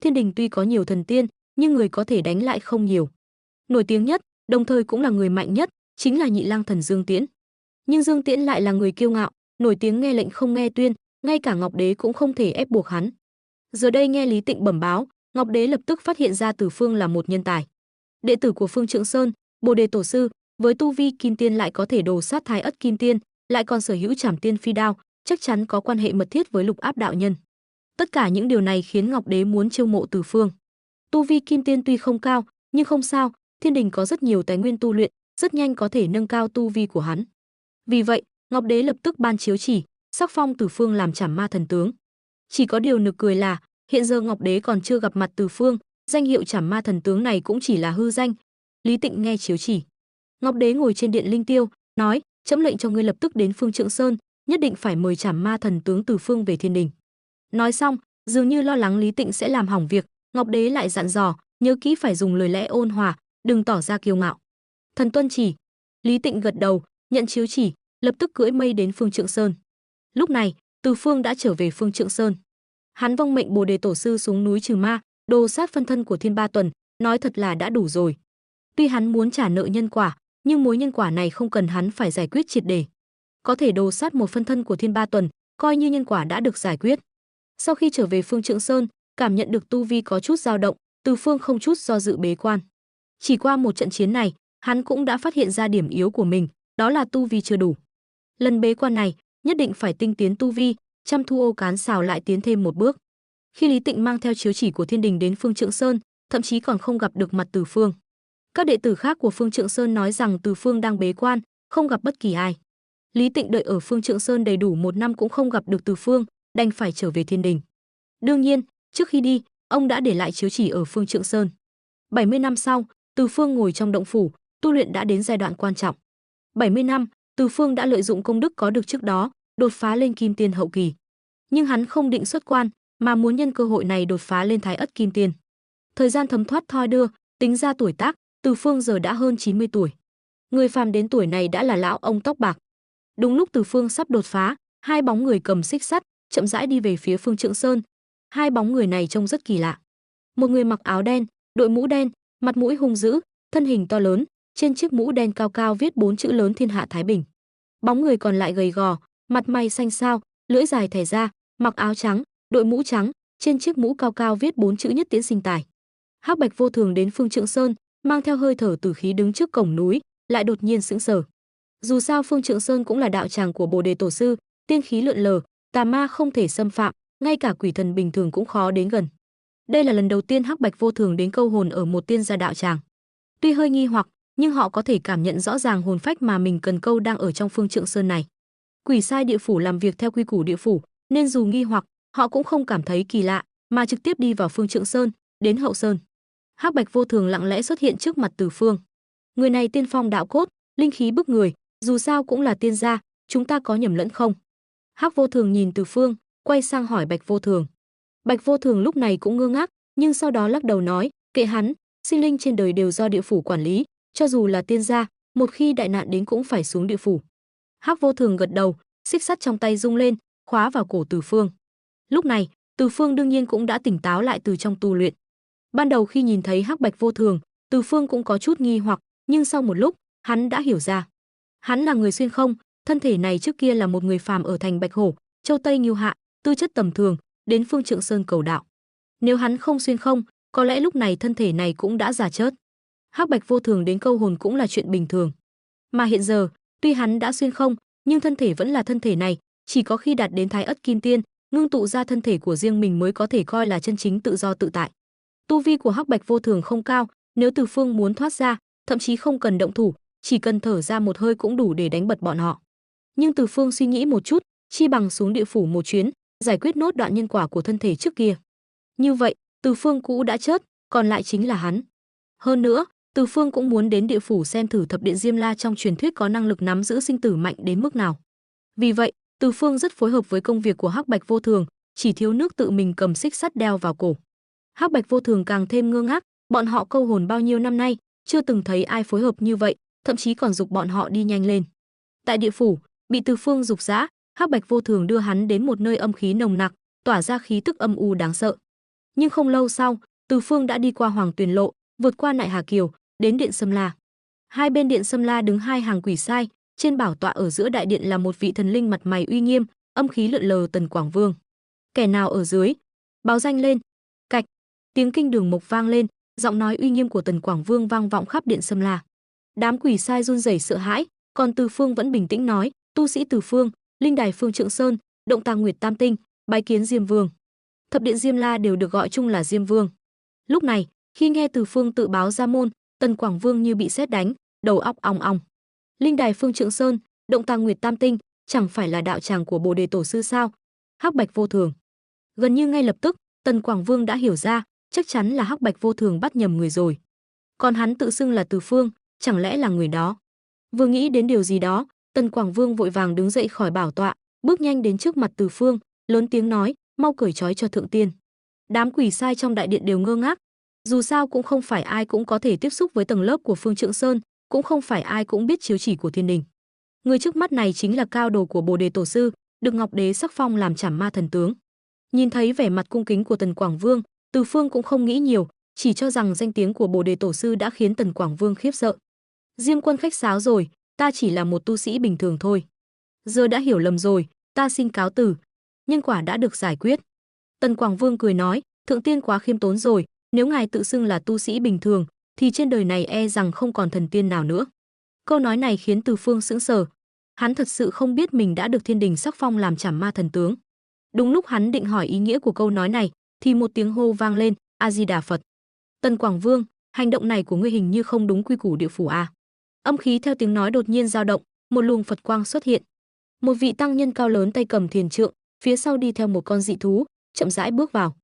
Thiên Đình tuy có nhiều thần tiên, nhưng người có thể đánh lại không nhiều. Nổi tiếng nhất, đồng thời cũng là người mạnh nhất, chính là Nhị Lang Thần Dương Tiễn. Nhưng Dương Tiễn lại là người kiêu ngạo, nổi tiếng nghe lệnh không nghe tuyên, ngay cả Ngọc Đế cũng không thể ép buộc hắn. Giờ đây nghe Lý Tịnh bẩm báo, Ngọc Đế lập tức phát hiện ra Từ Phương là một nhân tài. Đệ tử của Phương Trượng Sơn, Bồ Đề Tổ sư, với tu vi kim tiên lại có thể đồ sát Thái Ất kim tiên, lại còn sở hữu Trảm Tiên Phi Đao, chắc chắn có quan hệ mật thiết với Lục Áp đạo nhân. Tất cả những điều này khiến Ngọc Đế muốn chiêu mộ Từ Phương. Tu vi kim tiên tuy không cao, nhưng không sao, Thiên Đình có rất nhiều tài nguyên tu luyện, rất nhanh có thể nâng cao tu vi của hắn. Vì vậy, Ngọc Đế lập tức ban chiếu chỉ, sắc phong Từ Phương làm Trảm Ma thần tướng. Chỉ có điều nực cười là, hiện giờ Ngọc Đế còn chưa gặp mặt Từ Phương, danh hiệu Trảm Ma thần tướng này cũng chỉ là hư danh. Lý Tịnh nghe chiếu chỉ. Ngọc Đế ngồi trên điện linh tiêu, nói: "Trẫm lệnh cho ngươi lập tức đến Phương Trượng Sơn, nhất định phải mời Trảm Ma thần tướng Từ Phương về Thiên Đình." Nói xong, dường như lo lắng Lý Tịnh sẽ làm hỏng việc, Ngọc Đế lại dặn dò, nhớ kỹ phải dùng lời lẽ ôn hòa, đừng tỏ ra kiêu ngạo. Thần tuân chỉ. Lý Tịnh gật đầu, nhận chiếu chỉ, lập tức cưỡi mây đến Phương Trượng Sơn. Lúc này, Từ Phương đã trở về Phương Trượng Sơn. Hắn vâng mệnh Bồ Đề Tổ sư xuống núi trừ ma, đồ sát phân thân của Thiên Ba Tuần, nói thật là đã đủ rồi. Tuy hắn muốn trả nợ nhân quả, nhưng mối nhân quả này không cần hắn phải giải quyết triệt để. Có thể đồ sát một phân thân của Thiên Ba Tuần, coi như nhân quả đã được giải quyết. Sau khi trở về Phương Trượng Sơn, cảm nhận được tu vi có chút dao động, Từ Phương không chút do dự bế quan. Chỉ qua một trận chiến này, hắn cũng đã phát hiện ra điểm yếu của mình, đó là tu vi chưa đủ. Lần bế quan này, nhất định phải tinh tiến tu vi, chăm thu ô cán xào lại tiến thêm một bước. Khi Lý Tịnh mang theo chiếu chỉ của Thiên Đình đến Phương Trượng Sơn, thậm chí còn không gặp được mặt Từ Phương. Các đệ tử khác của Phương Trượng Sơn nói rằng Từ Phương đang bế quan, không gặp bất kỳ ai. Lý Tịnh đợi ở Phương Trượng Sơn đầy đủ 1 năm cũng không gặp được Từ Phương, đành phải trở về Thiên Đình. Đương nhiên, trước khi đi, ông đã để lại chiếu chỉ ở Phương Trượng Sơn. 70 năm sau, Từ Phương ngồi trong động phủ, tu luyện đã đến giai đoạn quan trọng. 70 năm, Từ Phương đã lợi dụng công đức có được trước đó, đột phá lên Kim Tiên hậu kỳ. Nhưng hắn không định xuất quan, mà muốn nhân cơ hội này đột phá lên Thái Ất Kim Tiên. Thời gian thấm thoát thoi đưa, tính ra tuổi tác, Từ Phương giờ đã hơn 90 tuổi. Người phàm đến tuổi này đã là lão ông tóc bạc. Đúng lúc Từ Phương sắp đột phá, hai bóng người cầm xích sắt, chậm rãi đi về phía Phương Trượng Sơn. Hai bóng người này trông rất kỳ lạ. Một người mặc áo đen, đội mũ đen, mặt mũi hung dữ, thân hình to lớn, trên chiếc mũ đen cao cao viết 4 chữ lớn Thiên Hạ Thái Bình. Bóng người còn lại gầy gò, mặt mày xanh xao, lưỡi dài thẻ ra, mặc áo trắng, đội mũ trắng, trên chiếc mũ cao cao viết 4 chữ Nhất Tiễn Sinh Tài. Hắc Bạch Vô Thường đến Phương Trượng Sơn, mang theo hơi thở tử khí đứng trước cổng núi, lại đột nhiên sững sờ. Dù sao Phương Trượng Sơn cũng là đạo tràng của Bồ Đề Tổ sư, tiên khí lượn lờ, tà ma không thể xâm phạm, ngay cả quỷ thần bình thường cũng khó đến gần. Đây là lần đầu tiên Hắc Bạch Vô Thường đến câu hồn ở một tiên gia đạo tràng. Tuy hơi nghi hoặc, nhưng họ có thể cảm nhận rõ ràng hồn phách mà mình cần câu đang ở trong Phương Trượng Sơn này. Quỷ sai địa phủ làm việc theo quy củ địa phủ, nên dù nghi hoặc, họ cũng không cảm thấy kỳ lạ, mà trực tiếp đi vào Phương Trượng Sơn, đến hậu sơn. Hắc Bạch Vô Thường lặng lẽ xuất hiện trước mặt Từ Phương. Người này tiên phong đạo cốt, linh khí bức người, dù sao cũng là tiên gia, chúng ta có nhầm lẫn không? Hắc Vô Thường nhìn Từ Phương, quay sang hỏi Bạch Vô Thường. Bạch Vô Thường lúc này cũng ngơ ngác, nhưng sau đó lắc đầu nói, kệ hắn, sinh linh trên đời đều do địa phủ quản lý, cho dù là tiên gia, một khi đại nạn đến cũng phải xuống địa phủ. Hắc Vô Thường gật đầu, xích sắt trong tay rung lên, khóa vào cổ Từ Phương. Lúc này, Từ Phương đương nhiên cũng đã tỉnh táo lại từ trong tu luyện. Ban đầu khi nhìn thấy Hắc Bạch Vô Thường, Từ Phương cũng có chút nghi hoặc, nhưng sau một lúc, hắn đã hiểu ra. Hắn là người xuyên không, thân thể này trước kia là một người phàm ở thành Bạch Hổ, Châu Tây Nghiêu Hạ, tư chất tầm thường, đến Phương Trượng Sơn cầu đạo. Nếu hắn không xuyên không, có lẽ lúc này thân thể này cũng đã già chớt. Hắc Bạch Vô Thường đến câu hồn cũng là chuyện bình thường. Mà hiện giờ, tuy hắn đã xuyên không, nhưng thân thể vẫn là thân thể này, chỉ có khi đạt đến Thái Ất Kim Tiên, ngưng tụ ra thân thể của riêng mình mới có thể coi là chân chính tự do tự tại. Tu vi của Hắc Bạch Vô Thường không cao, nếu Từ Phương muốn thoát ra, thậm chí không cần động thủ, chỉ cần thở ra một hơi cũng đủ để đánh bật bọn họ. Nhưng Từ Phương suy nghĩ một chút, chi bằng xuống địa phủ một chuyến, giải quyết nốt đoạn nhân quả của thân thể trước kia. Như vậy, Từ Phương cũ đã chết, còn lại chính là hắn. Hơn nữa, Từ Phương cũng muốn đến địa phủ xem thử thập điện Diêm La trong truyền thuyết có năng lực nắm giữ sinh tử mạnh đến mức nào. Vì vậy, Từ Phương rất phối hợp với công việc của Hắc Bạch Vô Thường, chỉ thiếu nước tự mình cầm xích sắt đeo vào cổ. Hắc Bạch Vô Thường càng thêm ngơ ngác, bọn họ câu hồn bao nhiêu năm nay, chưa từng thấy ai phối hợp như vậy, thậm chí còn giục bọn họ đi nhanh lên. Tại địa phủ, bị Từ Phương giục dã, Hắc Bạch Vô Thường đưa hắn đến một nơi âm khí nồng nặc, tỏa ra khí tức âm u đáng sợ. Nhưng không lâu sau, Từ Phương đã đi qua Hoàng Tuyền Lộ, vượt qua Nại Hà Kiều, đến Điện Sâm La. Hai bên Điện Sâm La đứng hai hàng quỷ sai, trên bảo tọa ở giữa đại điện là một vị thần linh mặt mày uy nghiêm, âm khí lượn lờ Tần Quảng Vương. Kẻ nào ở dưới? Báo danh lên. Cạch, tiếng kinh đường mộc vang lên, giọng nói uy nghiêm của Tần Quảng Vương vang vọng khắp Điện Sâm La. Đám quỷ sai run rẩy sợ hãi, còn Từ Phương vẫn bình tĩnh nói, tu sĩ Từ Phương, linh đài Phương Trượng Sơn, động tàng Nguyệt Tam Tinh, bái kiến Diêm Vương. Thập điện Diêm La đều được gọi chung là Diêm Vương. Lúc này, khi nghe Từ Phương tự báo ra môn, Tần Quảng Vương như bị sét đánh, đầu óc ong ong. Linh đài Phương Trượng Sơn, động tàng Nguyệt Tam Tinh, chẳng phải là đạo tràng của Bồ Đề Tổ sư sao? Hắc Bạch Vô Thường. Gần như ngay lập tức, Tần Quảng Vương đã hiểu ra, chắc chắn là Hắc Bạch Vô Thường bắt nhầm người rồi. Còn hắn tự xưng là Từ Phương, chẳng lẽ là người đó? Vừa nghĩ đến điều gì đó, Tần Quảng Vương vội vàng đứng dậy khỏi bảo tọa, bước nhanh đến trước mặt Từ Phương, lớn tiếng nói, mau cởi trói cho thượng tiên. Đám quỷ sai trong đại điện đều ngơ ngác. Dù sao cũng không phải ai cũng có thể tiếp xúc với tầng lớp của Phương Trượng Sơn, cũng không phải ai cũng biết chiếu chỉ của thiên đình. Người trước mắt này chính là cao đồ của Bồ Đề Tổ sư, được Ngọc Đế sắc phong làm Trảm Ma thần tướng. Nhìn thấy vẻ mặt cung kính của Tần Quảng Vương, Từ Phương cũng không nghĩ nhiều, chỉ cho rằng danh tiếng của Bồ Đề Tổ sư đã khiến Tần Quảng Vương khiếp sợ. Diêm quân khách sáo rồi, ta chỉ là một tu sĩ bình thường thôi. Giờ đã hiểu lầm rồi, ta xin cáo từ. Nhân quả đã được giải quyết. Tần Quảng Vương cười nói, thượng tiên quá khiêm tốn rồi, nếu ngài tự xưng là tu sĩ bình thường, thì trên đời này e rằng không còn thần tiên nào nữa. Câu nói này khiến Từ Phương sững sờ. Hắn thật sự không biết mình đã được thiên đình sắc phong làm Trảm Ma thần tướng. Đúng lúc hắn định hỏi ý nghĩa của câu nói này, thì một tiếng hô vang lên, A Di Đà Phật. Tần Quảng Vương, hành động này của ngươi hình như không đúng quy củ địa phủ à? Âm khí theo tiếng nói đột nhiên dao động, một luồng Phật quang xuất hiện. Một vị tăng nhân cao lớn tay cầm thiền trượng, phía sau đi theo một con dị thú, chậm rãi bước vào.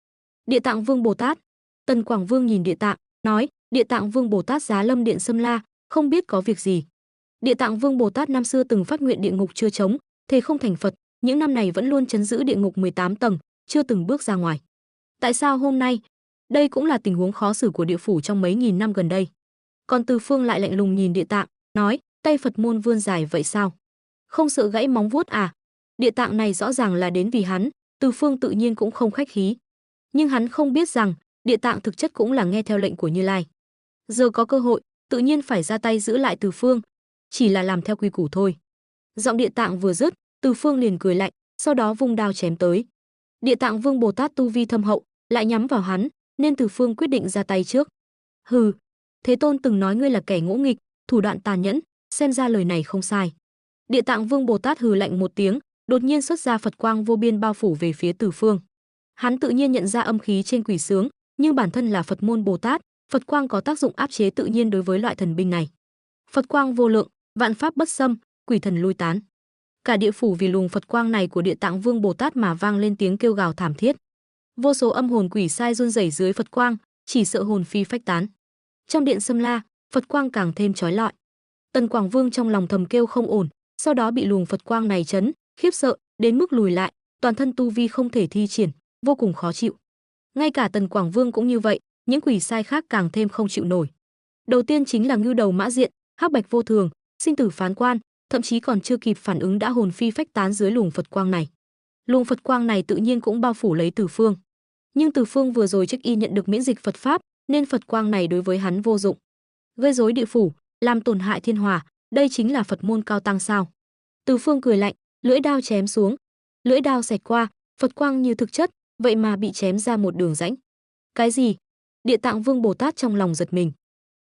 Địa Tạng Vương Bồ Tát. Tần Quảng Vương nhìn Địa Tạng, nói, Địa Tạng Vương Bồ Tát giá lâm Điện Sâm La, không biết có việc gì. Địa Tạng Vương Bồ Tát năm xưa từng phát nguyện địa ngục chưa trống, thề không thành Phật, những năm này vẫn luôn trấn giữ địa ngục 18 tầng, chưa từng bước ra ngoài. Tại sao hôm nay? Đây cũng là tình huống khó xử của địa phủ trong mấy nghìn năm gần đây. Còn Từ Phương lại lạnh lùng nhìn Địa Tạng, nói, tay Phật môn vươn dài vậy sao? Không sợ gãy móng vuốt à? Địa Tạng này rõ ràng là đến vì hắn, Từ Phương tự nhiên cũng không khách khí. Nhưng hắn không biết rằng, Địa Tạng thực chất cũng là nghe theo lệnh của Như Lai. Giờ có cơ hội, tự nhiên phải ra tay giữ lại Từ Phương, chỉ là làm theo quy củ thôi. Giọng Địa Tạng vừa dứt, Từ Phương liền cười lạnh, sau đó vung đao chém tới. Địa Tạng Vương Bồ Tát tu vi thâm hậu, lại nhắm vào hắn, nên Từ Phương quyết định ra tay trước. Hừ, Thế Tôn từng nói ngươi là kẻ ngỗ nghịch, thủ đoạn tàn nhẫn, xem ra lời này không sai. Địa Tạng Vương Bồ Tát hừ lạnh một tiếng, đột nhiên xuất ra Phật quang vô biên bao phủ về phía Từ Phương. Hắn tự nhiên nhận ra âm khí trên quỷ sướng, nhưng bản thân là Phật môn Bồ Tát, Phật quang có tác dụng áp chế tự nhiên đối với loại thần binh này. Phật quang vô lượng, vạn pháp bất xâm, quỷ thần lui tán. Cả địa phủ vì luồng Phật quang này của Địa Tạng Vương Bồ Tát mà vang lên tiếng kêu gào thảm thiết. Vô số âm hồn quỷ sai run rẩy dưới Phật quang, chỉ sợ hồn phi phách tán. Trong Điện Sâm La, Phật quang càng thêm chói lọi. Tần Quảng Vương trong lòng thầm kêu không ổn, sau đó bị luồng Phật quang này chấn, khiếp sợ đến mức lùi lại, toàn thân tu vi không thể thi triển, vô cùng khó chịu. Ngay cả Tần Quảng Vương cũng như vậy, những quỷ sai khác càng thêm không chịu nổi. Đầu tiên chính là Ngưu Đầu Mã Diện, Hắc Bạch Vô Thường, Sinh Tử Phán Quan, thậm chí còn chưa kịp phản ứng đã hồn phi phách tán dưới luồng Phật quang này. Luồng Phật quang này tự nhiên cũng bao phủ lấy Từ Phương. Nhưng Từ Phương vừa rồi check in nhận được miễn dịch Phật pháp, nên Phật quang này đối với hắn vô dụng. Gây rối địa phủ, làm tổn hại thiên hòa, đây chính là Phật môn cao tăng sao? Từ Phương cười lạnh, lưỡi đao chém xuống. Lưỡi đao xẹt qua, Phật quang như thực chất, vậy mà bị chém ra một đường rãnh. Cái gì? Địa Tạng Vương Bồ Tát trong lòng giật mình.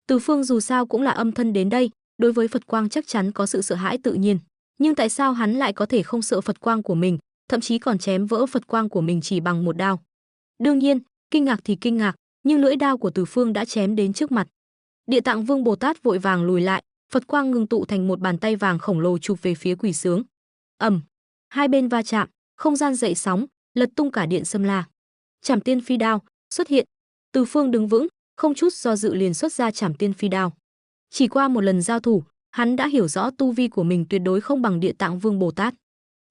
Từ Phương dù sao cũng là âm thân đến đây, đối với Phật quang chắc chắn có sự sợ hãi tự nhiên, nhưng tại sao hắn lại có thể không sợ Phật quang của mình, thậm chí còn chém vỡ Phật quang của mình chỉ bằng một đao? Đương nhiên, kinh ngạc thì kinh ngạc, nhưng lưỡi đao của Từ Phương đã chém đến trước mặt. Địa Tạng Vương Bồ Tát vội vàng lùi lại, Phật quang ngưng tụ thành một bàn tay vàng khổng lồ chụp về phía quỷ sướng. Ầm, hai bên va chạm, không gian dậy sóng, lật tung cả Điện Sâm La. Trảm Tiên Phi Đao xuất hiện, Từ Phương đứng vững, không chút do dự liền xuất ra Trảm Tiên Phi Đao. Chỉ qua một lần giao thủ, hắn đã hiểu rõ tu vi của mình tuyệt đối không bằng Địa Tạng Vương Bồ Tát.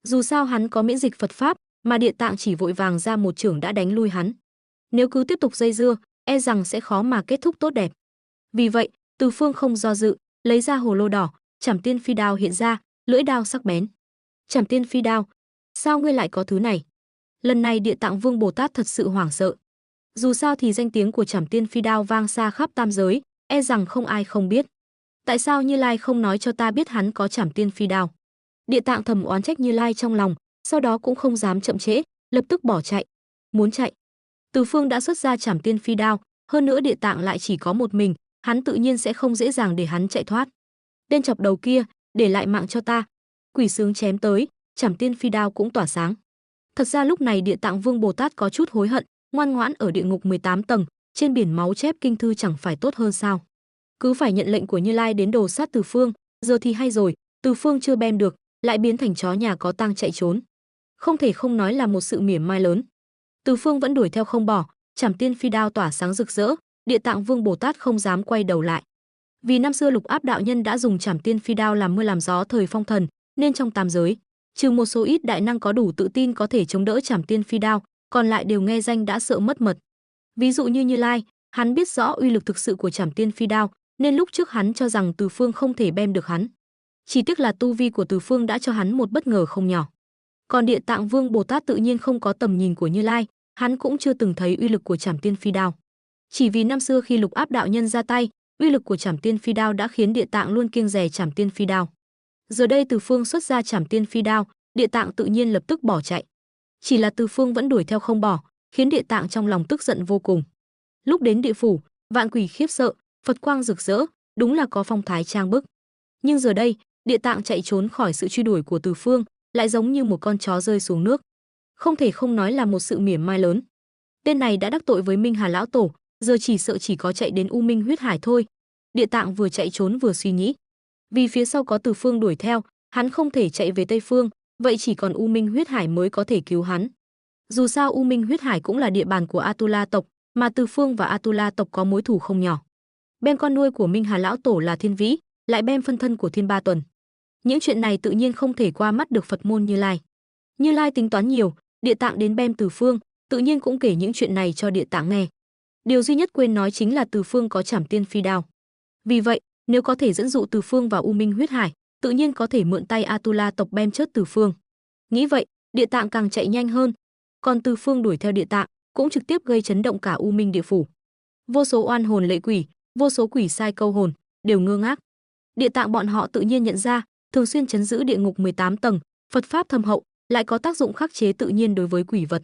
Dù sao hắn có miễn dịch Phật pháp, mà Địa Tạng chỉ vội vàng ra một chưởng đã đánh lui hắn. Nếu cứ tiếp tục dây dưa, e rằng sẽ khó mà kết thúc tốt đẹp. Vì vậy, Từ Phương không do dự, lấy ra hồ lô đỏ, Trảm Tiên Phi Đao hiện ra, lưỡi đao sắc bén. Trảm Tiên Phi Đao, sao ngươi lại có thứ này? Lần này Địa Tạng Vương Bồ Tát thật sự hoảng sợ. Dù sao thì danh tiếng của Trảm Tiên Phi Đao vang xa khắp tam giới, e rằng không ai không biết. Tại sao Như Lai không nói cho ta biết hắn có Trảm Tiên Phi Đao? Địa Tạng thầm oán trách Như Lai trong lòng, sau đó cũng không dám chậm trễ, lập tức bỏ chạy. Muốn chạy, Từ Phương đã xuất ra Trảm Tiên Phi Đao, hơn nữa Địa Tạng lại chỉ có một mình, hắn tự nhiên sẽ không dễ dàng để hắn chạy thoát. Tên chọc đầu kia, để lại mạng cho ta. Quỷ sướng chém tới, Trảm Tiên Phi Đao cũng tỏa sáng. Thật ra lúc này Địa Tạng Vương Bồ Tát có chút hối hận, ngoan ngoãn ở địa ngục 18 tầng, trên biển máu chép kinh thư chẳng phải tốt hơn sao? Cứ phải nhận lệnh của Như Lai đến đồ sát Từ Phương, giờ thì hay rồi, Từ Phương chưa bem được, lại biến thành chó nhà có tang chạy trốn. Không thể không nói là một sự mỉa mai lớn. Từ Phương vẫn đuổi theo không bỏ, Trảm Tiên Phi Đao tỏa sáng rực rỡ, Địa Tạng Vương Bồ Tát không dám quay đầu lại. Vì năm xưa Lục Áp đạo nhân đã dùng Trảm Tiên Phi Đao làm mưa làm gió thời phong thần, nên trong tam giới, trừ một số ít đại năng có đủ tự tin có thể chống đỡ Trảm Tiên Phi Đao, còn lại đều nghe danh đã sợ mất mật. Ví dụ như Như Lai, hắn biết rõ uy lực thực sự của Trảm Tiên Phi Đao, nên lúc trước hắn cho rằng Từ Phương không thể bem được hắn. Chỉ tiếc là tu vi của Từ Phương đã cho hắn một bất ngờ không nhỏ. Còn Địa Tạng Vương Bồ Tát tự nhiên không có tầm nhìn của Như Lai, hắn cũng chưa từng thấy uy lực của Trảm Tiên Phi Đao. Chỉ vì năm xưa khi Lục Áp đạo nhân ra tay, uy lực của Trảm Tiên Phi Đao đã khiến Địa Tạng luôn kiêng dè Trảm Tiên Phi Đao. Giờ đây Từ Phương xuất ra Trảm Tiên Phi Đao, Địa Tạng tự nhiên lập tức bỏ chạy. Chỉ là Từ Phương vẫn đuổi theo không bỏ, khiến Địa Tạng trong lòng tức giận vô cùng. Lúc đến địa phủ, vạn quỷ khiếp sợ, Phật quang rực rỡ, đúng là có phong thái trang bức. Nhưng giờ đây, Địa Tạng chạy trốn khỏi sự truy đuổi của Từ Phương, lại giống như một con chó rơi xuống nước. Không thể không nói là một sự mỉa mai lớn. Tên này đã đắc tội với Minh Hà lão tổ, giờ chỉ sợ chỉ có chạy đến U Minh huyết hải thôi. Địa Tạng vừa chạy trốn vừa suy nghĩ. Vì phía sau có Từ Phương đuổi theo, hắn không thể chạy về Tây Phương, vậy chỉ còn U Minh huyết hải mới có thể cứu hắn. Dù sao U Minh huyết hải cũng là địa bàn của Atula tộc, mà Từ Phương và Atula tộc có mối thù không nhỏ. Bem con nuôi của Minh Hà lão tổ là Thiên Vĩ, lại bem phân thân của Thiên Ba Tuần. Những chuyện này tự nhiên không thể qua mắt được Phật môn Như Lai. Như Lai tính toán nhiều, Địa Tạng đến bem Từ Phương, tự nhiên cũng kể những chuyện này cho Địa Tạng nghe. Điều duy nhất quên nói chính là Từ Phương có Trảm Tiên Phi Đao. Vì vậy, nếu có thể dẫn dụ Từ Phương vào U Minh huyết hải, tự nhiên có thể mượn tay Atula tộc bem chết Từ Phương. Nghĩ vậy, Địa Tạng càng chạy nhanh hơn, còn Từ Phương đuổi theo Địa Tạng, cũng trực tiếp gây chấn động cả U Minh địa phủ. Vô số oan hồn lệ quỷ, vô số quỷ sai câu hồn, đều ngơ ngác. Địa Tạng bọn họ tự nhiên nhận ra, thường xuyên trấn giữ địa ngục 18 tầng, Phật pháp thâm hậu, lại có tác dụng khắc chế tự nhiên đối với quỷ vật.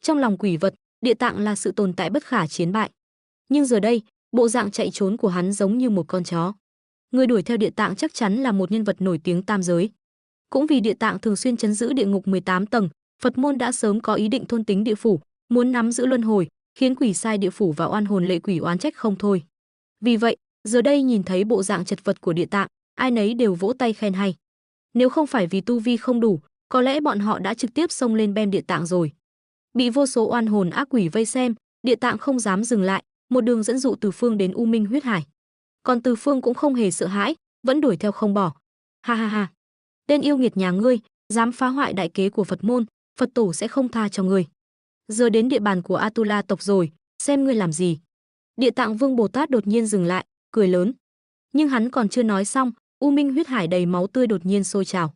Trong lòng quỷ vật, Địa Tạng là sự tồn tại bất khả chiến bại. Nhưng giờ đây, bộ dạng chạy trốn của hắn giống như một con chó. Người đuổi theo Địa Tạng chắc chắn là một nhân vật nổi tiếng tam giới. Cũng vì Địa Tạng thường xuyên trấn giữ địa ngục 18 tầng, Phật môn đã sớm có ý định thôn tính địa phủ, muốn nắm giữ luân hồi, khiến quỷ sai địa phủ và oan hồn lệ quỷ oán trách không thôi. Vì vậy, giờ đây nhìn thấy bộ dạng chật vật của Địa Tạng, ai nấy đều vỗ tay khen hay. Nếu không phải vì tu vi không đủ, có lẽ bọn họ đã trực tiếp xông lên bem Địa Tạng rồi. Bị vô số oan hồn ác quỷ vây xem, Địa Tạng không dám dừng lại, một đường dẫn dụ Từ Phương đến U Minh huyết hải. Còn Từ Phương cũng không hề sợ hãi, vẫn đuổi theo không bỏ. Ha ha ha, tên yêu nghiệt nhà ngươi, dám phá hoại đại kế của Phật môn, Phật tổ sẽ không tha cho ngươi. Giờ đến địa bàn của Atula tộc rồi, xem ngươi làm gì. Địa Tạng Vương Bồ Tát đột nhiên dừng lại, cười lớn. Nhưng hắn còn chưa nói xong, U Minh huyết hải đầy máu tươi đột nhiên sôi trào.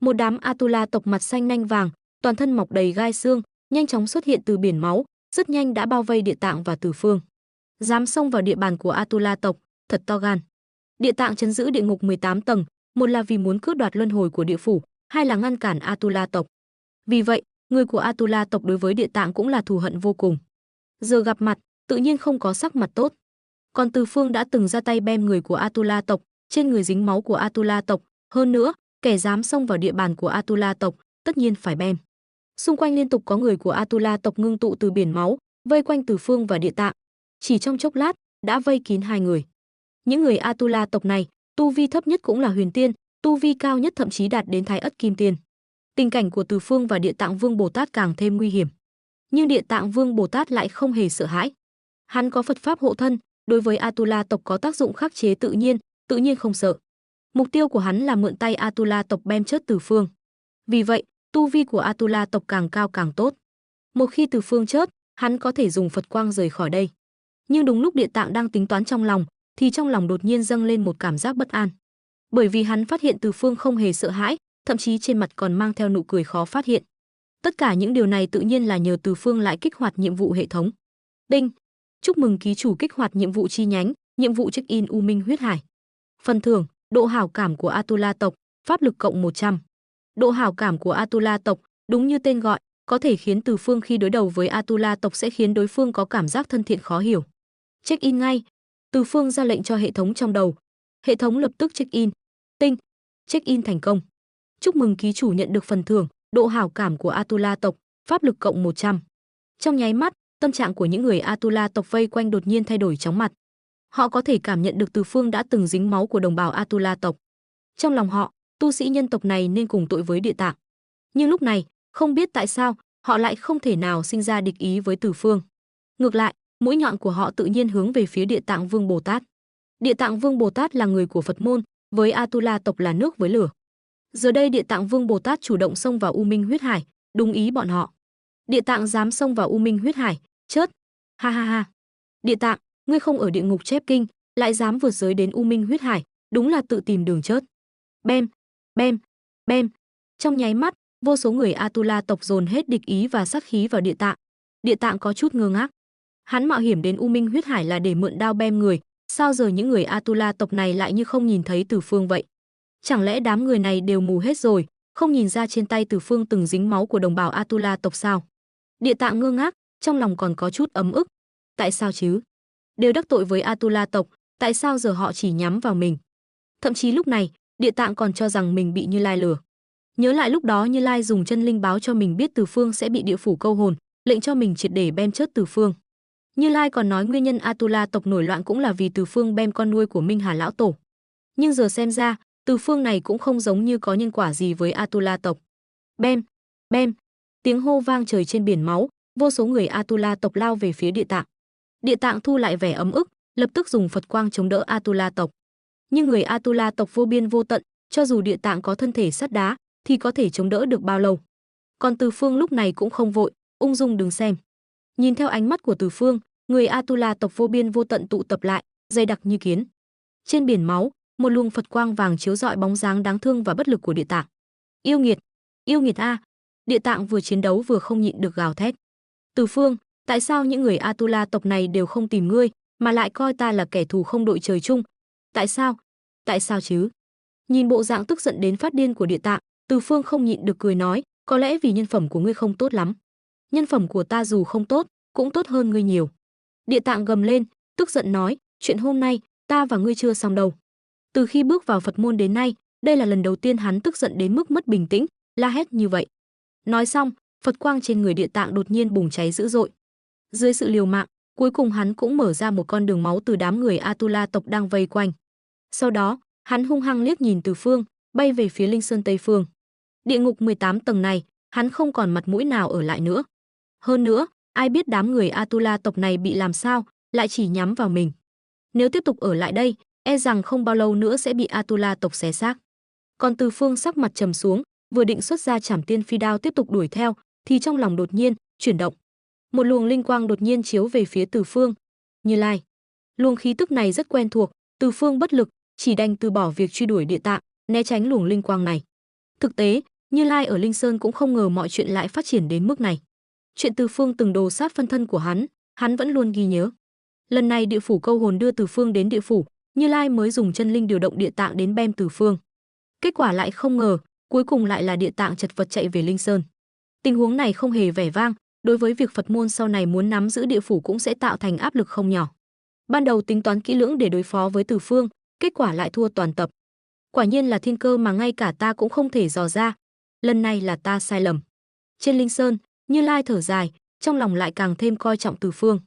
Một đám Atula tộc mặt xanh nanh vàng, toàn thân mọc đầy gai xương, nhanh chóng xuất hiện từ biển máu, rất nhanh đã bao vây Địa Tạng và Từ Phương. Dám xông vào địa bàn của Atula tộc, thật to gan. Địa Tạng trấn giữ địa ngục 18 tầng, một là vì muốn cướp đoạt luân hồi của địa phủ, hai là ngăn cản Atula tộc. Vì vậy, người của Atula tộc đối với Địa Tạng cũng là thù hận vô cùng. Giờ gặp mặt, tự nhiên không có sắc mặt tốt. Còn Từ Phương đã từng ra tay bem người của Atula tộc, trên người dính máu của Atula tộc, hơn nữa, kẻ dám xông vào địa bàn của Atula tộc, tất nhiên phải bem. Xung quanh liên tục có người của Atula tộc ngưng tụ từ biển máu, vây quanh Từ Phương và Địa Tạng. Chỉ trong chốc lát, đã vây kín hai người. Những người Atula tộc này, tu vi thấp nhất cũng là huyền tiên, tu vi cao nhất thậm chí đạt đến Thái Ất Kim Tiên. Tình cảnh của Từ Phương và Địa Tạng Vương Bồ Tát càng thêm nguy hiểm. Nhưng Địa Tạng Vương Bồ Tát lại không hề sợ hãi. Hắn có Phật pháp hộ thân, đối với Atula tộc có tác dụng khắc chế tự nhiên không sợ. Mục tiêu của hắn là mượn tay Atula tộc bem chết Từ Phương. Vì vậy, tu vi của Atula tộc càng cao càng tốt. Một khi Từ Phương chết, hắn có thể dùng Phật quang rời khỏi đây. Nhưng đúng lúc Địa Tạng đang tính toán trong lòng, thì trong lòng đột nhiên dâng lên một cảm giác bất an. Bởi vì hắn phát hiện Từ Phương không hề sợ hãi, thậm chí trên mặt còn mang theo nụ cười khó phát hiện. Tất cả những điều này tự nhiên là nhờ Từ Phương lại kích hoạt nhiệm vụ hệ thống. Đinh. Chúc mừng ký chủ kích hoạt nhiệm vụ chi nhánh, nhiệm vụ check-in U Minh huyết hải. Phần thưởng: độ hảo cảm của Atula tộc, pháp lực cộng 100. Độ hảo cảm của Atula tộc, đúng như tên gọi, có thể khiến Từ Phương khi đối đầu với Atula tộc sẽ khiến đối phương có cảm giác thân thiện khó hiểu. Check-in ngay. Từ Phương ra lệnh cho hệ thống trong đầu. Hệ thống lập tức check-in. Tinh. Check-in thành công. Chúc mừng ký chủ nhận được phần thưởng, độ hảo cảm của Atula tộc, pháp lực cộng 100. Trong nháy mắt, tâm trạng của những người Atula tộc vây quanh đột nhiên thay đổi chóng mặt. Họ có thể cảm nhận được Từ Phương đã từng dính máu của đồng bào Atula tộc. Trong lòng họ, tu sĩ nhân tộc này nên cùng tội với Địa Tạng. Nhưng lúc này, không biết tại sao, họ lại không thể nào sinh ra địch ý với Từ Phương. Ngược lại, mũi nhọn của họ tự nhiên hướng về phía Địa Tạng Vương Bồ Tát. Địa Tạng Vương Bồ Tát là người của Phật môn, với Atula tộc là nước với lửa. Giờ đây Địa Tạng Vương Bồ Tát chủ động xông vào U Minh huyết hải, đúng ý bọn họ. Địa Tạng dám xông vào U Minh huyết hải, chớt. Ha ha ha. Địa Tạng, ngươi không ở địa ngục chép kinh, lại dám vượt giới đến U Minh huyết hải, đúng là tự tìm đường chớt. Bem, bem, bem. Trong nháy mắt, vô số người Atula tộc dồn hết địch ý và sát khí vào Địa Tạng. Địa Tạng có chút ngơ ngác. Hắn mạo hiểm đến U Minh huyết hải là để mượn đao bem người, sao giờ những người Atula tộc này lại như không nhìn thấy Từ Phương vậy? Chẳng lẽ đám người này đều mù hết rồi, không nhìn ra trên tay Từ Phương từng dính máu của đồng bào Atula tộc sao? Địa Tạng ngơ ngác, trong lòng còn có chút ấm ức. Tại sao chứ? Đều đắc tội với Atula tộc, tại sao giờ họ chỉ nhắm vào mình? Thậm chí lúc này, Địa Tạng còn cho rằng mình bị Như Lai lừa. Nhớ lại lúc đó Như Lai dùng chân linh báo cho mình biết Từ Phương sẽ bị địa phủ câu hồn, lệnh cho mình triệt để bem chớt Từ Phương. Như Lai còn nói nguyên nhân Atula tộc nổi loạn cũng là vì Từ Phương bem con nuôi của Minh Hà lão tổ. Nhưng giờ xem ra, Từ Phương này cũng không giống như có nhân quả gì với Atula tộc. Bem, bem, tiếng hô vang trời trên biển máu, vô số người Atula tộc lao về phía Địa Tạng. Địa Tạng thu lại vẻ ấm ức, lập tức dùng Phật quang chống đỡ Atula tộc. Nhưng người Atula tộc vô biên vô tận, cho dù Địa Tạng có thân thể sắt đá, thì có thể chống đỡ được bao lâu? Còn Từ Phương lúc này cũng không vội, ung dung đứng xem. Nhìn theo ánh mắt của Từ Phương, người Atula tộc vô biên vô tận tụ tập lại, dày đặc như kiến. Trên biển máu, một luồng Phật quang vàng chiếu rọi bóng dáng đáng thương và bất lực của Địa Tạng. Yêu nghiệt a! Địa Tạng vừa chiến đấu vừa không nhịn được gào thét. Từ Phương, tại sao những người Atula tộc này đều không tìm ngươi, mà lại coi ta là kẻ thù không đội trời chung? Tại sao? Tại sao chứ? Nhìn bộ dạng tức giận đến phát điên của Địa Tạng, Từ Phương không nhịn được cười nói, có lẽ vì nhân phẩm của ngươi không tốt lắm. Nhân phẩm của ta dù không tốt, cũng tốt hơn ngươi nhiều. Địa Tạng gầm lên, tức giận nói, chuyện hôm nay, ta và ngươi chưa xong đâu. Từ khi bước vào Phật môn đến nay, đây là lần đầu tiên hắn tức giận đến mức mất bình tĩnh, la hét như vậy. Nói xong, Phật quang trên người Địa Tạng đột nhiên bùng cháy dữ dội. Dưới sự liều mạng, cuối cùng hắn cũng mở ra một con đường máu từ đám người Atula tộc đang vây quanh. Sau đó, hắn hung hăng liếc nhìn Từ Phương, bay về phía Linh Sơn Tây Phương. Địa ngục 18 tầng này, hắn không còn mặt mũi nào ở lại nữa. Hơn nữa, ai biết đám người Atula tộc này bị làm sao, lại chỉ nhắm vào mình. Nếu tiếp tục ở lại đây, e rằng không bao lâu nữa sẽ bị Atula tộc xé xác. Còn Từ Phương sắc mặt trầm xuống, vừa định xuất ra Trảm Tiên Phi Đao tiếp tục đuổi theo, thì trong lòng đột nhiên chuyển động. Một luồng linh quang đột nhiên chiếu về phía Từ Phương. Như Lai. Luồng khí tức này rất quen thuộc, Từ Phương bất lực, chỉ đành từ bỏ việc truy đuổi Địa Tạng, né tránh luồng linh quang này. Thực tế, Như Lai ở Linh Sơn cũng không ngờ mọi chuyện lại phát triển đến mức này. Chuyện Từ Phương từng đồ sát phân thân của hắn vẫn luôn ghi nhớ. Lần này địa phủ câu hồn đưa Từ Phương đến địa phủ, Như Lai mới dùng chân linh điều động Địa Tạng đến bem Từ Phương. Kết quả lại không ngờ, cuối cùng lại là Địa Tạng chật vật chạy về Linh Sơn. Tình huống này không hề vẻ vang, đối với việc Phật môn sau này muốn nắm giữ địa phủ cũng sẽ tạo thành áp lực không nhỏ. Ban đầu tính toán kỹ lưỡng để đối phó với Từ Phương, kết quả lại thua toàn tập. Quả nhiên là thiên cơ mà ngay cả ta cũng không thể dò ra. Lần này là ta sai lầm. Trên Linh Sơn, Như Lai thở dài, trong lòng lại càng thêm coi trọng Từ Phương.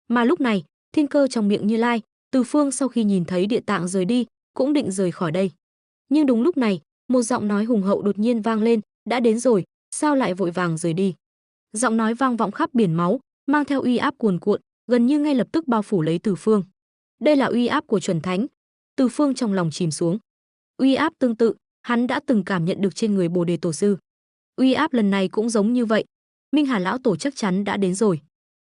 Mà lúc này, thiên cơ trong miệng Như Lai, Từ Phương sau khi nhìn thấy Địa Tạng rời đi, cũng định rời khỏi đây. Nhưng đúng lúc này, một giọng nói hùng hậu đột nhiên vang lên, đã đến rồi, sao lại vội vàng rời đi? Giọng nói vang vọng khắp biển máu, mang theo uy áp cuồn cuộn, gần như ngay lập tức bao phủ lấy Từ Phương. Đây là uy áp của chuẩn thánh. Từ Phương trong lòng chìm xuống. Uy áp tương tự, hắn đã từng cảm nhận được trên người Bồ Đề Tổ sư. Uy áp lần này cũng giống như vậy. Minh Hà lão tổ chắc chắn đã đến rồi.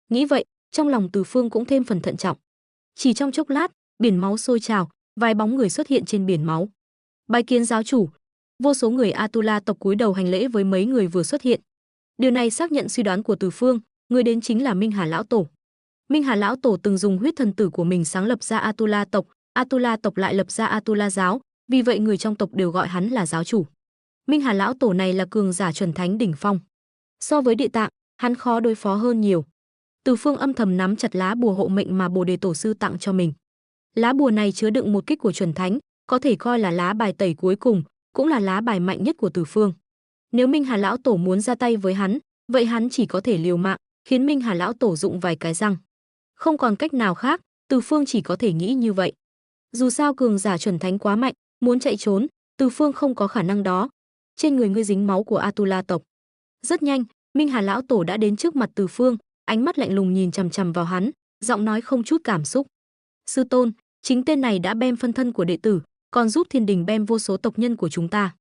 Nghĩ vậy, trong lòng Từ Phương cũng thêm phần thận trọng. Chỉ trong chốc lát, biển máu sôi trào, vài bóng người xuất hiện trên biển máu. Bái kiến giáo chủ. Vô số người Atula tộc cúi đầu hành lễ với mấy người vừa xuất hiện. Điều này xác nhận suy đoán của Từ Phương, người đến chính là Minh Hà lão tổ. Minh Hà lão tổ từng dùng huyết thần tử của mình sáng lập ra Atula tộc lại lập ra Atula giáo, vì vậy người trong tộc đều gọi hắn là giáo chủ. Minh Hà lão tổ này là cường giả chuẩn thánh đỉnh phong. So với Địa Tạng, hắn khó đối phó hơn nhiều. Từ Phương âm thầm nắm chặt lá bùa hộ mệnh mà Bồ Đề tổ sư tặng cho mình. Lá bùa này chứa đựng một kích của chuẩn thánh, có thể coi là lá bài tẩy cuối cùng, cũng là lá bài mạnh nhất của Từ Phương. Nếu Minh Hà lão tổ muốn ra tay với hắn, vậy hắn chỉ có thể liều mạng, khiến Minh Hà lão tổ rụng vài cái răng. Không còn cách nào khác, Từ Phương chỉ có thể nghĩ như vậy. Dù sao cường giả chuẩn thánh quá mạnh, muốn chạy trốn, Từ Phương không có khả năng đó. Trên người ngươi dính máu của Atula tộc. Rất nhanh, Minh Hà lão tổ đã đến trước mặt Từ Phương, ánh mắt lạnh lùng nhìn chằm chằm vào hắn, giọng nói không chút cảm xúc. Sư tôn, chính tên này đã bem phân thân của đệ tử, còn giúp thiên đình bem vô số tộc nhân của chúng ta.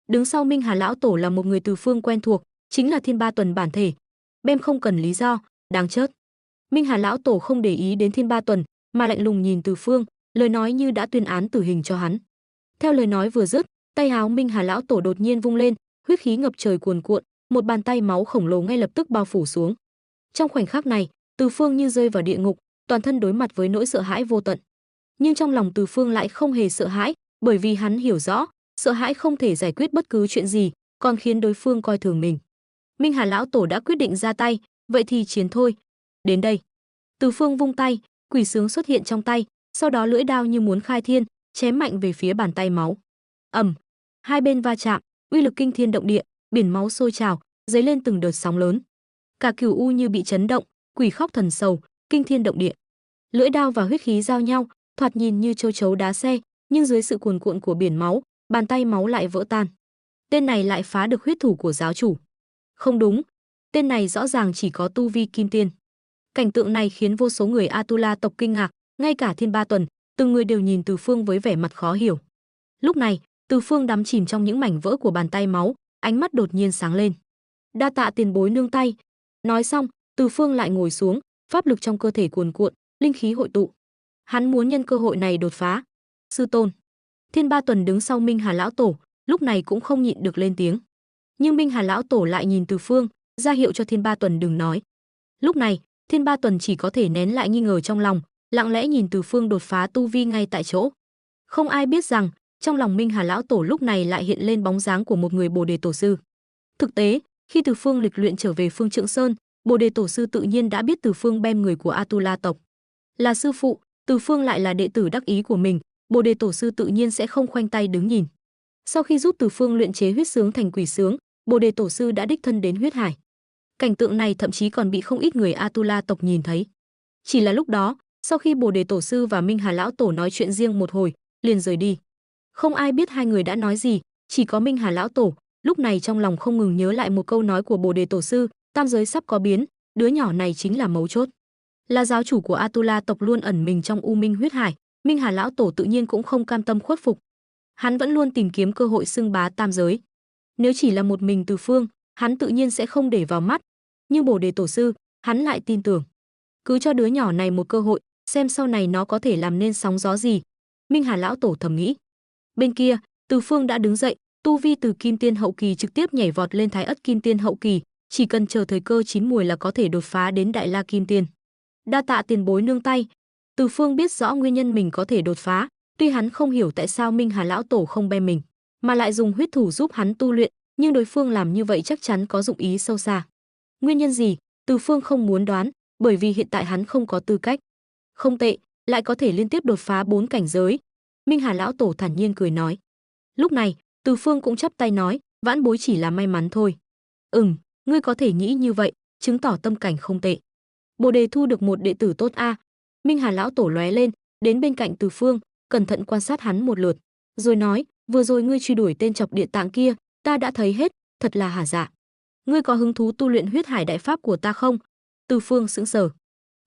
Đứng sau Minh Hà lão tổ là một người Từ Phương quen thuộc, chính là Thiên Ba Tuần bản thể. Bem không cần lý do, đáng chớt. Minh Hà lão tổ không để ý đến Thiên Ba Tuần, mà lạnh lùng nhìn Từ Phương, lời nói như đã tuyên án tử hình cho hắn. Theo lời nói vừa dứt, tay áo Minh Hà lão tổ đột nhiên vung lên, huyết khí ngập trời cuồn cuộn, một bàn tay máu khổng lồ ngay lập tức bao phủ xuống. Trong khoảnh khắc này, Từ Phương như rơi vào địa ngục, toàn thân đối mặt với nỗi sợ hãi vô tận. Nhưng trong lòng Từ Phương lại không hề sợ hãi, bởi vì hắn hiểu rõ, sợ hãi không thể giải quyết bất cứ chuyện gì, còn khiến đối phương coi thường mình. Minh Hà lão tổ đã quyết định ra tay, vậy thì chiến thôi. Đến đây. Từ Phương vung tay, quỷ sướng xuất hiện trong tay, sau đó lưỡi đao như muốn khai thiên, chém mạnh về phía bàn tay máu. Ầm, hai bên va chạm, uy lực kinh thiên động địa, biển máu sôi trào, dấy lên từng đợt sóng lớn. Cả Cửu U như bị chấn động, quỷ khóc thần sầu, kinh thiên động địa. Lưỡi đao và huyết khí giao nhau, thoạt nhìn như châu chấu đá xe, nhưng dưới sự cuồn cuộn của biển máu, bàn tay máu lại vỡ tan. Tên này lại phá được huyết thủ của giáo chủ. Không đúng, tên này rõ ràng chỉ có tu vi kim tiên. Cảnh tượng này khiến vô số người Atula tộc kinh ngạc, ngay cả Thiên Ba Tuần, từng người đều nhìn Từ Phương với vẻ mặt khó hiểu. Lúc này, Từ Phương đắm chìm trong những mảnh vỡ của bàn tay máu, ánh mắt đột nhiên sáng lên. Đa tạ tiền bối nương tay. Nói xong, Từ Phương lại ngồi xuống, pháp lực trong cơ thể cuồn cuộn, linh khí hội tụ. Hắn muốn nhân cơ hội này đột phá. Sư tôn. Thiên Ba Tuần đứng sau Minh Hà lão tổ, lúc này cũng không nhịn được lên tiếng. Nhưng Minh Hà lão tổ lại nhìn Từ Phương, ra hiệu cho Thiên Ba Tuần đừng nói. Lúc này, Thiên Ba Tuần chỉ có thể nén lại nghi ngờ trong lòng, lặng lẽ nhìn Từ Phương đột phá tu vi ngay tại chỗ. Không ai biết rằng, trong lòng Minh Hà lão tổ lúc này lại hiện lên bóng dáng của một người Bồ Đề tổ sư. Thực tế, khi Từ Phương lịch luyện trở về Phương Trượng Sơn, Bồ Đề tổ sư tự nhiên đã biết Từ Phương bem người của Atula tộc. Là sư phụ, Từ Phương lại là đệ tử đắc ý của mình, Bồ Đề tổ sư tự nhiên sẽ không khoanh tay đứng nhìn. Sau khi giúp Từ Phương luyện chế huyết sướng thành quỷ sướng, Bồ Đề tổ sư đã đích thân đến huyết hải. Cảnh tượng này thậm chí còn bị không ít người Atula tộc nhìn thấy. Chỉ là lúc đó, sau khi Bồ Đề tổ sư và Minh Hà lão tổ nói chuyện riêng một hồi, liền rời đi. Không ai biết hai người đã nói gì, chỉ có Minh Hà lão tổ, lúc này trong lòng không ngừng nhớ lại một câu nói của Bồ Đề tổ sư, tam giới sắp có biến, đứa nhỏ này chính là mấu chốt. Là giáo chủ của Atula tộc luôn ẩn mình trong U Minh huyết hải, Minh Hà lão tổ tự nhiên cũng không cam tâm khuất phục. Hắn vẫn luôn tìm kiếm cơ hội xưng bá tam giới. Nếu chỉ là một mình Từ Phương, hắn tự nhiên sẽ không để vào mắt, nhưng Bồ Đề tổ sư, hắn lại tin tưởng. Cứ cho đứa nhỏ này một cơ hội, xem sau này nó có thể làm nên sóng gió gì. Minh Hà lão tổ thầm nghĩ. Bên kia, Từ Phương đã đứng dậy, tu vi từ Kim Tiên hậu kỳ trực tiếp nhảy vọt lên Thái Ất Kim Tiên hậu kỳ, chỉ cần chờ thời cơ chín muồi là có thể đột phá đến Đại La Kim Tiên. Đa tạ tiền bối nương tay. Từ Phương biết rõ nguyên nhân mình có thể đột phá, tuy hắn không hiểu tại sao Minh Hà lão tổ không bem mình, mà lại dùng huyết thủ giúp hắn tu luyện, nhưng đối phương làm như vậy chắc chắn có dụng ý sâu xa. Nguyên nhân gì? Từ Phương không muốn đoán, bởi vì hiện tại hắn không có tư cách. Không tệ, lại có thể liên tiếp đột phá 4 cảnh giới. Minh Hà lão tổ thản nhiên cười nói. Lúc này, Từ Phương cũng chắp tay nói, vãn bối chỉ là may mắn thôi. Ngươi có thể nghĩ như vậy, chứng tỏ tâm cảnh không tệ. Bồ Đề thu được một đệ tử tốt a. Minh Hà lão tổ lóe lên, đến bên cạnh Từ Phương, cẩn thận quan sát hắn một lượt, rồi nói, vừa rồi ngươi truy đuổi tên Chọc Địa Tạng kia, ta đã thấy hết, thật là hả dạ. Ngươi có hứng thú tu luyện huyết hải đại pháp của ta không? Từ Phương sững sờ.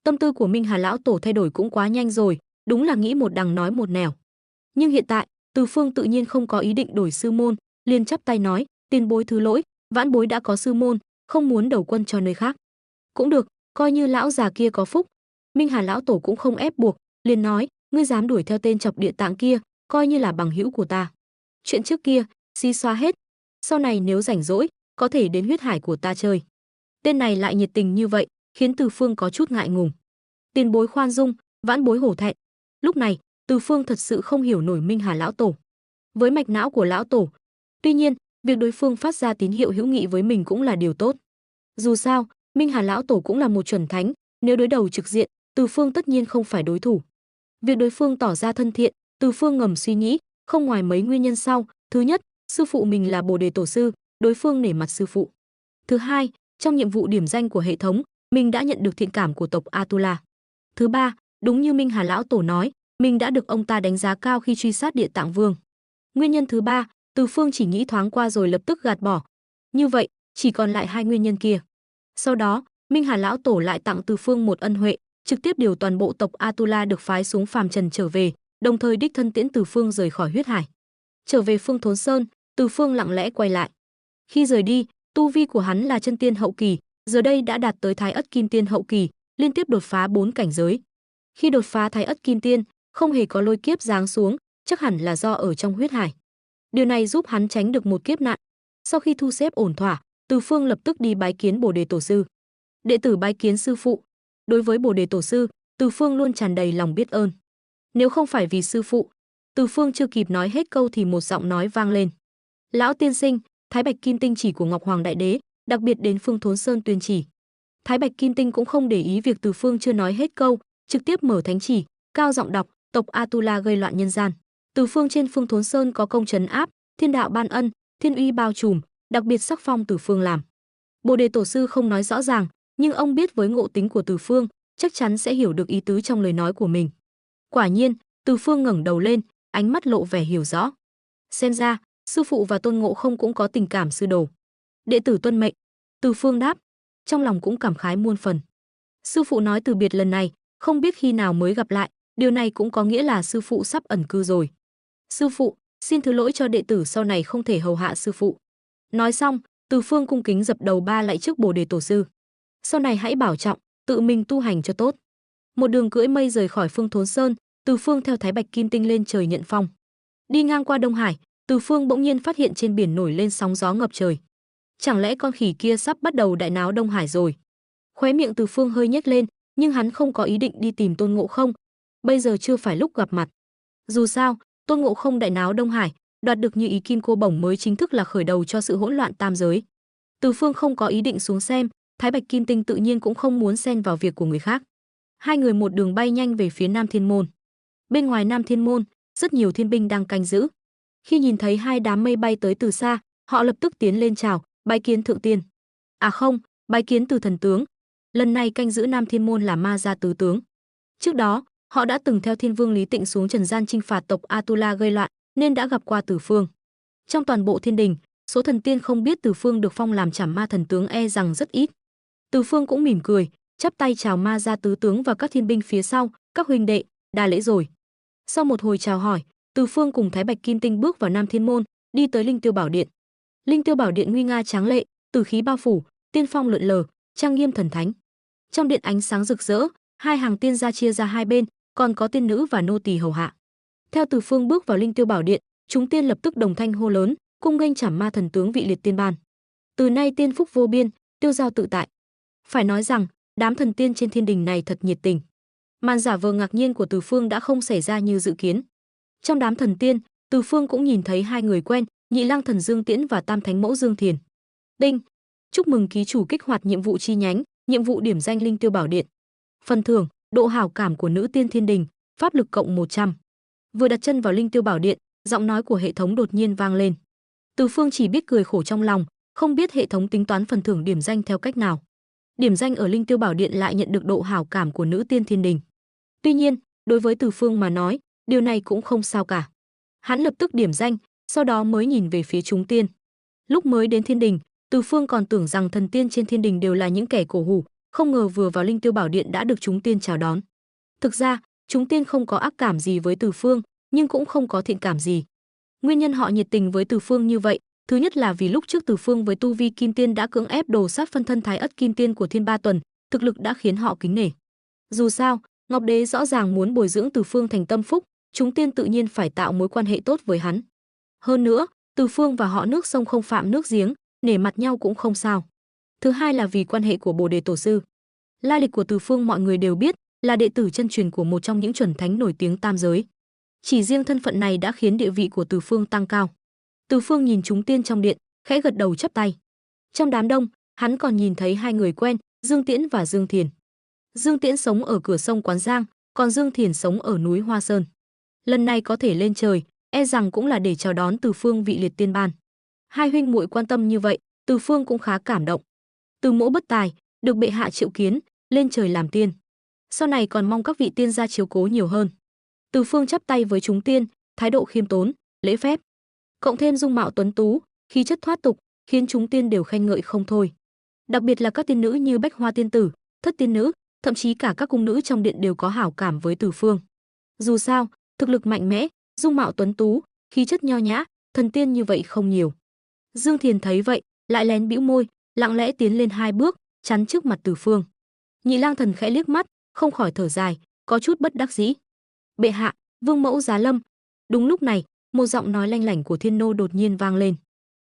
Tâm tư của Minh Hà lão tổ thay đổi cũng quá nhanh rồi, đúng là nghĩ một đằng nói một nẻo. Nhưng hiện tại, Từ Phương tự nhiên không có ý định đổi sư môn, liền chắp tay nói, tiền bối thứ lỗi, vãn bối đã có sư môn, không muốn đầu quân cho nơi khác. Cũng được, coi như lão già kia có phúc. Minh Hà lão tổ cũng không ép buộc, liền nói, ngươi dám đuổi theo tên Chọc Địa Tạng kia, coi như là bằng hữu của ta. Chuyện trước kia, xí xóa hết. Sau này nếu rảnh rỗi, có thể đến huyết hải của ta chơi. Tên này lại nhiệt tình như vậy, khiến Từ Phương có chút ngại ngùng. Tiền bối khoan dung, vãn bối hổ thẹn. Lúc này, Từ Phương thật sự không hiểu nổi Minh Hà lão tổ. Với mạch não của lão tổ, tuy nhiên, việc đối phương phát ra tín hiệu hữu nghị với mình cũng là điều tốt. Dù sao, Minh Hà lão tổ cũng là một chuẩn thánh, nếu đối đầu trực diện, Từ Phương tất nhiên không phải đối thủ. Việc đối phương tỏ ra thân thiện, Từ Phương ngầm suy nghĩ, không ngoài mấy nguyên nhân sau. Thứ nhất, sư phụ mình là Bồ Đề tổ sư, đối phương nể mặt sư phụ. Thứ hai, trong nhiệm vụ điểm danh của hệ thống, mình đã nhận được thiện cảm của tộc Atula. Thứ ba, đúng như Minh Hà lão tổ nói, mình đã được ông ta đánh giá cao khi truy sát Địa Tạng Vương. Nguyên nhân thứ ba, Từ Phương chỉ nghĩ thoáng qua rồi lập tức gạt bỏ. Như vậy, chỉ còn lại hai nguyên nhân kia. Sau đó, Minh Hà lão tổ lại tặng Từ Phương một ân huệ, trực tiếp điều toàn bộ tộc Atula được phái xuống phàm trần trở về, đồng thời đích thân tiễn Từ Phương rời khỏi huyết hải. Trở về Phương Thốn Sơn, Từ Phương lặng lẽ quay lại. Khi rời đi, tu vi của hắn là chân tiên hậu kỳ, giờ đây đã đạt tới Thái Ất Kim Tiên hậu kỳ, liên tiếp đột phá 4 cảnh giới. Khi đột phá Thái Ất Kim Tiên, không hề có lôi kiếp giáng xuống, chắc hẳn là do ở trong huyết hải. Điều này giúp hắn tránh được một kiếp nạn. Sau khi thu xếp ổn thỏa, Từ Phương lập tức đi bái kiến Bồ Đề tổ sư. Đệ tử bái kiến sư phụ. Đối với Bồ Đề tổ sư, Từ Phương luôn tràn đầy lòng biết ơn. Nếu không phải vì sư phụ, Từ Phương chưa kịp nói hết câu thì một giọng nói vang lên. Lão tiên sinh, Thái Bạch Kim Tinh chỉ của Ngọc Hoàng Đại Đế, đặc biệt đến Phương Thốn Sơn tuyên chỉ. Thái Bạch Kim Tinh cũng không để ý việc Từ Phương chưa nói hết câu, trực tiếp mở thánh chỉ, cao giọng đọc, tộc Atula gây loạn nhân gian. Từ Phương trên Phương Thốn Sơn có công trấn áp, thiên đạo ban ân, thiên uy bao trùm, đặc biệt sắc phong Từ Phương làm. Bồ Đề tổ sư không nói rõ ràng, nhưng ông biết với ngộ tính của Từ Phương, chắc chắn sẽ hiểu được ý tứ trong lời nói của mình. Quả nhiên, Từ Phương ngẩng đầu lên, ánh mắt lộ vẻ hiểu rõ. Xem ra, sư phụ và Tôn Ngộ Không cũng có tình cảm sư đồ. Đệ tử tuân mệnh. Từ Phương đáp, trong lòng cũng cảm khái muôn phần. Sư phụ nói từ biệt lần này, không biết khi nào mới gặp lại, điều này cũng có nghĩa là sư phụ sắp ẩn cư rồi. Sư phụ, xin thứ lỗi cho đệ tử sau này không thể hầu hạ sư phụ. Nói xong, Từ Phương cung kính dập đầu ba lạy trước Bồ Đề tổ sư. Sau này hãy bảo trọng, tự mình tu hành cho tốt. Một đường cưỡi mây rời khỏi Phương Thốn Sơn, Từ Phương theo Thái Bạch Kim Tinh lên trời nhận phong. Đi ngang qua Đông Hải, Từ Phương bỗng nhiên phát hiện trên biển nổi lên sóng gió ngập trời. Chẳng lẽ con khỉ kia sắp bắt đầu đại náo Đông Hải rồi? Khóe miệng Từ Phương hơi nhếch lên, nhưng hắn không có ý định đi tìm Tôn Ngộ Không. Bây giờ chưa phải lúc gặp mặt. Dù sao, Tôn Ngộ Không đại náo Đông Hải, đoạt được như ý kim cô bổng mới chính thức là khởi đầu cho sự hỗn loạn tam giới. Từ Phương không có ý định xuống xem, Thái Bạch Kim Tinh tự nhiên cũng không muốn xen vào việc của người khác. Hai người một đường bay nhanh về phía Nam Thiên Môn. Bên ngoài Nam Thiên Môn, rất nhiều thiên binh đang canh giữ. Khi nhìn thấy hai đám mây bay tới từ xa, họ lập tức tiến lên chào, bái kiến thượng tiên. À không, bái kiến từ thần tướng. Lần này canh giữ Nam Thiên Môn là Ma Gia tứ tướng. Trước đó, họ đã từng theo Thiên Vương Lý Tịnh xuống trần gian chinh phạt tộc Atula gây loạn, nên đã gặp qua Từ Phương. Trong toàn bộ thiên đình, số thần tiên không biết Từ Phương được phong làm Trảm Ma thần tướng e rằng rất ít. Từ Phương cũng mỉm cười, chắp tay chào Ma Gia tứ tướng và các thiên binh phía sau, các huynh đệ, đa lễ rồi. Sau một hồi chào hỏi, Từ Phương cùng Thái Bạch Kim Tinh bước vào Nam Thiên Môn, đi tới Linh Tiêu Bảo Điện. Linh Tiêu Bảo Điện nguy nga tráng lệ, tử khí bao phủ, tiên phong lượn lờ, trang nghiêm thần thánh. Trong điện ánh sáng rực rỡ, hai hàng tiên gia chia ra hai bên, còn có tiên nữ và nô tỳ hầu hạ. Theo Từ Phương bước vào Linh Tiêu Bảo Điện, chúng tiên lập tức đồng thanh hô lớn, cung nghênh Trảm Ma thần tướng vị liệt tiên ban. Từ nay tiên phúc vô biên, tiêu giao tự tại. Phải nói rằng, đám thần tiên trên thiên đình này thật nhiệt tình. Màn giả vờ ngạc nhiên của Từ Phương đã không xảy ra như dự kiến. Trong đám thần tiên, Từ Phương cũng nhìn thấy hai người quen, Nhị Lang thần Dương Tiễn và Tam Thánh Mẫu Dương Thiền. Đinh, chúc mừng ký chủ kích hoạt nhiệm vụ chi nhánh, nhiệm vụ điểm danh Linh Tiêu Bảo Điện. Phần thưởng, độ hảo cảm của nữ tiên thiên đình, pháp lực cộng 100. Vừa đặt chân vào Linh Tiêu Bảo Điện, giọng nói của hệ thống đột nhiên vang lên. Từ Phương chỉ biết cười khổ trong lòng, không biết hệ thống tính toán phần thưởng điểm danh theo cách nào. Điểm danh ở Linh Tiêu Bảo Điện lại nhận được độ hảo cảm của nữ tiên thiên đình. Tuy nhiên, đối với Từ Phương mà nói, điều này cũng không sao cả. Hắn lập tức điểm danh, sau đó mới nhìn về phía chúng tiên. Lúc mới đến thiên đình, Từ Phương còn tưởng rằng thần tiên trên thiên đình đều là những kẻ cổ hủ, không ngờ vừa vào Linh Tiêu Bảo Điện đã được chúng tiên chào đón. Thực ra, chúng tiên không có ác cảm gì với Từ Phương, nhưng cũng không có thiện cảm gì. Nguyên nhân họ nhiệt tình với Từ Phương như vậy, thứ nhất là vì lúc trước Từ Phương với tu vi kim tiên đã cưỡng ép đồ sát phân thân Thái Ất Kim Tiên của Thiên Ba Tuần, thực lực đã khiến họ kính nể. Dù sao, Ngọc Đế rõ ràng muốn bồi dưỡng Từ Phương thành tâm phúc, chúng tiên tự nhiên phải tạo mối quan hệ tốt với hắn. Hơn nữa, Từ Phương và họ nước sông không phạm nước giếng, nể mặt nhau cũng không sao. Thứ hai là vì quan hệ của Bồ Đề tổ sư. Lai lịch của Từ Phương mọi người đều biết, là đệ tử chân truyền của một trong những chuẩn thánh nổi tiếng tam giới. Chỉ riêng thân phận này đã khiến địa vị của Từ Phương tăng cao. Từ Phương nhìn chúng tiên trong điện, khẽ gật đầu chắp tay. Trong đám đông, hắn còn nhìn thấy hai người quen, Dương Tiễn và Dương Thiền. Dương Tiễn sống ở cửa sông Quán Giang, còn Dương Thiền sống ở núi Hoa Sơn. Lần này có thể lên trời, e rằng cũng là để chào đón Từ Phương vị liệt tiên ban. Hai huynh muội quan tâm như vậy, Từ Phương cũng khá cảm động. Từ Mỗ bất tài, được bệ hạ triệu kiến, lên trời làm tiên. Sau này còn mong các vị tiên gia chiếu cố nhiều hơn. Từ Phương chắp tay với chúng tiên, thái độ khiêm tốn, lễ phép. Cộng thêm dung mạo tuấn tú, khí chất thoát tục, khiến chúng tiên đều khen ngợi không thôi. Đặc biệt là các tiên nữ như Bách Hoa tiên tử, Thất tiên nữ, thậm chí cả các cung nữ trong điện đều có hảo cảm với Từ Phương. Dù sao, thực lực mạnh mẽ, dung mạo tuấn tú, khí chất nho nhã, thần tiên như vậy không nhiều. Dương Thiền thấy vậy, lại lén bĩu môi, lặng lẽ tiến lên 2 bước, chắn trước mặt Từ Phương. Nhị Lang Thần khẽ liếc mắt, không khỏi thở dài, có chút bất đắc dĩ. Bệ hạ, vương mẫu giá lâm. Đúng lúc này, một giọng nói lanh lảnh của Thiên Nô đột nhiên vang lên.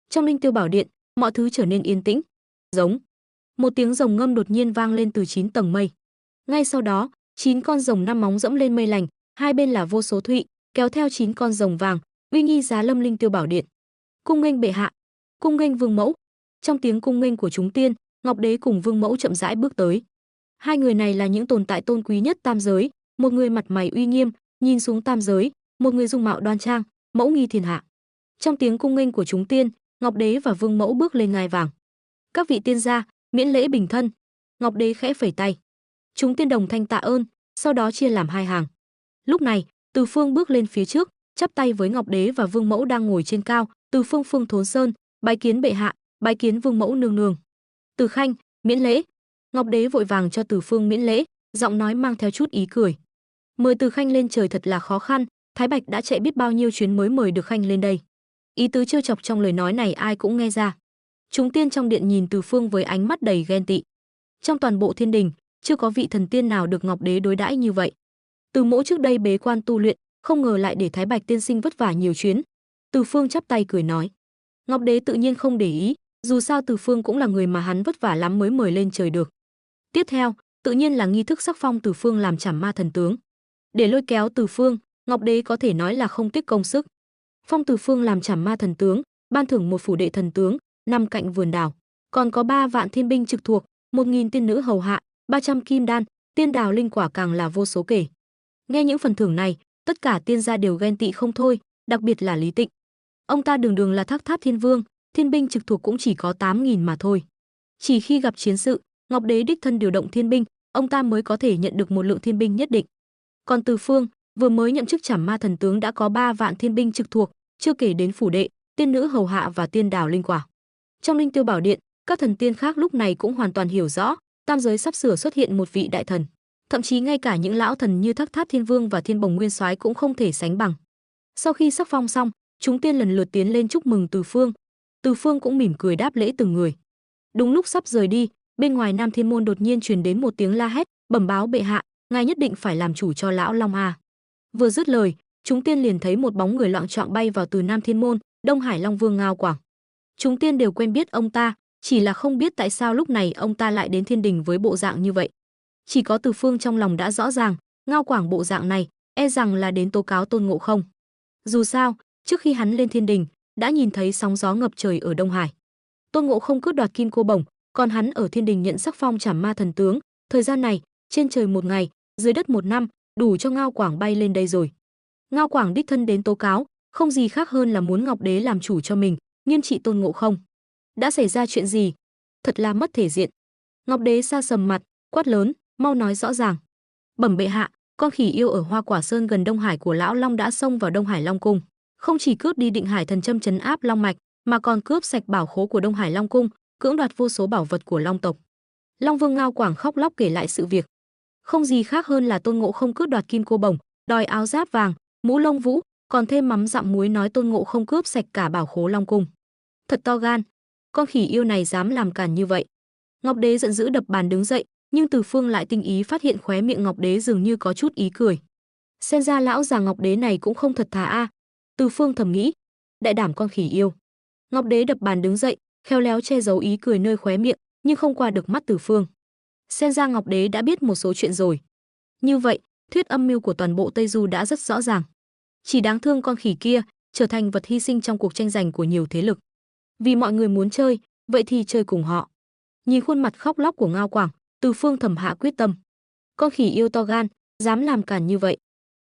Trong Linh Tiêu Bảo Điện, mọi thứ trở nên yên tĩnh. Giống. Một tiếng rồng ngâm đột nhiên vang lên từ 9 tầng mây. Ngay sau đó, 9 con rồng 5 móng dẫm lên mây lành, hai bên là vô số thụy, kéo theo 9 con rồng vàng, uy nghi giá lâm Linh Tiêu Bảo Điện. Cung nghênh bệ hạ, cung nghênh vương mẫu. Trong tiếng cung nghênh của chúng tiên, Ngọc Đế cùng vương mẫu chậm rãi bước tới. Hai người này là những tồn tại tôn quý nhất tam giới, một người mặt mày uy nghiêm, nhìn xuống tam giới, một người dung mạo đoan trang, mẫu nghi thiên hạ. Trong tiếng cung nghênh của chúng tiên, Ngọc Đế và vương mẫu bước lên ngai vàng. Các vị tiên gia, miễn lễ bình thân. Ngọc Đế khẽ phẩy tay. Chúng tiên đồng thanh tạ ơn, sau đó chia làm hai hàng. Lúc này, Từ Phương bước lên phía trước, chắp tay với Ngọc Đế và vương mẫu đang ngồi trên cao. Từ Phương Phương Thốn Sơn, bái kiến bệ hạ, bái kiến vương mẫu nương nương. Từ Khanh, miễn lễ. Ngọc Đế vội vàng cho Từ Phương miễn lễ, giọng nói mang theo chút ý cười. Mời Từ Khanh lên trời thật là khó khăn, Thái Bạch đã chạy biết bao nhiêu chuyến mới mời được Khanh lên đây. Ý tứ trêu chọc trong lời nói này ai cũng nghe ra. Chúng tiên trong điện nhìn Từ Phương với ánh mắt đầy ghen tị. Trong toàn bộ thiên đình, chưa có vị thần tiên nào được Ngọc Đế đối đãi như vậy. Từ Mỗ trước đây bế quan tu luyện, không ngờ lại để Thái Bạch tiên sinh vất vả nhiều chuyến. Từ Phương chắp tay cười nói. Ngọc Đế tự nhiên không để ý, dù sao Từ Phương cũng là người mà hắn vất vả lắm mới mời lên trời được. Tiếp theo, tự nhiên là nghi thức sắc phong Từ Phương làm Trảm Ma thần tướng. Để lôi kéo Từ Phương, Ngọc Đế có thể nói là không tiếc công sức. Phong Từ Phương làm Trảm Ma thần tướng, ban thưởng một phủ đệ thần tướng, nằm cạnh vườn đào, còn có 3 vạn thiên binh trực thuộc, 1000 tiên nữ hầu hạ, 300 kim đan, tiên đào linh quả càng là vô số kể. Nghe những phần thưởng này, tất cả tiên gia đều ghen tị không thôi, đặc biệt là Lý Tịnh. Ông ta đường đường là Thác Tháp Thiên Vương, thiên binh trực thuộc cũng chỉ có 8000 mà thôi. Chỉ khi gặp chiến sự, Ngọc Đế đích thân điều động thiên binh, ông ta mới có thể nhận được một lượng thiên binh nhất định. Còn Từ Phương, vừa mới nhậm chức Trảm Ma thần tướng đã có 3 vạn thiên binh trực thuộc, chưa kể đến phủ đệ, tiên nữ hầu hạ và tiên đào linh quả. Trong Linh Tiêu Bảo Điện, các thần tiên khác lúc này cũng hoàn toàn hiểu rõ, tam giới sắp sửa xuất hiện một vị đại thần. Thậm chí ngay cả những lão thần như Thác Tháp Thiên Vương và Thiên Bồng Nguyên Soái cũng không thể sánh bằng. Sau khi sắc phong xong, chúng tiên lần lượt tiến lên chúc mừng Từ Phương. Từ Phương cũng mỉm cười đáp lễ từng người. Đúng lúc sắp rời đi, bên ngoài Nam Thiên môn đột nhiên truyền đến một tiếng la hét, bẩm báo bệ hạ, ngài nhất định phải làm chủ cho lão Long a. Vừa dứt lời, chúng tiên liền thấy một bóng người loạng choạng bay vào từ Nam Thiên môn, Đông Hải Long Vương Ngao Quảng. Chúng tiên đều quen biết ông ta, chỉ là không biết tại sao lúc này ông ta lại đến thiên đình với bộ dạng như vậy. Chỉ có Từ Phương trong lòng đã rõ ràng, Ngao Quảng bộ dạng này, e rằng là đến tố cáo Tôn Ngộ Không. Dù sao, trước khi hắn lên thiên đình, đã nhìn thấy sóng gió ngập trời ở Đông Hải. Tôn Ngộ Không cướp đoạt kim cô bổng, còn hắn ở thiên đình nhận sắc phong Trảm Ma thần tướng. Thời gian này, trên trời 1 ngày, dưới đất 1 năm, đủ cho Ngao Quảng bay lên đây rồi. Ngao Quảng đích thân đến tố cáo, không gì khác hơn là muốn Ngọc Đế làm chủ cho mình, nghiêm trị Tôn Ngộ Không. Đã xảy ra chuyện gì? Thật là mất thể diện. Ngọc Đế sa sầm mặt, quát lớn, mau nói rõ ràng. Bẩm bệ hạ, con khỉ yêu ở Hoa Quả Sơn gần Đông Hải của lão Long đã xông vào Đông Hải Long cung, không chỉ cướp đi Định Hải thần châm trấn áp Long mạch, mà còn cướp sạch bảo khố của Đông Hải Long cung, cưỡng đoạt vô số bảo vật của Long tộc. Long Vương Ngao Quảng khóc lóc kể lại sự việc. Không gì khác hơn là Tôn Ngộ Không cướp đoạt kim cô bổng, đòi áo giáp vàng, mũ lông vũ, còn thêm mắm dặm muối nói Tôn Ngộ Không cướp sạch cả bảo khố Long cung. Thật to gan, con khỉ yêu này dám làm càn như vậy. Ngọc Đế giận dữ đập bàn đứng dậy, nhưng Từ Phương lại tinh ý phát hiện khóe miệng Ngọc Đế dường như có chút ý cười. Xem ra lão già Ngọc Đế này cũng không thật thà a. Từ Phương thầm nghĩ, đại đảm con khỉ yêu. Ngọc Đế đập bàn đứng dậy, khéo léo che giấu ý cười nơi khóe miệng, nhưng không qua được mắt Từ Phương. Xem ra Ngọc Đế đã biết một số chuyện rồi. Như vậy, thuyết âm mưu của toàn bộ Tây Du đã rất rõ ràng. Chỉ đáng thương con khỉ kia trở thành vật hy sinh trong cuộc tranh giành của nhiều thế lực. Vì mọi người muốn chơi, vậy thì chơi cùng họ. Nhìn khuôn mặt khóc lóc của Ngao Quảng, Từ Phương thầm hạ quyết tâm. Con khỉ yêu to gan, dám làm cản như vậy.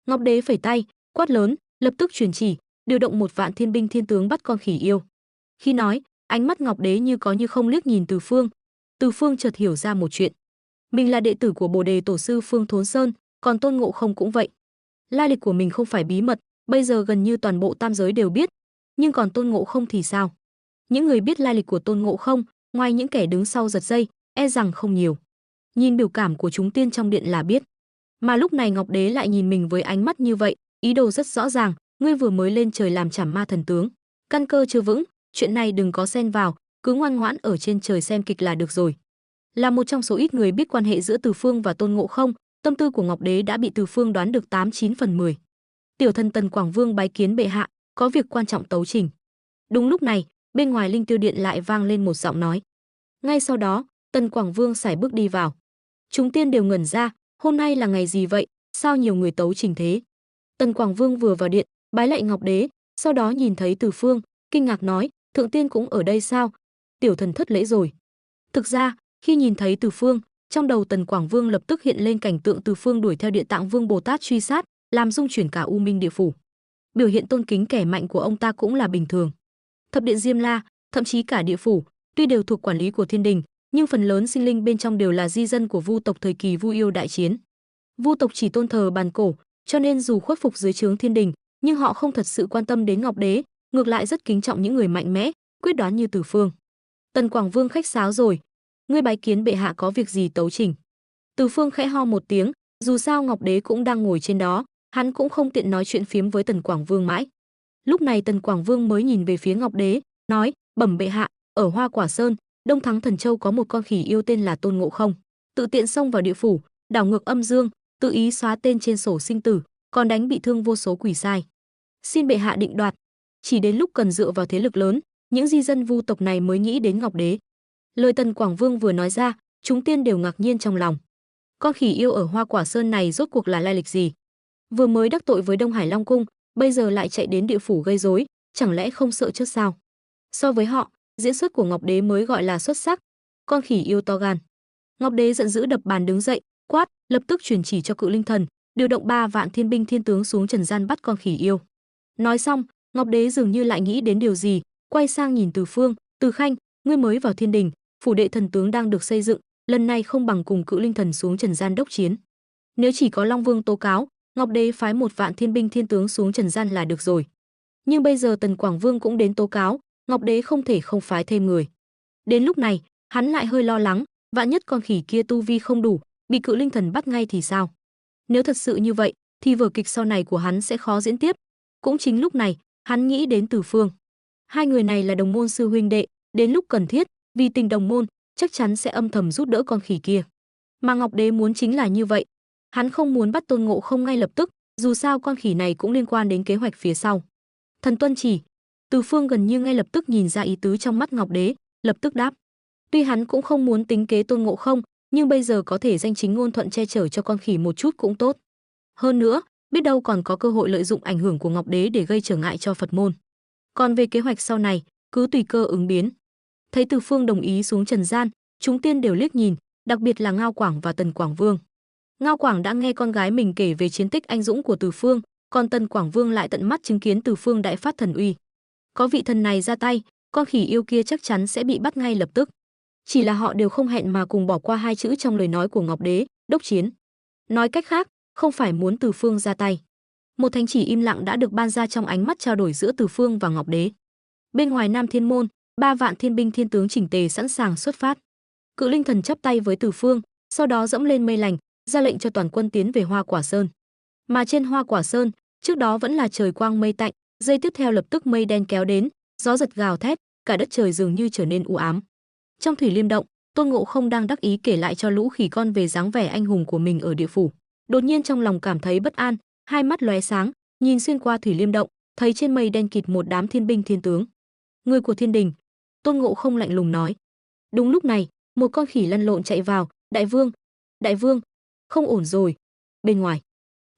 Ngọc Đế phẩy tay, quát lớn, lập tức truyền chỉ, điều động 1 vạn thiên binh thiên tướng bắt con khỉ yêu. Khi nói, ánh mắt Ngọc Đế như có như không liếc nhìn Từ Phương. Từ Phương chợt hiểu ra một chuyện. Mình là đệ tử của Bồ Đề tổ sư Phương Thốn Sơn, còn Tôn Ngộ Không cũng vậy. Lai lịch của mình không phải bí mật, bây giờ gần như toàn bộ tam giới đều biết. Nhưng còn Tôn Ngộ Không thì sao? Những người biết lai lịch của Tôn Ngộ Không, ngoài những kẻ đứng sau giật dây, e rằng không nhiều. Nhìn biểu cảm của chúng tiên trong điện là biết. Mà lúc này Ngọc Đế lại nhìn mình với ánh mắt như vậy, ý đồ rất rõ ràng, ngươi vừa mới lên trời làm Trảm Ma thần tướng, căn cơ chưa vững, chuyện này đừng có xen vào, cứ ngoan ngoãn ở trên trời xem kịch là được rồi. Là một trong số ít người biết quan hệ giữa Từ Phương và Tôn Ngộ Không, tâm tư của Ngọc Đế đã bị Từ Phương đoán được 89/10. Tiểu thần Tần Quảng Vương bái kiến bệ hạ, có việc quan trọng tấu trình. Đúng lúc này, bên ngoài Linh Tiêu điện lại vang lên một giọng nói. Ngay sau đó, Tần Quảng Vương sải bước đi vào. Chúng tiên đều ngẩn ra, hôm nay là ngày gì vậy, sao nhiều người tấu trình thế? Tần Quảng Vương vừa vào điện, bái lạy Ngọc Đế, sau đó nhìn thấy Từ Phương, kinh ngạc nói, thượng tiên cũng ở đây sao? Tiểu thần thất lễ rồi. Thực ra, khi nhìn thấy Từ Phương, trong đầu Tần Quảng Vương lập tức hiện lên cảnh tượng Từ Phương đuổi theo Địa Tạng Vương Bồ Tát truy sát, làm rung chuyển cả U Minh địa phủ. Biểu hiện tôn kính kẻ mạnh của ông ta cũng là bình thường. Thập điện Diêm La, thậm chí cả địa phủ, tuy đều thuộc quản lý của thiên đình, nhưng phần lớn sinh linh bên trong đều là di dân của Vu tộc thời kỳ Vu Yêu đại chiến. Vu tộc chỉ tôn thờ bàn cổ, cho nên dù khuất phục dưới trướng thiên đình, nhưng họ không thật sự quan tâm đến Ngọc Đế, ngược lại rất kính trọng những người mạnh mẽ, quyết đoán như Từ Phương. Tần Quảng Vương khách sáo rồi, ngươi bái kiến bệ hạ có việc gì tấu trình? Từ Phương khẽ ho một tiếng, dù sao Ngọc Đế cũng đang ngồi trên đó, hắn cũng không tiện nói chuyện phiếm với Tần Quảng Vương mãi. Lúc này Tần Quảng Vương mới nhìn về phía Ngọc Đế, nói, bẩm bệ hạ, ở Hoa Quả Sơn, Đông Thắng Thần Châu có một con khỉ yêu tên là Tôn Ngộ Không, tự tiện xông vào địa phủ, đảo ngược âm dương, tự ý xóa tên trên sổ sinh tử, còn đánh bị thương vô số quỷ sai. Xin bệ hạ định đoạt. Chỉ đến lúc cần dựa vào thế lực lớn, những di dân Vu tộc này mới nghĩ đến Ngọc Đế. Lời Tần Quảng Vương vừa nói ra, chúng tiên đều ngạc nhiên trong lòng. Con khỉ yêu ở Hoa Quả Sơn này rốt cuộc là lai lịch gì? Vừa mới đắc tội với Đông Hải Long Cung, bây giờ lại chạy đến địa phủ gây rối, chẳng lẽ không sợ chết sao? So với họ, diễn xuất của Ngọc Đế mới gọi là xuất sắc. Con khỉ yêu to gan. Ngọc Đế giận dữ đập bàn đứng dậy, quát, lập tức truyền chỉ cho Cự Linh Thần, điều động 3 vạn thiên binh thiên tướng xuống trần gian bắt con khỉ yêu. Nói xong, Ngọc Đế dường như lại nghĩ đến điều gì, quay sang nhìn Từ Phương, Từ Khanh, ngươi mới vào thiên đình, phủ đệ thần tướng đang được xây dựng, lần này không bằng cùng Cự Linh Thần xuống trần gian đốc chiến. Nếu chỉ có Long Vương tố cáo, Ngọc Đế phái 1 vạn thiên binh thiên tướng xuống trần gian là được rồi. Nhưng bây giờ Tần Quảng Vương cũng đến tố cáo, Ngọc Đế không thể không phái thêm người. Đến lúc này, hắn lại hơi lo lắng, vạn nhất con khỉ kia tu vi không đủ, bị Cự Linh Thần bắt ngay thì sao? Nếu thật sự như vậy, thì vở kịch sau này của hắn sẽ khó diễn tiếp. Cũng chính lúc này, hắn nghĩ đến Từ Phương. Hai người này là đồng môn sư huynh đệ, đến lúc cần thiết, vì tình đồng môn, chắc chắn sẽ âm thầm giúp đỡ con khỉ kia. Mà Ngọc Đế muốn chính là như vậy. Hắn không muốn bắt Tôn Ngộ Không ngay lập tức, dù sao con khỉ này cũng liên quan đến kế hoạch phía sau. Thần tuân chỉ. Từ Phương gần như ngay lập tức nhìn ra ý tứ trong mắt Ngọc Đế, lập tức đáp. Tuy hắn cũng không muốn tính kế Tôn Ngộ Không, nhưng bây giờ có thể danh chính ngôn thuận che chở cho con khỉ một chút cũng tốt. Hơn nữa, biết đâu còn có cơ hội lợi dụng ảnh hưởng của Ngọc Đế để gây trở ngại cho Phật môn. Còn về kế hoạch sau này, cứ tùy cơ ứng biến. Thấy Từ Phương đồng ý xuống trần gian, chúng tiên đều liếc nhìn, đặc biệt là Ngao Quảng và Tần Quảng Vương. Ngao Quảng đã nghe con gái mình kể về chiến tích anh dũng của Từ Phương, còn Tần Quảng Vương lại tận mắt chứng kiến Từ Phương đại phát thần uy. Có vị thần này ra tay, con khỉ yêu kia chắc chắn sẽ bị bắt ngay lập tức. Chỉ là họ đều không hẹn mà cùng bỏ qua 2 chữ trong lời nói của Ngọc Đế, đốc chiến. Nói cách khác, không phải muốn Từ Phương ra tay. Một thánh chỉ im lặng đã được ban ra trong ánh mắt trao đổi giữa Từ Phương và Ngọc Đế. Bên ngoài Nam Thiên Môn, 3 vạn thiên binh thiên tướng chỉnh tề sẵn sàng xuất phát. Cự Linh Thần chắp tay với Từ Phương, sau đó dẫm lên mây lành, ra lệnh cho toàn quân tiến về Hoa Quả Sơn. Mà trên Hoa Quả Sơn, trước đó vẫn là trời quang mây tạnh, giây tiếp theo lập tức mây đen kéo đến, gió giật gào thét, cả đất trời dường như trở nên u ám. Trong Thủy Liêm động, Tôn Ngộ Không đang đắc ý kể lại cho lũ khỉ con về dáng vẻ anh hùng của mình ở địa phủ. Đột nhiên trong lòng cảm thấy bất an, hai mắt lóe sáng, nhìn xuyên qua Thủy Liêm động, thấy trên mây đen kịt một đám thiên binh thiên tướng. Người của thiên đình. Tôn Ngộ Không lạnh lùng nói. Đúng lúc này, một con khỉ lăn lộn chạy vào, đại vương, không ổn rồi. bên ngoài.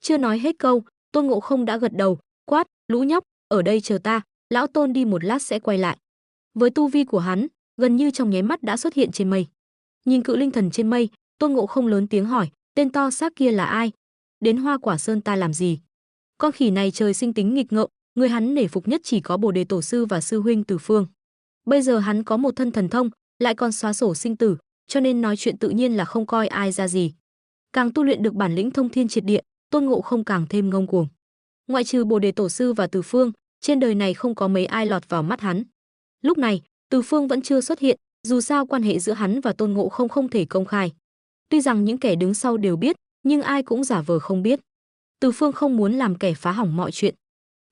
Chưa nói hết câu, Tôn Ngộ Không đã gật đầu, quát, lũ nhóc, ở đây chờ ta, lão Tôn đi một lát sẽ quay lại. Với tu vi của hắn, gần như trong nháy mắt đã xuất hiện trên mây. Nhìn cự linh thần trên mây, Tôn Ngộ Không lớn tiếng hỏi, tên to xác kia là ai? Đến Hoa Quả Sơn ta làm gì? Con khỉ này trời sinh tính nghịch ngợm, người hắn nể phục nhất chỉ có Bồ Đề Tổ sư và sư huynh Từ Phương. Bây giờ hắn có một thân thần thông, lại còn xóa sổ sinh tử, cho nên nói chuyện tự nhiên là không coi ai ra gì. Càng tu luyện được bản lĩnh thông thiên triệt địa, Tôn Ngộ Không càng thêm ngông cuồng. Ngoại trừ Bồ Đề Tổ sư và Từ Phương, trên đời này không có mấy ai lọt vào mắt hắn. Lúc này, Từ Phương vẫn chưa xuất hiện, dù sao quan hệ giữa hắn và Tôn Ngộ Không không thể công khai. Tuy rằng những kẻ đứng sau đều biết, nhưng ai cũng giả vờ không biết. Từ Phương không muốn làm kẻ phá hỏng mọi chuyện.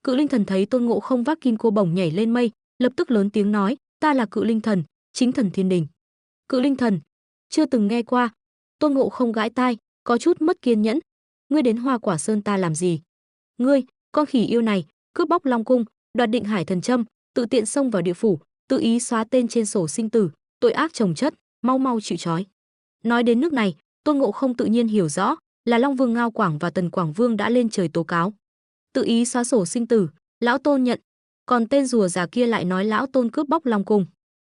Cự linh thần thấy Tôn Ngộ Không vác kim cô bổng nhảy lên mây, lập tức lớn tiếng nói, ta là Cự linh thần, chính thần thiên đình. Cự linh thần, chưa từng nghe qua. Tôn Ngộ Không gãi tai, có chút mất kiên nhẫn. Ngươi đến Hoa Quả Sơn ta làm gì? Ngươi, con khỉ yêu này, cướp bóc Long cung, đoạt Định Hải thần châm, tự tiện xông vào địa phủ, tự ý xóa tên trên sổ sinh tử, tội ác chồng chất, mau mau chịu trói. Nói đến nước này, Tôn Ngộ Không tự nhiên hiểu rõ, là Long Vương Ngao Quảng và Tần Quảng Vương đã lên trời tố cáo. Tự ý xóa sổ sinh tử, lão Tôn nhận, còn tên rùa già kia lại nói lão Tôn cướp bóc Long cung.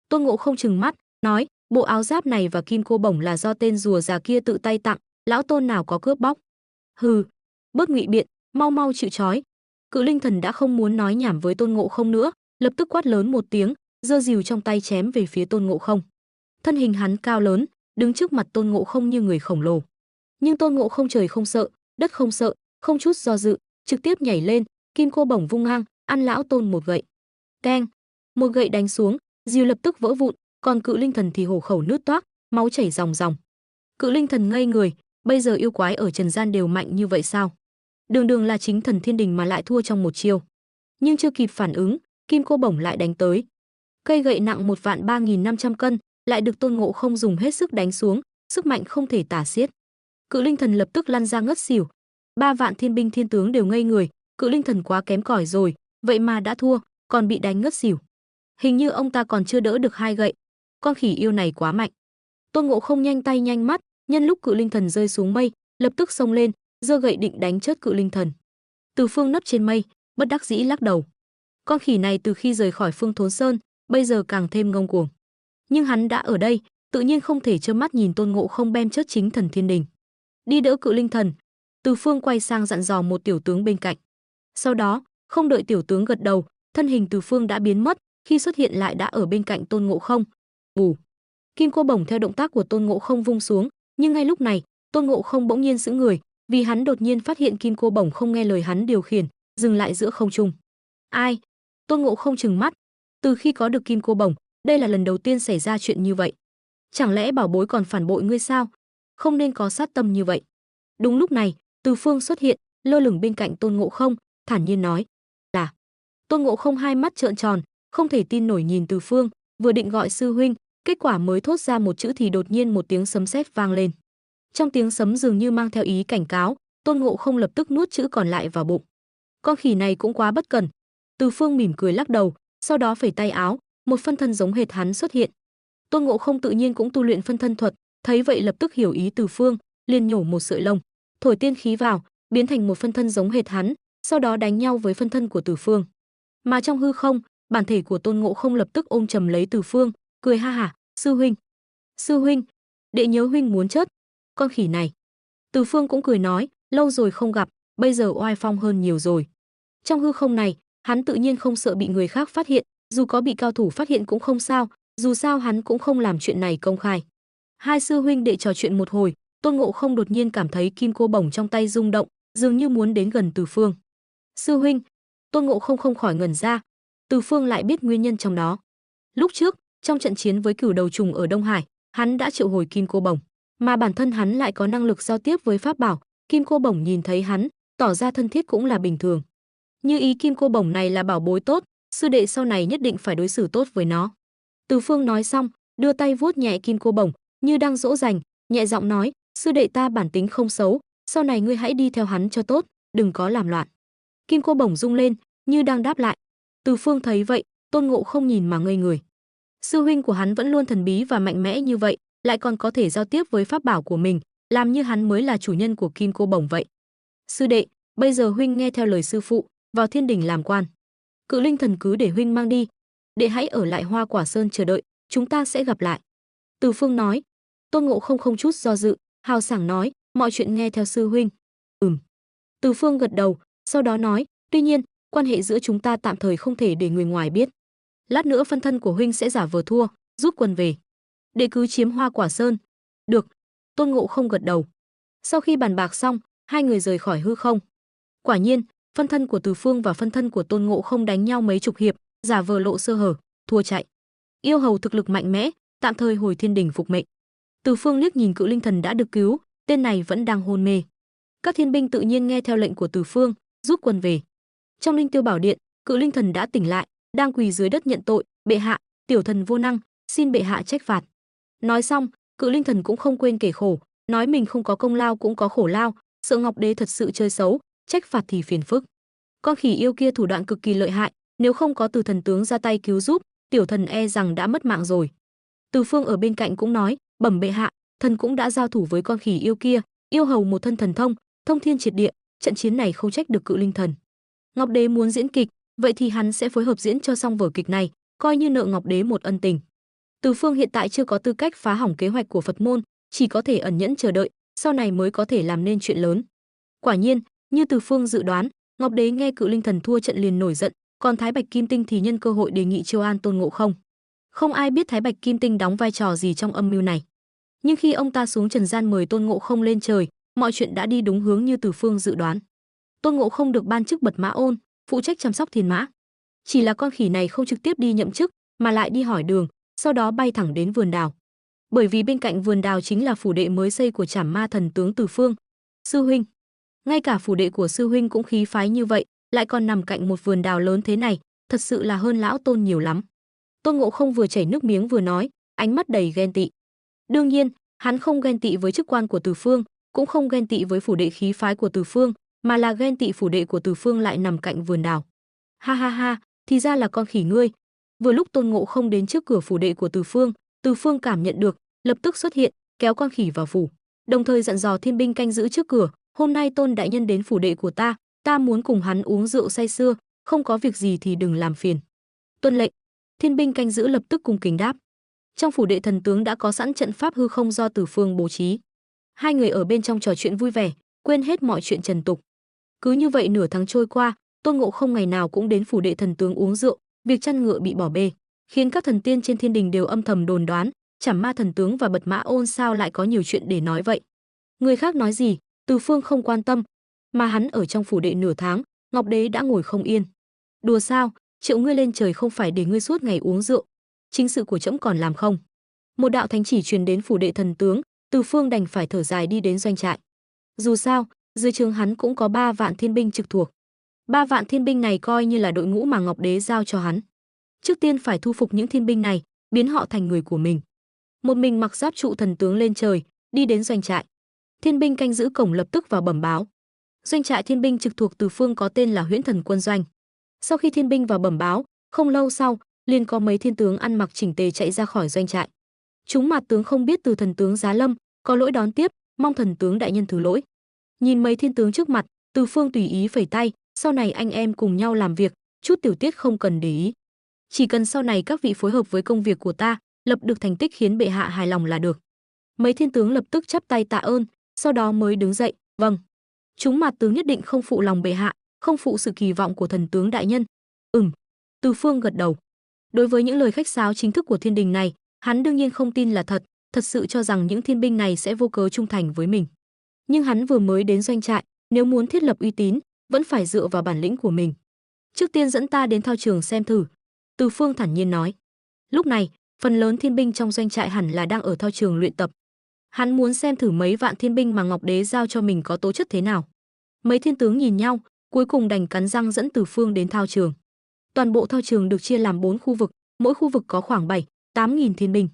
Tôn Ngộ Không trừng mắt, nói, bộ áo giáp này và kim cô bổng là do tên rùa già kia tự tay tặng, lão Tôn nào có cướp bóc. Hừ, bớt ngụy biện, mau mau chịu trói. Cự linh thần đã không muốn nói nhảm với Tôn Ngộ Không nữa, lập tức quát lớn một tiếng, giơ rìu trong tay chém về phía Tôn Ngộ Không. Thân hình hắn cao lớn, đứng trước mặt Tôn Ngộ Không như người khổng lồ. Nhưng Tôn Ngộ Không trời không sợ, đất không sợ, không chút do dự, trực tiếp nhảy lên, kim cô bổng vung ngang, ăn lão Tôn một gậy. Keng, một gậy đánh xuống, rìu lập tức vỡ vụn, còn cự linh thần thì hổ khẩu nứt toác, máu chảy ròng ròng. Cự linh thần ngây người, bây giờ yêu quái ở trần gian đều mạnh như vậy sao? Đường đường là chính thần thiên đình mà lại thua trong một chiêu. Nhưng chưa kịp phản ứng, kim cô bổng lại đánh tới. Cây gậy nặng 1.3.500 cân, lại được Tôn Ngộ Không dùng hết sức đánh xuống, sức mạnh không thể tả xiết. Cự linh thần lập tức lăn ra ngất xỉu. 3 vạn thiên binh thiên tướng đều ngây người, cự linh thần quá kém cỏi rồi, vậy mà đã thua, còn bị đánh ngất xỉu. Hình như ông ta còn chưa đỡ được 2 gậy. Con khỉ yêu này quá mạnh. Tôn Ngộ Không nhanh tay nhanh mắt, nhân lúc cự linh thần rơi xuống mây, lập tức xông lên, giơ gậy định đánh chết cự linh thần. Từ Phương nấp trên mây, bất đắc dĩ lắc đầu. Con khỉ này từ khi rời khỏi Phương Thốn Sơn, bây giờ càng thêm ngông cuồng. Nhưng hắn đã ở đây, tự nhiên không thể trơ mắt nhìn Tôn Ngộ Không bem chết chính thần thiên đình. Đi đỡ cự linh thần. Từ Phương quay sang dặn dò một tiểu tướng bên cạnh. Sau đó, không đợi tiểu tướng gật đầu, thân hình Từ Phương đã biến mất, khi xuất hiện lại đã ở bên cạnh Tôn Ngộ Không. Bù. Kim cô bổng theo động tác của Tôn Ngộ Không vung xuống, nhưng ngay lúc này, Tôn Ngộ Không bỗng nhiên sững người, vì hắn đột nhiên phát hiện kim cô bổng không nghe lời hắn điều khiển, dừng lại giữa không trung. Ai? Tôn Ngộ Không trừng mắt. Từ khi có được kim cô bổng, đây là lần đầu tiên xảy ra chuyện như vậy. Chẳng lẽ bảo bối còn phản bội ngươi sao? Không nên có sát tâm như vậy. Đúng lúc này, Từ Phương xuất hiện, lơ lửng bên cạnh Tôn Ngộ Không, thản nhiên nói, là. Tôn Ngộ Không hai mắt trợn tròn, không thể tin nổi nhìn Từ Phương, vừa định gọi sư huynh, kết quả mới thốt ra một chữ thì đột nhiên một tiếng sấm sét vang lên. Trong tiếng sấm dường như mang theo ý cảnh cáo, Tôn Ngộ Không lập tức nuốt chữ còn lại vào bụng. Con khỉ này cũng quá bất cẩn. Từ Phương mỉm cười lắc đầu, sau đó phẩy tay áo, một phân thân giống hệt hắn xuất hiện. Tôn Ngộ Không tự nhiên cũng tu luyện phân thân thuật, thấy vậy lập tức hiểu ý Từ Phương, liền nhổ một sợi lông, thổi tiên khí vào, biến thành một phân thân giống hệt hắn, sau đó đánh nhau với phân thân của Từ Phương. Mà trong hư không, bản thể của Tôn Ngộ Không lập tức ôm chầm lấy Từ Phương, cười ha hả, sư huynh, đệ nhớ huynh muốn chết. Con khỉ này. Từ Phương cũng cười nói, lâu rồi không gặp, bây giờ oai phong hơn nhiều rồi. Trong hư không này, hắn tự nhiên không sợ bị người khác phát hiện, dù có bị cao thủ phát hiện cũng không sao, dù sao hắn cũng không làm chuyện này công khai. Hai sư huynh đệ trò chuyện một hồi, Tôn Ngộ Không đột nhiên cảm thấy kim cô bổng trong tay rung động, dường như muốn đến gần Từ Phương. Sư huynh, Tôn Ngộ Không không khỏi ngẩn ra, Từ Phương lại biết nguyên nhân trong đó. Lúc trước, trong trận chiến với Cửu Đầu Trùng ở Đông Hải, hắn đã triệu hồi kim cô bổng, mà bản thân hắn lại có năng lực giao tiếp với pháp bảo, kim cô bổng nhìn thấy hắn, tỏ ra thân thiết cũng là bình thường. Như ý kim cô bổng này là bảo bối tốt, sư đệ sau này nhất định phải đối xử tốt với nó. Từ Phương nói xong, đưa tay vuốt nhẹ kim cô bổng, như đang dỗ dành, nhẹ giọng nói, sư đệ ta bản tính không xấu, sau này ngươi hãy đi theo hắn cho tốt, đừng có làm loạn. Kim cô bổng rung lên, như đang đáp lại. Từ Phương thấy vậy, Tôn Ngộ Không nhìn mà ngây người. Sư huynh của hắn vẫn luôn thần bí và mạnh mẽ như vậy, lại còn có thể giao tiếp với pháp bảo của mình, làm như hắn mới là chủ nhân của Kim Cô Bổng vậy. Sư đệ, bây giờ huynh nghe theo lời sư phụ, vào thiên đình làm quan. Cự linh thần cứ để huynh mang đi, đệ hãy ở lại Hoa Quả Sơn chờ đợi, chúng ta sẽ gặp lại. Từ Phương nói. Tôn Ngộ Không không chút do dự, hào sảng nói, mọi chuyện nghe theo sư huynh. Từ Phương gật đầu, sau đó nói, tuy nhiên, quan hệ giữa chúng ta tạm thời không thể để người ngoài biết. Lát nữa phân thân của huynh sẽ giả vờ thua, rút quân về. Đệ cứ chiếm Hoa Quả Sơn. Được. Tôn Ngộ Không gật đầu. Sau khi bàn bạc xong, hai người rời khỏi hư không. Quả nhiên, phân thân của Từ Phương và phân thân của Tôn Ngộ Không đánh nhau mấy chục hiệp, giả vờ lộ sơ hở, thua chạy. Yêu hầu thực lực mạnh mẽ, tạm thời hồi thiên đình phục mệnh. Từ Phương liếc nhìn cự linh thần đã được cứu, tên này vẫn đang hôn mê. Các thiên binh tự nhiên nghe theo lệnh của Từ Phương, rút quân về. Trong Linh Tiêu Bảo Điện, cự linh thần đã tỉnh lại, đang quỳ dưới đất nhận tội, bệ hạ, tiểu thần vô năng, xin bệ hạ trách phạt. Nói xong, cự linh thần cũng không quên kể khổ, nói mình không có công lao cũng có khổ lao, sợ Ngọc Đế thật sự chơi xấu, trách phạt thì phiền phức. Con khỉ yêu kia thủ đoạn cực kỳ lợi hại, nếu không có Từ thần tướng ra tay cứu giúp, tiểu thần e rằng đã mất mạng rồi. Từ Phương ở bên cạnh cũng nói, bẩm bệ hạ, thần cũng đã giao thủ với con khỉ yêu kia, yêu hầu một thân thần thông, thông thiên triệt địa, trận chiến này không trách được cự linh thần. Ngọc Đế muốn diễn kịch, vậy thì hắn sẽ phối hợp diễn cho xong vở kịch này, coi như nợ Ngọc Đế một ân tình. Từ Phương hiện tại chưa có tư cách phá hỏng kế hoạch của Phật môn, chỉ có thể ẩn nhẫn chờ đợi, sau này mới có thể làm nên chuyện lớn. Quả nhiên, như Từ Phương dự đoán, Ngọc Đế nghe cự linh thần thua trận liền nổi giận, còn Thái Bạch Kim Tinh thì nhân cơ hội đề nghị chiêu an Tôn Ngộ Không. Không ai biết Thái Bạch Kim Tinh đóng vai trò gì trong âm mưu này. Nhưng khi ông ta xuống trần gian mời Tôn Ngộ Không lên trời, mọi chuyện đã đi đúng hướng như Từ Phương dự đoán. Tôn Ngộ Không được ban chức Bật Mã Ôn, phụ trách chăm sóc thiên mã. Chỉ là con khỉ này không trực tiếp đi nhậm chức, mà lại đi hỏi đường, sau đó bay thẳng đến vườn đào. Bởi vì bên cạnh vườn đào chính là phủ đệ mới xây của Trảm Ma thần tướng Từ Phương. Sư huynh, ngay cả phủ đệ của sư huynh cũng khí phái như vậy, lại còn nằm cạnh một vườn đào lớn thế này, thật sự là hơn lão Tôn nhiều lắm. Tôn Ngộ Không vừa chảy nước miếng vừa nói, ánh mắt đầy ghen tị. Đương nhiên, hắn không ghen tị với chức quan của Từ Phương, cũng không ghen tị với phủ đệ khí phái của Từ Phương, mà là ghen tị phủ đệ của Từ Phương lại nằm cạnh vườn đào. Ha ha ha, thì ra là con khỉ ngươi. Vừa lúc Tôn Ngộ Không đến trước cửa phủ đệ của Từ Phương cảm nhận được, lập tức xuất hiện, kéo con khỉ vào phủ, đồng thời dặn dò thiên binh canh giữ trước cửa, hôm nay Tôn đại nhân đến phủ đệ của ta muốn cùng hắn uống rượu say sưa, không có việc gì thì đừng làm phiền. Tuân lệnh. Thiên binh canh giữ lập tức cung kính đáp. Trong phủ đệ thần tướng đã có sẵn trận pháp hư không do Từ Phương bố trí. Hai người ở bên trong trò chuyện vui vẻ, quên hết mọi chuyện trần tục. Cứ như vậy nửa tháng trôi qua, Tôn Ngộ Không ngày nào cũng đến phủ đệ thần tướng uống rượu, việc chăn ngựa bị bỏ bê, khiến các thần tiên trên thiên đình đều âm thầm đồn đoán, Trảm Ma thần tướng và Bật Mã Ôn sao lại có nhiều chuyện để nói vậy. Người khác nói gì, Từ Phương không quan tâm, mà hắn ở trong phủ đệ nửa tháng, Ngọc Đế đã ngồi không yên. Đùa sao, triệu ngươi lên trời không phải để ngươi suốt ngày uống rượu, chính sự của trẫm còn làm không. Một đạo thánh chỉ truyền đến phủ đệ thần tướng, Từ Phương đành phải thở dài đi đến doanh trại. Dù sao, dưới trướng hắn cũng có 3 vạn thiên binh trực thuộc. 3 vạn thiên binh này coi như là đội ngũ mà Ngọc Đế giao cho hắn. Trước tiên phải thu phục những thiên binh này, biến họ thành người của mình. Một mình mặc giáp trụ thần tướng lên trời, đi đến doanh trại. Thiên binh canh giữ cổng lập tức vào bẩm báo. Doanh trại thiên binh trực thuộc Từ Phương có tên là Huyễn Thần Quân Doanh. Sau khi thiên binh vào bẩm báo, không lâu sau, liền có mấy thiên tướng ăn mặc chỉnh tề chạy ra khỏi doanh trại. Chúng mặt tướng không biết từ thần tướng Giá Lâm, có lỗi đón tiếp, mong thần tướng đại nhân thứ lỗi. Nhìn mấy thiên tướng trước mặt, Từ Phương tùy ý phẩy tay, sau này anh em cùng nhau làm việc, chút tiểu tiết không cần để ý. Chỉ cần sau này các vị phối hợp với công việc của ta, lập được thành tích khiến bệ hạ hài lòng là được. Mấy thiên tướng lập tức chắp tay tạ ơn, sau đó mới đứng dậy, vâng. Chúng mặt tướng nhất định không phụ lòng bệ hạ, không phụ sự kỳ vọng của thần tướng đại nhân. Từ Phương gật đầu. Đối với những lời khách sáo chính thức của thiên đình này, hắn đương nhiên không tin là thật, thật sự cho rằng những thiên binh này sẽ vô cớ trung thành với mình. Nhưng hắn vừa mới đến doanh trại, nếu muốn thiết lập uy tín, vẫn phải dựa vào bản lĩnh của mình. Trước tiên dẫn ta đến thao trường xem thử. Từ Phương thản nhiên nói. Lúc này, phần lớn thiên binh trong doanh trại hẳn là đang ở thao trường luyện tập. Hắn muốn xem thử mấy vạn thiên binh mà Ngọc Đế giao cho mình có tố chất thế nào. Mấy thiên tướng nhìn nhau, cuối cùng đành cắn răng dẫn Từ Phương đến thao trường. Toàn bộ thao trường được chia làm 4 khu vực, mỗi khu vực có khoảng 7-8 nghìn thiên binh.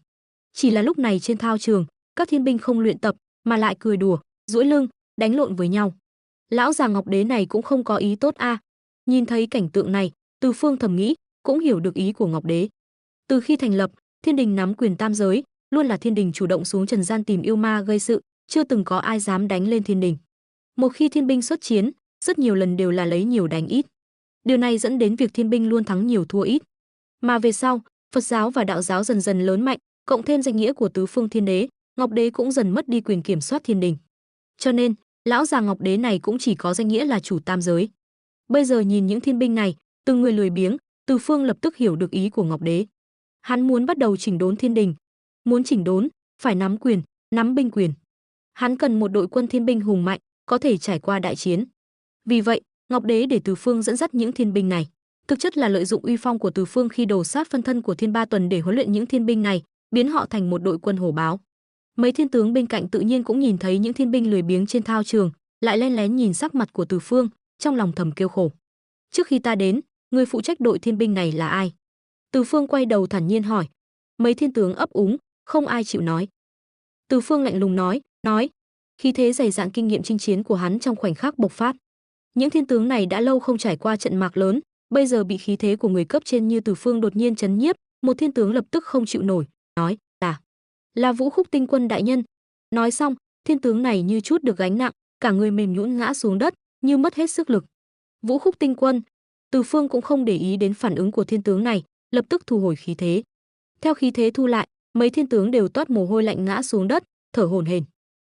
Chỉ là lúc này trên thao trường, các thiên binh không luyện tập mà lại cười đùa, duỗi lưng, đánh lộn với nhau. Lão già Ngọc Đế này cũng không có ý tốt a. Nhìn thấy cảnh tượng này, Từ Phương thầm nghĩ, cũng hiểu được ý của Ngọc Đế. Từ khi thành lập, thiên đình nắm quyền tam giới, luôn là thiên đình chủ động xuống trần gian tìm yêu ma gây sự, chưa từng có ai dám đánh lên thiên đình. Một khi thiên binh xuất chiến, rất nhiều lần đều là lấy nhiều đánh ít. Điều này dẫn đến việc thiên binh luôn thắng nhiều thua ít. Mà về sau, Phật giáo và đạo giáo dần dần lớn mạnh, cộng thêm danh nghĩa của tứ phương thiên đế, Ngọc Đế cũng dần mất đi quyền kiểm soát thiên đình. Cho nên, lão già Ngọc Đế này cũng chỉ có danh nghĩa là chủ tam giới. Bây giờ nhìn những thiên binh này, từng người lười biếng, Từ Phương lập tức hiểu được ý của Ngọc Đế. Hắn muốn bắt đầu chỉnh đốn thiên đình. Muốn chỉnh đốn, phải nắm quyền, nắm binh quyền. Hắn cần một đội quân thiên binh hùng mạnh, có thể trải qua đại chiến. Vì vậy, Ngọc Đế để Từ Phương dẫn dắt những thiên binh này, thực chất là lợi dụng uy phong của Từ Phương khi đổ sát phân thân của Thiên Ba Tuần để huấn luyện những thiên binh này, biến họ thành một đội quân hổ báo. Mấy thiên tướng bên cạnh tự nhiên cũng nhìn thấy những thiên binh lười biếng trên thao trường, lại len lén nhìn sắc mặt của Từ Phương, trong lòng thầm kêu khổ. Trước khi ta đến, người phụ trách đội thiên binh này là ai? Từ Phương quay đầu thản nhiên hỏi. Mấy thiên tướng ấp úng, không ai chịu nói. Từ Phương lạnh lùng nói, khí thế dày dạn kinh nghiệm chinh chiến của hắn trong khoảnh khắc bộc phát. Những thiên tướng này đã lâu không trải qua trận mạc lớn, bây giờ bị khí thế của người cấp trên như Từ Phương đột nhiên chấn nhiếp, một thiên tướng lập tức không chịu nổi, nói, là Vũ Khúc Tinh Quân đại nhân. Nói xong, thiên tướng này như chút được gánh nặng, cả người mềm nhũn ngã xuống đất, như mất hết sức lực. Vũ Khúc Tinh Quân. Từ Phương cũng không để ý đến phản ứng của thiên tướng này, lập tức thu hồi khí thế. Theo khí thế thu lại, mấy thiên tướng đều toát mồ hôi lạnh ngã xuống đất, thở hổn hển.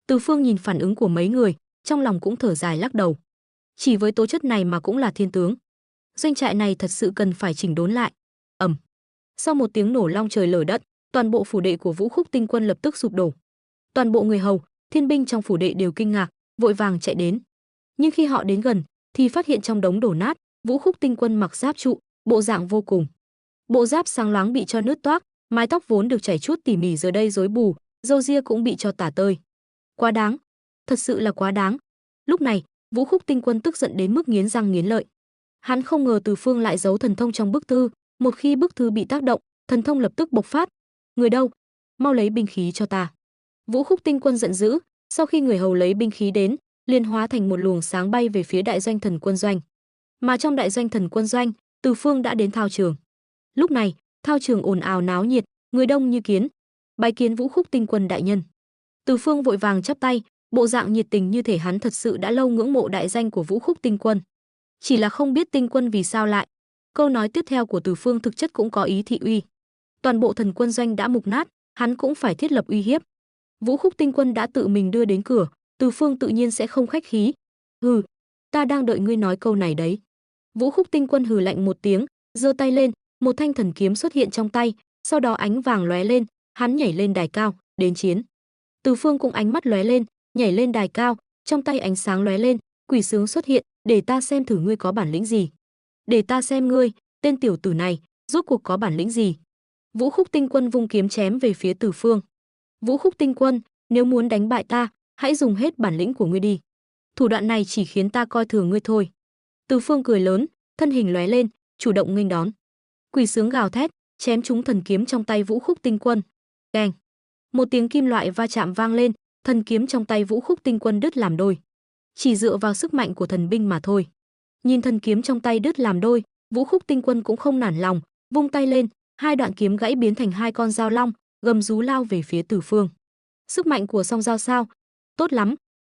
Từ Phương nhìn phản ứng của mấy người, trong lòng cũng thở dài lắc đầu. Chỉ với tố chất này mà cũng là thiên tướng. Doanh trại này thật sự cần phải chỉnh đốn lại. Sau một tiếng nổ long trời lở đất, toàn bộ phủ đệ của Vũ Khúc Tinh Quân lập tức sụp đổ. Toàn bộ người hầu, thiên binh trong phủ đệ đều kinh ngạc, vội vàng chạy đến. Nhưng khi họ đến gần, thì phát hiện trong đống đổ nát, Vũ Khúc Tinh Quân mặc giáp trụ, bộ dạng vô cùng. Bộ giáp sáng loáng bị cho nứt toác, mái tóc vốn được chảy chuốt tỉ mỉ giờ đây rối bù, râu ria cũng bị cho tả tơi. Quá đáng, thật sự là quá đáng. Lúc này, Vũ Khúc Tinh Quân tức giận đến mức nghiến răng nghiến lợi. Hắn không ngờ Từ Phương lại giấu thần thông trong bức thư, một khi bức thư bị tác động, thần thông lập tức bộc phát. Người đâu? Mau lấy binh khí cho ta. Vũ Khúc Tinh Quân giận dữ, sau khi người hầu lấy binh khí đến, liền hóa thành một luồng sáng bay về phía đại doanh Thần Quân doanh. Mà trong đại doanh Thần Quân doanh, Từ Phương đã đến thao trường. Lúc này, thao trường ồn ào náo nhiệt, người đông như kiến. Bái kiến Vũ Khúc Tinh Quân đại nhân. Từ Phương vội vàng chắp tay, bộ dạng nhiệt tình như thể hắn thật sự đã lâu ngưỡng mộ đại danh của Vũ Khúc Tinh Quân. Chỉ là không biết Tinh Quân vì sao lại. Câu nói tiếp theo của Từ Phương thực chất cũng có ý thị uy. Toàn bộ Thần Quân doanh đã mục nát, hắn cũng phải thiết lập uy hiếp. Vũ Khúc Tinh Quân đã tự mình đưa đến cửa, Từ Phương tự nhiên sẽ không khách khí. Hừ, ta đang đợi ngươi nói câu này đấy. Vũ Khúc Tinh Quân hừ lạnh một tiếng, giơ tay lên, một thanh thần kiếm xuất hiện trong tay, sau đó ánh vàng lóe lên, hắn nhảy lên đài cao, đến chiến. Từ Phương cũng ánh mắt lóe lên, nhảy lên đài cao, trong tay ánh sáng lóe lên, quỷ sướng xuất hiện, để ta xem thử ngươi có bản lĩnh gì. Để ta xem ngươi, tên tiểu tử này, rốt cuộc có bản lĩnh gì. Vũ Khúc Tinh Quân vung kiếm chém về phía Từ Phương. Vũ Khúc Tinh Quân, nếu muốn đánh bại ta, hãy dùng hết bản lĩnh của ngươi đi. Thủ đoạn này chỉ khiến ta coi thường ngươi thôi. Từ Phương cười lớn, thân hình lóe lên, chủ động nghênh đón. Quỷ sướng gào thét, chém trúng thần kiếm trong tay Vũ Khúc Tinh Quân. Keng! Một tiếng kim loại va chạm vang lên, thần kiếm trong tay Vũ Khúc Tinh Quân đứt làm đôi. Chỉ dựa vào sức mạnh của thần binh mà thôi. Nhìn thần kiếm trong tay đứt làm đôi, Vũ Khúc Tinh Quân cũng không nản lòng, vung tay lên, hai đoạn kiếm gãy biến thành hai con dao long, gầm rú lao về phía Từ Phương. Sức mạnh của song dao sao? Tốt lắm.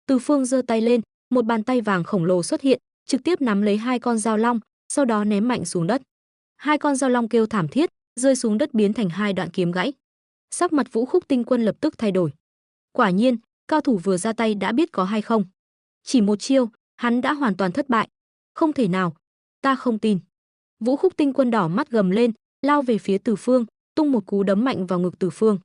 Từ Phương giơ tay lên, một bàn tay vàng khổng lồ xuất hiện, trực tiếp nắm lấy hai con dao long, sau đó ném mạnh xuống đất. Hai con dao long kêu thảm thiết, rơi xuống đất biến thành hai đoạn kiếm gãy. Sắc mặt Vũ Khúc Tinh Quân lập tức thay đổi. Quả nhiên, cao thủ vừa ra tay đã biết có hay không. Chỉ một chiêu, hắn đã hoàn toàn thất bại. Không thể nào, ta không tin. Vũ Khúc Tinh Quân đỏ mắt gầm lên, lao về phía Từ Phương, tung một cú đấm mạnh vào ngực Từ Phương.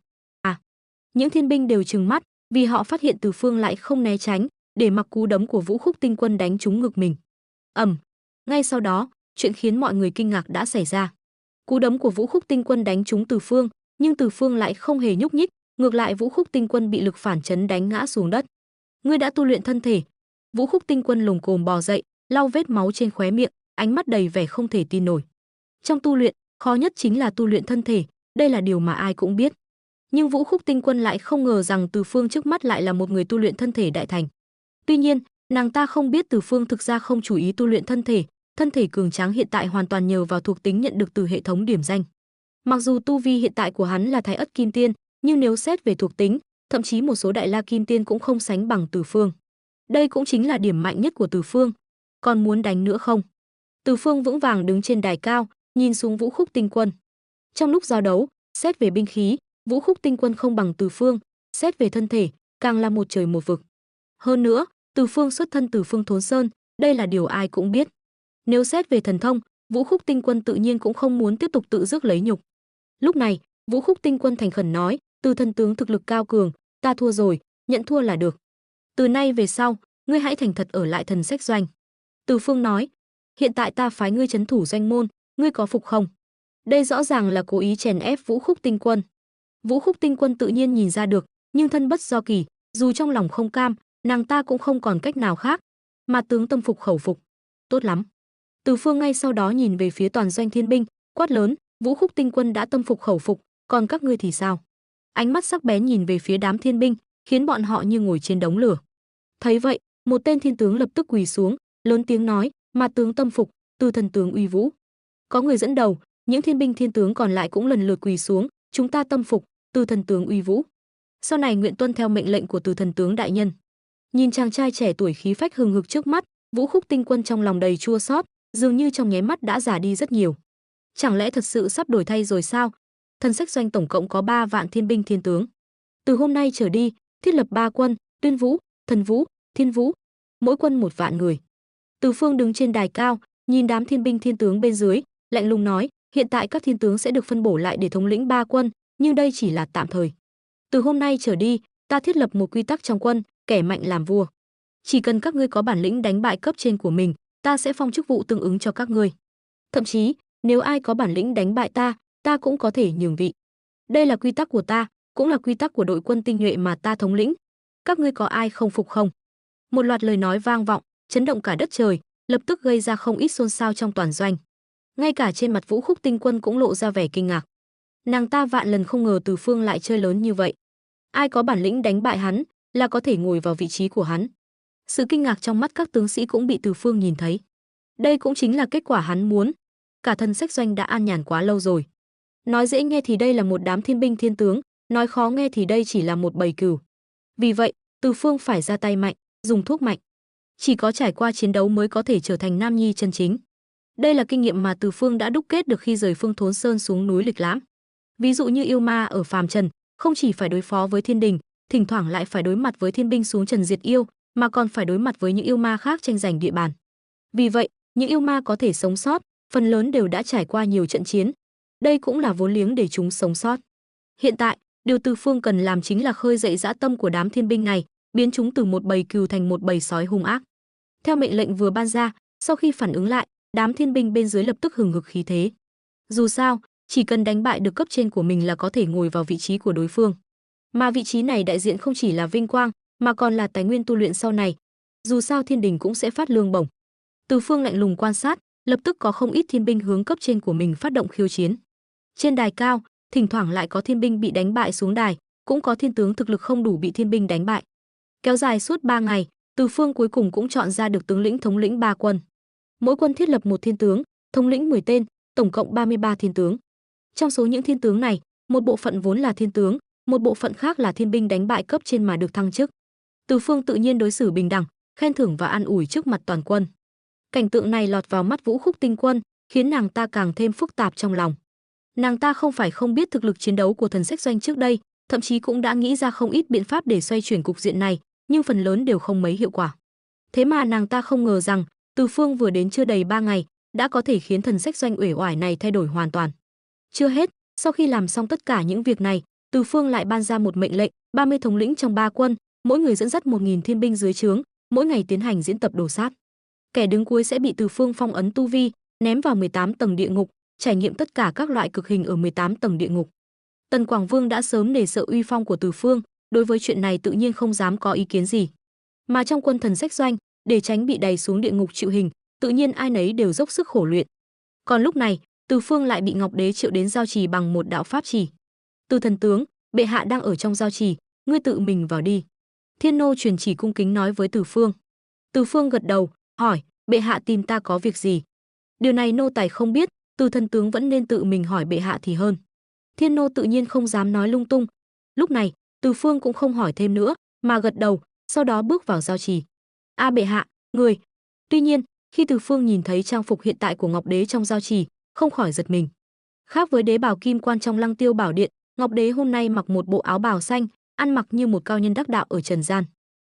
Những thiên binh đều trừng mắt, vì họ phát hiện Từ Phương lại không né tránh, để mặc cú đấm của Vũ Khúc Tinh Quân đánh trúng ngực mình. Ngay sau đó, chuyện khiến mọi người kinh ngạc đã xảy ra. Cú đấm của Vũ Khúc Tinh Quân đánh trúng Từ Phương, nhưng Từ Phương lại không hề nhúc nhích, ngược lại Vũ Khúc Tinh Quân bị lực phản chấn đánh ngã xuống đất. Ngươi đã tu luyện thân thể. Vũ Khúc Tinh Quân lồm cồm bò dậy, lau vết máu trên khóe miệng, ánh mắt đầy vẻ không thể tin nổi. Trong tu luyện, khó nhất chính là tu luyện thân thể, đây là điều mà ai cũng biết. Nhưng Vũ Khúc Tinh Quân lại không ngờ rằng Từ Phương trước mắt lại là một người tu luyện thân thể đại thành. Tuy nhiên, nàng ta không biết Từ Phương thực ra không chủ ý tu luyện thân thể cường tráng hiện tại hoàn toàn nhờ vào thuộc tính nhận được từ hệ thống điểm danh. Mặc dù tu vi hiện tại của hắn là Thái Ất Kim Tiên, nhưng nếu xét về thuộc tính, thậm chí một số đại la kim tiên cũng không sánh bằng Từ Phương. Đây cũng chính là điểm mạnh nhất của Từ Phương. Còn muốn đánh nữa không? Từ Phương vững vàng đứng trên đài cao, nhìn xuống Vũ Khúc Tinh Quân. Trong lúc giao đấu, xét về binh khí, Vũ Khúc Tinh Quân không bằng Từ Phương, xét về thân thể, càng là một trời một vực. Hơn nữa, Từ Phương xuất thân từ Phương Thốn Sơn, đây là điều ai cũng biết. Nếu xét về thần thông, Vũ Khúc Tinh Quân tự nhiên cũng không muốn tiếp tục tự rước lấy nhục. Lúc này, Vũ Khúc Tinh Quân thành khẩn nói, Từ thần tướng thực lực cao cường, ta thua rồi, nhận thua là được. Từ nay về sau, ngươi hãy thành thật ở lại Thần Sách Doanh. Từ Phương nói, hiện tại ta phái ngươi trấn thủ doanh môn, ngươi có phục không? Đây rõ ràng là cố ý chèn ép Vũ Khúc Tinh Quân. Vũ Khúc Tinh Quân tự nhiên nhìn ra được, nhưng thân bất do kỳ, dù trong lòng không cam, nàng ta cũng không còn cách nào khác, mà tướng tâm phục khẩu phục. Tốt lắm. Từ Phương ngay sau đó nhìn về phía toàn doanh thiên binh, quát lớn, Vũ Khúc Tinh Quân đã tâm phục khẩu phục, còn các ngươi thì sao? Ánh mắt sắc bén nhìn về phía đám thiên binh, khiến bọn họ như ngồi trên đống lửa. Thấy vậy, một tên thiên tướng lập tức quỳ xuống, lớn tiếng nói, mà tướng tâm phục, Từ thần tướng uy vũ. Có người dẫn đầu, những thiên binh thiên tướng còn lại cũng lần lượt quỳ xuống, chúng ta tâm phục, Từ thần tướng uy vũ. Sau này nguyện tuân theo mệnh lệnh của Từ thần tướng đại nhân. Nhìn chàng trai trẻ tuổi khí phách hừng hực trước mắt, Vũ Khúc Tinh Quân trong lòng đầy chua xót, dường như trong nháy mắt đã già đi rất nhiều. Chẳng lẽ thật sự sắp đổi thay rồi sao? Thần Sách Doanh tổng cộng có 3 vạn thiên binh thiên tướng. Từ hôm nay trở đi, thiết lập 3 quân, Tuyên Vũ, Thần Vũ, Thiên Vũ, mỗi quân 1 vạn người. Từ Phương đứng trên đài cao, nhìn đám thiên binh thiên tướng bên dưới, lạnh lùng nói, hiện tại các thiên tướng sẽ được phân bổ lại để thống lĩnh 3 quân, nhưng đây chỉ là tạm thời. Từ hôm nay trở đi, ta thiết lập một quy tắc trong quân, kẻ mạnh làm vua. Chỉ cần các ngươi có bản lĩnh đánh bại cấp trên của mình, ta sẽ phong chức vụ tương ứng cho các ngươi. Thậm chí, nếu ai có bản lĩnh đánh bại ta cũng có thể nhường vị. Đây là quy tắc của ta, cũng là quy tắc của đội quân tinh nhuệ mà ta thống lĩnh. Các ngươi có ai không phục không? Một loạt lời nói vang vọng, chấn động cả đất trời, lập tức gây ra không ít xôn xao trong toàn doanh. Ngay cả trên mặt Vũ Khúc Tinh Quân cũng lộ ra vẻ kinh ngạc. Nàng ta vạn lần không ngờ Từ Phương lại chơi lớn như vậy. Ai có bản lĩnh đánh bại hắn, là có thể ngồi vào vị trí của hắn. Sự kinh ngạc trong mắt các tướng sĩ cũng bị Từ Phương nhìn thấy. Đây cũng chính là kết quả hắn muốn. Cả Thần Sách Doanh đã an nhàn quá lâu rồi. Nói dễ nghe thì đây là một đám thiên binh thiên tướng, nói khó nghe thì đây chỉ là một bầy cừu. Vì vậy, Từ Phương phải ra tay mạnh, dùng thuốc mạnh. Chỉ có trải qua chiến đấu mới có thể trở thành nam nhi chân chính. Đây là kinh nghiệm mà Từ Phương đã đúc kết được khi rời Phương Thốn Sơn xuống núi Lịch Lãm. Ví dụ như yêu ma ở phàm trần, không chỉ phải đối phó với thiên đình, thỉnh thoảng lại phải đối mặt với thiên binh xuống trần diệt yêu, mà còn phải đối mặt với những yêu ma khác tranh giành địa bàn. Vì vậy, những yêu ma có thể sống sót, phần lớn đều đã trải qua nhiều trận chiến. Đây cũng là vốn liếng để chúng sống sót. Hiện tại, điều Từ Phương cần làm chính là khơi dậy dã tâm của đám thiên binh này, biến chúng từ một bầy cừu thành một bầy sói hung ác. Theo mệnh lệnh vừa ban ra, sau khi phản ứng lại, đám thiên binh bên dưới lập tức hừng hực khí thế. Dù sao, chỉ cần đánh bại được cấp trên của mình là có thể ngồi vào vị trí của đối phương. Mà vị trí này đại diện không chỉ là vinh quang, mà còn là tài nguyên tu luyện sau này. Dù sao thiên đình cũng sẽ phát lương bổng. Từ Phương lạnh lùng quan sát, lập tức có không ít thiên binh hướng cấp trên của mình phát động khiêu chiến. Trên đài cao, thỉnh thoảng lại có thiên binh bị đánh bại xuống đài, cũng có thiên tướng thực lực không đủ bị thiên binh đánh bại. Kéo dài suốt 3 ngày, Từ Phương cuối cùng cũng chọn ra được tướng lĩnh thống lĩnh 3 quân. Mỗi quân thiết lập một thiên tướng, thống lĩnh 10 tên, tổng cộng 33 thiên tướng. Trong số những thiên tướng này, một bộ phận vốn là thiên tướng, một bộ phận khác là thiên binh đánh bại cấp trên mà được thăng chức. Từ Phương tự nhiên đối xử bình đẳng, khen thưởng và an ủi trước mặt toàn quân. Cảnh tượng này lọt vào mắt Vũ Khúc Tinh Quân, khiến nàng ta càng thêm phức tạp trong lòng. Nàng ta không phải không biết thực lực chiến đấu của Thần Sách Doanh trước đây, thậm chí cũng đã nghĩ ra không ít biện pháp để xoay chuyển cục diện này, nhưng phần lớn đều không mấy hiệu quả. Thế mà nàng ta không ngờ rằng, Từ Phương vừa đến chưa đầy 3 ngày, đã có thể khiến Thần Sách Doanh uể oải này thay đổi hoàn toàn. Chưa hết, sau khi làm xong tất cả những việc này, Từ Phương lại ban ra một mệnh lệnh, 30 thống lĩnh trong 3 quân, mỗi người dẫn dắt 1000 thiên binh dưới trướng, mỗi ngày tiến hành diễn tập đồ sát. Kẻ đứng cuối sẽ bị Từ Phương phong ấn tu vi, ném vào 18 tầng địa ngục, trải nghiệm tất cả các loại cực hình ở 18 tầng địa ngục. Tần Quảng Vương đã sớm nể sợ uy phong của Từ Phương, đối với chuyện này tự nhiên không dám có ý kiến gì. Mà trong quân Thần Sách Doanh, để tránh bị đày xuống địa ngục chịu hình, tự nhiên ai nấy đều dốc sức khổ luyện. Còn lúc này, Từ Phương lại bị Ngọc Đế triệu đến giao trì bằng một đạo pháp chỉ. Từ thần tướng, bệ hạ đang ở trong giao trì, ngươi tự mình vào đi. Thiên nô truyền chỉ cung kính nói với Từ Phương. Từ Phương gật đầu, hỏi, bệ hạ tìm ta có việc gì? Điều này nô tài không biết, Từ thần tướng vẫn nên tự mình hỏi bệ hạ thì hơn. Thiên nô tự nhiên không dám nói lung tung. Lúc này, Từ Phương cũng không hỏi thêm nữa, mà gật đầu, sau đó bước vào giao trì. A bệ hạ, người. Tuy nhiên, khi Từ Phương nhìn thấy trang phục hiện tại của Ngọc Đế trong giao trì, không khỏi giật mình. Khác với đế bào kim quan trong Lăng Tiêu Bảo Điện, Ngọc Đế hôm nay mặc một bộ áo bào xanh, ăn mặc như một cao nhân đắc đạo ở trần gian.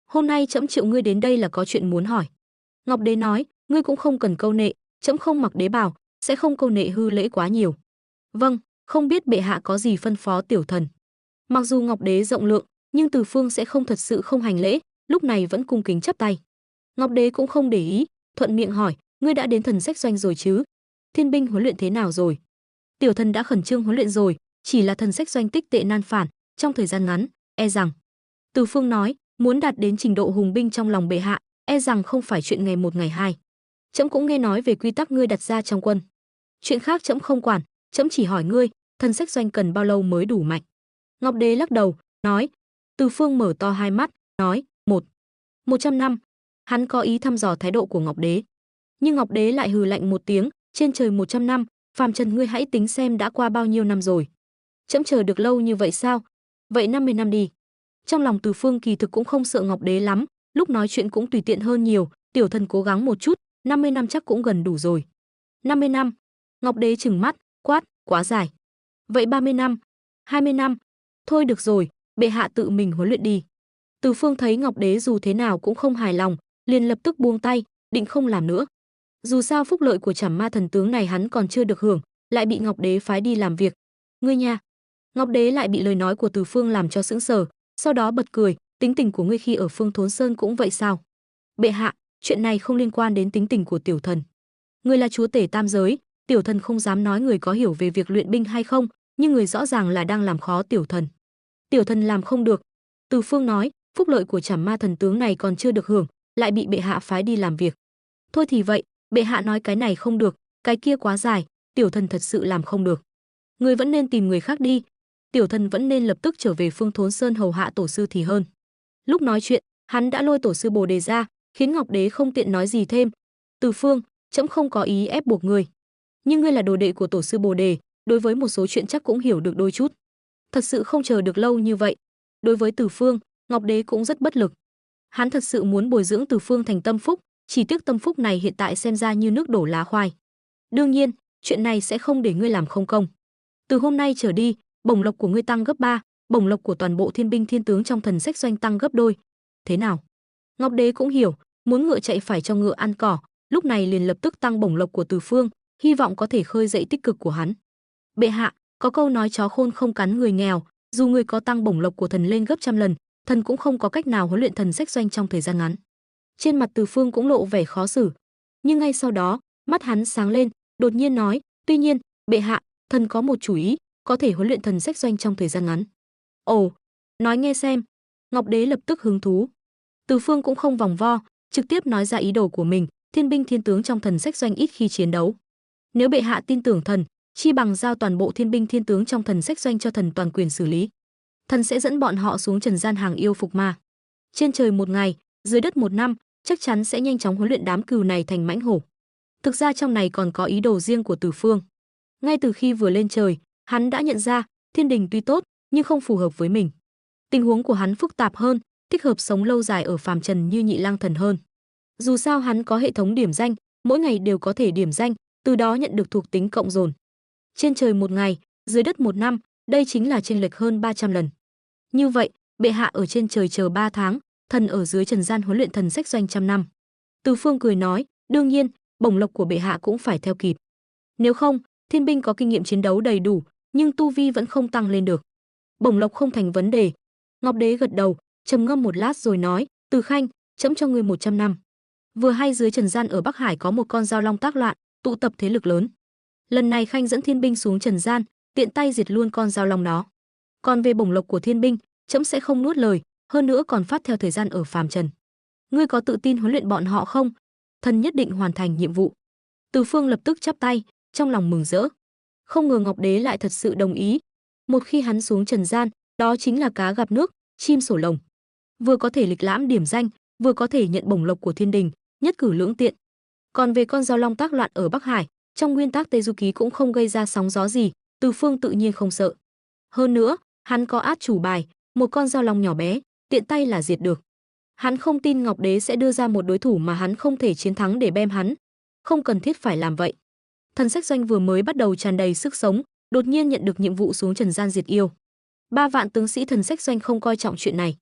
Hôm nay trẫm triệu ngươi đến đây là có chuyện muốn hỏi. Ngọc Đế nói, ngươi cũng không cần câu nệ, trẫm không mặc đế bào, sẽ không câu nệ hư lễ quá nhiều. Vâng, không biết bệ hạ có gì phân phó tiểu thần. Mặc dù Ngọc Đế rộng lượng, nhưng Từ Phương sẽ không thật sự không hành lễ, lúc này vẫn cung kính chắp tay. Ngọc Đế cũng không để ý, thuận miệng hỏi, ngươi đã đến thần sách doanh rồi chứ? Thiên binh huấn luyện thế nào rồi? Tiểu thần đã khẩn trương huấn luyện rồi, chỉ là thần sách doanh tích tệ nan phản, trong thời gian ngắn, e rằng. Từ Phương nói, muốn đạt đến trình độ hùng binh trong lòng bệ hạ, e rằng không phải chuyện ngày một ngày hai. Trẫm cũng nghe nói về quy tắc ngươi đặt ra trong quân. Chuyện khác trẫm không quản, trẫm chỉ hỏi ngươi, thần sách doanh cần bao lâu mới đủ mạnh? Ngọc Đế lắc đầu, nói. Từ Phương mở to hai mắt, nói, 100 năm. Hắn có ý thăm dò thái độ của Ngọc Đế. Nhưng Ngọc Đế lại hừ lạnh một tiếng, trên trời 100 năm, phàm trần ngươi hãy tính xem đã qua bao nhiêu năm rồi. Trẫm chờ được lâu như vậy sao? Vậy 50 năm đi. Trong lòng Từ Phương kỳ thực cũng không sợ Ngọc Đế lắm, lúc nói chuyện cũng tùy tiện hơn nhiều, tiểu thần cố gắng một chút, 50 năm chắc cũng gần đủ rồi. 50 năm. Ngọc Đế trừng mắt, quát, quá dài. Vậy 30 năm, 20 năm. Thôi được rồi, bệ hạ tự mình huấn luyện đi. Từ Phương thấy Ngọc Đế dù thế nào cũng không hài lòng, liền lập tức buông tay, định không làm nữa. Dù sao phúc lợi của Trảm Ma thần tướng này hắn còn chưa được hưởng, lại bị Ngọc Đế phái đi làm việc. Ngươi nha. Ngọc Đế lại bị lời nói của Từ Phương làm cho sững sờ, sau đó bật cười, tính tình của ngươi khi ở Phương Thốn Sơn cũng vậy sao? Bệ hạ, chuyện này không liên quan đến tính tình của tiểu thần. Ngươi là chúa tể tam giới, tiểu thần không dám nói người có hiểu về việc luyện binh hay không, nhưng người rõ ràng là đang làm khó tiểu thần. Tiểu thần làm không được. Từ Phương nói, phúc lợi của Trảm Ma thần tướng này còn chưa được hưởng, lại bị bệ hạ phái đi làm việc. Thôi thì vậy, bệ hạ nói cái này không được, cái kia quá dài, tiểu thần thật sự làm không được. Người vẫn nên tìm người khác đi. Tiểu thần vẫn nên lập tức trở về Phương Thốn Sơn hầu hạ tổ sư thì hơn. Lúc nói chuyện, hắn đã lôi tổ sư Bồ Đề ra, khiến Ngọc Đế không tiện nói gì thêm. Từ Phương, trẫm không có ý ép buộc ngươi, nhưng ngươi là đồ đệ của tổ sư Bồ Đề, đối với một số chuyện chắc cũng hiểu được đôi chút. Thật sự không chờ được lâu như vậy. Đối với Từ Phương, Ngọc Đế cũng rất bất lực. Hắn thật sự muốn bồi dưỡng Từ Phương thành tâm phúc, chỉ tiếc tâm phúc này hiện tại xem ra như nước đổ lá khoai. Đương nhiên, chuyện này sẽ không để ngươi làm không công. Từ hôm nay trở đi, bổng lộc của ngươi tăng gấp 3, bổng lộc của toàn bộ thiên binh thiên tướng trong thần sách doanh tăng gấp đôi. Thế nào? Ngọc Đế cũng hiểu, muốn ngựa chạy phải cho ngựa ăn cỏ, lúc này liền lập tức tăng bổng lộc của Từ Phương, hy vọng có thể khơi dậy tích cực của hắn. Bệ hạ, có câu nói chó khôn không cắn người nghèo, dù người có tăng bổng lộc của thần lên gấp trăm lần, thần cũng không có cách nào huấn luyện thần sách doanh trong thời gian ngắn. Trên mặt Từ Phương cũng lộ vẻ khó xử, nhưng ngay sau đó, mắt hắn sáng lên, đột nhiên nói, tuy nhiên, bệ hạ, thần có một chủ ý, có thể huấn luyện thần sách doanh trong thời gian ngắn. Ồ, nói nghe xem. Ngọc Đế lập tức hứng thú. Từ Phương cũng không vòng vo, trực tiếp nói ra ý đồ của mình, thiên binh thiên tướng trong thần sách doanh ít khi chiến đấu. Nếu bệ hạ tin tưởng thần, chi bằng giao toàn bộ thiên binh thiên tướng trong thần sách doanh cho thần toàn quyền xử lý. Thần sẽ dẫn bọn họ xuống trần gian hàng yêu phục ma. Trên trời một ngày, dưới đất một năm, chắc chắn sẽ nhanh chóng huấn luyện đám cừu này thành mãnh hổ. Thực ra trong này còn có ý đồ riêng của Từ Phương. Ngay từ khi vừa lên trời, hắn đã nhận ra, thiên đình tuy tốt, nhưng không phù hợp với mình. Tình huống của hắn phức tạp hơn, thích hợp sống lâu dài ở phàm trần như Nhị Lang Thần hơn. Dù sao hắn có hệ thống điểm danh, mỗi ngày đều có thể điểm danh, từ đó nhận được thuộc tính cộng dồn. Trên trời một ngày, dưới đất một năm, đây chính là chênh lệch hơn 300 lần. Như vậy, bệ hạ ở trên trời chờ 3 tháng, thần ở dưới trần gian huấn luyện thần sách doanh trăm năm. Từ Phương cười nói, đương nhiên, bổng lộc của bệ hạ cũng phải theo kịp. Nếu không, thiên binh có kinh nghiệm chiến đấu đầy đủ, nhưng tu vi vẫn không tăng lên được. Bổng lộc không thành vấn đề. Ngọc Đế gật đầu, trầm ngâm một lát rồi nói, Từ Khanh, trẫm cho ngươi 100 năm. Vừa hay dưới trần gian ở Bắc Hải có một con dao long tác loạn, tụ tập thế lực lớn. Lần này Khanh dẫn thiên binh xuống trần gian, tiện tay diệt luôn con dao long đó. Còn về bổng lộc của thiên binh, trẫm sẽ không nuốt lời, hơn nữa còn phát theo thời gian ở phàm trần. Ngươi có tự tin huấn luyện bọn họ không? Thần nhất định hoàn thành nhiệm vụ. Từ Phương lập tức chắp tay, trong lòng mừng rỡ. Không ngờ Ngọc Đế lại thật sự đồng ý. Một khi hắn xuống trần gian, đó chính là cá gặp nước, chim sổ lồng. Vừa có thể lịch lãm điểm danh, vừa có thể nhận bổng lộc của thiên đình, nhất cử lưỡng tiện. Còn về con dao long tác loạn ở Bắc Hải, trong nguyên tắc Tây Du Ký cũng không gây ra sóng gió gì, Từ Phương tự nhiên không sợ. Hơn nữa, hắn có át chủ bài, một con dao long nhỏ bé, tiện tay là diệt được. Hắn không tin Ngọc Đế sẽ đưa ra một đối thủ mà hắn không thể chiến thắng để bem hắn, không cần thiết phải làm vậy. Thần Sách Doanh vừa mới bắt đầu tràn đầy sức sống, đột nhiên nhận được nhiệm vụ xuống trần gian diệt yêu. 3 vạn tướng sĩ Thần Sách Doanh không coi trọng chuyện này.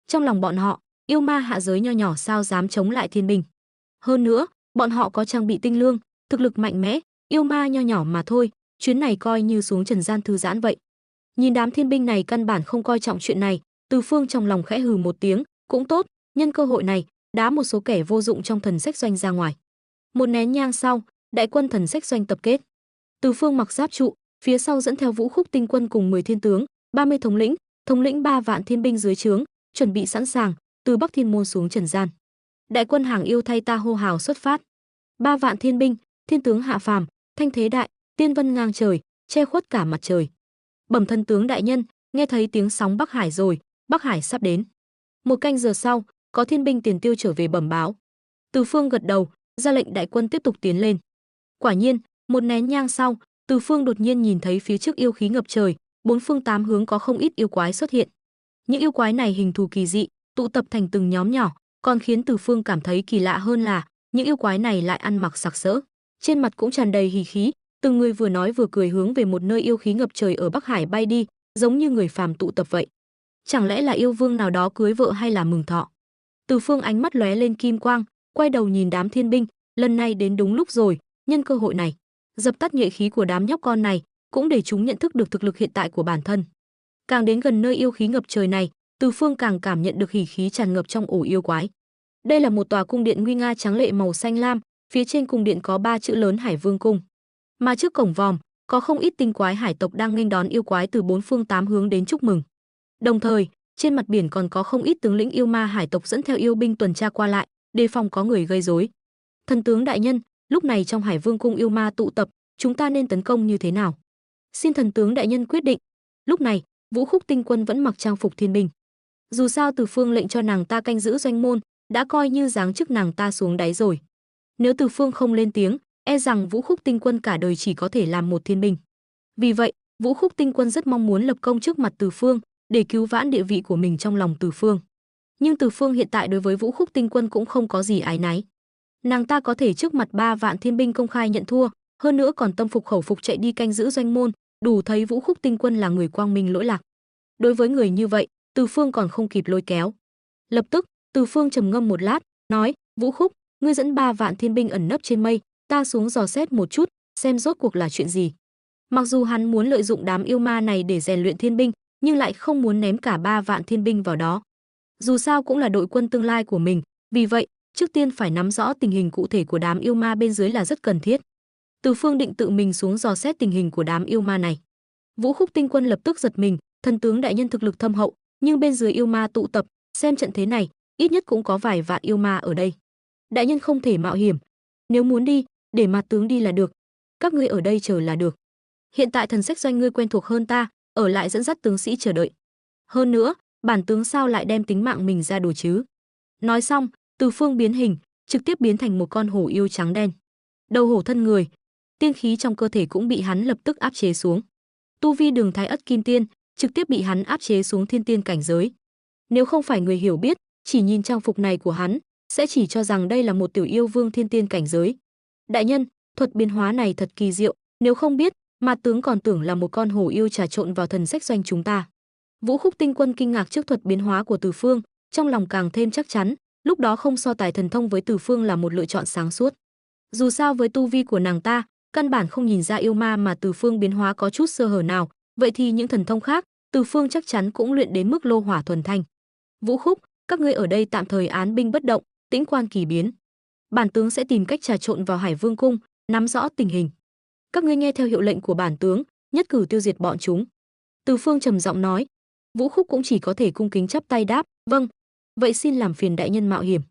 Trong lòng bọn họ, yêu ma hạ giới nho nhỏ sao dám chống lại thiên binh. Hơn nữa, bọn họ có trang bị tinh lương, thực lực mạnh mẽ, yêu ma nho nhỏ mà thôi, chuyến này coi như xuống trần gian thư giãn vậy. Nhìn đám thiên binh này căn bản không coi trọng chuyện này, Từ Phương trong lòng khẽ hừ một tiếng, cũng tốt, nhân cơ hội này, đá một số kẻ vô dụng trong Thần Sách Doanh ra ngoài. Một nén nhang sau, đại quân Thần Sách Doanh tập kết. Từ Phương mặc giáp trụ, phía sau dẫn theo Vũ Khúc tinh quân cùng 10 thiên tướng, 30 thống lĩnh 3 vạn thiên binh dưới trướng, chuẩn bị sẵn sàng, từ Bắc Thiên môn xuống trần gian. Đại quân hàng yêu thay ta hô hào xuất phát. 3 vạn thiên binh, thiên tướng hạ phàm, thanh thế đại, tiên vân ngang trời, che khuất cả mặt trời. Bẩm thân tướng đại nhân, nghe thấy tiếng sóng Bắc Hải rồi, Bắc Hải sắp đến. 1 canh giờ sau, có thiên binh tiền tiêu trở về bẩm báo. Từ Phương gật đầu, ra lệnh đại quân tiếp tục tiến lên. Quả nhiên, một nén nhang sau, Từ Phương đột nhiên nhìn thấy phía trước yêu khí ngập trời, 4 phương 8 hướng có không ít yêu quái xuất hiện. Những yêu quái này hình thù kỳ dị, tụ tập thành từng nhóm nhỏ, còn khiến Từ Phương cảm thấy kỳ lạ hơn là những yêu quái này lại ăn mặc sặc sỡ, trên mặt cũng tràn đầy hỉ khí, từng người vừa nói vừa cười hướng về một nơi yêu khí ngập trời ở Bắc Hải bay đi, giống như người phàm tụ tập vậy. Chẳng lẽ là yêu vương nào đó cưới vợ hay là mừng thọ? Từ Phương ánh mắt lóe lên kim quang, quay đầu nhìn đám thiên binh, lần này đến đúng lúc rồi, nhân cơ hội này, dập tắt nhuệ khí của đám nhóc con này, cũng để chúng nhận thức được thực lực hiện tại của bản thân. Càng đến gần nơi yêu khí ngập trời này, Từ Phương càng cảm nhận được hỉ khí tràn ngập trong ổ yêu quái. Đây là một tòa cung điện nguy nga tráng lệ màu xanh lam, phía trên cung điện có 3 chữ lớn Hải Vương cung. Mà trước cổng vòm, có không ít tinh quái hải tộc đang nghênh đón yêu quái từ 4 phương 8 hướng đến chúc mừng. Đồng thời, trên mặt biển còn có không ít tướng lĩnh yêu ma hải tộc dẫn theo yêu binh tuần tra qua lại, đề phòng có người gây rối. Thần tướng đại nhân, lúc này trong Hải Vương cung yêu ma tụ tập, chúng ta nên tấn công như thế nào? Xin thần tướng đại nhân quyết định. Lúc này, Vũ Khúc tinh quân vẫn mặc trang phục thiên binh. Dù sao Từ Phương lệnh cho nàng ta canh giữ doanh môn, đã coi như giáng chức nàng ta xuống đáy rồi. Nếu Từ Phương không lên tiếng, e rằng Vũ Khúc tinh quân cả đời chỉ có thể làm một thiên binh. Vì vậy, Vũ Khúc tinh quân rất mong muốn lập công trước mặt Từ Phương, để cứu vãn địa vị của mình trong lòng Từ Phương. Nhưng Từ Phương hiện tại đối với Vũ Khúc tinh quân cũng không có gì áy náy. Nàng ta có thể trước mặt 3 vạn thiên binh công khai nhận thua, hơn nữa còn tâm phục khẩu phục chạy đi canh giữ doanh môn, đủ thấy Vũ Khúc tinh quân là người quang minh lỗi lạc. Đối với người như vậy, Từ Phương còn không kịp lôi kéo. Lập tức, Từ Phương trầm ngâm một lát, nói: "Vũ Khúc, ngươi dẫn 3 vạn thiên binh ẩn nấp trên mây, ta xuống dò xét một chút, xem rốt cuộc là chuyện gì." Mặc dù hắn muốn lợi dụng đám yêu ma này để rèn luyện thiên binh, nhưng lại không muốn ném cả 3 vạn thiên binh vào đó. Dù sao cũng là đội quân tương lai của mình, vì vậy, trước tiên phải nắm rõ tình hình cụ thể của đám yêu ma bên dưới là rất cần thiết. Từ Phương định tự mình xuống dò xét tình hình của đám yêu ma này. Vũ Khúc tinh quân lập tức giật mình, thần tướng đại nhân thực lực thâm hậu, nhưng bên dưới yêu ma tụ tập, xem trận thế này, ít nhất cũng có vài vạn yêu ma ở đây. Đại nhân không thể mạo hiểm, nếu muốn đi, để mặt tướng đi là được, các ngươi ở đây chờ là được. Hiện tại Thần Sách Doanh ngươi quen thuộc hơn ta, ở lại dẫn dắt tướng sĩ chờ đợi. Hơn nữa, bản tướng sao lại đem tính mạng mình ra đùa chứ? Nói xong, Từ Phương biến hình, trực tiếp biến thành một con hổ yêu trắng đen. Đầu hổ thân người, tiên khí trong cơ thể cũng bị hắn lập tức áp chế xuống. Tu vi Đường Thái Ất Kim Tiên, trực tiếp bị hắn áp chế xuống thiên tiên cảnh giới. Nếu không phải người hiểu biết, chỉ nhìn trang phục này của hắn, sẽ chỉ cho rằng đây là một tiểu yêu vương thiên tiên cảnh giới. Đại nhân, thuật biến hóa này thật kỳ diệu, nếu không biết, mà tướng còn tưởng là một con hổ yêu trà trộn vào Thần Sách Doanh chúng ta. Vũ Khúc tinh quân kinh ngạc trước thuật biến hóa của Từ Phương, trong lòng càng thêm chắc chắn, lúc đó không so tài thần thông với Từ Phương là một lựa chọn sáng suốt. Dù sao với tu vi của nàng ta, căn bản không nhìn ra yêu ma mà Từ Phương biến hóa có chút sơ hở nào, vậy thì những thần thông khác, Từ Phương chắc chắn cũng luyện đến mức lô hỏa thuần thanh. Vũ Khúc, các ngươi ở đây tạm thời án binh bất động, tĩnh quan kỳ biến. Bản tướng sẽ tìm cách trà trộn vào Hải Vương cung, nắm rõ tình hình. Các ngươi nghe theo hiệu lệnh của bản tướng, nhất cử tiêu diệt bọn chúng. Từ Phương trầm giọng nói. Vũ Khúc cũng chỉ có thể cung kính chắp tay đáp, vâng. Vậy xin làm phiền đại nhân mạo hiểm.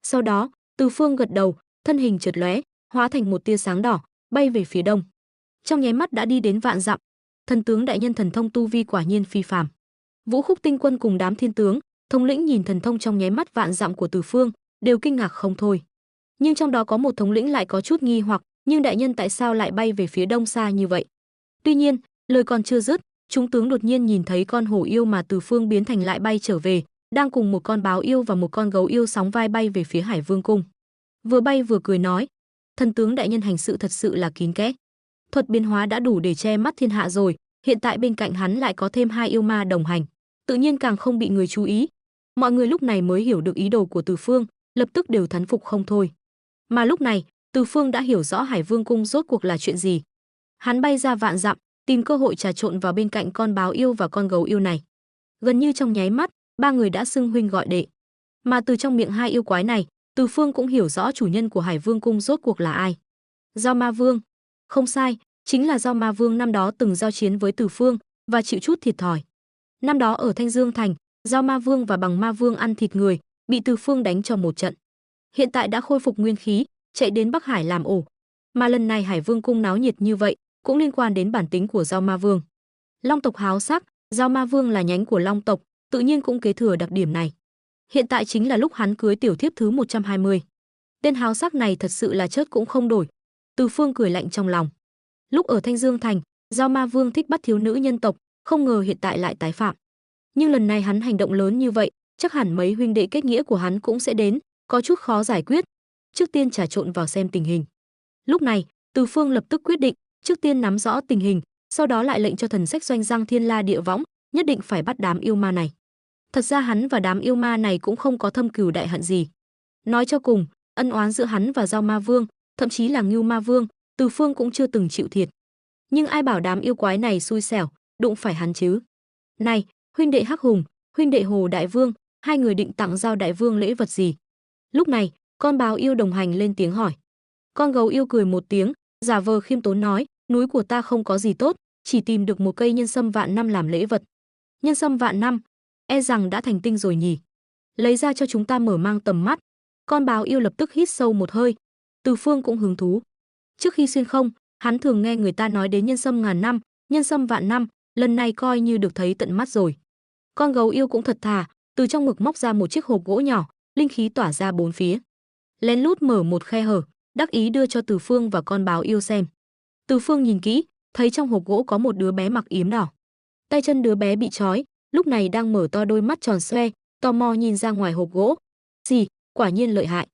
Sau đó, Từ Phương gật đầu, thân hình chợt lóe, hóa thành một tia sáng đỏ, bay về phía đông. Trong nháy mắt đã đi đến vạn dặm. Thần tướng đại nhân thần thông tu vi quả nhiên phi phàm. Vũ Khúc tinh quân cùng đám thiên tướng, thống lĩnh nhìn thần thông trong nháy mắt vạn dặm của Từ Phương, đều kinh ngạc không thôi. Nhưng trong đó có một thống lĩnh lại có chút nghi hoặc, nhưng đại nhân tại sao lại bay về phía đông xa như vậy? Tuy nhiên, lời còn chưa dứt, Chúng tướng đột nhiên nhìn thấy con hổ yêu mà từ phương biến thành lại bay trở về, đang cùng một con báo yêu và một con gấu yêu sóng vai bay về phía Hải Vương cung. Vừa bay vừa cười nói: "Thần tướng đại nhân hành sự thật sự là kín kẽ. Thuật biến hóa đã đủ để che mắt thiên hạ rồi, hiện tại bên cạnh hắn lại có thêm hai yêu ma đồng hành, tự nhiên càng không bị người chú ý." Mọi người lúc này mới hiểu được ý đồ của Từ Phương, lập tức đều thán phục không thôi. Mà lúc này, Từ Phương đã hiểu rõ Hải Vương cung rốt cuộc là chuyện gì. Hắn bay ra vạn dặm, tìm cơ hội trà trộn vào bên cạnh con báo yêu và con gấu yêu này. Gần như trong nháy mắt, ba người đã xưng huynh gọi đệ. Mà từ trong miệng hai yêu quái này, Từ Phương cũng hiểu rõ chủ nhân của Hải Vương cung rốt cuộc là ai. Giao Ma Vương. Không sai, chính là Giao Ma Vương năm đó từng giao chiến với Từ Phương và chịu chút thiệt thòi. Năm đó ở Thanh Dương thành, Giao Ma Vương và Bằng Ma Vương ăn thịt người, bị Từ Phương đánh cho một trận. Hiện tại đã khôi phục nguyên khí, chạy đến Bắc Hải làm ổ. Mà lần này Hải Vương cung náo nhiệt như vậy, cũng liên quan đến bản tính của Giao Ma Vương. Long tộc háo sắc, Giao Ma Vương là nhánh của Long tộc, tự nhiên cũng kế thừa đặc điểm này. Hiện tại chính là lúc hắn cưới tiểu thiếp thứ 120. Tên háo sắc này thật sự là chớt cũng không đổi. Từ Phương cười lạnh trong lòng. Lúc ở Thanh Dương thành, Giao Ma Vương thích bắt thiếu nữ nhân tộc, không ngờ hiện tại lại tái phạm. Nhưng lần này hắn hành động lớn như vậy, chắc hẳn mấy huynh đệ kết nghĩa của hắn cũng sẽ đến, có chút khó giải quyết. Trước tiên trà trộn vào xem tình hình. Lúc này, Từ Phương lập tức quyết định, trước tiên nắm rõ tình hình, sau đó lại lệnh cho thần sách doanh Giang Thiên La Địa Võng, nhất định phải bắt đám yêu ma này. Thật ra hắn và đám yêu ma này cũng không có thâm cừu đại hận gì. Nói cho cùng, ân oán giữa hắn và Giao Ma Vương, thậm chí là Ngưu Ma Vương, Từ Phương cũng chưa từng chịu thiệt. Nhưng ai bảo đám yêu quái này xui xẻo, đụng phải hắn chứ? Này, huynh đệ Hắc Hùng, huynh đệ Hồ Đại Vương, hai người định tặng Giao Đại Vương lễ vật gì? Lúc này, con báo yêu đồng hành lên tiếng hỏi. Con gấu yêu cười một tiếng, giả vờ khiêm tốn nói, núi của ta không có gì tốt, chỉ tìm được một cây nhân sâm vạn năm làm lễ vật. Nhân sâm vạn năm, e rằng đã thành tinh rồi nhỉ? Lấy ra cho chúng ta mở mang tầm mắt. Con báo yêu lập tức hít sâu một hơi. Từ Phương cũng hứng thú. Trước khi xuyên không, hắn thường nghe người ta nói đến nhân sâm ngàn năm, nhân sâm vạn năm, lần này coi như được thấy tận mắt rồi. Con gấu yêu cũng thật thà, từ trong ngực móc ra một chiếc hộp gỗ nhỏ, linh khí tỏa ra bốn phía. Lén lút mở một khe hở, đắc ý đưa cho Từ Phương và con báo yêu xem. Từ Phương nhìn kỹ, thấy trong hộp gỗ có một đứa bé mặc yếm đỏ. Tay chân đứa bé bị trói, lúc này đang mở to đôi mắt tròn xoe, tò mò nhìn ra ngoài hộp gỗ. Gì, quả nhiên lợi hại.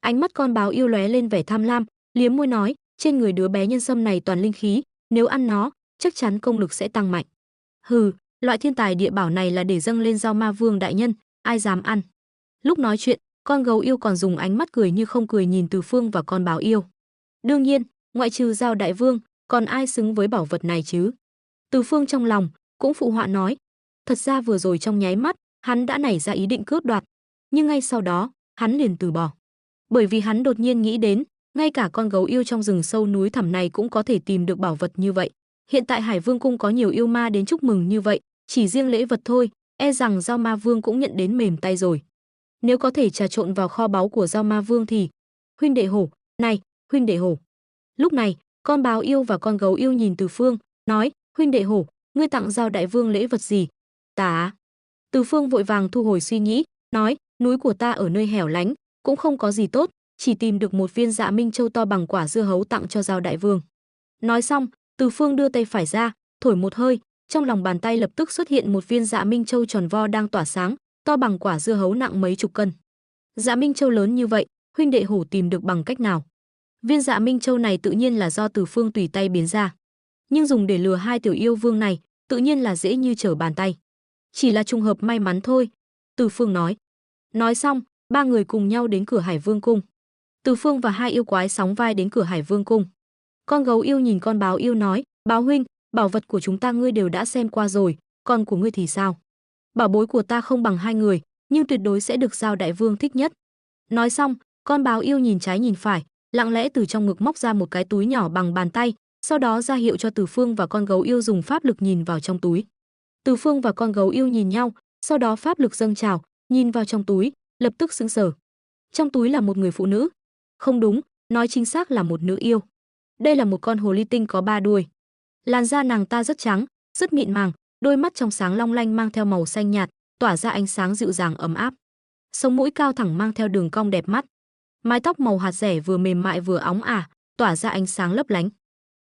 Ánh mắt con báo yêu lóe lên vẻ tham lam, liếm môi nói, trên người đứa bé nhân sâm này toàn linh khí, nếu ăn nó, chắc chắn công lực sẽ tăng mạnh. Hừ, loại thiên tài địa bảo này là để dâng lên Giao Ma Vương đại nhân, ai dám ăn. Lúc nói chuyện, con gấu yêu còn dùng ánh mắt cười như không cười nhìn Từ Phương và con báo yêu. Đương nhiên, ngoại trừ Giao Đại Vương, còn ai xứng với bảo vật này chứ? Từ Phương trong lòng cũng phụ họa nói, thật ra vừa rồi trong nháy mắt, hắn đã nảy ra ý định cướp đoạt, nhưng ngay sau đó, hắn liền từ bỏ. Bởi vì hắn đột nhiên nghĩ đến, ngay cả con gấu yêu trong rừng sâu núi thẳm này cũng có thể tìm được bảo vật như vậy. Hiện tại Hải Vương cung có nhiều yêu ma đến chúc mừng như vậy, chỉ riêng lễ vật thôi, e rằng Giao Ma Vương cũng nhận đến mềm tay rồi. Nếu có thể trà trộn vào kho báu của Giao Ma Vương thì... Huynh đệ hổ, này, huynh đệ hổ. Lúc này, con báo yêu và con gấu yêu nhìn Từ Phương, nói, huynh đệ hổ, ngươi tặng Giao Đại Vương lễ vật gì? Ta. Từ Phương vội vàng thu hồi suy nghĩ, nói, núi của ta ở nơi hẻo lánh, cũng không có gì tốt, chỉ tìm được một viên Dạ Minh Châu to bằng quả dưa hấu tặng cho Giao Đại Vương. Nói xong, Từ Phương đưa tay phải ra, thổi một hơi, trong lòng bàn tay lập tức xuất hiện một viên Dạ Minh Châu tròn vo đang tỏa sáng, to bằng quả dưa hấu nặng mấy chục cân. Dạ Minh Châu lớn như vậy, huynh đệ hổ tìm được bằng cách nào? Viên Dạ Minh Châu này tự nhiên là do Từ Phương tùy tay biến ra, nhưng dùng để lừa hai tiểu yêu vương này, tự nhiên là dễ như trở bàn tay. Chỉ là trùng hợp may mắn thôi, Từ Phương nói. Nói xong, ba người cùng nhau đến cửa Hải Vương cung. Từ Phương và hai yêu quái sóng vai đến cửa Hải Vương cung. Con gấu yêu nhìn con báo yêu nói, báo huynh, bảo vật của chúng ta ngươi đều đã xem qua rồi, còn của ngươi thì sao? Bảo bối của ta không bằng hai người, nhưng tuyệt đối sẽ được Giao Đại Vương thích nhất. Nói xong, con báo yêu nhìn trái nhìn phải, lặng lẽ từ trong ngực móc ra một cái túi nhỏ bằng bàn tay, sau đó ra hiệu cho Từ Phương và con gấu yêu dùng pháp lực nhìn vào trong túi. Từ Phương và con gấu yêu nhìn nhau, sau đó pháp lực dâng trào, nhìn vào trong túi, lập tức sững sờ. Trong túi là một người phụ nữ. Không đúng, nói chính xác là một nữ yêu. Đây là một con hồ ly tinh có 3 đuôi. Làn da nàng ta rất trắng, rất mịn màng, đôi mắt trong sáng long lanh mang theo màu xanh nhạt, tỏa ra ánh sáng dịu dàng ấm áp. Sống mũi cao thẳng mang theo đường cong đẹp mắt. Mái tóc màu hạt dẻ vừa mềm mại vừa óng ả, tỏa ra ánh sáng lấp lánh.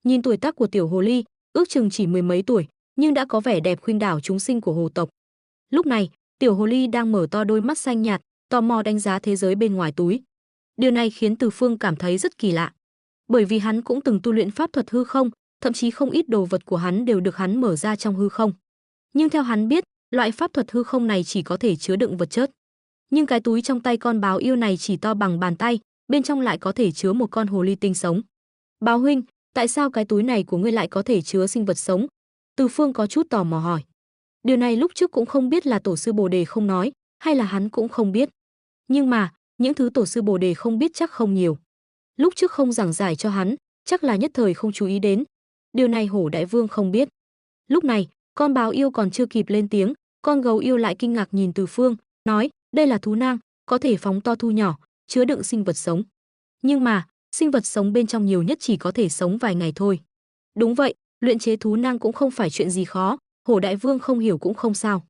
Nhìn tuổi tác của tiểu hồ ly, ước chừng chỉ mười mấy tuổi, nhưng đã có vẻ đẹp khuynh đảo chúng sinh của hồ tộc. Lúc này, tiểu hồ ly đang mở to đôi mắt xanh nhạt, tò mò đánh giá thế giới bên ngoài túi. Điều này khiến Từ Phương cảm thấy rất kỳ lạ, bởi vì hắn cũng từng tu luyện pháp thuật hư không, thậm chí không ít đồ vật của hắn đều được hắn mở ra trong hư không. Nhưng theo hắn biết, loại pháp thuật hư không này chỉ có thể chứa đựng vật chất. Nhưng cái túi trong tay con báo yêu này chỉ to bằng bàn tay, bên trong lại có thể chứa một con hồ ly tinh sống. Báo huynh, tại sao cái túi này của ngươi lại có thể chứa sinh vật sống? Từ Phương có chút tò mò hỏi. Điều này lúc trước cũng không biết là tổ sư Bồ Đề không nói, hay là hắn cũng không biết. Nhưng mà, những thứ tổ sư Bồ Đề không biết chắc không nhiều. Lúc trước không giảng giải cho hắn, chắc là nhất thời không chú ý đến. Điều này Hổ Đại Vương không biết. Lúc này, con báo yêu còn chưa kịp lên tiếng, con gấu yêu lại kinh ngạc nhìn Từ Phương, nói, đây là thú nang, có thể phóng to thu nhỏ, chứa đựng sinh vật sống. Nhưng mà, sinh vật sống bên trong nhiều nhất chỉ có thể sống vài ngày thôi. Đúng vậy, luyện chế thú nang cũng không phải chuyện gì khó, Hổ Đại Vương không hiểu cũng không sao.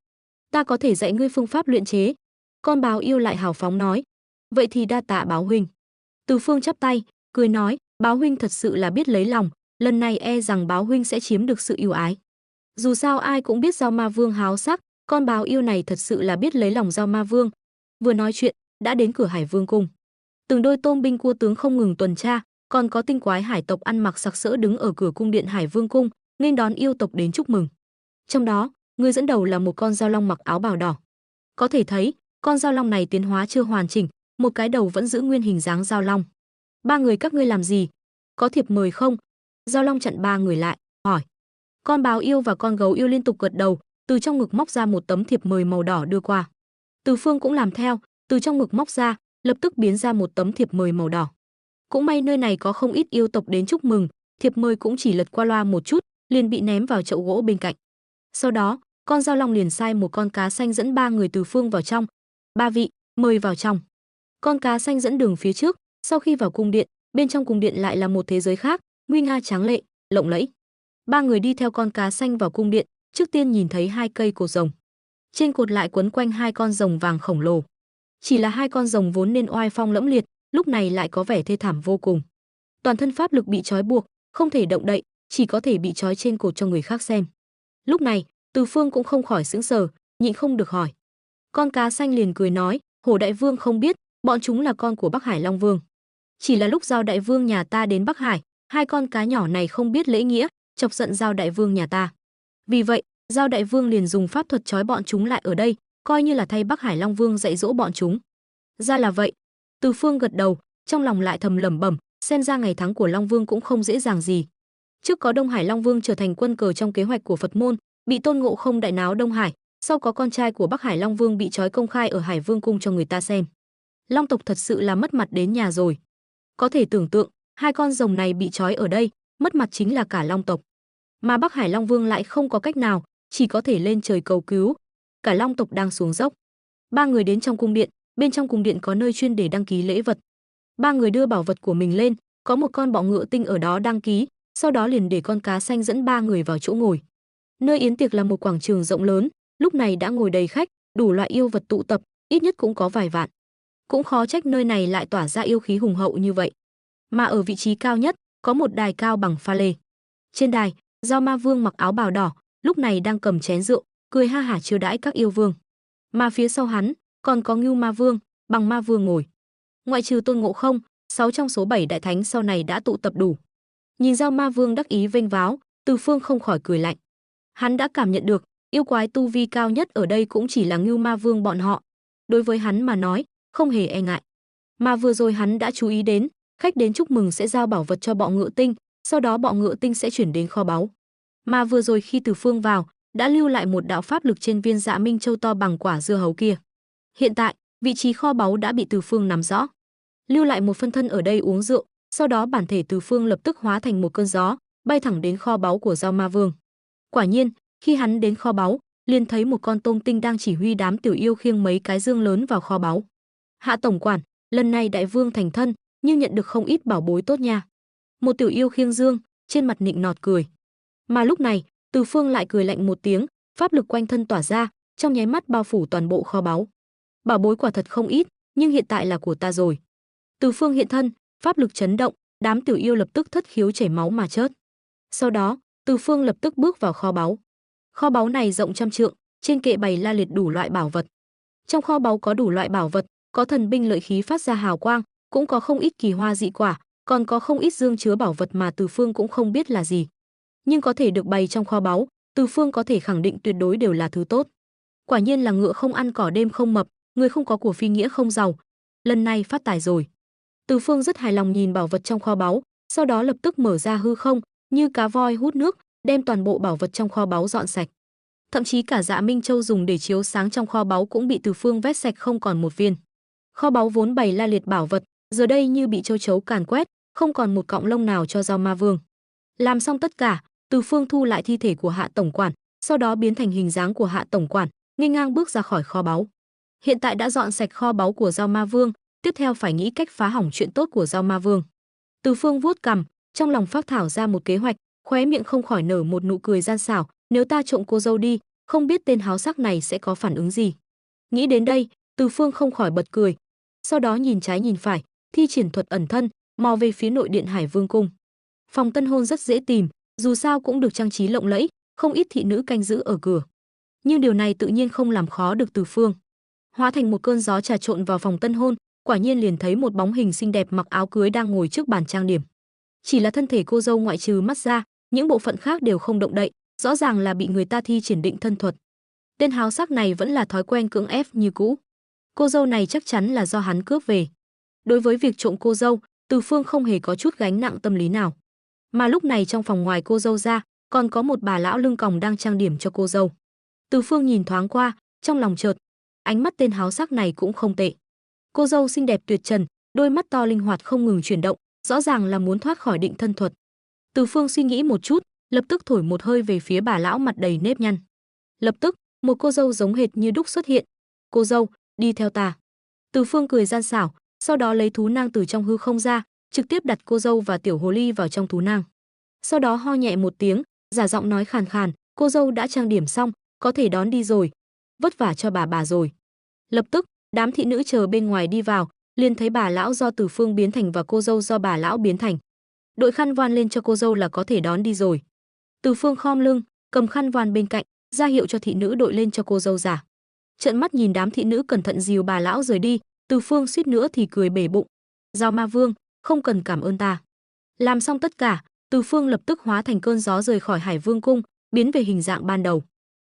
Ta có thể dạy ngươi phương pháp luyện chế. Con báo yêu lại hào phóng nói. Vậy thì đa tạ báo huynh. Từ Phương chắp tay, cười nói, báo huynh thật sự là biết lấy lòng, lần này e rằng báo huynh sẽ chiếm được sự yêu ái. Dù sao ai cũng biết Dao Ma Vương háo sắc, con báo yêu này thật sự là biết lấy lòng Dao Ma Vương. Vừa nói chuyện, đã đến cửa Hải Vương cung. Từng đôi tôm binh cua tướng không ngừng tuần tra, còn có tinh quái hải tộc ăn mặc sặc sỡ đứng ở cửa cung điện Hải Vương cung, nghênh đón yêu tộc đến chúc mừng. Trong đó, người dẫn đầu là một con dao long mặc áo bào đỏ. Có thể thấy, con dao long này tiến hóa chưa hoàn chỉnh, một cái đầu vẫn giữ nguyên hình dáng dao long. Ba người các ngươi làm gì? Có thiệp mời không? Dao long chặn ba người lại, hỏi. Con báo yêu và con gấu yêu liên tục gật đầu, từ trong ngực móc ra một tấm thiệp mời màu đỏ đưa qua. Từ Phương cũng làm theo, từ trong ngực móc ra, lập tức biến ra một tấm thiệp mời màu đỏ. Cũng may nơi này có không ít yêu tộc đến chúc mừng, thiệp mời cũng chỉ lật qua loa một chút, liền bị ném vào chậu gỗ bên cạnh. Sau đó, con dao long liền sai một con cá xanh dẫn ba người Từ Phương vào trong. Ba vị, mời vào trong. Con cá xanh dẫn đường phía trước, sau khi vào cung điện, bên trong cung điện lại là một thế giới khác, nguy nga tráng lệ, lộng lẫy. Ba người đi theo con cá xanh vào cung điện, trước tiên nhìn thấy hai cây cột rồng. Trên cột lại quấn quanh hai con rồng vàng khổng lồ. Chỉ là hai con rồng vốn nên oai phong lẫm liệt, lúc này lại có vẻ thê thảm vô cùng. Toàn thân pháp lực bị trói buộc, không thể động đậy, chỉ có thể bị trói trên cột cho người khác xem. Lúc này, Từ Phương cũng không khỏi sững sờ, nhịn không được hỏi. Con cá xanh liền cười nói, Hổ Đại Vương không biết, bọn chúng là con của Bắc Hải Long Vương. Chỉ là lúc Dao Đại Vương nhà ta đến Bắc Hải, hai con cá nhỏ này không biết lễ nghĩa, chọc giận Dao Đại Vương nhà ta. Vì vậy, Dao Đại Vương liền dùng pháp thuật trói bọn chúng lại ở đây, coi như là thay Bắc Hải Long Vương dạy dỗ bọn chúng. Ra là vậy. Từ Phương gật đầu, trong lòng lại thầm lẩm bẩm, xem ra ngày tháng của Long Vương cũng không dễ dàng gì. Trước có Đông Hải Long Vương trở thành quân cờ trong kế hoạch của Phật môn, bị Tôn Ngộ Không đại náo Đông Hải, sau có con trai của Bắc Hải Long Vương bị trói công khai ở Hải Vương cung cho người ta xem. Long tộc thật sự là mất mặt đến nhà rồi. Có thể tưởng tượng, hai con rồng này bị trói ở đây, mất mặt chính là cả Long tộc. Mà Bắc Hải Long Vương lại không có cách nào, chỉ có thể lên trời cầu cứu. Cả Long tộc đang xuống dốc. Ba người đến trong cung điện, bên trong cung điện có nơi chuyên để đăng ký lễ vật. Ba người đưa bảo vật của mình lên, có một con bọ ngựa tinh ở đó đăng ký, sau đó liền để con cá xanh dẫn ba người vào chỗ ngồi. Nơi yến tiệc là một quảng trường rộng lớn, lúc này đã ngồi đầy khách, đủ loại yêu vật tụ tập, ít nhất cũng có vài vạn. Cũng khó trách nơi này lại tỏa ra yêu khí hùng hậu như vậy. Mà ở vị trí cao nhất, có một đài cao bằng pha lê. Trên đài, Dao Ma Vương mặc áo bào đỏ, lúc này đang cầm chén rượu, cười ha hả chiêu đãi các yêu vương. Mà phía sau hắn, còn có Ngưu Ma Vương, Bằng Ma Vương ngồi. Ngoại trừ Tôn Ngộ Không, 6 trong số 7 đại thánh sau này đã tụ tập đủ. Nhìn Dao Ma Vương đắc ý vênh váo, Từ Phương không khỏi cười lạnh. Hắn đã cảm nhận được, yêu quái tu vi cao nhất ở đây cũng chỉ là Ngưu Ma Vương bọn họ. Đối với hắn mà nói, không hề e ngại. Mà vừa rồi hắn đã chú ý đến, khách đến chúc mừng sẽ giao bảo vật cho bọ ngựa tinh, sau đó bọ ngựa tinh sẽ chuyển đến kho báu. Mà vừa rồi khi Từ Phương vào, đã lưu lại một đạo pháp lực trên viên Dạ Minh Châu to bằng quả dưa hấu kia. Hiện tại, vị trí kho báu đã bị Từ Phương nắm rõ. Lưu lại một phân thân ở đây uống rượu, sau đó bản thể Từ Phương lập tức hóa thành một cơn gió, bay thẳng đến kho báu của Dao Ma Vương. Quả nhiên, khi hắn đến kho báu, liền thấy một con tôm tinh đang chỉ huy đám tiểu yêu khiêng mấy cái dương lớn vào kho báu. Hạ tổng quản, lần này đại vương thành thân, nhưng nhận được không ít bảo bối tốt nha. Một tiểu yêu khiêng dương, trên mặt nịnh nọt cười. Mà lúc này, Từ Phương lại cười lạnh một tiếng, pháp lực quanh thân tỏa ra, trong nháy mắt bao phủ toàn bộ kho báu. Bảo bối quả thật không ít, nhưng hiện tại là của ta rồi. Từ Phương hiện thân, pháp lực chấn động, đám tiểu yêu lập tức thất khiếu chảy máu mà chết. Sau đó, Từ Phương lập tức bước vào kho báu. Kho báu này rộng trăm trượng, trên kệ bày la liệt đủ loại bảo vật. Trong kho báu có đủ loại bảo vật, có thần binh lợi khí phát ra hào quang, cũng có không ít kỳ hoa dị quả, còn có không ít dương chứa bảo vật mà Từ Phương cũng không biết là gì. Nhưng có thể được bày trong kho báu, Từ Phương có thể khẳng định tuyệt đối đều là thứ tốt. Quả nhiên là ngựa không ăn cỏ đêm không mập, người không có của phi nghĩa không giàu. Lần này phát tài rồi. Từ Phương rất hài lòng nhìn bảo vật trong kho báu, sau đó lập tức mở ra hư không, như cá voi hút nước, đem toàn bộ bảo vật trong kho báu dọn sạch. Thậm chí cả Dạ Minh Châu dùng để chiếu sáng trong kho báu cũng bị Từ Phương vét sạch không còn một viên. Kho báu vốn bày la liệt bảo vật, giờ đây như bị châu chấu càn quét, không còn một cọng lông nào cho Dao Ma Vương. Làm xong tất cả, Từ Phương thu lại thi thể của Hạ tổng quản, sau đó biến thành hình dáng của Hạ tổng quản, nghênh ngang bước ra khỏi kho báu. Hiện tại đã dọn sạch kho báu của Dao Ma Vương, tiếp theo phải nghĩ cách phá hỏng chuyện tốt của Dao Ma Vương. Từ Phương vuốt cằm, trong lòng phác thảo ra một kế hoạch, khóe miệng không khỏi nở một nụ cười gian xảo, nếu ta trộm cô dâu đi, không biết tên háo sắc này sẽ có phản ứng gì. Nghĩ đến đây, Từ Phương không khỏi bật cười, sau đó nhìn trái nhìn phải, thi triển thuật ẩn thân, mò về phía nội điện Hải Vương cung. Phòng tân hôn rất dễ tìm, dù sao cũng được trang trí lộng lẫy, không ít thị nữ canh giữ ở cửa. Nhưng điều này tự nhiên không làm khó được Từ Phương. Hóa thành một cơn gió trà trộn vào phòng tân hôn, quả nhiên liền thấy một bóng hình xinh đẹp mặc áo cưới đang ngồi trước bàn trang điểm. Chỉ là thân thể cô dâu ngoại trừ mắt ra, những bộ phận khác đều không động đậy, rõ ràng là bị người ta thi triển định thân thuật. Tên háo sắc này vẫn là thói quen cưỡng ép như cũ. Cô dâu này chắc chắn là do hắn cướp về. Đối với việc trộm cô dâu, Từ Phương không hề có chút gánh nặng tâm lý nào. Mà lúc này trong phòng ngoài cô dâu ra, còn có một bà lão lưng còng đang trang điểm cho cô dâu. Từ Phương nhìn thoáng qua, trong lòng chợt, ánh mắt tên háo sắc này cũng không tệ. Cô dâu xinh đẹp tuyệt trần, đôi mắt to linh hoạt không ngừng chuyển động, rõ ràng là muốn thoát khỏi định thân thuật. Từ Phương suy nghĩ một chút, lập tức thổi một hơi về phía bà lão mặt đầy nếp nhăn. Lập tức, một cô dâu giống hệt như đúc xuất hiện. Cô dâu, đi theo ta. Từ Phương cười gian xảo, sau đó lấy thú nang từ trong hư không ra, trực tiếp đặt cô dâu và tiểu hồ ly vào trong thú nang. Sau đó ho nhẹ một tiếng, giả giọng nói khàn khàn, cô dâu đã trang điểm xong, có thể đón đi rồi. Vất vả cho bà rồi. Lập tức, đám thị nữ chờ bên ngoài đi vào, liền thấy bà lão do Từ Phương biến thành và cô dâu do bà lão biến thành. Đội khăn voan lên cho cô dâu là có thể đón đi rồi. Từ Phương khom lưng, cầm khăn voan bên cạnh, ra hiệu cho thị nữ đội lên cho cô dâu giả. Trợn mắt nhìn đám thị nữ cẩn thận dìu bà lão rời đi, Từ Phương suýt nữa thì cười bể bụng. Dao Ma Vương, không cần cảm ơn ta. Làm xong tất cả, Từ Phương lập tức hóa thành cơn gió rời khỏi Hải Vương cung, biến về hình dạng ban đầu.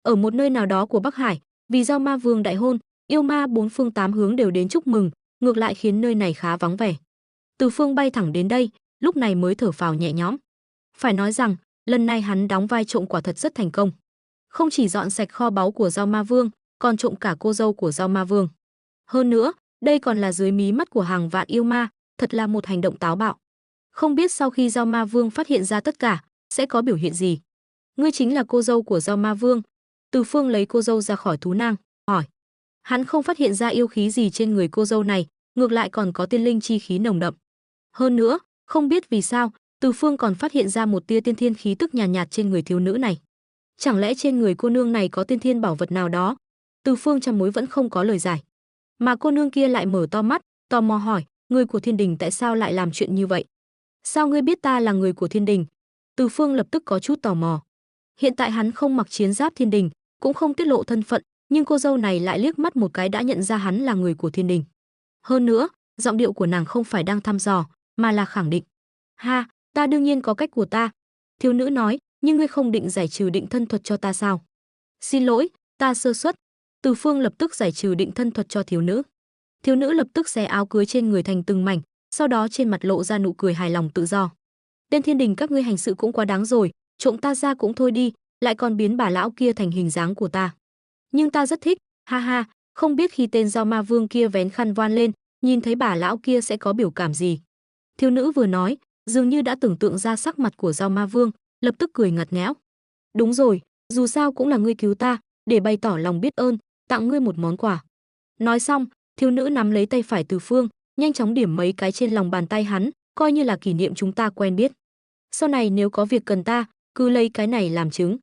Ở một nơi nào đó của Bắc Hải, vì Dao Ma Vương đại hôn, yêu ma bốn phương tám hướng đều đến chúc mừng, ngược lại khiến nơi này khá vắng vẻ. Từ Phương bay thẳng đến đây, lúc này mới thở phào nhẹ nhõm. Phải nói rằng, lần này hắn đóng vai trộm quả thật rất thành công. Không chỉ dọn sạch kho báu của Dao Ma Vương, còn trộm cả cô dâu của Dao Ma Vương. Hơn nữa, đây còn là dưới mí mắt của hàng vạn yêu ma, thật là một hành động táo bạo. Không biết sau khi Dao Ma Vương phát hiện ra tất cả, sẽ có biểu hiện gì? Ngươi chính là cô dâu của Dao Ma Vương. Từ Phương lấy cô dâu ra khỏi thú nang, hỏi. Hắn không phát hiện ra yêu khí gì trên người cô dâu này, ngược lại còn có tiên linh chi khí nồng đậm. Hơn nữa, không biết vì sao, Từ Phương còn phát hiện ra một tia tiên thiên khí tức nhàn nhạt trên người thiếu nữ này. Chẳng lẽ trên người cô nương này có tiên thiên bảo vật nào đó? Từ Phương trăm mối vẫn không có lời giải. Mà cô nương kia lại mở to mắt, tò mò hỏi, người của Thiên Đình tại sao lại làm chuyện như vậy? Sao ngươi biết ta là người của Thiên Đình? Từ Phương lập tức có chút tò mò. Hiện tại hắn không mặc chiến giáp Thiên Đình, cũng không tiết lộ thân phận, nhưng cô dâu này lại liếc mắt một cái đã nhận ra hắn là người của Thiên Đình. Hơn nữa, giọng điệu của nàng không phải đang thăm dò, mà là khẳng định. Ha, ta đương nhiên có cách của ta. Thiếu nữ nói, nhưng ngươi không định giải trừ định thân thuật cho ta sao? Xin lỗi, ta sơ suất. Từ Phương lập tức giải trừ định thân thuật cho thiếu nữ. Thiếu nữ lập tức xé áo cưới trên người thành từng mảnh, sau đó trên mặt lộ ra nụ cười hài lòng tự do. Tên Thiên Đình các ngươi hành sự cũng quá đáng rồi, trộm ta ra cũng thôi đi, lại còn biến bà lão kia thành hình dáng của ta. Nhưng ta rất thích, ha ha, không biết khi tên Dao Ma Vương kia vén khăn voan lên, nhìn thấy bà lão kia sẽ có biểu cảm gì. Thiếu nữ vừa nói, dường như đã tưởng tượng ra sắc mặt của Dao Ma Vương, lập tức cười ngặt nghẽo. Đúng rồi, dù sao cũng là ngươi cứu ta, để bày tỏ lòng biết ơn, tặng ngươi một món quà. Nói xong, thiếu nữ nắm lấy tay phải Từ Phương, nhanh chóng điểm mấy cái trên lòng bàn tay hắn, coi như là kỷ niệm chúng ta quen biết. Sau này nếu có việc cần ta, cứ lấy cái này làm chứng.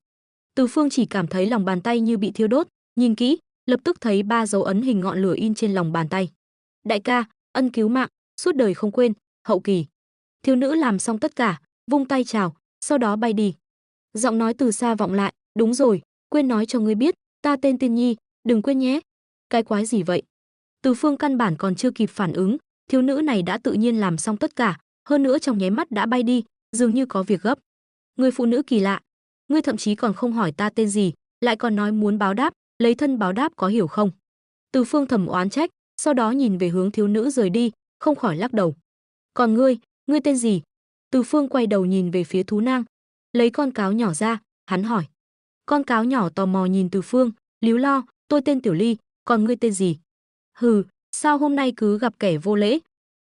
Từ Phương chỉ cảm thấy lòng bàn tay như bị thiêu đốt, nhìn kỹ, lập tức thấy 3 dấu ấn hình ngọn lửa in trên lòng bàn tay. Đại ca, ân cứu mạng, suốt đời không quên, hậu kỳ. Thiếu nữ làm xong tất cả, vung tay chào, sau đó bay đi. Giọng nói từ xa vọng lại, đúng rồi, quên nói cho ngươi biết, ta tên Tiên Nhi, đừng quên nhé. Cái quái gì vậy? Từ Phương căn bản còn chưa kịp phản ứng, thiếu nữ này đã tự nhiên làm xong tất cả, hơn nữa trong nháy mắt đã bay đi, dường như có việc gấp. Người phụ nữ kỳ lạ, ngươi thậm chí còn không hỏi ta tên gì, lại còn nói muốn báo đáp, lấy thân báo đáp có hiểu không? Từ Phương thầm oán trách, sau đó nhìn về hướng thiếu nữ rời đi, không khỏi lắc đầu. Còn ngươi tên gì? Từ Phương quay đầu nhìn về phía thú nang, lấy con cáo nhỏ ra, hắn hỏi. Con cáo nhỏ tò mò nhìn Từ Phương, líu lo, tôi tên Tiểu Ly, còn ngươi tên gì? Hừ, sao hôm nay cứ gặp kẻ vô lễ?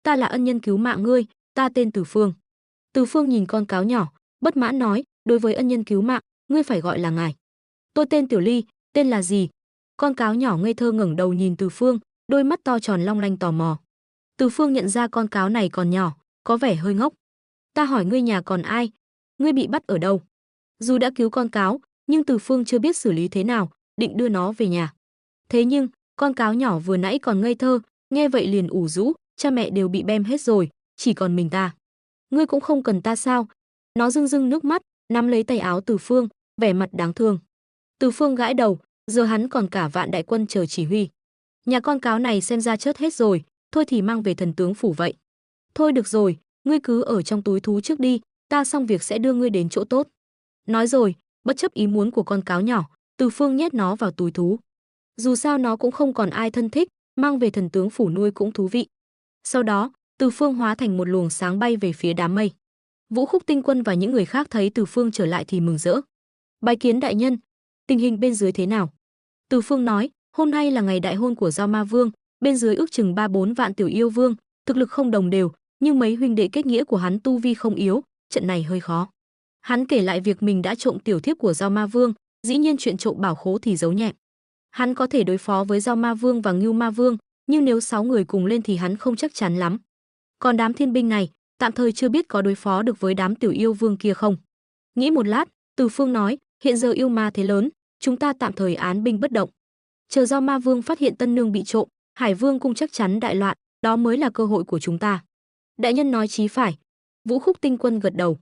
Ta là ân nhân cứu mạng ngươi, ta tên Từ Phương. Từ Phương nhìn con cáo nhỏ, bất mãn nói, đối với ân nhân cứu mạng, ngươi phải gọi là ngài. Tôi tên Tiểu Ly, tên là gì? Con cáo nhỏ ngây thơ ngẩng đầu nhìn Từ Phương, đôi mắt to tròn long lanh tò mò. Từ Phương nhận ra con cáo này còn nhỏ, có vẻ hơi ngốc. Ta hỏi ngươi nhà còn ai? Ngươi bị bắt ở đâu? Dù đã cứu con cáo, nhưng Từ Phương chưa biết xử lý thế nào, định đưa nó về nhà. Thế nhưng, con cáo nhỏ vừa nãy còn ngây thơ, nghe vậy liền ủ rũ, cha mẹ đều bị bem hết rồi, chỉ còn mình ta. Ngươi cũng không cần ta sao? Nó rưng rưng nước mắt, nắm lấy tay áo Từ Phương, vẻ mặt đáng thương. Từ Phương gãi đầu, giờ hắn còn cả vạn đại quân chờ chỉ huy. Nhà con cáo này xem ra chết hết rồi, thôi thì mang về thần tướng phủ vậy. Thôi được rồi, ngươi cứ ở trong túi thú trước đi, ta xong việc sẽ đưa ngươi đến chỗ tốt. Nói rồi, bất chấp ý muốn của con cáo nhỏ, Từ Phương nhét nó vào túi thú. Dù sao nó cũng không còn ai thân thích, mang về thần tướng phủ nuôi cũng thú vị. Sau đó, Từ Phương hóa thành một luồng sáng bay về phía đám mây. Vũ Khúc Tinh Quân và những người khác thấy Từ Phương trở lại thì mừng rỡ. Bái kiến đại nhân, tình hình bên dưới thế nào? Từ Phương nói, hôm nay là ngày đại hôn của Giao Ma Vương, bên dưới ước chừng 3-4 vạn tiểu yêu vương, thực lực không đồng đều, nhưng mấy huynh đệ kết nghĩa của hắn tu vi không yếu, trận này hơi khó. Hắn kể lại việc mình đã trộm tiểu thiếp của Giao Ma Vương, dĩ nhiên chuyện trộm bảo khố thì giấu nhẹm. Hắn có thể đối phó với Giao Ma Vương và Ngưu Ma Vương, nhưng nếu 6 người cùng lên thì hắn không chắc chắn lắm. Còn đám thiên binh này, tạm thời chưa biết có đối phó được với đám tiểu yêu vương kia không. Nghĩ một lát, Từ Phương nói, hiện giờ yêu ma thế lớn, chúng ta tạm thời án binh bất động. Chờ Giao Ma Vương phát hiện Tân Nương bị trộm, Hải Vương cung chắc chắn đại loạn, đó mới là cơ hội của chúng ta. Đại nhân nói chí phải. Vũ Khúc Tinh Quân gật đầu.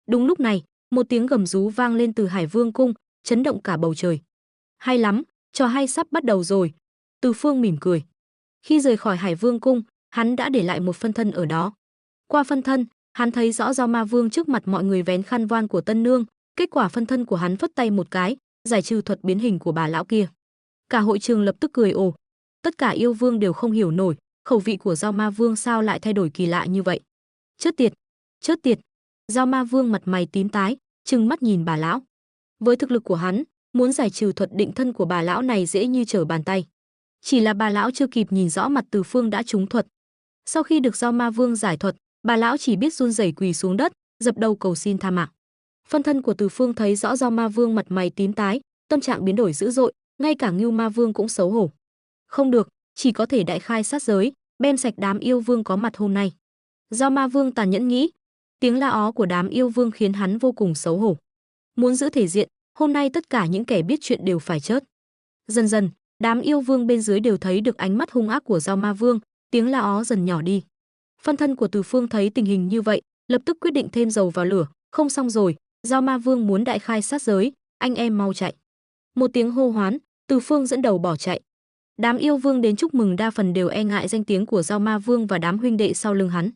Đúng lúc này, một tiếng gầm rú vang lên từ Hải Vương cung, chấn động cả bầu trời. Hay lắm, trò hay sắp bắt đầu rồi. Từ Phương mỉm cười. Khi rời khỏi Hải Vương cung, hắn đã để lại một phân thân ở đó. Qua phân thân, hắn thấy rõ Giao Ma Vương trước mặt mọi người vén khăn voan của Tân Nương, kết quả phân thân của hắn phất tay một cái, giải trừ thuật biến hình của bà lão kia. Cả hội trường lập tức cười ồ. Tất cả yêu vương đều không hiểu nổi, khẩu vị của Giao Ma Vương sao lại thay đổi kỳ lạ như vậy. Chết tiệt, chết tiệt. Giao Ma Vương mặt mày tím tái, trừng mắt nhìn bà lão. Với thực lực của hắn, muốn giải trừ thuật định thân của bà lão này dễ như trở bàn tay. Chỉ là bà lão chưa kịp nhìn rõ mặt Từ Phương đã trúng thuật. Sau khi được Giao Ma Vương giải thuật, bà lão chỉ biết run rẩy quỳ xuống đất, dập đầu cầu xin tha mạng. Phân thân của Từ Phương thấy rõ Giao Ma Vương mặt mày tím tái, tâm trạng biến đổi dữ dội, ngay cả Ngưu Ma Vương cũng xấu hổ. Không được, chỉ có thể đại khai sát giới, bem sạch đám yêu vương có mặt hôm nay. Giao Ma Vương tàn nhẫn nghĩ, tiếng la ó của đám yêu vương khiến hắn vô cùng xấu hổ. Muốn giữ thể diện, hôm nay tất cả những kẻ biết chuyện đều phải chết. Dần dần, đám yêu vương bên dưới đều thấy được ánh mắt hung ác của Giao Ma Vương, tiếng la ó dần nhỏ đi. Phân thân của Từ Phương thấy tình hình như vậy, lập tức quyết định thêm dầu vào lửa, không xong rồi, Giao Ma Vương muốn đại khai sát giới, anh em mau chạy. Một tiếng hô hoán, Từ Phương dẫn đầu bỏ chạy. Đám yêu vương đến chúc mừng đa phần đều e ngại danh tiếng của Giao Ma Vương và đám huynh đệ sau lưng hắn.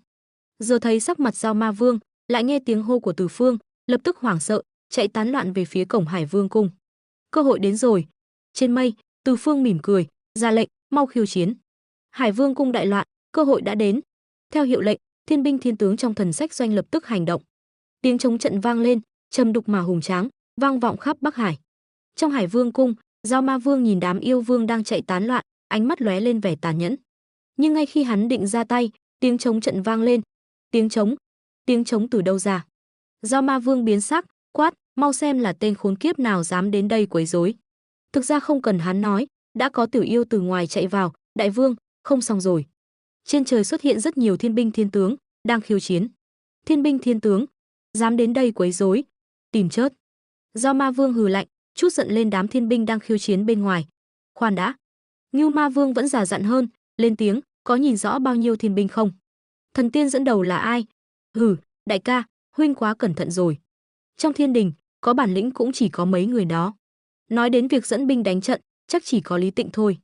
Giờ thấy sắc mặt Giao Ma Vương, lại nghe tiếng hô của Từ Phương, lập tức hoảng sợ, chạy tán loạn về phía cổng Hải Vương cung. Cơ hội đến rồi. Trên mây, Từ Phương mỉm cười, ra lệnh, mau khiêu chiến. Hải Vương cung đại loạn, cơ hội đã đến. Theo hiệu lệnh, thiên binh thiên tướng trong thần sách doanh lập tức hành động. Tiếng chống trận vang lên, trầm đục mà hùng tráng, vang vọng khắp Bắc Hải. Trong Hải Vương cung, Giao Ma Vương nhìn đám yêu vương đang chạy tán loạn, ánh mắt lóe lên vẻ tàn nhẫn. Nhưng ngay khi hắn định ra tay, tiếng chống trận vang lên. Tiếng chống từ đâu ra? Giao Ma Vương biến sắc, quát, mau xem là tên khốn kiếp nào dám đến đây quấy rối. Thực ra không cần hắn nói, đã có tiểu yêu từ ngoài chạy vào, đại vương, không xong rồi. Trên trời xuất hiện rất nhiều thiên binh thiên tướng, đang khiêu chiến. Thiên binh thiên tướng, dám đến đây quấy rối, tìm chết. Giao Ma Vương hừ lạnh, chút giận lên đám thiên binh đang khiêu chiến bên ngoài. Khoan đã. Ngưu Ma Vương vẫn già dặn hơn, lên tiếng, có nhìn rõ bao nhiêu thiên binh không? Thần tiên dẫn đầu là ai? Hừ, đại ca, huynh quá cẩn thận rồi. Trong thiên đình, có bản lĩnh cũng chỉ có mấy người đó. Nói đến việc dẫn binh đánh trận, chắc chỉ có Lý Tịnh thôi.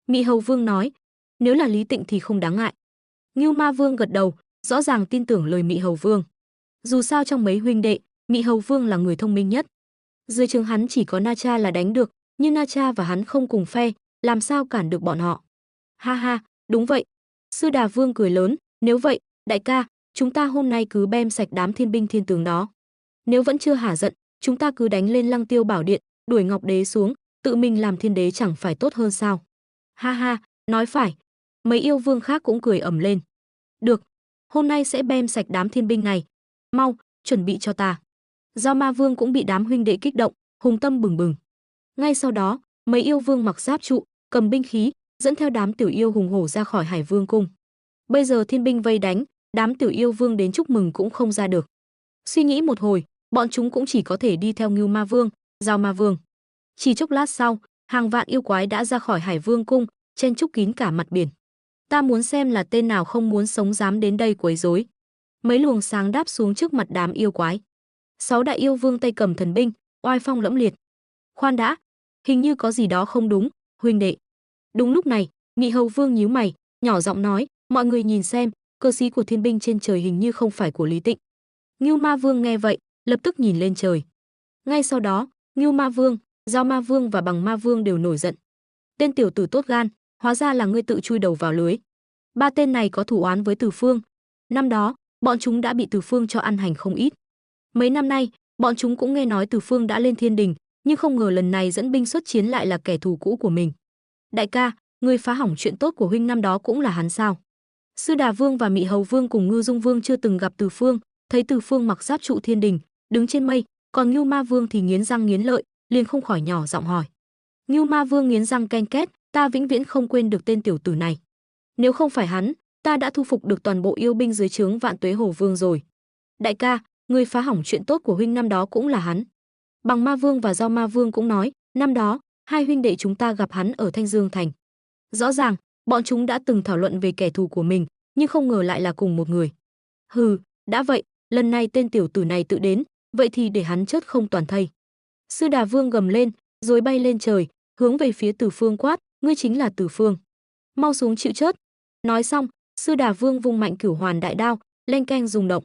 Mị Hầu Vương nói, nếu là Lý Tịnh thì không đáng ngại. Ngưu Ma Vương gật đầu, rõ ràng tin tưởng lời Mị Hầu Vương. Dù sao trong mấy huynh đệ, Mị Hầu Vương là người thông minh nhất. Dưới trướng hắn chỉ có Na Cha là đánh được, nhưng Na Cha và hắn không cùng phe, làm sao cản được bọn họ. Ha ha, đúng vậy. Sư Đà Vương cười lớn, nếu vậy, đại ca, chúng ta hôm nay cứ bem sạch đám thiên binh thiên tướng đó. Nếu vẫn chưa hả giận, chúng ta cứ đánh lên Lăng Tiêu Bảo Điện, đuổi Ngọc Đế xuống, tự mình làm thiên đế chẳng phải tốt hơn sao? Ha ha, nói phải. Mấy yêu vương khác cũng cười ầm lên. Được, hôm nay sẽ bem sạch đám thiên binh này. Mau, chuẩn bị cho ta. Giao Ma Vương cũng bị đám huynh đệ kích động, hùng tâm bừng bừng. Ngay sau đó, mấy yêu vương mặc giáp trụ, cầm binh khí, dẫn theo đám tiểu yêu hùng hổ ra khỏi Hải Vương cung. Bây giờ thiên binh vây đánh, đám tiểu yêu vương đến chúc mừng cũng không ra được. Suy nghĩ một hồi, bọn chúng cũng chỉ có thể đi theo Ngưu Ma Vương, Giao Ma Vương. Chỉ chốc lát sau, hàng vạn yêu quái đã ra khỏi Hải Vương cung, chen trúc kín cả mặt biển. Ta muốn xem là tên nào không muốn sống dám đến đây quấy rối. Mấy luồng sáng đáp xuống trước mặt đám yêu quái. 6 đại yêu vương tay cầm thần binh, oai phong lẫm liệt. Khoan đã, hình như có gì đó không đúng, huynh đệ. Đúng lúc này, Mị Hầu Vương nhíu mày, nhỏ giọng nói, mọi người nhìn xem, cơ sĩ của thiên binh trên trời hình như không phải của Lý Tịnh. Ngưu Ma Vương nghe vậy, lập tức nhìn lên trời. Ngay sau đó, Ngưu Ma Vương, Giao Ma Vương và Bằng Ma Vương đều nổi giận. Tên tiểu tử tốt gan, hóa ra là ngươi tự chui đầu vào lưới. Ba tên này có thù oán với Từ Phương. Năm đó, bọn chúng đã bị Từ Phương cho ăn hành không ít. Mấy năm nay, bọn chúng cũng nghe nói Từ Phương đã lên thiên đình, nhưng không ngờ lần này dẫn binh xuất chiến lại là kẻ thù cũ của mình. Đại ca, người phá hỏng chuyện tốt của huynh năm đó cũng là hắn sao? Sư Đà Vương và Mị Hầu Vương cùng Ngư Dung Vương chưa từng gặp Từ Phương, thấy Từ Phương mặc giáp trụ thiên đình, đứng trên mây, còn Ngưu Ma Vương thì nghiến răng nghiến lợi, liền không khỏi nhỏ giọng hỏi. Ngưu Ma Vương nghiến răng ken két, ta vĩnh viễn không quên được tên tiểu tử này. Nếu không phải hắn, ta đã thu phục được toàn bộ yêu binh dưới trướng Vạn Tuế Hổ Vương rồi. Đại ca, người phá hỏng chuyện tốt của huynh năm đó cũng là hắn. Bằng Ma Vương và Giao Ma Vương cũng nói, năm đó, hai huynh đệ chúng ta gặp hắn ở Thanh Dương Thành. Rõ ràng, bọn chúng đã từng thảo luận về kẻ thù của mình, nhưng không ngờ lại là cùng một người. Hừ, đã vậy, lần này tên tiểu tử này tự đến, vậy thì để hắn chết không toàn thây. Sư Đà Vương gầm lên, rồi bay lên trời, hướng về phía Từ Phương quát, ngươi chính là Từ Phương. Mau xuống chịu chết. Nói xong, Sư Đà Vương vung mạnh Cửu Hoàn đại đao, leng keng rung động.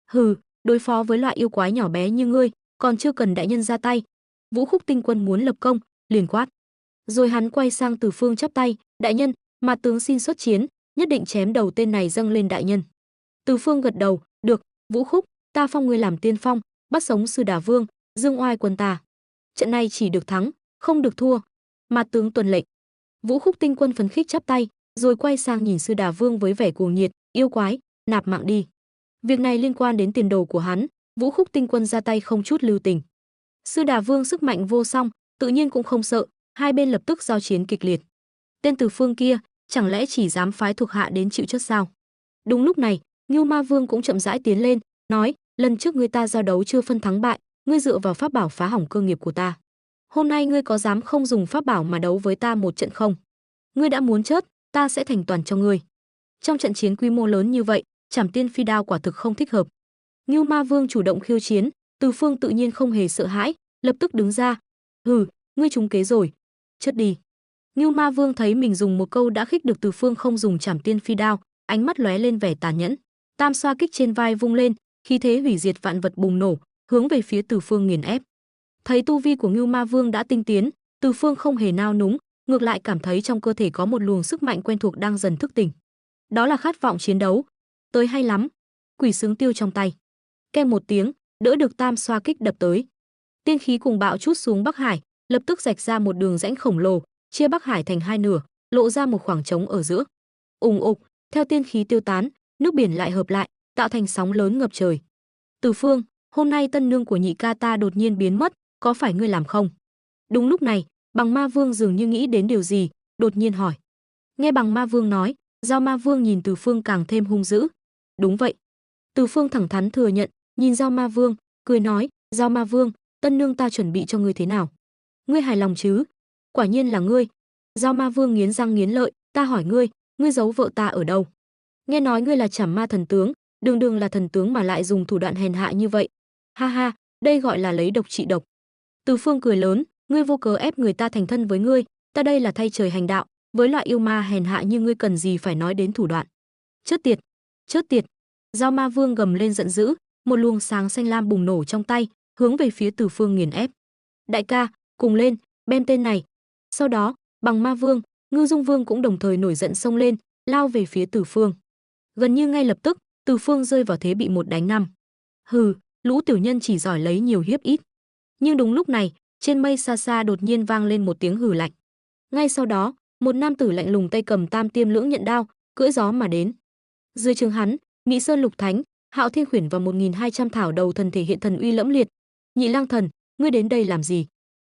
Hừ, đối phó với loại yêu quái nhỏ bé như ngươi, còn chưa cần đại nhân ra tay. Vũ Khúc Tinh Quân muốn lập công, liền quát. Rồi hắn quay sang Từ Phương chắp tay, đại nhân, mà tướng xin xuất chiến, nhất định chém đầu tên này dâng lên đại nhân. Từ Phương gật đầu, được, Vũ Khúc, ta phong ngươi làm tiên phong, bắt sống Sư Đà Vương, dương oai quân ta. Trận này chỉ được thắng, không được thua. Mà tướng tuân lệnh. Vũ Khúc Tinh Quân phấn khích chắp tay, rồi quay sang nhìn Sư Đà Vương với vẻ cuồng nhiệt, yêu quái, nạp mạng đi. Việc này liên quan đến tiền đồ của hắn, Vũ Khúc Tinh Quân ra tay không chút lưu tình. Sư Đà Vương sức mạnh vô song, tự nhiên cũng không sợ, hai bên lập tức giao chiến kịch liệt. Tên Từ Phương kia, chẳng lẽ chỉ dám phái thuộc hạ đến chịu chết sao? Đúng lúc này, Ngưu Ma Vương cũng chậm rãi tiến lên, nói, lần trước ngươi ta giao đấu chưa phân thắng bại, ngươi dựa vào pháp bảo phá hỏng cơ nghiệp của ta. Hôm nay ngươi có dám không dùng pháp bảo mà đấu với ta một trận không? Ngươi đã muốn chết, ta sẽ thành toàn cho ngươi. Trong trận chiến quy mô lớn như vậy, Trảm Tiên Phi Đao quả thực không thích hợp. Ngưu Ma Vương chủ động khiêu chiến, Từ Phương tự nhiên không hề sợ hãi, lập tức đứng ra. Hừ, ngươi trúng kế rồi, chết đi. Ngưu Ma Vương thấy mình dùng một câu đã khích được Từ Phương không dùng Trảm Tiên Phi Đao, ánh mắt lóe lên vẻ tàn nhẫn. Tam xoa kích trên vai vung lên, khí thế hủy diệt vạn vật bùng nổ, hướng về phía Từ Phương nghiền ép. Thấy tu vi của Ngưu Ma Vương đã tinh tiến, Từ Phương không hề nao núng, ngược lại cảm thấy trong cơ thể có một luồng sức mạnh quen thuộc đang dần thức tỉnh. Đó là khát vọng chiến đấu. Tới hay lắm. Quỷ xứng tiêu trong tay. Keng một tiếng, đỡ được tam xoa kích đập tới. Tiên khí cùng bạo trút xuống Bắc Hải, lập tức rạch ra một đường rãnh khổng lồ, chia Bắc Hải thành hai nửa, lộ ra một khoảng trống ở giữa. Ùng ục, theo tiên khí tiêu tán, nước biển lại hợp lại, tạo thành sóng lớn ngập trời. Từ Phương, hôm nay tân nương của nhị ca ta đột nhiên biến mất, có phải ngươi làm không? Đúng lúc này, Bằng Ma Vương dường như nghĩ đến điều gì, đột nhiên hỏi. Nghe Bằng Ma Vương nói, Giao Ma Vương nhìn Từ Phương càng thêm hung dữ. Đúng vậy. Từ Phương thẳng thắn thừa nhận, nhìn Giao Ma Vương, cười nói, Giao Ma Vương, tân nương ta chuẩn bị cho ngươi thế nào? Ngươi hài lòng chứ? Quả nhiên là ngươi. Giao Ma Vương nghiến răng nghiến lợi, ta hỏi ngươi, ngươi giấu vợ ta ở đâu? Nghe nói ngươi là Trảm Ma thần tướng, đường đường là thần tướng mà lại dùng thủ đoạn hèn hạ như vậy. Ha ha, đây gọi là lấy độc trị độc. Từ Phương cười lớn, Ngươi vô cớ ép người ta thành thân với ngươi, ta đây là thay trời hành đạo, với loại yêu ma hèn hạ như ngươi cần gì phải nói đến thủ đoạn. Chớt tiệt, chớt tiệt. Giao Ma Vương gầm lên giận dữ, một luồng sáng xanh lam bùng nổ trong tay, hướng về phía Từ Phương nghiền ép. Đại ca, cùng lên, bem tên này. Sau đó, Bằng Ma Vương, Ngư Dung Vương cũng đồng thời nổi giận xông lên, lao về phía Từ Phương. Gần như ngay lập tức, Từ Phương rơi vào thế bị 1-5. Hừ, lũ tiểu nhân chỉ giỏi lấy nhiều hiếp ít. Nhưng đúng lúc này, trên mây xa xa đột nhiên vang lên một tiếng hừ lạnh. Ngay sau đó, một nam tử lạnh lùng tay cầm Tam Tiêm Lưỡng Nhận Đao, cưỡi gió mà đến. Dưới trướng hắn, Mỹ Sơn Lục Thánh, Hạo Thiên Khuyển và 1200 thảo đầu thần thể hiện thần uy lẫm liệt. Nhị Lang Thần, ngươi đến đây làm gì?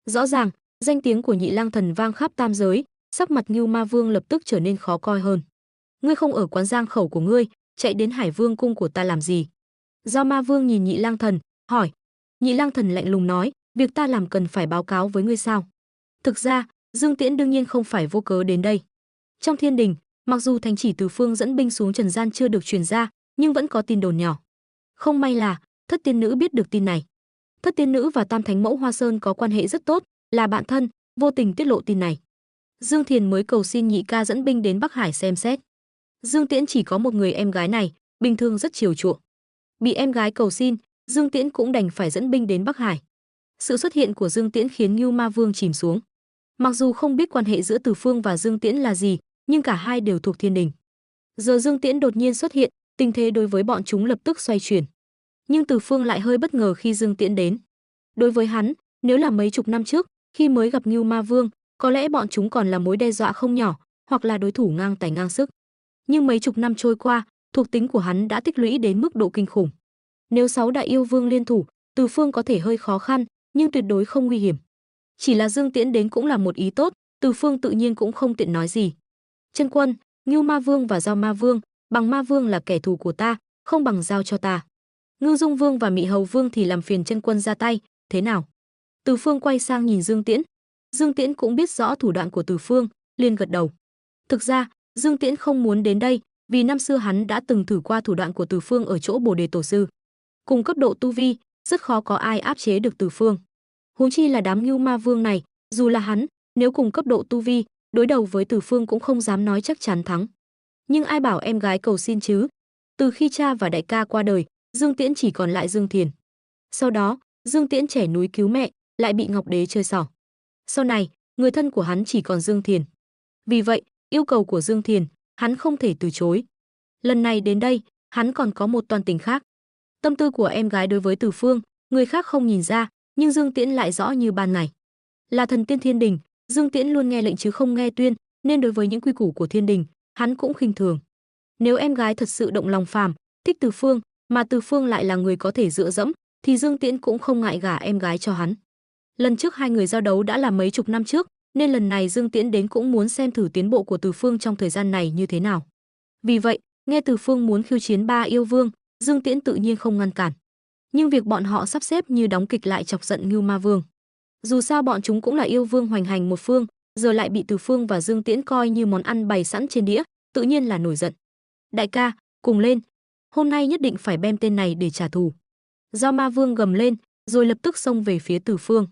Rõ ràng, danh tiếng của Nhị Lang Thần vang khắp tam giới, sắc mặt Ngưu Ma Vương lập tức trở nên khó coi hơn. Ngươi không ở quán giang khẩu của ngươi, chạy đến Hải Vương cung của ta làm gì? Giao Ma Vương nhìn Nhị Lang Thần, hỏi. Nhị Lang Thần lạnh lùng nói, việc ta làm cần phải báo cáo với ngươi sao? Thực ra, Dương Tiễn đương nhiên không phải vô cớ đến đây. Trong thiên đình, mặc dù thánh chỉ Từ Phương dẫn binh xuống trần gian chưa được truyền ra, nhưng vẫn có tin đồn nhỏ. Không may là Thất Tiên Nữ biết được tin này. Thất Tiên Nữ và Tam Thánh Mẫu Hoa Sơn có quan hệ rất tốt, là bạn thân, vô tình tiết lộ tin này. Dương Thiền mới cầu xin nhị ca dẫn binh đến Bắc Hải xem xét. Dương Tiễn chỉ có một người em gái này, bình thường rất chiều chuộng. Bị em gái cầu xin, Dương Tiễn cũng đành phải dẫn binh đến Bắc Hải. Sự xuất hiện của Dương Tiễn khiến Ngưu Ma Vương chìm xuống. Mặc dù không biết quan hệ giữa Từ Phương và Dương Tiễn là gì, nhưng cả hai đều thuộc thiên đình. Giờ Dương Tiễn đột nhiên xuất hiện, tình thế đối với bọn chúng lập tức xoay chuyển. Nhưng Từ Phương lại hơi bất ngờ khi Dương Tiễn đến. Đối với hắn, nếu là mấy chục năm trước, khi mới gặp Ngưu Ma Vương, có lẽ bọn chúng còn là mối đe dọa không nhỏ, hoặc là đối thủ ngang tài ngang sức. Nhưng mấy chục năm trôi qua, thuộc tính của hắn đã tích lũy đến mức độ kinh khủng. Nếu 6 đại yêu vương liên thủ, Từ Phương có thể hơi khó khăn, nhưng tuyệt đối không nguy hiểm. Chỉ là Dương Tiễn đến cũng là một ý tốt, Từ Phương tự nhiên cũng không tiện nói gì. Chân Quân, Ngưu Ma Vương và Giao Ma Vương, Bằng Ma Vương là kẻ thù của ta, không bằng giao cho ta. Ngư Dung Vương và Mị Hầu Vương thì làm phiền Chân Quân ra tay, thế nào? Từ Phương quay sang nhìn Dương Tiễn. Dương Tiễn cũng biết rõ thủ đoạn của Từ Phương, liền gật đầu. Thực ra, Dương Tiễn không muốn đến đây, vì năm xưa hắn đã từng thử qua thủ đoạn của Từ Phương ở chỗ Bồ Đề Tổ sư. Cùng cấp độ tu vi, rất khó có ai áp chế được Từ Phương. Huống chi là đám Ngưu Ma Vương này, dù là hắn, nếu cùng cấp độ tu vi, đối đầu với Từ Phương cũng không dám nói chắc chắn thắng. Nhưng ai bảo em gái cầu xin chứ? Từ khi cha và đại ca qua đời, Dương Tiễn chỉ còn lại Dương Thiền. Sau đó, Dương Tiễn trẻ núi cứu mẹ, lại bị Ngọc Đế chơi xỏ. Sau này, người thân của hắn chỉ còn Dương Thiền. Vì vậy, yêu cầu của Dương Thiền, hắn không thể từ chối. Lần này đến đây, hắn còn có một toan tình khác. Tâm tư của em gái đối với Từ Phương, người khác không nhìn ra, nhưng Dương Tiễn lại rõ như ban ngày. Là thần tiên thiên đình, Dương Tiễn luôn nghe lệnh chứ không nghe tuyên, nên đối với những quy củ của thiên đình, hắn cũng khinh thường. Nếu em gái thật sự động lòng phàm, thích Từ Phương, mà Từ Phương lại là người có thể dựa dẫm, thì Dương Tiễn cũng không ngại gả em gái cho hắn. Lần trước hai người giao đấu đã là mấy chục năm trước, nên lần này Dương Tiễn đến cũng muốn xem thử tiến bộ của Từ Phương trong thời gian này như thế nào. Vì vậy, nghe Từ Phương muốn khiêu chiến 3 yêu vương, Dương Tiễn tự nhiên không ngăn cản. Nhưng việc bọn họ sắp xếp như đóng kịch lại chọc giận Ngưu Ma Vương. Dù sao bọn chúng cũng là yêu vương hoành hành một phương, giờ lại bị Từ Phương và Dương Tiễn coi như món ăn bày sẵn trên đĩa, tự nhiên là nổi giận. Đại ca, cùng lên, hôm nay nhất định phải bem tên này để trả thù. Giao Ma Vương gầm lên, rồi lập tức xông về phía Từ Phương.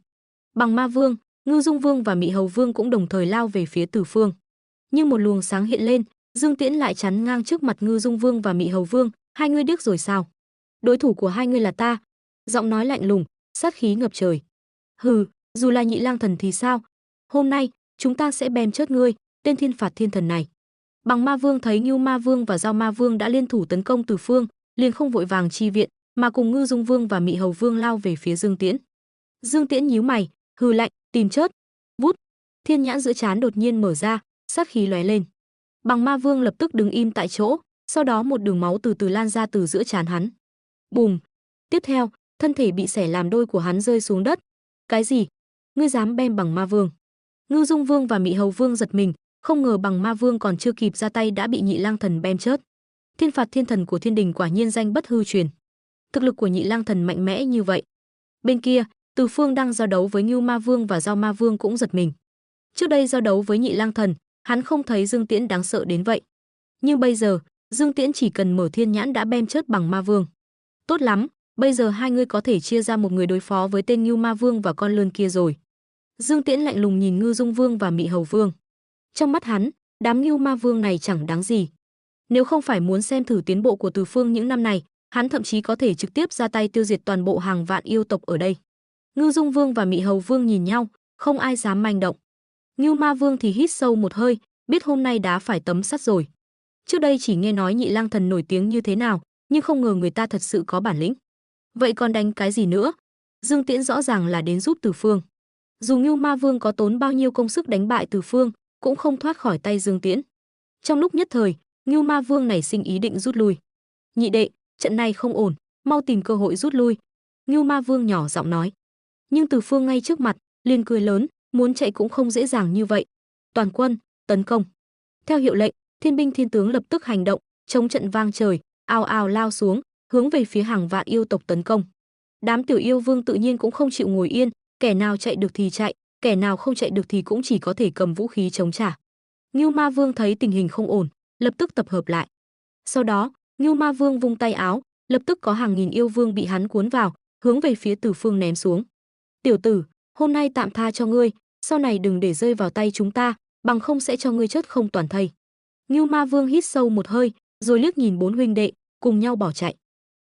Bằng Ma Vương, Ngư Dung Vương và Mị Hầu Vương cũng đồng thời lao về phía Từ Phương. Nhưng một luồng sáng hiện lên, Dương Tiễn lại chắn ngang trước mặt Ngư Dung Vương và Mị Hầu Vương, hai ngươi điếc rồi sao? Đối thủ của hai ngươi là ta. Giọng nói lạnh lùng, sát khí ngập trời. Hừ, dù là Nhị Lang Thần thì sao? Hôm nay, chúng ta sẽ bem chết ngươi, tên thiên phạt thiên thần này. Bằng Ma Vương thấy Ngưu Ma Vương và Giao Ma Vương đã liên thủ tấn công Từ Phương, liền không vội vàng chi viện, mà cùng Ngư Dung Vương và Mị Hầu Vương lao về phía Dương Tiễn. Dương Tiễn nhíu mày, hừ lạnh, tìm chết. Vút, thiên nhãn giữa trán đột nhiên mở ra, sát khí lóe lên. Bằng Ma Vương lập tức đứng im tại chỗ, sau đó một đường máu từ từ lan ra từ giữa trán hắn. Bùm! Tiếp theo, thân thể bị xẻ làm đôi của hắn rơi xuống đất. Cái gì? Ngươi dám bem Bằng Ma Vương? Ngư Dung Vương và Mị Hầu Vương giật mình, không ngờ Bằng Ma Vương còn chưa kịp ra tay đã bị Nhị Lang Thần bem chết. Thiên phạt thiên thần của thiên đình quả nhiên danh bất hư truyền. Thực lực của Nhị Lang Thần mạnh mẽ như vậy. Bên kia, Từ Phương đang giao đấu với Ngưu Ma Vương và Giao Ma Vương cũng giật mình. Trước đây giao đấu với Nhị Lang Thần, hắn không thấy Dương Tiễn đáng sợ đến vậy. Nhưng bây giờ, Dương Tiễn chỉ cần mở thiên nhãn đã bem chết Bằng Ma Vương. Tốt lắm, bây giờ hai người có thể chia ra một người đối phó với tên Ngưu Ma Vương và con lươn kia rồi. Dương Tiễn lạnh lùng nhìn Ngư Dung Vương và Mị Hầu Vương. Trong mắt hắn, đám Ngưu Ma Vương này chẳng đáng gì. Nếu không phải muốn xem thử tiến bộ của Từ Phương những năm này, hắn thậm chí có thể trực tiếp ra tay tiêu diệt toàn bộ hàng vạn yêu tộc ở đây. Ngư Dung Vương và Mị Hầu Vương nhìn nhau, không ai dám manh động. Ngưu Ma Vương thì hít sâu một hơi, biết hôm nay đá phải tấm sắt rồi. Trước đây chỉ nghe nói Nhị Lang Thần nổi tiếng như thế nào, nhưng không ngờ người ta thật sự có bản lĩnh. Vậy còn đánh cái gì nữa? Dương Tiễn rõ ràng là đến giúp Từ Phương. Dù Ngưu Ma Vương có tốn bao nhiêu công sức đánh bại Từ Phương, cũng không thoát khỏi tay Dương Tiễn. Trong lúc nhất thời, Ngưu Ma Vương nảy sinh ý định rút lui. Nhị đệ, trận này không ổn, mau tìm cơ hội rút lui. Ngưu Ma Vương nhỏ giọng nói. Nhưng Từ Phương ngay trước mặt, liền cười lớn, muốn chạy cũng không dễ dàng như vậy. Toàn quân, tấn công. Theo hiệu lệnh, thiên binh thiên tướng lập tức hành động, chống trận vang trời, ào ào lao xuống, hướng về phía hàng vạn yêu tộc tấn công. Đám tiểu yêu vương tự nhiên cũng không chịu ngồi yên, kẻ nào chạy được thì chạy, kẻ nào không chạy được thì cũng chỉ có thể cầm vũ khí chống trả. Ngưu Ma Vương thấy tình hình không ổn, lập tức tập hợp lại. Sau đó, Ngưu Ma Vương vung tay áo, lập tức có hàng nghìn yêu vương bị hắn cuốn vào, hướng về phía Từ Phương ném xuống. Tiểu tử, hôm nay tạm tha cho ngươi, sau này đừng để rơi vào tay chúng ta, bằng không sẽ cho ngươi chết không toàn thây. Ngưu Ma Vương hít sâu một hơi, rồi liếc nhìn bốn huynh đệ, cùng nhau bỏ chạy.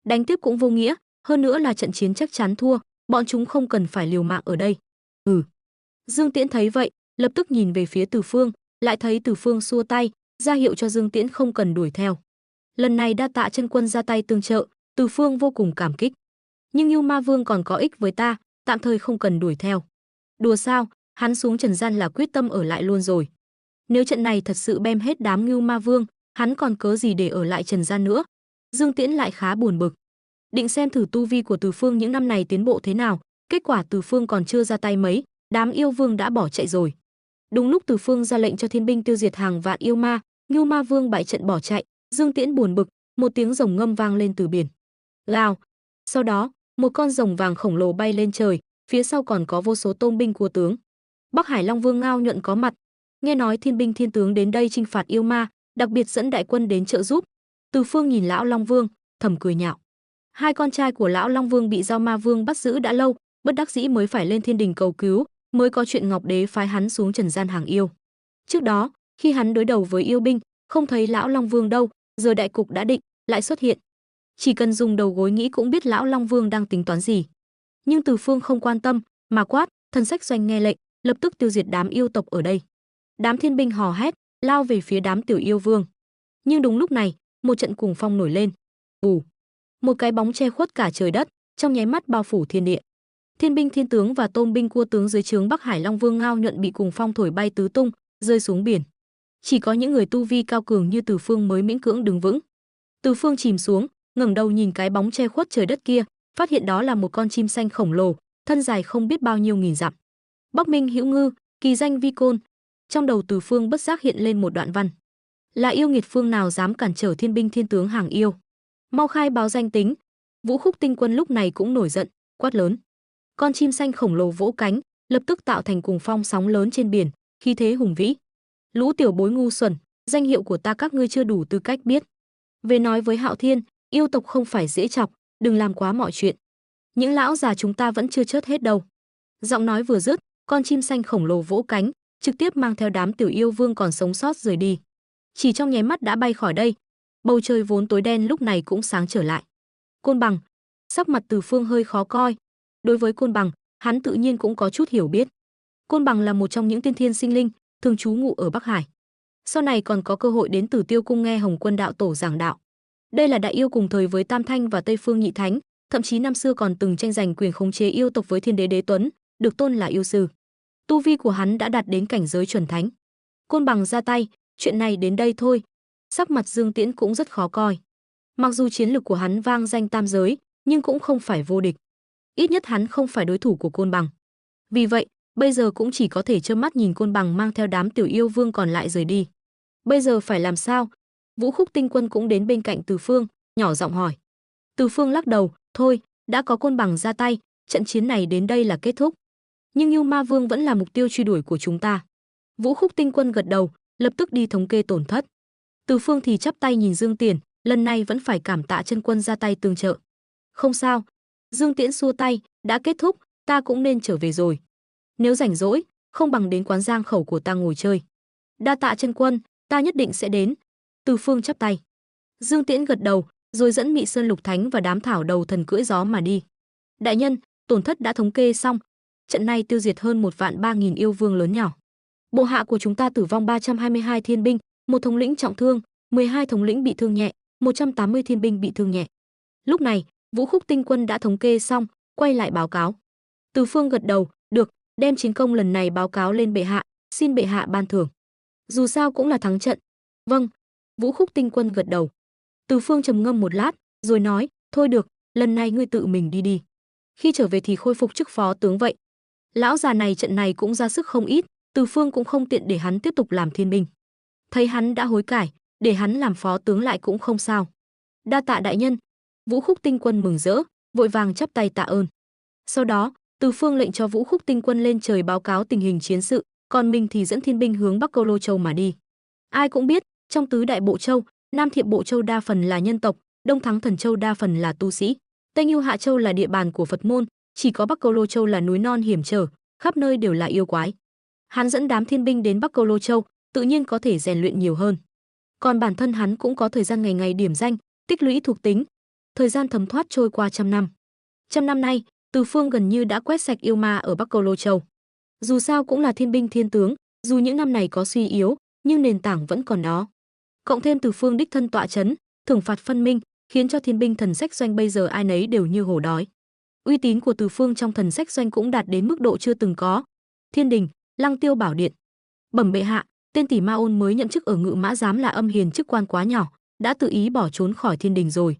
Đánh tiếp cũng vô nghĩa, hơn nữa là trận chiến chắc chắn thua, bọn chúng không cần phải liều mạng ở đây. Dương Tiễn thấy vậy, lập tức nhìn về phía Từ Phương, lại thấy Từ Phương xua tay, ra hiệu cho Dương Tiễn không cần đuổi theo. Lần này đa tạ chân quân ra tay tương trợ, Từ Phương vô cùng cảm kích. Nhưng Ngưu Ma Vương còn có ích với ta, tạm thời không cần đuổi theo. Đùa sao, hắn xuống trần gian là quyết tâm ở lại luôn rồi. Nếu trận này thật sự bem hết đám Ngưu Ma Vương, hắn còn cớ gì để ở lại trần gian nữa. Dương Tiễn lại khá buồn bực. Định xem thử tu vi của Từ Phương những năm này tiến bộ thế nào, kết quả Từ Phương còn chưa ra tay mấy, đám yêu vương đã bỏ chạy rồi. Đúng lúc Từ Phương ra lệnh cho thiên binh tiêu diệt hàng vạn yêu ma, Ngưu Ma Vương bại trận bỏ chạy, Dương Tiễn buồn bực, một tiếng rồng ngâm vang lên từ biển. Gào. Sau đó, một con rồng vàng khổng lồ bay lên trời, phía sau còn có vô số tôn binh của tướng. Bắc Hải Long Vương Ngao Nhuận có mặt, nghe nói thiên binh thiên tướng đến đây chinh phạt yêu ma, đặc biệt dẫn đại quân đến trợ giúp. Từ Phương nhìn lão Long Vương, thầm cười nhạo. Hai con trai của lão Long Vương bị Giao Ma Vương bắt giữ đã lâu, bất đắc dĩ mới phải lên thiên đình cầu cứu, mới có chuyện Ngọc Đế phái hắn xuống trần gian hàng yêu. Trước đó, khi hắn đối đầu với yêu binh, không thấy lão Long Vương đâu, giờ đại cục đã định, lại xuất hiện. Chỉ cần dùng đầu gối nghĩ cũng biết lão Long Vương đang tính toán gì. Nhưng Từ Phương không quan tâm, mà quát, thần sách doanh nghe lệnh, lập tức tiêu diệt đám yêu tộc ở đây. Đám thiên binh hò hét, lao về phía đám tiểu yêu vương. Nhưng đúng lúc này, một trận cuồng phong nổi lên. Một cái bóng che khuất cả trời đất, trong nháy mắt bao phủ thiên địa. Thiên binh thiên tướng và tôn binh cua tướng dưới trướng Bắc Hải Long Vương Ngao Nhuận bị cuồng phong thổi bay tứ tung, rơi xuống biển. Chỉ có những người tu vi cao cường như Từ Phương mới miễn cưỡng đứng vững. Từ Phương chìm xuống, ngẩng đầu nhìn cái bóng che khuất trời đất kia, phát hiện đó là một con chim xanh khổng lồ, thân dài không biết bao nhiêu nghìn dặm. Bắc Minh Hữu Ngư, kỳ danh Vi Côn. Trong đầu Từ Phương bất giác hiện lên một đoạn văn. Là yêu nghiệt phương nào dám cản trở thiên binh thiên tướng hàng yêu? Mau khai báo danh tính. Vũ Khúc Tinh Quân lúc này cũng nổi giận, quát lớn. Con chim xanh khổng lồ vỗ cánh, lập tức tạo thành cuồng phong sóng lớn trên biển, khí thế hùng vĩ. Lũ tiểu bối ngu xuẩn, danh hiệu của ta các ngươi chưa đủ tư cách biết. Về nói với Hạo Thiên, yêu tộc không phải dễ chọc, đừng làm quá mọi chuyện. Những lão già chúng ta vẫn chưa chết hết đâu. Giọng nói vừa dứt, con chim xanh khổng lồ vỗ cánh, trực tiếp mang theo đám tiểu yêu vương còn sống sót rời đi. Chỉ trong nháy mắt đã bay khỏi đây. Bầu trời vốn tối đen lúc này cũng sáng trở lại. Côn Bằng, sắc mặt Từ Phương hơi khó coi. Đối với Côn Bằng, hắn tự nhiên cũng có chút hiểu biết. Côn Bằng là một trong những tiên thiên sinh linh, thường trú ngụ ở Bắc Hải. Sau này còn có cơ hội đến Tử Tiêu cung nghe Hồng Quân đạo tổ giảng đạo. Đây là đại yêu cùng thời với Tam Thanh và Tây Phương Nhị Thánh, thậm chí năm xưa còn từng tranh giành quyền khống chế yêu tộc với Thiên Đế Đế Tuấn, được tôn là yêu sư. Tu vi của hắn đã đạt đến cảnh giới chuẩn thánh. Côn Bằng ra tay, chuyện này đến đây thôi. Sắc mặt Dương Tiễn cũng rất khó coi. Mặc dù chiến lực của hắn vang danh tam giới, nhưng cũng không phải vô địch. Ít nhất hắn không phải đối thủ của Côn Bằng. Vì vậy, bây giờ cũng chỉ có thể trơ mắt nhìn Côn Bằng mang theo đám tiểu yêu vương còn lại rời đi. Bây giờ phải làm sao? Vũ Khúc Tinh Quân cũng đến bên cạnh Từ Phương, nhỏ giọng hỏi. Từ Phương lắc đầu, thôi, đã có Côn Bằng ra tay, trận chiến này đến đây là kết thúc. Nhưng Ngưu Ma Vương vẫn là mục tiêu truy đuổi của chúng ta. Vũ Khúc Tinh Quân gật đầu, lập tức đi thống kê tổn thất. Từ Phương thì chắp tay nhìn Dương Tiền, lần này vẫn phải cảm tạ chân quân ra tay tương trợ. Không sao. Dương Tiễn xua tay, đã kết thúc, ta cũng nên trở về rồi. Nếu rảnh rỗi, không bằng đến quán giang khẩu của ta ngồi chơi. Đa tạ chân quân, ta nhất định sẽ đến. Từ Phương chắp tay. Dương Tiễn gật đầu, rồi dẫn Mị Sơn Lục Thánh và đám thảo đầu thần cưỡi gió mà đi. Đại nhân, tổn thất đã thống kê xong. Trận này tiêu diệt hơn 1.300.000 yêu vương lớn nhỏ. Bộ hạ của chúng ta tử vong 322 thiên binh, một thống lĩnh trọng thương, 12 thống lĩnh bị thương nhẹ, 180 thiên binh bị thương nhẹ. Lúc này, Vũ Khúc Tinh quân đã thống kê xong, quay lại báo cáo. Từ Phương gật đầu, được, đem chiến công lần này báo cáo lên bệ hạ, xin bệ hạ ban thưởng. Dù sao cũng là thắng trận. Vâng, Vũ Khúc Tinh quân gật đầu. Từ Phương trầm ngâm một lát, rồi nói, thôi được, lần này ngươi tự mình đi đi. Khi trở về thì khôi phục chức phó tướng vậy. Lão già này trận này cũng ra sức không ít, Từ Phương cũng không tiện để hắn tiếp tục làm thiên binh. Thấy hắn đã hối cải, để hắn làm phó tướng lại cũng không sao. Đa tạ đại nhân. Vũ Khúc Tinh quân mừng rỡ, vội vàng chắp tay tạ ơn. Sau đó, Từ Phương lệnh cho Vũ Khúc Tinh quân lên trời báo cáo tình hình chiến sự, còn mình thì dẫn thiên binh hướng Bắc Câu Lô Châu mà đi. Ai cũng biết, trong tứ đại bộ châu, Nam Thiệp Bộ Châu đa phần là nhân tộc, Đông Thắng Thần Châu đa phần là tu sĩ, Tây Nưu Hạ Châu là địa bàn của Phật môn, chỉ có Bắc Câu Lô Châu là núi non hiểm trở, khắp nơi đều là yêu quái. Hắn dẫn đám thiên binh đến Bắc Câu Lô Châu, tự nhiên có thể rèn luyện nhiều hơn. Còn bản thân hắn cũng có thời gian ngày ngày điểm danh, tích lũy thuộc tính. Thời gian thấm thoát trôi qua trăm năm. Trăm năm nay, Từ Phương gần như đã quét sạch yêu ma ở Bắc Câu Lô Châu. Dù sao cũng là thiên binh thiên tướng, dù những năm này có suy yếu, nhưng nền tảng vẫn còn đó. Cộng thêm Từ Phương đích thân tọa chấn, thưởng phạt phân minh, khiến cho thiên binh thần sách doanh bây giờ ai nấy đều như hổ đói. Uy tín của Từ Phương trong thần sách doanh cũng đạt đến mức độ chưa từng có. Thiên đình, Lăng Tiêu Bảo Điện. Bẩm bệ hạ, tên tỷ ma ôn mới nhậm chức ở Ngự Mã Giám là âm hiền chức quan quá nhỏ, đã tự ý bỏ trốn khỏi thiên đình rồi.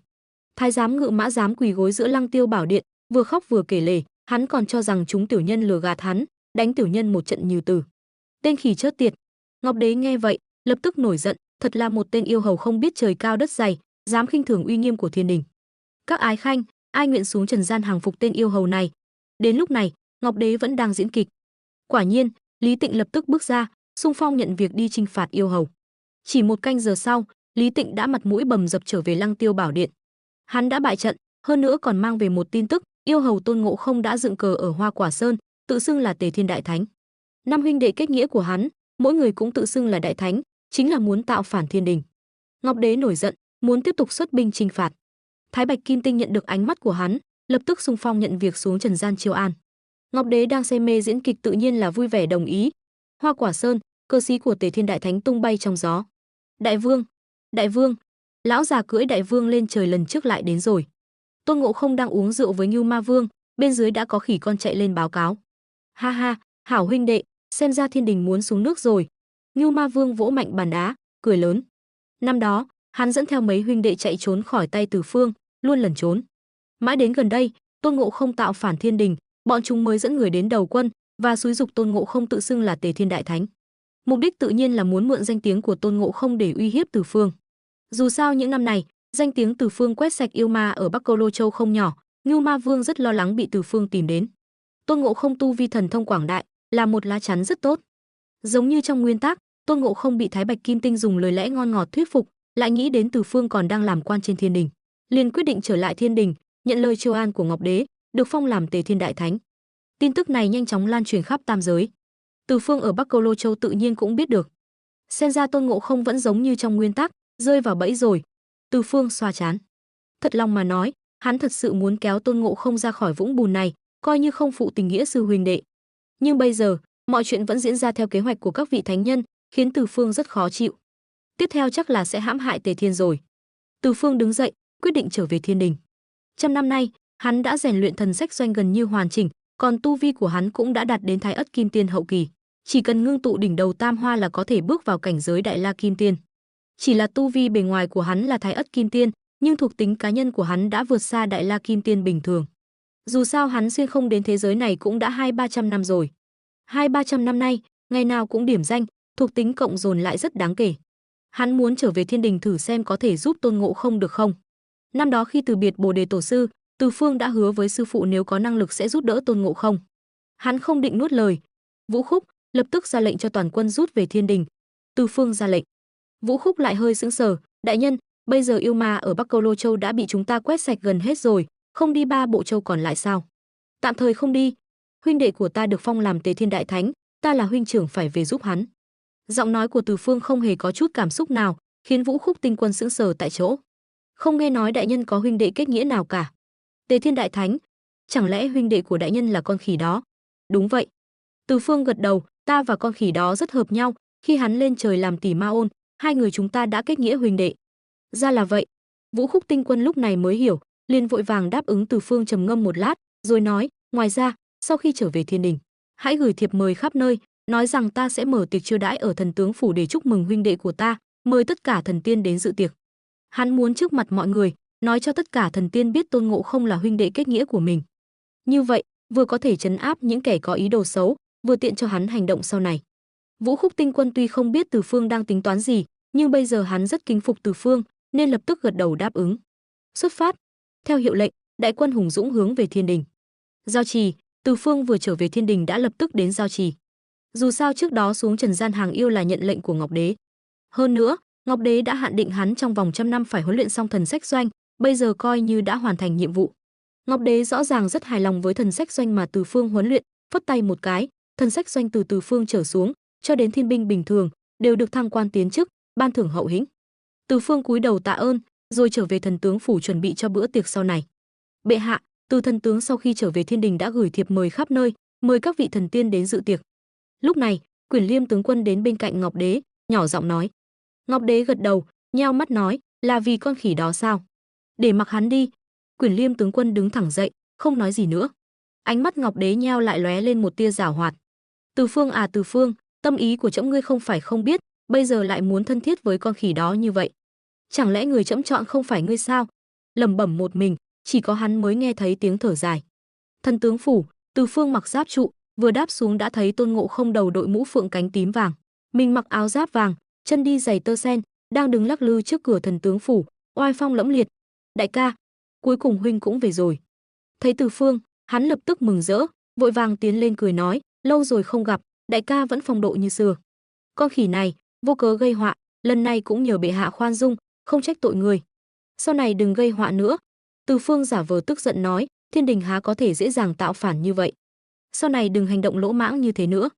Thái giám Ngự Mã Giám quỳ gối giữa Lăng Tiêu Bảo Điện, vừa khóc vừa kể lể, hắn còn cho rằng chúng tiểu nhân lừa gạt hắn, đánh tiểu nhân một trận như tử. Tên khỉ chớt tiệt. Ngọc Đế nghe vậy, lập tức nổi giận, thật là một tên yêu hầu không biết trời cao đất dày, dám khinh thường uy nghiêm của thiên đình. Các ái khanh, ai nguyện xuống trần gian hàng phục tên yêu hầu này? Đến lúc này, Ngọc Đế vẫn đang diễn kịch. Quả nhiên, Lý Tịnh lập tức bước ra, xung phong nhận việc đi chinh phạt yêu hầu. Chỉ một canh giờ sau, Lý Tịnh đã mặt mũi bầm dập trở về Lăng Tiêu Bảo Điện. Hắn đã bại trận, hơn nữa còn mang về một tin tức, yêu hầu Tôn Ngộ Không đã dựng cờ ở Hoa Quả Sơn, tự xưng là Tề Thiên Đại Thánh. Năm huynh đệ kết nghĩa của hắn, mỗi người cũng tự xưng là đại thánh, chính là muốn tạo phản thiên đình. Ngọc Đế nổi giận, muốn tiếp tục xuất binh chinh phạt. Thái Bạch Kim Tinh nhận được ánh mắt của hắn, lập tức xung phong nhận việc xuống trần gian chiêu an. Ngọc Đế đang say mê diễn kịch tự nhiên là vui vẻ đồng ý. Hoa Quả Sơn, cơ sĩ của Tề Thiên Đại Thánh tung bay trong gió. Đại vương, đại vương, lão già cưỡi đại vương lên trời lần trước lại đến rồi. Tôn Ngộ Không đang uống rượu với Ngưu Ma Vương, bên dưới đã có khỉ con chạy lên báo cáo. Ha ha, hảo huynh đệ, xem ra thiên đình muốn xuống nước rồi. Ngưu Ma Vương vỗ mạnh bàn đá, cười lớn. Năm đó, hắn dẫn theo mấy huynh đệ chạy trốn khỏi tay Từ Phương, luôn lẩn trốn. Mãi đến gần đây, Tôn Ngộ Không tạo phản thiên đình, bọn chúng mới dẫn người đến đầu quân và xúi giục Tôn Ngộ Không tự xưng là Tề Thiên Đại Thánh. Mục đích tự nhiên là muốn mượn danh tiếng của Tôn Ngộ Không để uy hiếp Từ Phương. Dù sao những năm này, danh tiếng Từ Phương quét sạch yêu ma ở Bắc Câu Lô Châu không nhỏ, Ngưu Ma Vương rất lo lắng bị Từ Phương tìm đến. Tôn Ngộ Không tu vi thần thông quảng đại, là một lá chắn rất tốt. Giống như trong nguyên tắc, Tôn Ngộ Không bị Thái Bạch Kim Tinh dùng lời lẽ ngon ngọt thuyết phục, lại nghĩ đến Từ Phương còn đang làm quan trên thiên đình, liền quyết định trở lại thiên đình, nhận lời chiêu an của Ngọc Đế, được phong làm Tề Thiên Đại Thánh. Tin tức này nhanh chóng lan truyền khắp tam giới. Từ Phương ở Bắc Câu Lô Châu tự nhiên cũng biết được. Xem ra Tôn Ngộ Không vẫn giống như trong nguyên tắc, rơi vào bẫy rồi. Từ Phương xoa trán. Thật lòng mà nói, hắn thật sự muốn kéo Tôn Ngộ Không ra khỏi vũng bùn này, coi như không phụ tình nghĩa sư huynh đệ. Nhưng bây giờ, mọi chuyện vẫn diễn ra theo kế hoạch của các vị thánh nhân, khiến Từ Phương rất khó chịu. Tiếp theo chắc là sẽ hãm hại Tề Thiên rồi. Từ Phương đứng dậy, quyết định trở về thiên đình. Trăm năm nay, hắn đã rèn luyện thần sách doanh gần như hoàn chỉnh, còn tu vi của hắn cũng đã đạt đến Thái Ất Kim Tiên hậu kỳ, chỉ cần ngưng tụ đỉnh đầu tam hoa là có thể bước vào cảnh giới Đại La Kim Tiên. Chỉ là tu vi bề ngoài của hắn là Thái Ất Kim Tiên, nhưng thuộc tính cá nhân của hắn đã vượt xa Đại La Kim Tiên bình thường. Dù sao hắn xuyên không đến thế giới này cũng đã 200-300 năm rồi. 200-300 năm nay, ngày nào cũng điểm danh, thuộc tính cộng dồn lại rất đáng kể. Hắn muốn trở về thiên đình thử xem có thể giúp Tôn Ngộ Không được không. Năm đó khi từ biệt Bồ Đề Tổ sư, Từ Phương đã hứa với sư phụ nếu có năng lực sẽ giúp đỡ Tôn Ngộ Không. Hắn không định nuốt lời. Vũ Khúc lập tức ra lệnh cho toàn quân rút về thiên đình. Từ Phương ra lệnh. Vũ Khúc lại hơi sững sờ, đại nhân, bây giờ yêu ma ở Bắc Câu Lô Châu đã bị chúng ta quét sạch gần hết rồi, không đi 3 bộ châu còn lại sao? Tạm thời không đi. huynh đệ của ta được phong làm Tề Thiên Đại Thánh, ta là huynh trưởng phải về giúp hắn. Giọng nói của Từ Phương không hề có chút cảm xúc nào, khiến Vũ Khúc Tinh Quân sững sờ tại chỗ. Không nghe nói đại nhân có huynh đệ kết nghĩa nào cả. Tề Thiên Đại Thánh, chẳng lẽ huynh đệ của đại nhân là con khỉ đó? Đúng vậy. Từ Phương gật đầu, ta và con khỉ đó rất hợp nhau, khi hắn lên trời làm tỷ ma ôn, hai người chúng ta đã kết nghĩa huynh đệ. Ra là vậy. Vũ Khúc Tinh Quân lúc này mới hiểu, liền vội vàng đáp ứng. Từ Phương trầm ngâm một lát, rồi nói, ngoài ra, sau khi trở về Thiên Đình, hãy gửi thiệp mời khắp nơi, nói rằng ta sẽ mở tiệc chiêu đãi ở Thần Tướng phủ để chúc mừng huynh đệ của ta, mời tất cả thần tiên đến dự tiệc. Hắn muốn trước mặt mọi người nói cho tất cả thần tiên biết Tôn Ngộ Không là huynh đệ kết nghĩa của mình. Như vậy, vừa có thể trấn áp những kẻ có ý đồ xấu, vừa tiện cho hắn hành động sau này. Vũ Khúc Tinh Quân tuy không biết Từ Phương đang tính toán gì, nhưng bây giờ hắn rất kính phục Từ Phương, nên lập tức gật đầu đáp ứng. Xuất phát. Theo hiệu lệnh, đại quân hùng dũng hướng về Thiên Đình. Giao Trì, Từ Phương vừa trở về Thiên Đình đã lập tức đến Giao Trì. Dù sao trước đó xuống trần gian hàng yêu là nhận lệnh của Ngọc Đế. Hơn nữa, Ngọc Đế đã hạn định hắn trong vòng 100 năm phải huấn luyện xong thần sách doanh, bây giờ coi như đã hoàn thành nhiệm vụ. Ngọc Đế rõ ràng rất hài lòng với thần sách doanh mà Từ Phương huấn luyện, phất tay một cái, thần sách doanh từ Từ Phương trở xuống, cho đến thiên binh bình thường đều được thăng quan tiến chức, ban thưởng hậu hĩnh. Từ Phương cúi đầu tạ ơn, rồi trở về Thần Tướng phủ chuẩn bị cho bữa tiệc sau này. Bệ hạ, Từ thần tướng sau khi trở về Thiên Đình đã gửi thiệp mời khắp nơi, mời các vị thần tiên đến dự tiệc. Lúc này, Quyển Liêm tướng quân đến bên cạnh Ngọc Đế, nhỏ giọng nói. Ngọc Đế gật đầu, nheo mắt nói, là vì con khỉ đó sao? Để mặc hắn đi. Quyển Liêm tướng quân đứng thẳng dậy, không nói gì nữa. Ánh mắt Ngọc Đế nheo lại lóe lên một tia giảo hoạt. Từ Phương à Từ Phương, tâm ý của trẫm ngươi không phải không biết, bây giờ lại muốn thân thiết với con khỉ đó như vậy. Chẳng lẽ người trẫm chọn không phải ngươi sao? Lẩm bẩm một mình, chỉ có hắn mới nghe thấy tiếng thở dài. Thần tướng phủ, Từ Phương mặc giáp trụ, vừa đáp xuống đã thấy Tôn Ngộ Không đầu đội mũ phượng cánh tím vàng, mình mặc áo giáp vàng, chân đi giày tơ sen, đang đứng lắc lư trước cửa thần tướng phủ, oai phong lẫm liệt. Đại ca, cuối cùng huynh cũng về rồi. Thấy Từ Phương, hắn lập tức mừng rỡ, vội vàng tiến lên cười nói, lâu rồi không gặp, đại ca vẫn phong độ như xưa. Con khỉ này, vô cớ gây họa, lần này cũng nhờ bệ hạ khoan dung, không trách tội người. Sau này đừng gây họa nữa. Từ Phương giả vờ tức giận nói, Thiên Đình há có thể dễ dàng tạo phản như vậy. Sau này đừng hành động lỗ mãng như thế nữa.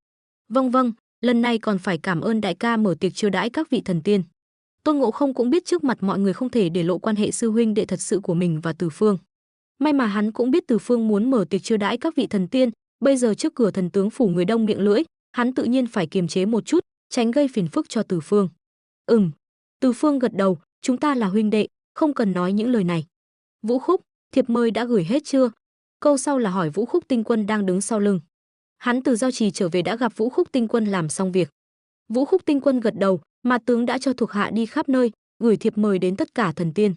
Vâng vâng, lần này còn phải cảm ơn đại ca mở tiệc chiêu đãi các vị thần tiên. Tôn Ngộ Không cũng biết trước mặt mọi người không thể để lộ quan hệ sư huynh đệ thật sự của mình và Từ Phương. May mà hắn cũng biết Từ Phương muốn mở tiệc chiêu đãi các vị thần tiên, bây giờ trước cửa thần tướng phủ người đông miệng lưỡi, hắn tự nhiên phải kiềm chế một chút, tránh gây phiền phức cho Từ Phương. Từ Phương gật đầu, chúng ta là huynh đệ, không cần nói những lời này. Vũ Khúc, thiệp mời đã gửi hết chưa? Câu sau là hỏi Vũ Khúc Tinh Quân đang đứng sau lưng. Hắn từ Giao Trì trở về đã gặp Vũ Khúc Tinh Quân làm xong việc. Vũ Khúc Tinh Quân gật đầu, mà tướng đã cho thuộc hạ đi khắp nơi, gửi thiệp mời đến tất cả thần tiên.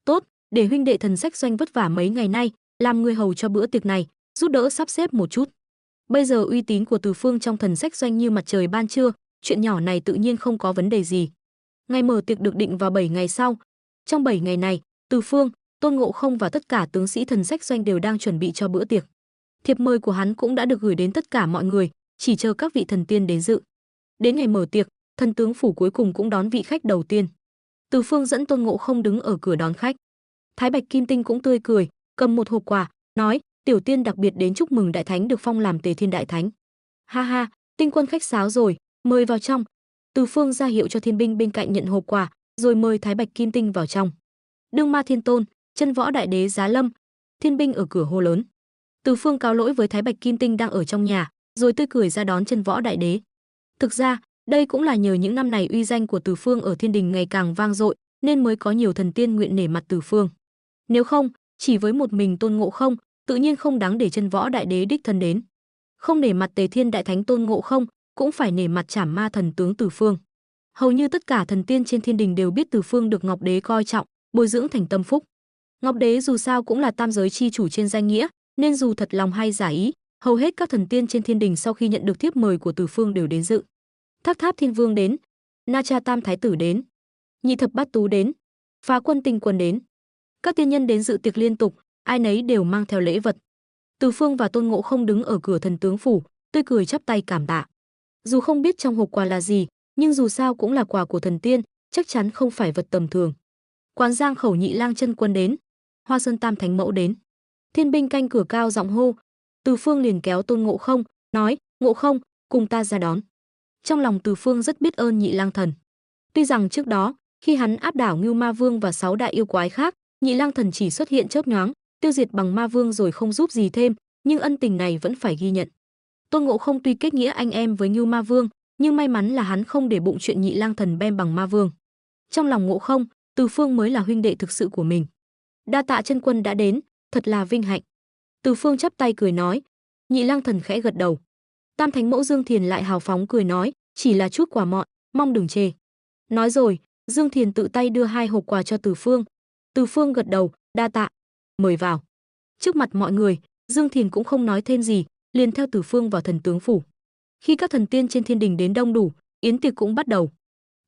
Tốt, để huynh đệ thần sách doanh vất vả mấy ngày nay, làm người hầu cho bữa tiệc này, giúp đỡ sắp xếp một chút. Bây giờ uy tín của Từ Phương trong thần sách doanh như mặt trời ban trưa, chuyện nhỏ này tự nhiên không có vấn đề gì. Ngày mở tiệc được định vào 7 ngày sau. Trong 7 ngày này, Từ Phương, Tôn Ngộ Không và tất cả tướng sĩ thần sách doanh đều đang chuẩn bị cho bữa tiệc. Thiệp mời của hắn cũng đã được gửi đến tất cả mọi người, chỉ chờ các vị thần tiên đến dự. Đến ngày mở tiệc, thần tướng phủ cuối cùng cũng đón vị khách đầu tiên. Từ Phương dẫn Tôn Ngộ Không đứng ở cửa đón khách. Thái Bạch Kim Tinh cũng tươi cười, cầm một hộp quà, nói: "Tiểu tiên đặc biệt đến chúc mừng đại thánh được phong làm Tề Thiên Đại Thánh." "Ha ha, Tinh Quân khách sáo rồi, mời vào trong." Từ Phương ra hiệu cho thiên binh bên cạnh nhận hộp quà, rồi mời Thái Bạch Kim Tinh vào trong. Đương Ma Thiên Tôn, Chân Võ Đại Đế giá lâm. Thiên binh ở cửa hô lớn. Từ Phương cáo lỗi với Thái Bạch Kim Tinh đang ở trong nhà, rồi tươi cười ra đón Chân Võ Đại Đế. Thực ra, đây cũng là nhờ những năm này uy danh của Từ Phương ở Thiên Đình ngày càng vang dội, nên mới có nhiều thần tiên nguyện nể mặt Từ Phương. Nếu không, chỉ với một mình Tôn Ngộ Không, tự nhiên không đáng để Chân Võ Đại Đế đích thân đến. Không nể mặt Tề Thiên Đại Thánh Tôn Ngộ Không, cũng phải nể mặt Trảm Ma thần tướng Từ Phương. Hầu như tất cả thần tiên trên Thiên Đình đều biết Từ Phương được Ngọc Đế coi trọng, bồi dưỡng thành tâm phúc. Ngọc Đế dù sao cũng là tam giới chi chủ trên danh nghĩa, nên dù thật lòng hay giả ý, hầu hết các thần tiên trên Thiên Đình sau khi nhận được thiếp mời của Từ Phương đều đến dự. Tháp Tháp Thiên Vương đến, Na Cha Tam Thái tử đến, Nhị Thập Bát Tú đến, Phá Quân Tinh Quân đến. Các tiên nhân đến dự tiệc liên tục, ai nấy đều mang theo lễ vật. Từ Phương và Tôn Ngộ Không đứng ở cửa thần tướng phủ, tươi cười chắp tay cảm tạ. Dù không biết trong hộp quà là gì, nhưng dù sao cũng là quà của thần tiên, chắc chắn không phải vật tầm thường. Quán Giang Khẩu Nhị Lang Chân Quân đến, Hoa Sơn Tam Thánh Mẫu đến. Thiên binh canh cửa cao giọng hô. Từ Phương liền kéo Tôn Ngộ Không, nói: Ngộ Không, cùng ta ra đón. Trong lòng Từ Phương rất biết ơn Nhị Lang Thần. Tuy rằng trước đó, khi hắn áp đảo Ngưu Ma Vương và 6 đại yêu quái khác, Nhị Lang Thần chỉ xuất hiện chớp nhoáng, tiêu diệt bằng Ma Vương rồi không giúp gì thêm, nhưng ân tình này vẫn phải ghi nhận. Tôn Ngộ Không tuy kết nghĩa anh em với Ngưu Ma Vương, nhưng may mắn là hắn không để bụng chuyện Nhị Lang Thần bem bằng Ma Vương. Trong lòng Ngộ Không, Từ Phương mới là huynh đệ thực sự của mình. Đa tạ chân quân đã đến, thật là vinh hạnh. Từ Phương chắp tay cười nói. Nhị Lang Thần khẽ gật đầu. Tam Thánh Mẫu Dương Thiền lại hào phóng cười nói, chỉ là chút quà mọn, mong đừng chê. Nói rồi, Dương Thiền tự tay đưa 2 hộp quà cho Từ Phương. Từ Phương gật đầu, đa tạ, mời vào. Trước mặt mọi người, Dương Thiền cũng không nói thêm gì, liền theo Từ Phương vào thần tướng phủ. Khi các thần tiên trên thiên đình đến đông đủ, yến tiệc cũng bắt đầu.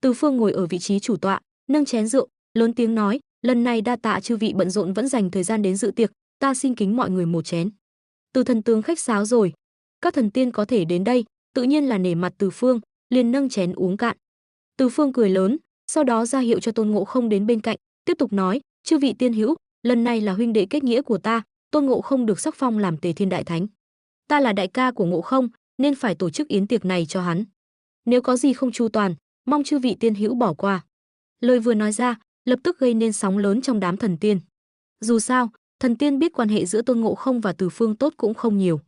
Từ Phương ngồi ở vị trí chủ tọa, nâng chén rượu, lớn tiếng nói, lần này đa tạ chư vị bận rộn vẫn dành thời gian đến dự tiệc, ta xin kính mọi người một chén. Từ thần tướng khách sáo rồi, các thần tiên có thể đến đây, tự nhiên là nể mặt Từ Phương, liền nâng chén uống cạn. Từ Phương cười lớn, sau đó ra hiệu cho Tôn Ngộ Không đến bên cạnh, tiếp tục nói, chư vị tiên hữu, lần này là huynh đệ kết nghĩa của ta, Tôn Ngộ Không được sắc phong làm Tề Thiên Đại Thánh. Ta là đại ca của Ngộ Không, nên phải tổ chức yến tiệc này cho hắn. Nếu có gì không chu toàn, mong chư vị tiên hữu bỏ qua. Lời vừa nói ra, lập tức gây nên sóng lớn trong đám thần tiên. Dù sao, thần tiên biết quan hệ giữa Tôn Ngộ Không và Từ Phương tốt cũng không nhiều.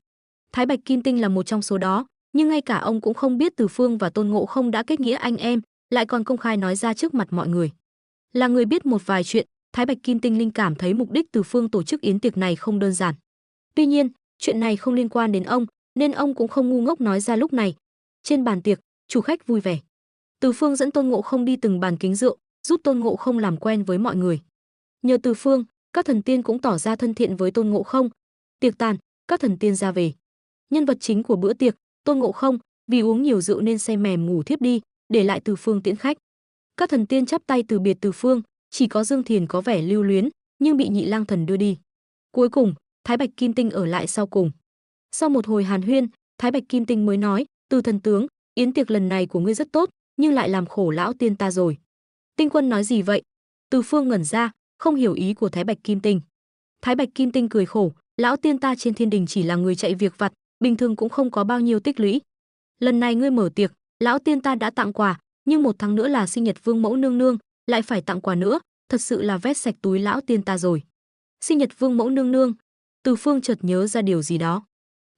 Thái Bạch Kim Tinh là một trong số đó, nhưng ngay cả ông cũng không biết Từ Phương và Tôn Ngộ Không đã kết nghĩa anh em, lại còn công khai nói ra trước mặt mọi người. Là người biết một vài chuyện, Thái Bạch Kim Tinh linh cảm thấy mục đích Từ Phương tổ chức yến tiệc này không đơn giản. Tuy nhiên, chuyện này không liên quan đến ông, nên ông cũng không ngu ngốc nói ra lúc này. Trên bàn tiệc, chủ khách vui vẻ. Từ Phương dẫn Tôn Ngộ Không đi từng bàn kính rượu, giúp Tôn Ngộ Không làm quen với mọi người. Nhờ Từ Phương, các thần tiên cũng tỏ ra thân thiện với Tôn Ngộ Không. Tiệc tàn, các thần tiên ra về. Nhân vật chính của bữa tiệc, Tôn Ngộ Không, vì uống nhiều rượu nên say mềm ngủ thiếp đi, để lại Từ Phương tiễn khách. Các thần tiên chắp tay từ biệt Từ Phương, chỉ có Dương Thiền có vẻ lưu luyến, nhưng bị Nhị Lang Thần đưa đi. Cuối cùng, Thái Bạch Kim Tinh ở lại sau cùng. Sau một hồi hàn huyên, Thái Bạch Kim Tinh mới nói, Từ thần tướng, yến tiệc lần này của ngươi rất tốt, nhưng lại làm khổ lão tiên ta rồi. Tinh quân nói gì vậy? Từ Phương ngẩn ra, không hiểu ý của Thái Bạch Kim Tinh. Thái Bạch Kim Tinh cười khổ, lão tiên ta trên thiên đình chỉ là người chạy việc vặt, bình thường cũng không có bao nhiêu tích lũy. Lần này ngươi mở tiệc, lão tiên ta đã tặng quà, nhưng 1 tháng nữa là sinh nhật Vương Mẫu nương nương, lại phải tặng quà nữa, thật sự là vét sạch túi lão tiên ta rồi. Sinh nhật Vương Mẫu nương nương, Từ Phương chợt nhớ ra điều gì đó.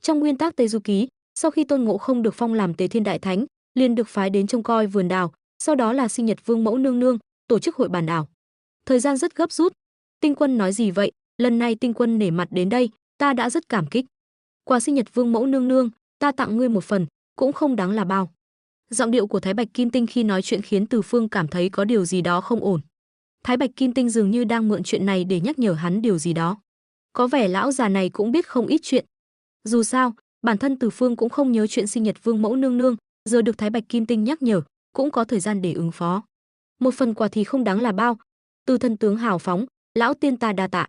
Trong nguyên tắc Tây Du Ký, sau khi Tôn Ngộ Không được phong làm Tề Thiên Đại Thánh, liền được phái đến trông coi vườn đào, sau đó là sinh nhật Vương Mẫu nương nương, tổ chức hội bàn đảo. Thời gian rất gấp rút. Tinh quân nói gì vậy? Lần này Tinh quân nể mặt đến đây, ta đã rất cảm kích. Quà sinh nhật Vương Mẫu nương nương, ta tặng ngươi một phần, cũng không đáng là bao. Giọng điệu của Thái Bạch Kim Tinh khi nói chuyện khiến Từ Phương cảm thấy có điều gì đó không ổn. Thái Bạch Kim Tinh dường như đang mượn chuyện này để nhắc nhở hắn điều gì đó. Có vẻ lão già này cũng biết không ít chuyện. Dù sao, bản thân Từ Phương cũng không nhớ chuyện sinh nhật Vương Mẫu nương nương, giờ được Thái Bạch Kim Tinh nhắc nhở, cũng có thời gian để ứng phó. Một phần quà thì không đáng là bao. Từ thần tướng hào phóng, lão tiên ta đa tạ.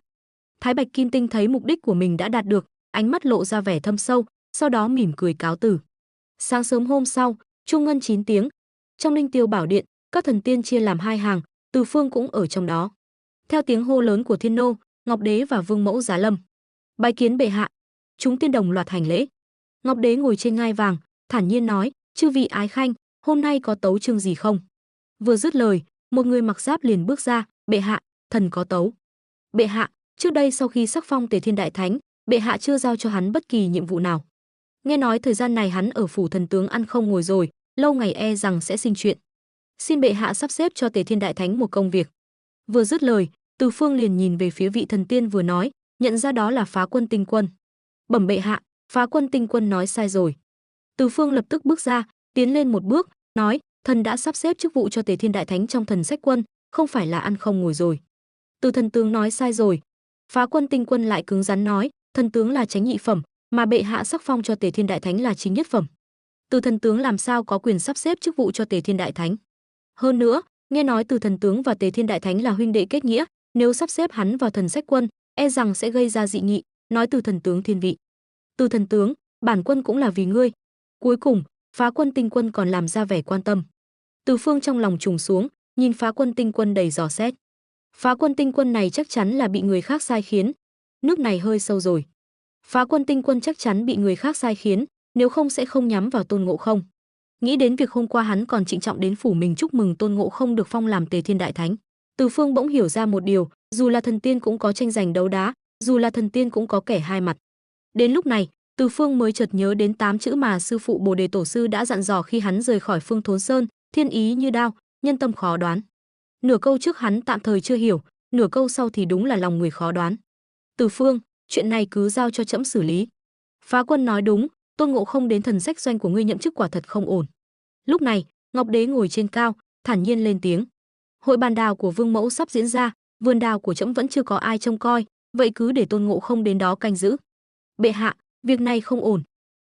Thái Bạch Kim Tinh thấy mục đích của mình đã đạt được, ánh mắt lộ ra vẻ thâm sâu, sau đó mỉm cười cáo từ. Sáng sớm hôm sau, chuông ngân 9 tiếng. Trong Linh Tiêu Bảo Điện, các thần tiên chia làm 2 hàng, Từ Phương cũng ở trong đó. Theo tiếng hô lớn của Thiên Nô, Ngọc Đế và Vương Mẫu giá lâm. Bái kiến bệ hạ. Chúng tiên đồng loạt hành lễ. Ngọc Đế ngồi trên ngai vàng, thản nhiên nói, chư vị ái khanh, hôm nay có tấu chương gì không? Vừa dứt lời, một người mặc giáp liền bước ra, bệ hạ, thần có tấu. Bệ hạ, trước đây sau khi sắc phong Tề Thiên Đại Thánh, bệ hạ chưa giao cho hắn bất kỳ nhiệm vụ nào. Nghe nói thời gian này hắn ở phủ thần tướng ăn không ngồi rồi, lâu ngày e rằng sẽ sinh chuyện. Xin bệ hạ sắp xếp cho Tề Thiên Đại Thánh một công việc. Vừa dứt lời, Từ Phương liền nhìn về phía vị thần tiên vừa nói, nhận ra đó là Phá Quân Tinh Quân. Bẩm bệ hạ, Phá Quân Tinh Quân nói sai rồi. Từ Phương lập tức bước ra, tiến lên một bước, nói, thần đã sắp xếp chức vụ cho Tề Thiên Đại Thánh trong Thần Sách Quân, không phải là ăn không ngồi rồi. Từ thần tướng nói sai rồi. Phá Quân Tinh Quân lại cứng rắn nói, thần tướng là chánh nhị phẩm, mà bệ hạ sắc phong cho Tề Thiên Đại Thánh là chính nhất phẩm. Từ thần tướng làm sao có quyền sắp xếp chức vụ cho Tề Thiên Đại Thánh? Hơn nữa, nghe nói Từ thần tướng và Tề Thiên Đại Thánh là huynh đệ kết nghĩa, nếu sắp xếp hắn vào Thần Sách Quân, e rằng sẽ gây ra dị nghị, nói Từ thần tướng thiên vị. Từ thần tướng, bản quân cũng là vì ngươi. Cuối cùng, Phá Quân Tinh Quân còn làm ra vẻ quan tâm. Từ Phương trong lòng trùng xuống, nhìn Phá Quân Tinh Quân đầy dò xét. Phá Quân Tinh Quân này chắc chắn là bị người khác sai khiến. Nước này hơi sâu rồi. Phá Quân Tinh Quân chắc chắn bị người khác sai khiến, nếu không sẽ không nhắm vào Tôn Ngộ Không. Nghĩ đến việc hôm qua hắn còn trịnh trọng đến phủ mình chúc mừng Tôn Ngộ Không được phong làm Tề Thiên Đại Thánh, Từ Phương bỗng hiểu ra một điều, dù là thần tiên cũng có tranh giành đấu đá, dù là thần tiên cũng có kẻ hai mặt. Đến lúc này, Từ Phương mới chợt nhớ đến 8 chữ mà sư phụ Bồ Đề Tổ sư đã dặn dò khi hắn rời khỏi Phương Thốn Sơn, thiên ý như đao, nhân tâm khó đoán. Nửa câu trước hắn tạm thời chưa hiểu, nửa câu sau thì đúng là lòng người khó đoán. Từ Phương, chuyện này cứ giao cho trẫm xử lý. Phá Quân nói đúng, Tôn Ngộ Không đến thần sách doanh của ngươi nhậm chức quả thật không ổn. Lúc này, Ngọc Đế ngồi trên cao, thản nhiên lên tiếng. Hội bàn đào của Vương Mẫu sắp diễn ra, vườn đào của trẫm vẫn chưa có ai trông coi, vậy cứ để Tôn Ngộ Không đến đó canh giữ. Bệ hạ, việc này không ổn.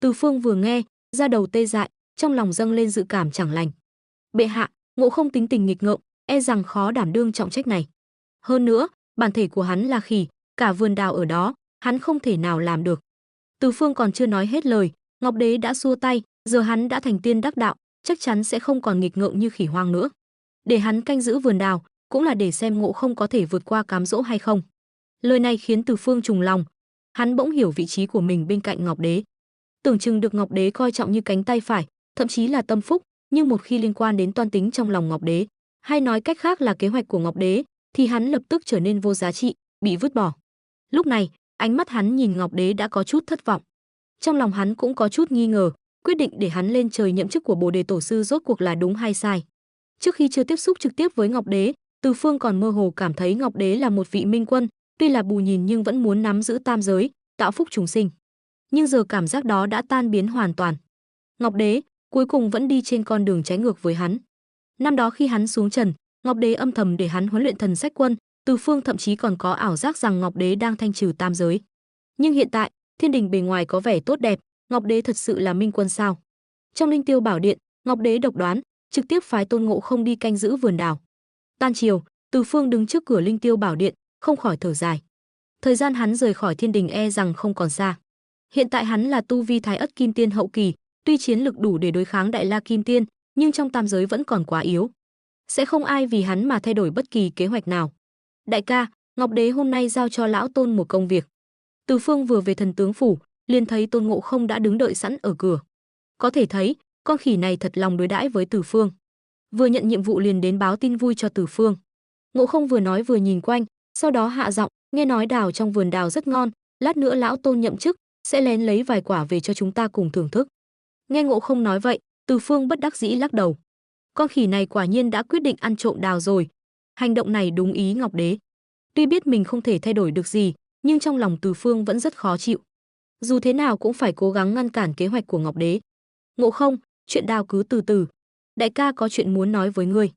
Từ Phương vừa nghe, da đầu tê dại, trong lòng dâng lên dự cảm chẳng lành. Bệ hạ, Ngộ Không tính tình nghịch ngợm, e rằng khó đảm đương trọng trách này. Hơn nữa, bản thể của hắn là khỉ, cả vườn đào ở đó, hắn không thể nào làm được. Từ Phương còn chưa nói hết lời, Ngọc Đế đã xua tay, giờ hắn đã thành tiên đắc đạo, chắc chắn sẽ không còn nghịch ngợm như khỉ hoang nữa. Để hắn canh giữ vườn đào, cũng là để xem Ngộ Không có thể vượt qua cám dỗ hay không. Lời này khiến Từ Phương trùng lòng, hắn bỗng hiểu vị trí của mình bên cạnh Ngọc Đế. Tưởng chừng được Ngọc Đế coi trọng như cánh tay phải, thậm chí là tâm phúc, nhưng một khi liên quan đến toan tính trong lòng Ngọc Đế, hay nói cách khác là kế hoạch của Ngọc Đế, thì hắn lập tức trở nên vô giá trị, bị vứt bỏ. Lúc này, ánh mắt hắn nhìn Ngọc Đế đã có chút thất vọng. Trong lòng hắn cũng có chút nghi ngờ, quyết định để hắn lên trời nhậm chức của Bồ Đề Tổ sư rốt cuộc là đúng hay sai. Trước khi chưa tiếp xúc trực tiếp với Ngọc Đế, Từ Phương còn mơ hồ cảm thấy Ngọc Đế là một vị minh quân, tuy là bù nhìn nhưng vẫn muốn nắm giữ tam giới, tạo phúc chúng sinh. Nhưng giờ cảm giác đó đã tan biến hoàn toàn. Ngọc Đế cuối cùng vẫn đi trên con đường trái ngược với hắn. Năm đó khi hắn xuống trần, Ngọc Đế âm thầm để hắn huấn luyện thần sách quân, Từ Phương thậm chí còn có ảo giác rằng Ngọc Đế đang thanh trừ tam giới. Nhưng hiện tại, thiên đình bề ngoài có vẻ tốt đẹp, Ngọc Đế thật sự là minh quân sao? Trong Linh Tiêu Bảo Điện, Ngọc Đế độc đoán, trực tiếp phái Tôn Ngộ Không đi canh giữ vườn đào. Tan chiều, Từ Phương đứng trước cửa Linh Tiêu Bảo Điện, không khỏi thở dài. Thời gian hắn rời khỏi thiên đình e rằng không còn xa. Hiện tại hắn là tu vi Thái Ất Kim Tiên hậu kỳ, tuy chiến lực đủ để đối kháng Đại La Kim Tiên, nhưng trong tam giới vẫn còn quá yếu. Sẽ không ai vì hắn mà thay đổi bất kỳ kế hoạch nào. Đại ca, Ngọc Đế hôm nay giao cho lão Tôn một công việc. Từ Phương vừa về thần tướng phủ, liền thấy Tôn Ngộ Không đã đứng đợi sẵn ở cửa. Có thể thấy, con khỉ này thật lòng đối đãi với Từ Phương. Vừa nhận nhiệm vụ liền đến báo tin vui cho Từ Phương. Ngộ Không vừa nói vừa nhìn quanh, sau đó hạ giọng, nghe nói đào trong vườn đào rất ngon, lát nữa lão Tôn nhậm chức, sẽ lén lấy vài quả về cho chúng ta cùng thưởng thức. Nghe Ngộ Không nói vậy, Từ Phương bất đắc dĩ lắc đầu. Con khỉ này quả nhiên đã quyết định ăn trộm đào rồi. Hành động này đúng ý Ngọc Đế. Tuy biết mình không thể thay đổi được gì, nhưng trong lòng Từ Phương vẫn rất khó chịu. Dù thế nào cũng phải cố gắng ngăn cản kế hoạch của Ngọc Đế. Ngộ Không, chuyện đào cứ từ từ. Đại ca có chuyện muốn nói với ngươi.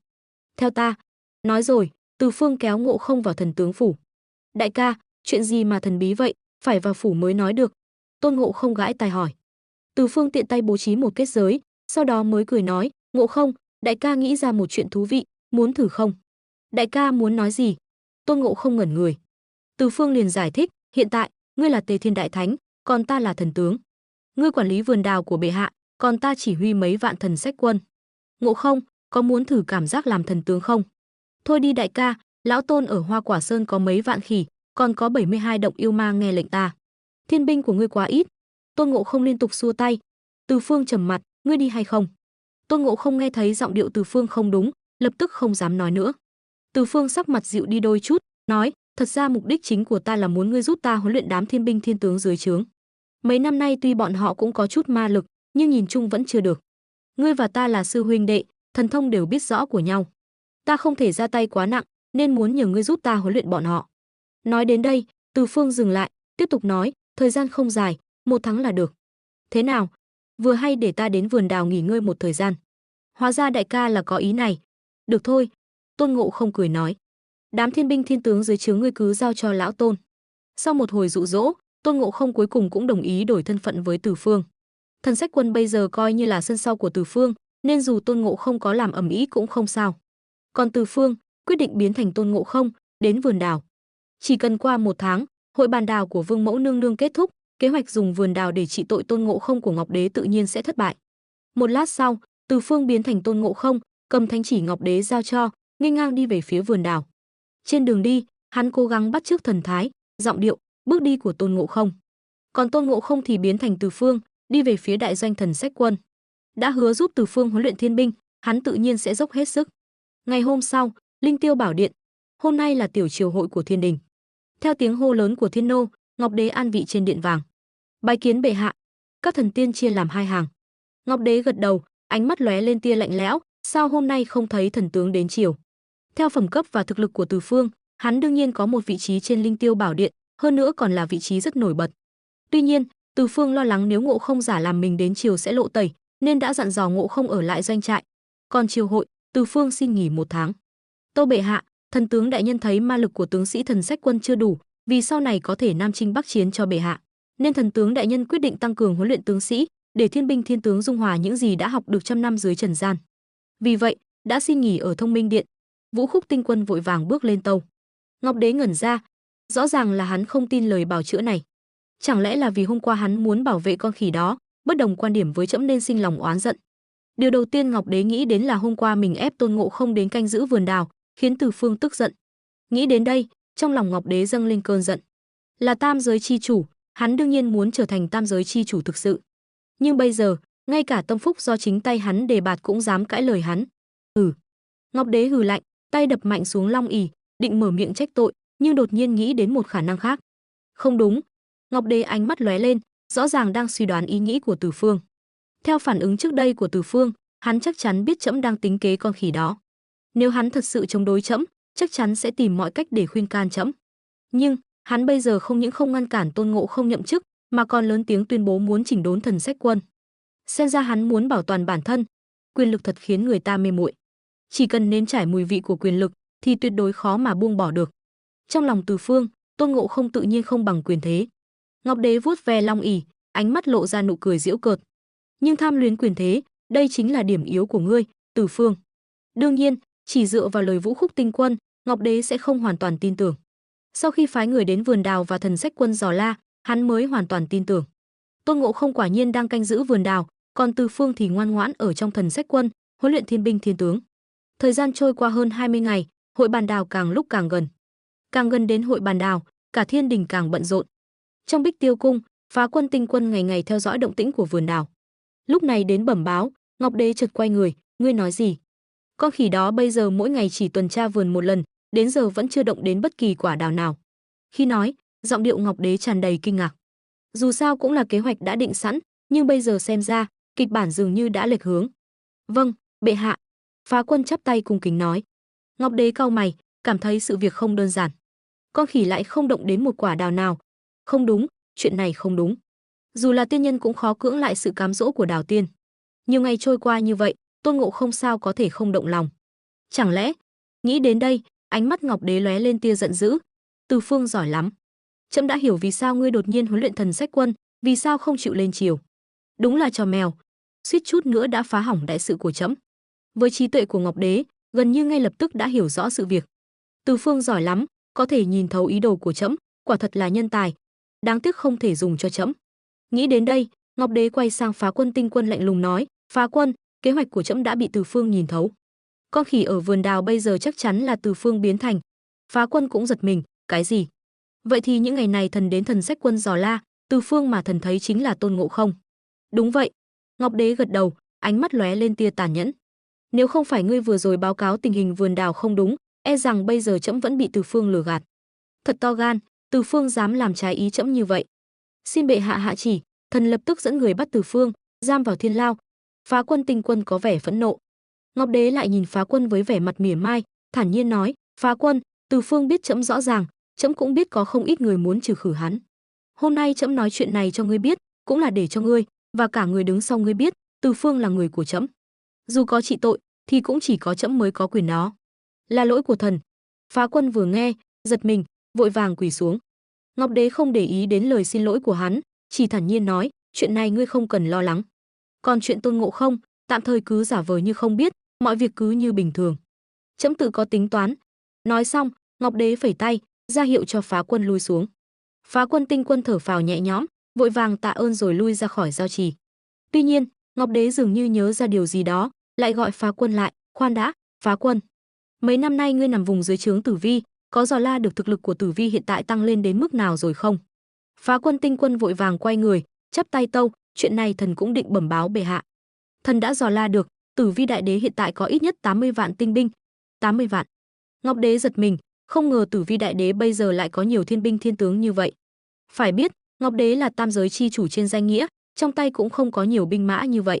Theo ta. Nói rồi, Từ Phương kéo Ngộ Không vào thần tướng phủ. Đại ca, chuyện gì mà thần bí vậy, phải vào phủ mới nói được. Tôn Ngộ Không gãi tai hỏi. Từ Phương tiện tay bố trí một kết giới, sau đó mới cười nói, Ngộ Không, đại ca nghĩ ra một chuyện thú vị, muốn thử không? Đại ca muốn nói gì? Tôn Ngộ Không ngẩn người. Từ Phương liền giải thích, hiện tại, ngươi là Tề Thiên Đại Thánh, còn ta là thần tướng. Ngươi quản lý vườn đào của bệ hạ, còn ta chỉ huy mấy vạn thần sách quân. Ngộ Không, có muốn thử cảm giác làm thần tướng không? Thôi đi đại ca, lão Tôn ở Hoa Quả Sơn có mấy vạn khỉ, còn có 72 động yêu ma nghe lệnh ta. Thiên binh của ngươi quá ít. Tôn Ngộ Không liên tục xua tay. Từ Phương trầm mặt, ngươi đi hay không? Tôn Ngộ Không nghe thấy giọng điệu Từ Phương không đúng, lập tức không dám nói nữa. Từ Phương sắc mặt dịu đi đôi chút, nói, thật ra mục đích chính của ta là muốn ngươi giúp ta huấn luyện đám thiên binh thiên tướng dưới trướng. Mấy năm nay tuy bọn họ cũng có chút ma lực, nhưng nhìn chung vẫn chưa được. Ngươi và ta là sư huynh đệ, thần thông đều biết rõ của nhau. Ta không thể ra tay quá nặng, nên muốn nhờ ngươi giúp ta huấn luyện bọn họ. Nói đến đây, Từ Phương dừng lại, tiếp tục nói, thời gian không dài, 1 tháng là được. Thế nào? Vừa hay để ta đến vườn đào nghỉ ngơi một thời gian. Hóa ra đại ca là có ý này. Được thôi. Tôn Ngộ Không cười nói. Đám thiên binh thiên tướng dưới trướng ngươi cứ giao cho lão Tôn. Sau một hồi dụ dỗ, Tôn Ngộ Không cuối cùng cũng đồng ý đổi thân phận với Từ Phương. Thần sách quân bây giờ coi như là sân sau của Từ Phương, nên dù Tôn Ngộ Không có làm ầm ĩ cũng không sao. Còn Từ Phương quyết định biến thành Tôn Ngộ Không, đến vườn đào. Chỉ cần qua 1 tháng, hội bàn đào của Vương Mẫu nương nương kết thúc, kế hoạch dùng vườn đào để trị tội Tôn Ngộ Không của Ngọc Đế tự nhiên sẽ thất bại. Một lát sau, Từ Phương biến thành Tôn Ngộ Không, cầm thánh chỉ Ngọc Đế giao cho, nghênh ngang đi về phía vườn đào. Trên đường đi, hắn cố gắng bắt chước thần thái, giọng điệu, bước đi của Tôn Ngộ Không. còn Tôn Ngộ Không thì biến thành Từ Phương, đi về phía đại doanh Thần Sách Quân. Đã hứa giúp Từ Phương huấn luyện thiên binh, hắn tự nhiên sẽ dốc hết sức. Ngày hôm sau, Linh Tiêu Bảo Điện. Hôm nay là tiểu triều hội của Thiên Đình. Theo tiếng hô lớn của Thiên Nô, Ngọc Đế an vị trên điện vàng. Bái kiến bệ hạ. Các thần tiên chia làm hai hàng. Ngọc Đế gật đầu, ánh mắt lóe lên tia lạnh lẽo, sao hôm nay không thấy thần tướng đến triều? Theo phẩm cấp và thực lực của Từ Phương, hắn đương nhiên có một vị trí trên Linh Tiêu Bảo Điện, hơn nữa còn là vị trí rất nổi bật. Tuy nhiên, Từ Phương lo lắng nếu Ngộ Không giả làm mình đến triều sẽ lộ tẩy, nên đã dặn dò Ngộ Không ở lại doanh trại. Còn triều hội, Từ Phương xin nghỉ 1 tháng. Tâu bệ hạ, thần tướng đại nhân thấy ma lực của tướng sĩ Thần Sách Quân chưa đủ, vì sau này có thể nam chinh bắc chiến cho bệ hạ, nên thần tướng đại nhân quyết định tăng cường huấn luyện tướng sĩ, để thiên binh thiên tướng dung hòa những gì đã học được trăm năm dưới trần gian. Vì vậy, đã xin nghỉ ở Thông Minh Điện. Vũ Khúc Tinh Quân vội vàng bước lên tâu. Ngọc Đế ngẩn ra, rõ ràng là hắn không tin lời bào chữa này. Chẳng lẽ là vì hôm qua hắn muốn bảo vệ con khỉ đó, bất đồng quan điểm với trẫm nên sinh lòng oán giận. Điều đầu tiên Ngọc Đế nghĩ đến là hôm qua mình ép Tôn Ngộ Không đến canh giữ vườn đào, khiến Từ Phương tức giận. Nghĩ đến đây, trong lòng Ngọc Đế dâng lên cơn giận. Là tam giới chi chủ, hắn đương nhiên muốn trở thành tam giới chi chủ thực sự. Nhưng bây giờ, ngay cả tâm phúc do chính tay hắn đề bạt cũng dám cãi lời hắn. Ngọc Đế hừ lạnh, tay đập mạnh xuống long ỷ, định mở miệng trách tội, nhưng đột nhiên nghĩ đến một khả năng khác. Không đúng. Ngọc Đế ánh mắt lóe lên, rõ ràng đang suy đoán ý nghĩ của Từ Phương. Theo phản ứng trước đây của Từ Phương, hắn chắc chắn biết trẫm đang tính kế con khỉ đó. Nếu hắn thật sự chống đối trẫm, chắc chắn sẽ tìm mọi cách để khuyên can trẫm. Nhưng hắn bây giờ không những không ngăn cản Tôn Ngộ Không nhậm chức, mà còn lớn tiếng tuyên bố muốn chỉnh đốn Thần Sách Quân. Xem ra hắn muốn bảo toàn bản thân. Quyền lực thật khiến người ta mê muội. Chỉ cần nếm trải mùi vị của quyền lực thì tuyệt đối khó mà buông bỏ được. Trong lòng Từ Phương, Tôn Ngộ Không tự nhiên không bằng quyền thế. Ngọc Đế vuốt ve long ỷ, ánh mắt lộ ra nụ cười giễu cợt. Nhưng tham luyến quyền thế, đây chính là điểm yếu của ngươi, Từ Phương. Đương nhiên, chỉ dựa vào lời Vũ Khúc Tinh Quân, Ngọc Đế sẽ không hoàn toàn tin tưởng. Sau khi phái người đến vườn đào và Thần Sách Quân dò la, hắn mới hoàn toàn tin tưởng. Tôn Ngộ Không quả nhiên đang canh giữ vườn đào, còn Từ Phương thì ngoan ngoãn ở trong Thần Sách Quân, huấn luyện thiên binh thiên tướng. Thời gian trôi qua hơn 20 ngày, hội bàn đào càng lúc càng gần. Càng gần đến hội bàn đào, cả thiên đình càng bận rộn. Trong Bích Tiêu Cung, Phá Quân Tinh Quân ngày ngày theo dõi động tĩnh của vườn đào. Lúc này đến bẩm báo, Ngọc Đế chợt quay người, ngươi nói gì? Con khỉ đó bây giờ mỗi ngày chỉ tuần tra vườn một lần, đến giờ vẫn chưa động đến bất kỳ quả đào nào. Khi nói, giọng điệu Ngọc Đế tràn đầy kinh ngạc. Dù sao cũng là kế hoạch đã định sẵn, nhưng bây giờ xem ra, kịch bản dường như đã lệch hướng. Vâng, bệ hạ. Phá Quân chắp tay cung kính nói. Ngọc Đế cau mày, cảm thấy sự việc không đơn giản. Con khỉ lại không động đến một quả đào nào. Không đúng, chuyện này không đúng. Dù là tiên nhân cũng khó cưỡng lại sự cám dỗ của Đào Tiên. Nhiều ngày trôi qua như vậy, Tôn Ngộ Không sao có thể không động lòng. Chẳng lẽ? Nghĩ đến đây, ánh mắt Ngọc Đế lóe lên tia giận dữ. Từ Phương giỏi lắm. Trẫm đã hiểu vì sao ngươi đột nhiên huấn luyện Thần Sách Quân, vì sao không chịu lên triều. Đúng là trò mèo, suýt chút nữa đã phá hỏng đại sự của trẫm. Với trí tuệ của Ngọc Đế, gần như ngay lập tức đã hiểu rõ sự việc. Từ Phương giỏi lắm, có thể nhìn thấu ý đồ của trẫm, quả thật là nhân tài. Đáng tiếc không thể dùng cho trẫm. Nghĩ đến đây, Ngọc Đế quay sang Phá Quân Tinh Quân lạnh lùng nói, Phá Quân, kế hoạch của trẫm đã bị Từ Phương nhìn thấu. Con khỉ ở vườn đào bây giờ chắc chắn là Từ Phương biến thành. Phá Quân cũng giật mình, cái gì? Vậy thì những ngày này thần đến Thần Sách Quân dò la, Từ Phương mà thần thấy chính là Tôn Ngộ Không. Đúng vậy. Ngọc Đế gật đầu, ánh mắt lóe lên tia tàn nhẫn. Nếu không phải ngươi vừa rồi báo cáo tình hình vườn đào không đúng, e rằng bây giờ trẫm vẫn bị Từ Phương lừa gạt. Thật to gan, Từ Phương dám làm trái ý trẫm như vậy. Xin bệ hạ hạ chỉ, thần lập tức dẫn người bắt Từ Phương, giam vào thiên lao. Phá Quân Tinh Quân có vẻ phẫn nộ. Ngọc Đế lại nhìn Phá Quân với vẻ mặt mỉa mai, thản nhiên nói, Phá Quân, Từ Phương biết trẫm rõ ràng, trẫm cũng biết có không ít người muốn trừ khử hắn. Hôm nay trẫm nói chuyện này cho ngươi biết, cũng là để cho ngươi và cả người đứng sau ngươi biết, Từ Phương là người của trẫm. Dù có trị tội, thì cũng chỉ có trẫm mới có quyền đó. Là lỗi của thần. Phá Quân vừa nghe, giật mình, vội vàng quỳ xuống. Ngọc Đế không để ý đến lời xin lỗi của hắn, chỉ thản nhiên nói, chuyện này ngươi không cần lo lắng. Còn chuyện Tôn Ngộ Không, tạm thời cứ giả vờ như không biết, mọi việc cứ như bình thường. Trẫm tự có tính toán. Nói xong, Ngọc Đế phẩy tay, ra hiệu cho Phá Quân lui xuống. Phá Quân Tinh Quân thở phào nhẹ nhõm, vội vàng tạ ơn rồi lui ra khỏi giao trì. Tuy nhiên, Ngọc Đế dường như nhớ ra điều gì đó, lại gọi Phá Quân lại, khoan đã, Phá Quân. Mấy năm nay ngươi nằm vùng dưới trướng Tử Vi, có dò la được thực lực của Tử Vi hiện tại tăng lên đến mức nào rồi không? Phá Quân Tinh Quân vội vàng quay người, chắp tay tâu, chuyện này thần cũng định bẩm báo bệ hạ. Thần đã dò la được, Tử Vi đại đế hiện tại có ít nhất 80 vạn tinh binh. 80 vạn. Ngọc đế giật mình, không ngờ Tử Vi đại đế bây giờ lại có nhiều thiên binh thiên tướng như vậy. Phải biết, Ngọc đế là tam giới chi chủ trên danh nghĩa, trong tay cũng không có nhiều binh mã như vậy.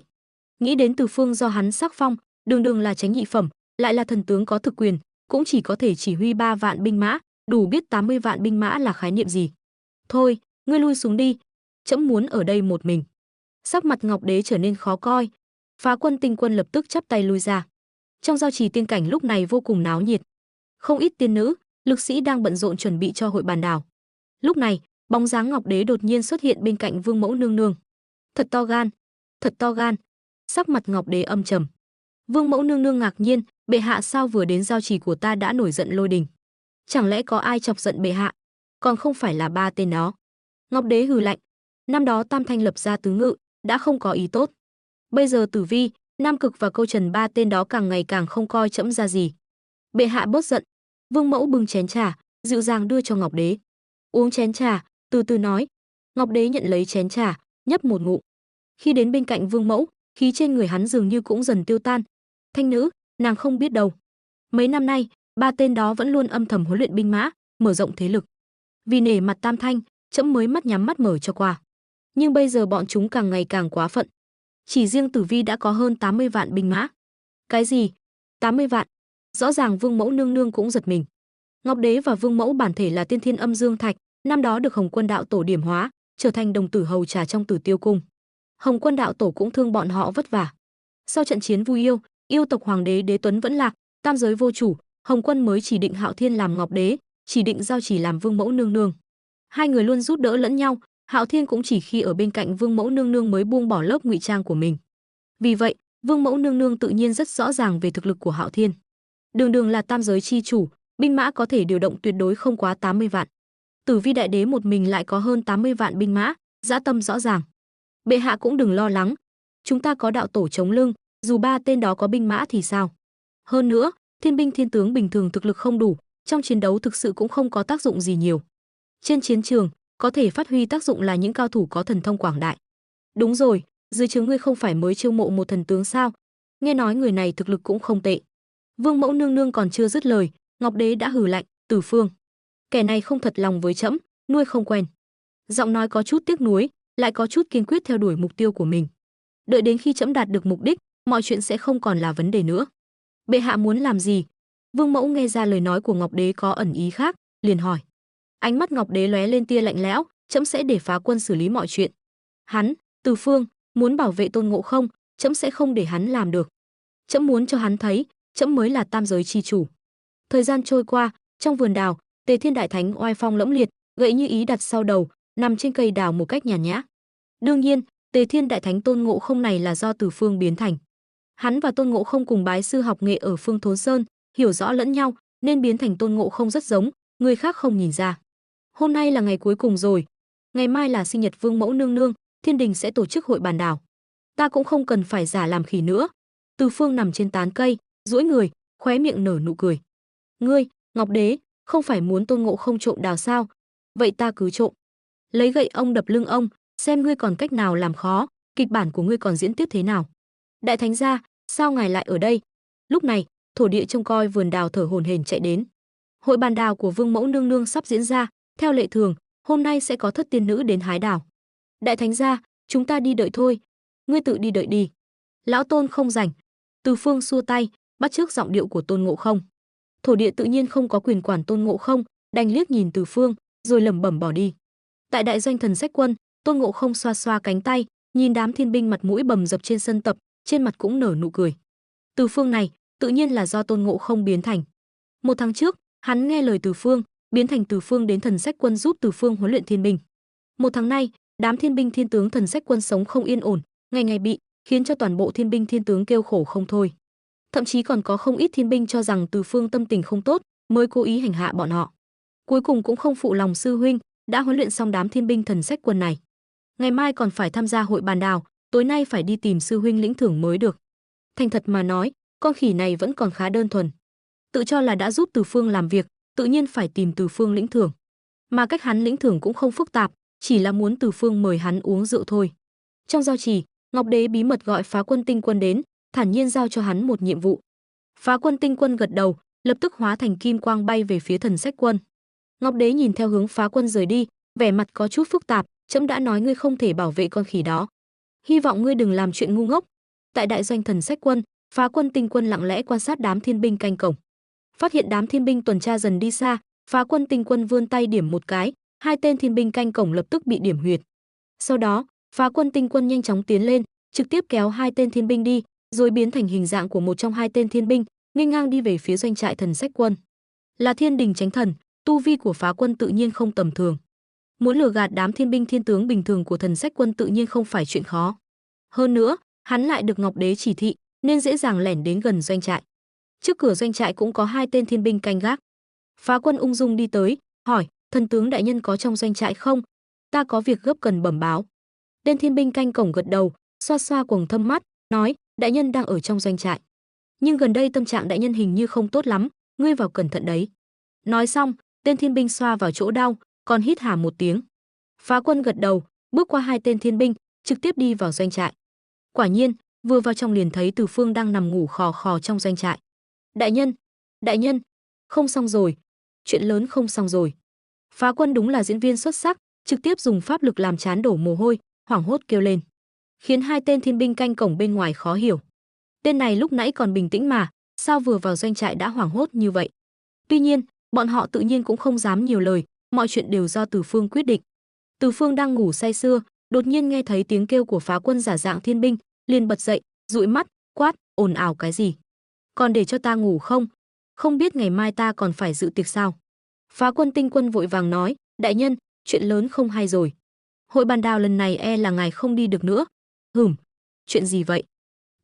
Nghĩ đến Từ Phương do hắn sắc phong, đường đường là chánh nhị phẩm, lại là thần tướng có thực quyền, cũng chỉ có thể chỉ huy 3 vạn binh mã, đủ biết 80 vạn binh mã là khái niệm gì. Thôi, ngươi lui xuống đi, trẫm muốn ở đây một mình. Sắc mặt Ngọc đế trở nên khó coi. Phá Quân Tinh Quân lập tức chắp tay lui ra. Trong giao trì tiên cảnh lúc này vô cùng náo nhiệt. Không ít tiên nữ, lực sĩ đang bận rộn chuẩn bị cho hội bàn đảo. Lúc này, bóng dáng Ngọc đế đột nhiên xuất hiện bên cạnh Vương mẫu nương nương. Thật to gan, thật to gan. Sắc mặt Ngọc đế âm trầm. Vương mẫu nương nương ngạc nhiên, bệ hạ sao vừa đến giao trì của ta đã nổi giận lôi đình? Chẳng lẽ có ai chọc giận bệ hạ? Còn không phải là 3 tên đó. Ngọc đế hừ lạnh. Năm đó Tam Thanh lập ra tứ ngự, đã không có ý tốt. Bây giờ Tử Vi, Nam Cực và Câu Trần 3 tên đó càng ngày càng không coi trẫm ra gì. Bệ hạ bớt giận. Vương mẫu bưng chén trà, dịu dàng đưa cho Ngọc đế. Uống chén trà, từ từ nói. Ngọc đế nhận lấy chén trà, nhấp một ngụm. Khi đến bên cạnh Vương mẫu, khí trên người hắn dường như cũng dần tiêu tan. Thanh nữ, nàng không biết đâu. Mấy năm nay, 3 tên đó vẫn luôn âm thầm huấn luyện binh mã, mở rộng thế lực. Vì nể mặt Tam Thanh, trẫm mới mắt nhắm mắt mở cho qua. Nhưng bây giờ bọn chúng càng ngày càng quá phận. Chỉ riêng Tử Vi đã có hơn 80 vạn binh mã. Cái gì? 80 vạn? Rõ ràng Vương mẫu nương nương cũng giật mình. Ngọc đế và Vương mẫu bản thể là tiên thiên âm dương thạch, năm đó được Hồng Quân đạo tổ điểm hóa, trở thành đồng tử hầu trà trong Tử Tiêu cung. Hồng Quân đạo tổ cũng thương bọn họ vất vả. Sau trận chiến Vu Yêu, yêu tộc hoàng đế Đế Tuấn vẫn lạc, tam giới vô chủ, Hồng Quân mới chỉ định Hạo Thiên làm Ngọc đế, chỉ định Giao Chỉ làm Vương mẫu nương nương. Hai người luôn giúp đỡ lẫn nhau, Hạo Thiên cũng chỉ khi ở bên cạnh Vương mẫu nương nương mới buông bỏ lớp ngụy trang của mình. Vì vậy, Vương mẫu nương nương tự nhiên rất rõ ràng về thực lực của Hạo Thiên. Đường đường là tam giới chi chủ, binh mã có thể điều động tuyệt đối không quá 80 vạn. Tử Vi đại đế một mình lại có hơn 80 vạn binh mã, dã tâm rõ ràng. Bệ hạ cũng đừng lo lắng, chúng ta có đạo tổ chống lưng, dù 3 tên đó có binh mã thì sao? Hơn nữa, thiên binh thiên tướng bình thường thực lực không đủ, trong chiến đấu thực sự cũng không có tác dụng gì nhiều. Trên chiến trường, có thể phát huy tác dụng là những cao thủ có thần thông quảng đại. Đúng rồi, dưới trướng ngươi không phải mới chiêu mộ một thần tướng sao? Nghe nói người này thực lực cũng không tệ. Vương mẫu nương nương còn chưa dứt lời, Ngọc đế đã hừ lạnh, Từ Phương, kẻ này không thật lòng với trẫm, nuôi không quen. Giọng nói có chút tiếc nuối, lại có chút kiên quyết theo đuổi mục tiêu của mình. Đợi đến khi trẫm đạt được mục đích, mọi chuyện sẽ không còn là vấn đề nữa. Bệ hạ muốn làm gì? Vương mẫu nghe ra lời nói của Ngọc đế có ẩn ý khác, liền hỏi. Ánh mắt Ngọc đế lóe lên tia lạnh lẽo, trẫm sẽ để Phá Quân xử lý mọi chuyện. Hắn, Từ Phương, muốn bảo vệ Tôn Ngộ Không, trẫm sẽ không để hắn làm được. Trẫm muốn cho hắn thấy, trẫm mới là tam giới chi chủ. Thời gian trôi qua, trong vườn đào, Tề Thiên Đại Thánh oai phong lẫm liệt, gậy như ý đặt sau đầu, nằm trên cây đào một cách nhàn nhã. Đương nhiên, Tề Thiên Đại Thánh Tôn Ngộ Không này là do Từ Phương biến thành. Hắn và Tôn Ngộ Không cùng bái sư học nghệ ở Phương Thốn Sơn, hiểu rõ lẫn nhau, nên biến thành Tôn Ngộ Không rất giống, người khác không nhìn ra. Hôm nay là ngày cuối cùng rồi, ngày mai là sinh nhật Vương mẫu nương nương, thiên đình sẽ tổ chức hội bàn đảo. Ta cũng không cần phải giả làm khỉ nữa. Từ Phương nằm trên tán cây, duỗi người, khóe miệng nở nụ cười. Ngươi, Ngọc đế, không phải muốn Tôn Ngộ Không trộm đào sao? Vậy ta cứ trộm. Lấy gậy ông đập lưng ông, xem ngươi còn cách nào làm khó, kịch bản của ngươi còn diễn tiếp thế nào. Đại thánh gia, sao ngài lại ở đây? Lúc này, thổ địa trông coi vườn đào thở hổn hển chạy đến. Hội bàn đào của Vương mẫu nương nương sắp diễn ra, theo lệ thường, hôm nay sẽ có thất tiên nữ đến hái đào. Đại thánh gia, chúng ta đi đợi thôi. Ngươi tự đi đợi đi. Lão Tôn không rảnh. Từ Phương xua tay, bắt chước giọng điệu của Tôn Ngộ Không. Thổ địa tự nhiên không có quyền quản Tôn Ngộ Không, đành liếc nhìn Từ Phương, rồi lẩm bẩm bỏ đi. Tại đại doanh Thần Sách Quân, Tôn Ngộ Không xoa xoa cánh tay, nhìn đám thiên binh mặt mũi bầm dập trên sân tập, trên mặt cũng nở nụ cười. Từ Phương này, tự nhiên là do Tôn Ngộ Không biến thành. Một tháng trước, hắn nghe lời Từ Phương, biến thành Từ Phương đến Thần Sách Quân giúp Từ Phương huấn luyện thiên binh. Một tháng nay, đám thiên binh thiên tướng Thần Sách Quân sống không yên ổn, ngày ngày bị, khiến cho toàn bộ thiên binh thiên tướng kêu khổ không thôi. Thậm chí còn có không ít thiên binh cho rằng Từ Phương tâm tình không tốt, mới cố ý hành hạ bọn họ. Cuối cùng cũng không phụ lòng sư huynh, đã huấn luyện xong đám thiên binh Thần Sách Quân này. Ngày mai còn phải tham gia hội bàn đào, tối nay phải đi tìm sư huynh lĩnh thưởng mới được. Thành thật mà nói, con khỉ này vẫn còn khá đơn thuần. Tự cho là đã giúp Từ Phương làm việc, tự nhiên phải tìm Từ Phương lĩnh thưởng. Mà cách hắn lĩnh thưởng cũng không phức tạp, chỉ là muốn Từ Phương mời hắn uống rượu thôi. Trong giao chỉ, Ngọc Đế bí mật gọi Phá Quân Tinh Quân đến, thản nhiên giao cho hắn một nhiệm vụ. Phá Quân Tinh Quân gật đầu, lập tức hóa thành kim quang bay về phía Thần Sách Quân. Ngọc Đế nhìn theo hướng Phá Quân rời đi, vẻ mặt có chút phức tạp, trẫm đã nói ngươi không thể bảo vệ con khỉ đó. Hy vọng ngươi đừng làm chuyện ngu ngốc. Tại đại doanh Thần Sách Quân, Phá Quân Tinh Quân lặng lẽ quan sát đám thiên binh canh cổng. Phát hiện đám thiên binh tuần tra dần đi xa, Phá Quân Tinh Quân vươn tay điểm một cái, hai tên thiên binh canh cổng lập tức bị điểm huyệt. Sau đó, Phá Quân Tinh Quân nhanh chóng tiến lên, trực tiếp kéo hai tên thiên binh đi, rồi biến thành hình dạng của một trong hai tên thiên binh, nghênh ngang đi về phía doanh trại Thần Sách Quân. Là Thiên Đình Chánh Thần, tu vi của Phá Quân tự nhiên không tầm thường. Muốn lừa gạt đám thiên binh thiên tướng bình thường của Thần Sách Quân tự nhiên không phải chuyện khó. Hơn nữa, hắn lại được Ngọc Đế chỉ thị, nên dễ dàng lẻn đến gần doanh trại. Trước cửa doanh trại cũng có hai tên thiên binh canh gác. Phá Quân ung dung đi tới, hỏi: "Thần tướng đại nhân có trong doanh trại không? Ta có việc gấp cần bẩm báo." Tên thiên binh canh cổng gật đầu, xoa xoa quầng thâm mắt, nói: "Đại nhân đang ở trong doanh trại. Nhưng gần đây tâm trạng đại nhân hình như không tốt lắm, ngươi vào cẩn thận đấy." Nói xong, tên thiên binh xoa vào chỗ đau, còn hít hà một tiếng. Phá Quân gật đầu, bước qua hai tên thiên binh, trực tiếp đi vào doanh trại. Quả nhiên, vừa vào trong liền thấy Từ Phương đang nằm ngủ khò khò trong doanh trại. Đại nhân, không xong rồi, chuyện lớn không xong rồi." Phá Quân đúng là diễn viên xuất sắc, trực tiếp dùng pháp lực làm trán đổ mồ hôi, hoảng hốt kêu lên, khiến hai tên thiên binh canh cổng bên ngoài khó hiểu. Tên này lúc nãy còn bình tĩnh mà, sao vừa vào doanh trại đã hoảng hốt như vậy? Tuy nhiên, bọn họ tự nhiên cũng không dám nhiều lời, mọi chuyện đều do Từ Phương quyết định. Từ Phương đang ngủ say sưa, đột nhiên nghe thấy tiếng kêu của Phá Quân giả dạng thiên binh, liền bật dậy, dụi mắt, quát: "Ồn ào cái gì? Còn để cho ta ngủ không? Không biết ngày mai ta còn phải dự tiệc sao?" Phá Quân Tinh Quân vội vàng nói: "Đại nhân, chuyện lớn không hay rồi. Hội bàn đào lần này e là ngài không đi được nữa." Chuyện gì vậy?"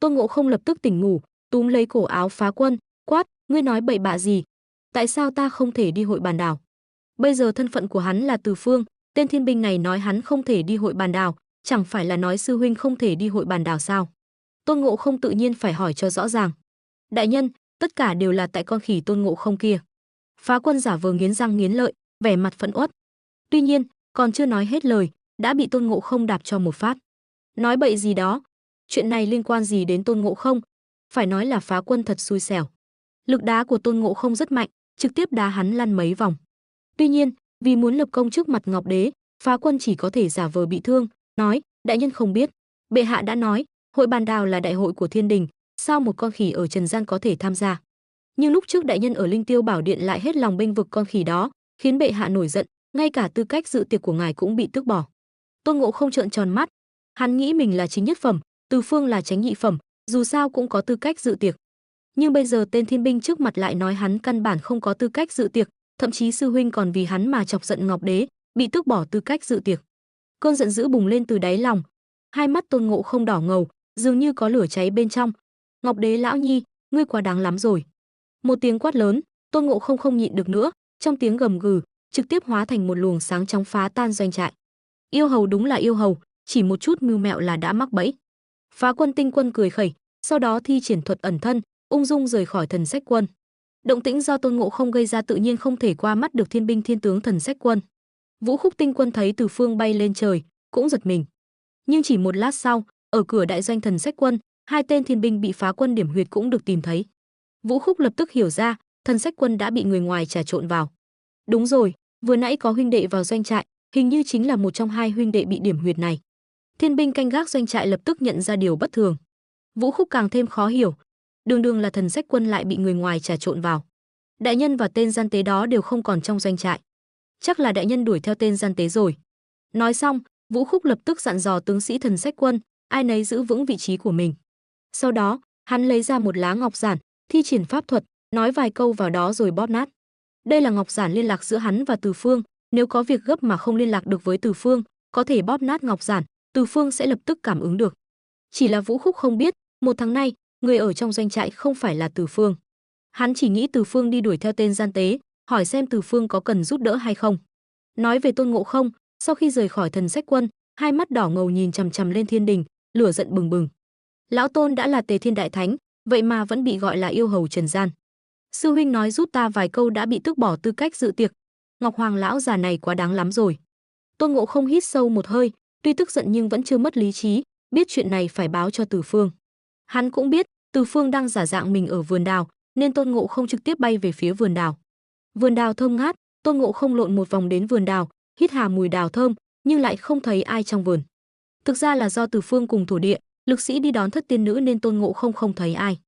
Tôn Ngộ Không lập tức tỉnh ngủ, túm lấy cổ áo Phá Quân, quát: "Ngươi nói bậy bạ gì? Tại sao ta không thể đi hội bàn đào?" Bây giờ thân phận của hắn là Từ Phương, tên thiên binh này nói hắn không thể đi hội bàn đào, chẳng phải là nói sư huynh không thể đi hội bàn đào sao? Tôn Ngộ Không tự nhiên phải hỏi cho rõ ràng. "Đại nhân, tất cả đều là tại con khỉ Tôn Ngộ Không kia." Phá Quân giả vờ nghiến răng nghiến lợi, vẻ mặt phẫn uất. Tuy nhiên, còn chưa nói hết lời, đã bị Tôn Ngộ Không đạp cho một phát. "Nói bậy gì đó? Chuyện này liên quan gì đến Tôn Ngộ Không?" Phải nói là Phá Quân thật xui xẻo. Lực đá của Tôn Ngộ Không rất mạnh, trực tiếp đá hắn lăn mấy vòng. Tuy nhiên, vì muốn lập công trước mặt Ngọc Đế, Phá Quân chỉ có thể giả vờ bị thương, nói: "Đại nhân không biết, bệ hạ đã nói, hội bàn đào là đại hội của thiên đình, sao một con khỉ ở trần gian có thể tham gia? Nhưng lúc trước đại nhân ở Linh Tiêu Bảo Điện lại hết lòng bênh vực con khỉ đó, khiến bệ hạ nổi giận, ngay cả tư cách dự tiệc của ngài cũng bị tước bỏ." Tôn Ngộ Không trợn tròn mắt, hắn nghĩ mình là chính nhất phẩm, Từ Phương là chánh nhị phẩm, dù sao cũng có tư cách dự tiệc. Nhưng bây giờ tên thiên binh trước mặt lại nói hắn căn bản không có tư cách dự tiệc, thậm chí sư huynh còn vì hắn mà chọc giận Ngọc Đế, bị tước bỏ tư cách dự tiệc. Cơn giận dữ bùng lên từ đáy lòng, hai mắt Tôn Ngộ Không đỏ ngầu, dường như có lửa cháy bên trong. "Ngọc Đế lão nhi, ngươi quá đáng lắm rồi." Một tiếng quát lớn, Tôn Ngộ Không không nhịn được nữa, trong tiếng gầm gừ, trực tiếp hóa thành một luồng sáng chóng phá tan doanh trại. Yêu hầu đúng là yêu hầu, chỉ một chút mưu mẹo là đã mắc bẫy. Phá Quân Tinh Quân cười khẩy, sau đó thi triển thuật ẩn thân, ung dung rời khỏi Thần Sách Quân. Động tĩnh do Tôn Ngộ Không gây ra tự nhiên không thể qua mắt được thiên binh thiên tướng Thần Sách Quân. Vũ Khúc Tinh Quân thấy Từ Phương bay lên trời, cũng giật mình. Nhưng chỉ một lát sau, ở cửa đại doanh Thần Sách Quân, hai tên thiên binh bị Phá Quân điểm huyệt cũng được tìm thấy. Vũ Khúc lập tức hiểu ra, Thần Sách Quân đã bị người ngoài trà trộn vào. Đúng rồi, vừa nãy có huynh đệ vào doanh trại, hình như chính là một trong hai huynh đệ bị điểm huyệt này. Thiên binh canh gác doanh trại lập tức nhận ra điều bất thường. Vũ Khúc càng thêm khó hiểu, đường đường là Thần Sách Quân lại bị người ngoài trà trộn vào. Đại nhân và tên gian tế đó đều không còn trong doanh trại, chắc là đại nhân đuổi theo tên gian tế rồi. Nói xong, Vũ Khúc lập tức dặn dò tướng sĩ Thần Sách Quân, ai nấy giữ vững vị trí của mình. Sau đó, hắn lấy ra một lá ngọc giản, thi triển pháp thuật, nói vài câu vào đó rồi bóp nát. Đây là ngọc giản liên lạc giữa hắn và Từ Phương, nếu có việc gấp mà không liên lạc được với Từ Phương, có thể bóp nát ngọc giản, Từ Phương sẽ lập tức cảm ứng được. Chỉ là Vũ Khúc không biết, một tháng nay, người ở trong doanh trại không phải là Từ Phương. Hắn chỉ nghĩ Từ Phương đi đuổi theo tên gian tế, hỏi xem Từ Phương có cần giúp đỡ hay không. Nói về Tôn Ngộ Không, sau khi rời khỏi Thần Sách Quân, hai mắt đỏ ngầu nhìn chằm chằm lên thiên đình, lửa giận bừng bừng. Lão Tôn đã là Tề Thiên Đại Thánh, vậy mà vẫn bị gọi là yêu hầu trần gian. Sư huynh nói giúp ta vài câu đã bị tước bỏ tư cách dự tiệc. Ngọc Hoàng lão già này quá đáng lắm rồi. Tôn Ngộ Không hít sâu một hơi, tuy tức giận nhưng vẫn chưa mất lý trí, biết chuyện này phải báo cho Từ Phương. Hắn cũng biết Từ Phương đang giả dạng mình ở vườn đào, nên Tôn Ngộ Không trực tiếp bay về phía vườn đào. Vườn đào thơm ngát, Tôn Ngộ Không lộn một vòng đến vườn đào, hít hà mùi đào thơm, nhưng lại không thấy ai trong vườn. Thực ra là do Từ Phương cùng thổ địa, lực sĩ đi đón thất tiên nữ nên Tôn Ngộ Không không thấy ai.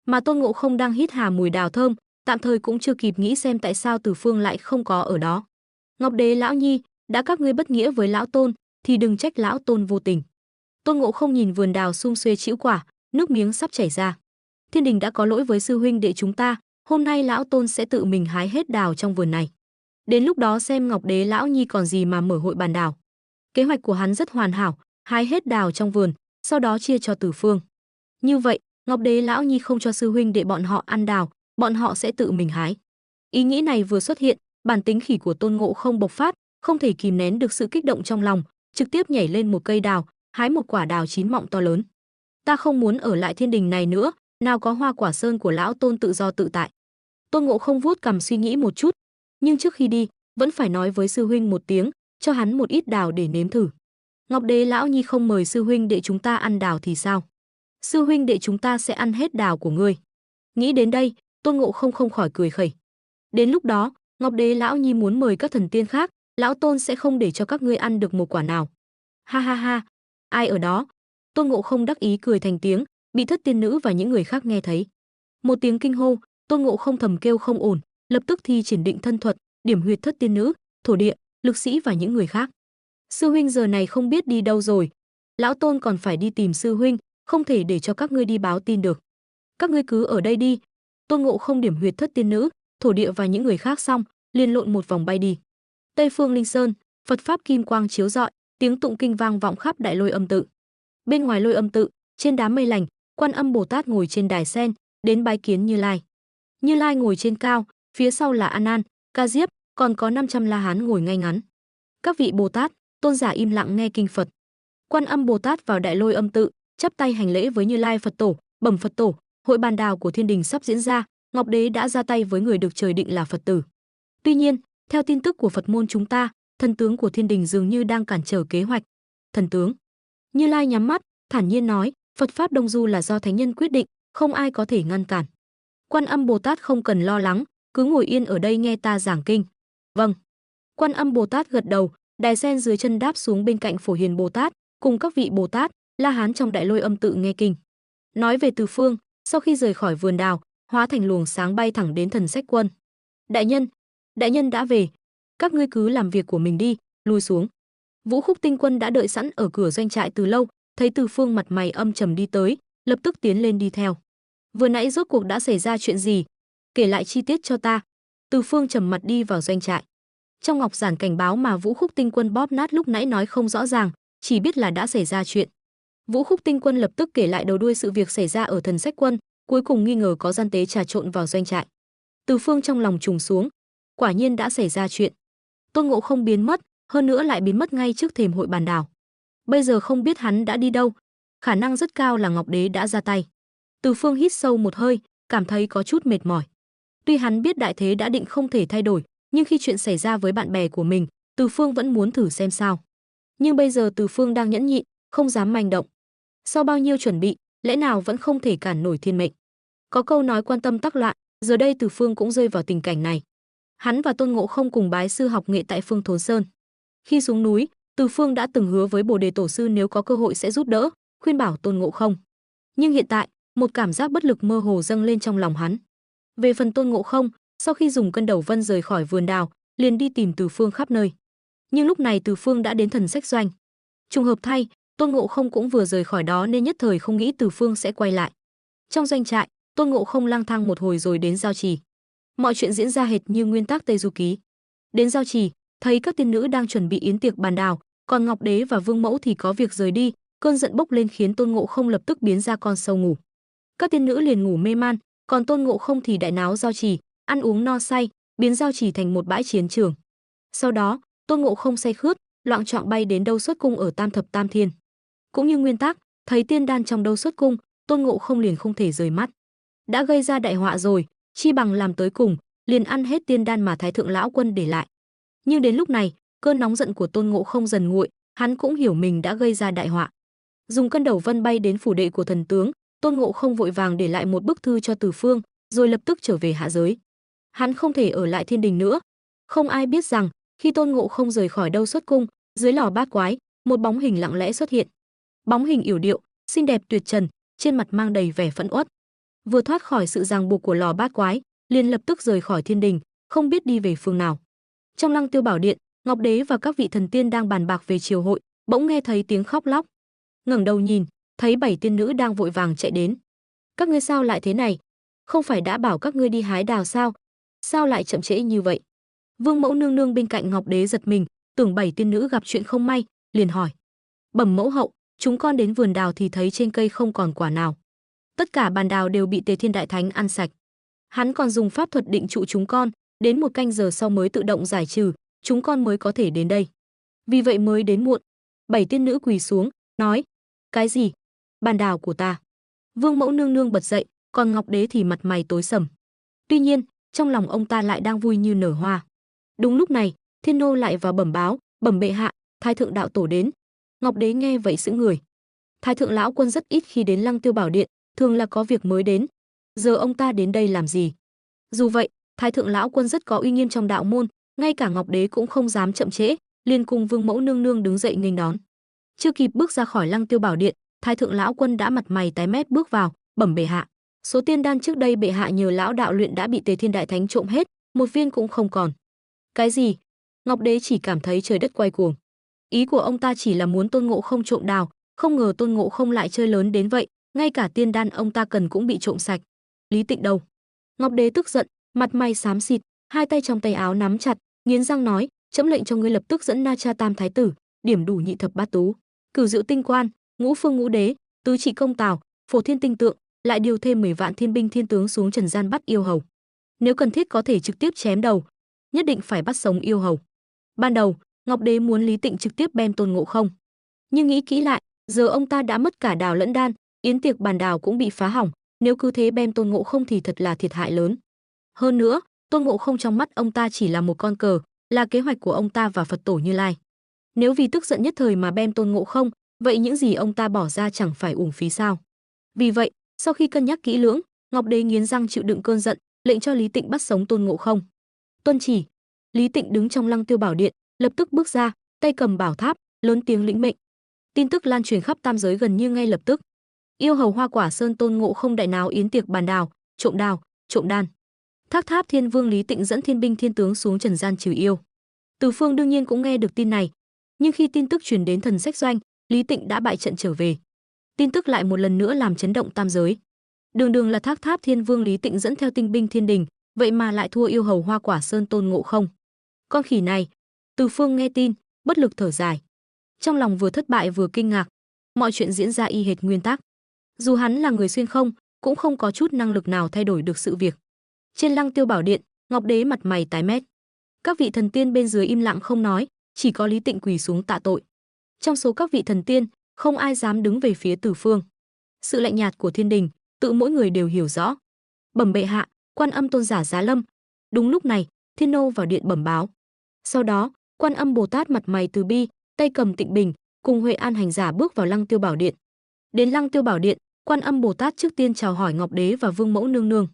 Mà Tôn Ngộ Không đang hít hà mùi đào thơm, tạm thời cũng chưa kịp nghĩ xem tại sao Từ Phương lại không có ở đó. Ngọc Đế lão nhi, đã các ngươi bất nghĩa với lão Tôn, thì đừng trách lão Tôn vô tình. Tôn Ngộ Không nhìn vườn đào sum xuê trĩu quả, nước miếng sắp chảy ra. Thiên đình đã có lỗi với sư huynh đệ chúng ta, hôm nay lão Tôn sẽ tự mình hái hết đào trong vườn này. Đến lúc đó xem Ngọc Đế lão nhi còn gì mà mở hội bàn đào. Kế hoạch của hắn rất hoàn hảo, hái hết đào trong vườn, sau đó chia cho Từ Phương. Như vậy, Ngọc Đế lão nhi không cho sư huynh đệ bọn họ ăn đào, bọn họ sẽ tự mình hái. Ý nghĩ này vừa xuất hiện, bản tính khỉ của Tôn Ngộ Không bộc phát, không thể kìm nén được sự kích động trong lòng, trực tiếp nhảy lên một cây đào, hái một quả đào chín mọng to lớn. Ta không muốn ở lại thiên đình này nữa, nào có hoa quả sơn của lão Tôn tự do tự tại. Tôn Ngộ Không vuốt cằm suy nghĩ một chút, nhưng trước khi đi, vẫn phải nói với sư huynh một tiếng, cho hắn một ít đào để nếm thử. Ngọc Đế lão nhi không mời sư huynh đệ chúng ta ăn đào thì sao? Sư huynh đệ chúng ta sẽ ăn hết đào của ngươi. Nghĩ đến đây, Tôn Ngộ Không không khỏi cười khẩy. Đến lúc đó, Ngọc Đế lão nhi muốn mời các thần tiên khác, lão Tôn sẽ không để cho các ngươi ăn được một quả nào. Ha ha ha, ai ở đó? Tôn Ngộ Không đắc ý cười thành tiếng, bị thất tiên nữ và những người khác nghe thấy. Một tiếng kinh hô, Tôn Ngộ Không thầm kêu không ổn, lập tức thi triển định thân thuật, điểm huyệt thất tiên nữ, thổ địa, lực sĩ và những người khác. Sư huynh giờ này không biết đi đâu rồi, lão Tôn còn phải đi tìm sư huynh, không thể để cho các ngươi đi báo tin được. Các ngươi cứ ở đây đi. Tôn Ngộ Không điểm huyệt thất tiên nữ, thổ địa và những người khác xong, liền lộn một vòng bay đi. Tây phương Linh Sơn, Phật pháp kim quang chiếu rọi, tiếng tụng kinh vang vọng khắp đại Lôi Âm tự. Bên ngoài Lôi Âm tự, trên đám mây lành, Quan Âm Bồ Tát ngồi trên đài sen, đến bái kiến Như Lai. Như Lai ngồi trên cao, phía sau là A Nan, Ca Diếp, còn có 500 La Hán ngồi ngay ngắn. Các vị Bồ Tát, tôn giả im lặng nghe kinh Phật. Quan Âm Bồ Tát vào đại Lôi Âm tự, chắp tay hành lễ với Như Lai Phật tổ, bẩm Phật tổ, hội bàn đào của thiên đình sắp diễn ra, Ngọc Đế đã ra tay với người được trời định là Phật tử. Tuy nhiên, theo tin tức của Phật môn chúng ta, thần tướng của thiên đình dường như đang cản trở kế hoạch. Thần tướng? Như Lai nhắm mắt, thản nhiên nói, Phật pháp Đông Du là do thánh nhân quyết định, không ai có thể ngăn cản. Quan Âm Bồ Tát không cần lo lắng, cứ ngồi yên ở đây nghe ta giảng kinh. Vâng. Quan Âm Bồ Tát gật đầu, đài sen dưới chân đáp xuống bên cạnh Phổ Hiền Bồ Tát, cùng các vị Bồ Tát, La Hán trong đại Lôi Âm tự nghe kinh. Nói về Từ Phương, sau khi rời khỏi vườn đào, hóa thành luồng sáng bay thẳng đến Thần Sách Quân. Đại nhân đã về, các ngươi cứ làm việc của mình đi, lui xuống. Vũ Khúc Tinh Quân đã đợi sẵn ở cửa doanh trại từ lâu, thấy Từ Phương mặt mày âm trầm đi tới, lập tức tiến lên đi theo. Vừa nãy rốt cuộc đã xảy ra chuyện gì? Kể lại chi tiết cho ta. Từ Phương trầm mặt đi vào doanh trại. Trong ngọc giản cảnh báo mà Vũ Khúc Tinh Quân bóp nát lúc nãy nói không rõ ràng, chỉ biết là đã xảy ra chuyện. Vũ Khúc Tinh Quân lập tức kể lại đầu đuôi sự việc xảy ra ở Thần Sách Quân, cuối cùng nghi ngờ có gian tế trà trộn vào doanh trại. Từ Phương trong lòng trùng xuống, quả nhiên đã xảy ra chuyện. Tôn Ngộ Không biến mất, hơn nữa lại biến mất ngay trước thềm hội bàn đảo. Bây giờ không biết hắn đã đi đâu, khả năng rất cao là Ngọc Đế đã ra tay. Từ Phương hít sâu một hơi, cảm thấy có chút mệt mỏi. Tuy hắn biết đại thế đã định không thể thay đổi, nhưng khi chuyện xảy ra với bạn bè của mình, Từ Phương vẫn muốn thử xem sao. Nhưng bây giờ Từ Phương đang nhẫn nhịn, không dám manh động. Sau bao nhiêu chuẩn bị, lẽ nào vẫn không thể cản nổi thiên mệnh. Có câu nói quan tâm tắc loạn, giờ đây Từ Phương cũng rơi vào tình cảnh này. Hắn và Tôn Ngộ Không cùng bái sư học nghệ tại Phương Thốn Sơn. Khi xuống núi, Từ Phương đã từng hứa với Bồ Đề Tổ sư nếu có cơ hội sẽ giúp đỡ, khuyên bảo Tôn Ngộ Không. Nhưng hiện tại, một cảm giác bất lực mơ hồ dâng lên trong lòng hắn. Về phần Tôn Ngộ Không, sau khi dùng cân đầu vân rời khỏi vườn đào, liền đi tìm Từ Phương khắp nơi. Nhưng lúc này Từ Phương đã đến Thần Sách Doanh. Trùng hợp thay, Tôn Ngộ Không cũng vừa rời khỏi đó nên nhất thời không nghĩ Từ Phương sẽ quay lại. Trong doanh trại, Tôn Ngộ Không lang thang một hồi rồi đến giao trì. Mọi chuyện diễn ra hệt như nguyên tắc Tây Du Ký. Đến giao trì, thấy các tiên nữ đang chuẩn bị yến tiệc bàn đào, còn Ngọc Đế và Vương Mẫu thì có việc rời đi, cơn giận bốc lên khiến Tôn Ngộ Không lập tức biến ra con sâu ngủ. Các tiên nữ liền ngủ mê man, còn Tôn Ngộ Không thì đại náo giao trì, ăn uống no say, biến giao trì thành một bãi chiến trường. Sau đó, Tôn Ngộ Không say khướt, loạng choạng bay đến Đâu Xuất Cung ở Tam Thập Tam Thiên. Cũng như nguyên tắc, thấy tiên đan trong Đâu Xuất Cung, Tôn Ngộ Không liền không thể rời mắt. Đã gây ra đại họa rồi, chi bằng làm tới cùng, liền ăn hết tiên đan mà Thái Thượng lão quân để lại. Nhưng đến lúc này, Cơn nóng giận của Tôn Ngộ Không dần nguội, hắn cũng hiểu mình đã gây ra đại họa. Dùng cân đầu vân bay đến phủ đệ của thần tướng, Tôn Ngộ Không vội vàng để lại một bức thư cho Từ Phương, rồi lập tức trở về hạ giới. Hắn không thể ở lại thiên đình nữa. Không ai biết rằng, khi Tôn Ngộ Không rời khỏi Đâu Xuất Cung, dưới lò bát quái, một bóng hình lặng lẽ xuất hiện. Bóng hình yểu điệu, xinh đẹp tuyệt trần, trên mặt mang đầy vẻ phẫn uất. Vừa thoát khỏi sự ràng buộc của lò bát quái, liền lập tức rời khỏi thiên đình, không biết đi về phương nào. Trong Lăng Tiêu Bảo Điện, Ngọc Đế và các vị thần tiên đang bàn bạc về triều hội, bỗng nghe thấy tiếng khóc lóc. Ngẩng đầu nhìn, thấy 7 tiên nữ đang vội vàng chạy đến. Các ngươi sao lại thế này? Không phải đã bảo các ngươi đi hái đào sao? Sao lại chậm trễ như vậy? Vương Mẫu nương nương bên cạnh Ngọc Đế giật mình, tưởng 7 tiên nữ gặp chuyện không may, liền hỏi: Bẩm mẫu hậu, chúng con đến vườn đào thì thấy trên cây không còn quả nào. Tất cả bàn đào đều bị Tề Thiên Đại Thánh ăn sạch. Hắn còn dùng pháp thuật định trụ chúng con, đến 1 canh giờ sau mới tự động giải trừ, chúng con mới có thể đến đây. Vì vậy mới đến muộn. 7 tiên nữ quỳ xuống, nói: Cái gì? Bàn đào của ta? Vương Mẫu nương nương bật dậy, còn Ngọc Đế thì mặt mày tối sầm. Tuy nhiên, trong lòng ông ta lại đang vui như nở hoa. Đúng lúc này, Thiên Nô lại vào bẩm báo: Bẩm bệ hạ, Thái thượng đạo tổ đến. Ngọc Đế nghe vậy sững người. Thái thượng lão quân rất ít khi đến Lăng Tiêu Bảo Điện, thường là có việc mới đến. Giờ ông ta đến đây làm gì? Dù vậy, Thái thượng lão quân rất có uy nghiêm trong đạo môn, ngay cả Ngọc Đế cũng không dám chậm trễ, liền cùng Vương Mẫu nương nương đứng dậy nghênh đón. Chưa kịp bước ra khỏi Lăng Tiêu Bảo Điện, Thái thượng lão quân đã mặt mày tái mét bước vào, bẩm bệ hạ, số tiên đan trước đây bệ hạ nhờ lão đạo luyện đã bị Tề Thiên Đại Thánh trộm hết, một viên cũng không còn. Cái gì? Ngọc Đế chỉ cảm thấy trời đất quay cuồng. Ý của ông ta chỉ là muốn Tôn Ngộ Không trộm đào, không ngờ Tôn Ngộ Không lại chơi lớn đến vậy, ngay cả tiên đan ông ta cần cũng bị trộm sạch. Lý Tịnh đâu? Ngọc Đế tức giận, mặt mày xám xịt, hai tay trong tay áo nắm chặt, nghiến răng nói: Trẫm lệnh cho ngươi lập tức dẫn Na Cha Tam Thái tử, điểm đủ nhị thập bát tú, cửu diệu tinh quan, ngũ phương ngũ đế, tứ trị công tào, phổ thiên tinh tượng, lại điều thêm 10 vạn thiên binh thiên tướng xuống trần gian bắt yêu hầu. Nếu cần thiết có thể trực tiếp chém đầu, nhất định phải bắt sống yêu hầu. Ban đầu, Ngọc Đế muốn Lý Tịnh trực tiếp bem Tôn Ngộ Không, nhưng nghĩ kỹ lại, giờ ông ta đã mất cả đào lẫn đan, yến tiệc bàn đào cũng bị phá hỏng, nếu cứ thế bem Tôn Ngộ Không thì thật là thiệt hại lớn. Hơn nữa, Tôn Ngộ Không trong mắt ông ta chỉ là một con cờ, là kế hoạch của ông ta và Phật tổ Như Lai. Nếu vì tức giận nhất thời mà bem Tôn Ngộ Không, vậy những gì ông ta bỏ ra chẳng phải uổng phí sao? Vì vậy, sau khi cân nhắc kỹ lưỡng, Ngọc Đế nghiến răng chịu đựng cơn giận, lệnh cho Lý Tịnh bắt sống Tôn Ngộ Không. Tuân chỉ. Lý Tịnh đứng trong Lăng Tiêu Bảo Điện, lập tức bước ra, tay cầm bảo tháp, lớn tiếng lĩnh mệnh. Tin tức lan truyền khắp tam giới gần như ngay lập tức. Yêu hầu Hoa Quả Sơn Tôn Ngộ Không đại náo yến tiệc bàn đào, trộm đan. Thác Tháp Thiên Vương Lý Tịnh dẫn thiên binh thiên tướng xuống trần gian trừ yêu. Từ Phương đương nhiên cũng nghe được tin này, nhưng khi tin tức truyền đến Thần Sách Doanh, Lý Tịnh đã bại trận trở về. Tin tức lại một lần nữa làm chấn động tam giới. Đường đường là Thác Tháp Thiên Vương Lý Tịnh dẫn theo tinh binh thiên đình, vậy mà lại thua yêu hầu Hoa Quả Sơn Tôn Ngộ Không. Con khỉ này! Từ Phương nghe tin, bất lực thở dài. Trong lòng vừa thất bại vừa kinh ngạc, mọi chuyện diễn ra y hệt nguyên tắc. Dù hắn là người xuyên không, cũng không có chút năng lực nào thay đổi được sự việc. Trên Lăng Tiêu Bảo Điện, Ngọc Đế mặt mày tái mét. Các vị thần tiên bên dưới im lặng không nói, chỉ có Lý Tịnh quỳ xuống tạ tội. Trong số các vị thần tiên, không ai dám đứng về phía Từ Phương. Sự lạnh nhạt của thiên đình, tự mỗi người đều hiểu rõ. Bẩm bệ hạ, Quan Âm tôn giả giá lâm. Đúng lúc này, Thiên Nô vào điện bẩm báo. Sau đó, Quan Âm Bồ Tát mặt mày từ bi, tay cầm tịnh bình, cùng Huệ An hành giả bước vào Lăng Tiêu Bảo Điện. Đến Lăng Tiêu Bảo Điện, Quan Âm Bồ Tát trước tiên chào hỏi Ngọc Đế và Vương Mẫu nương nương.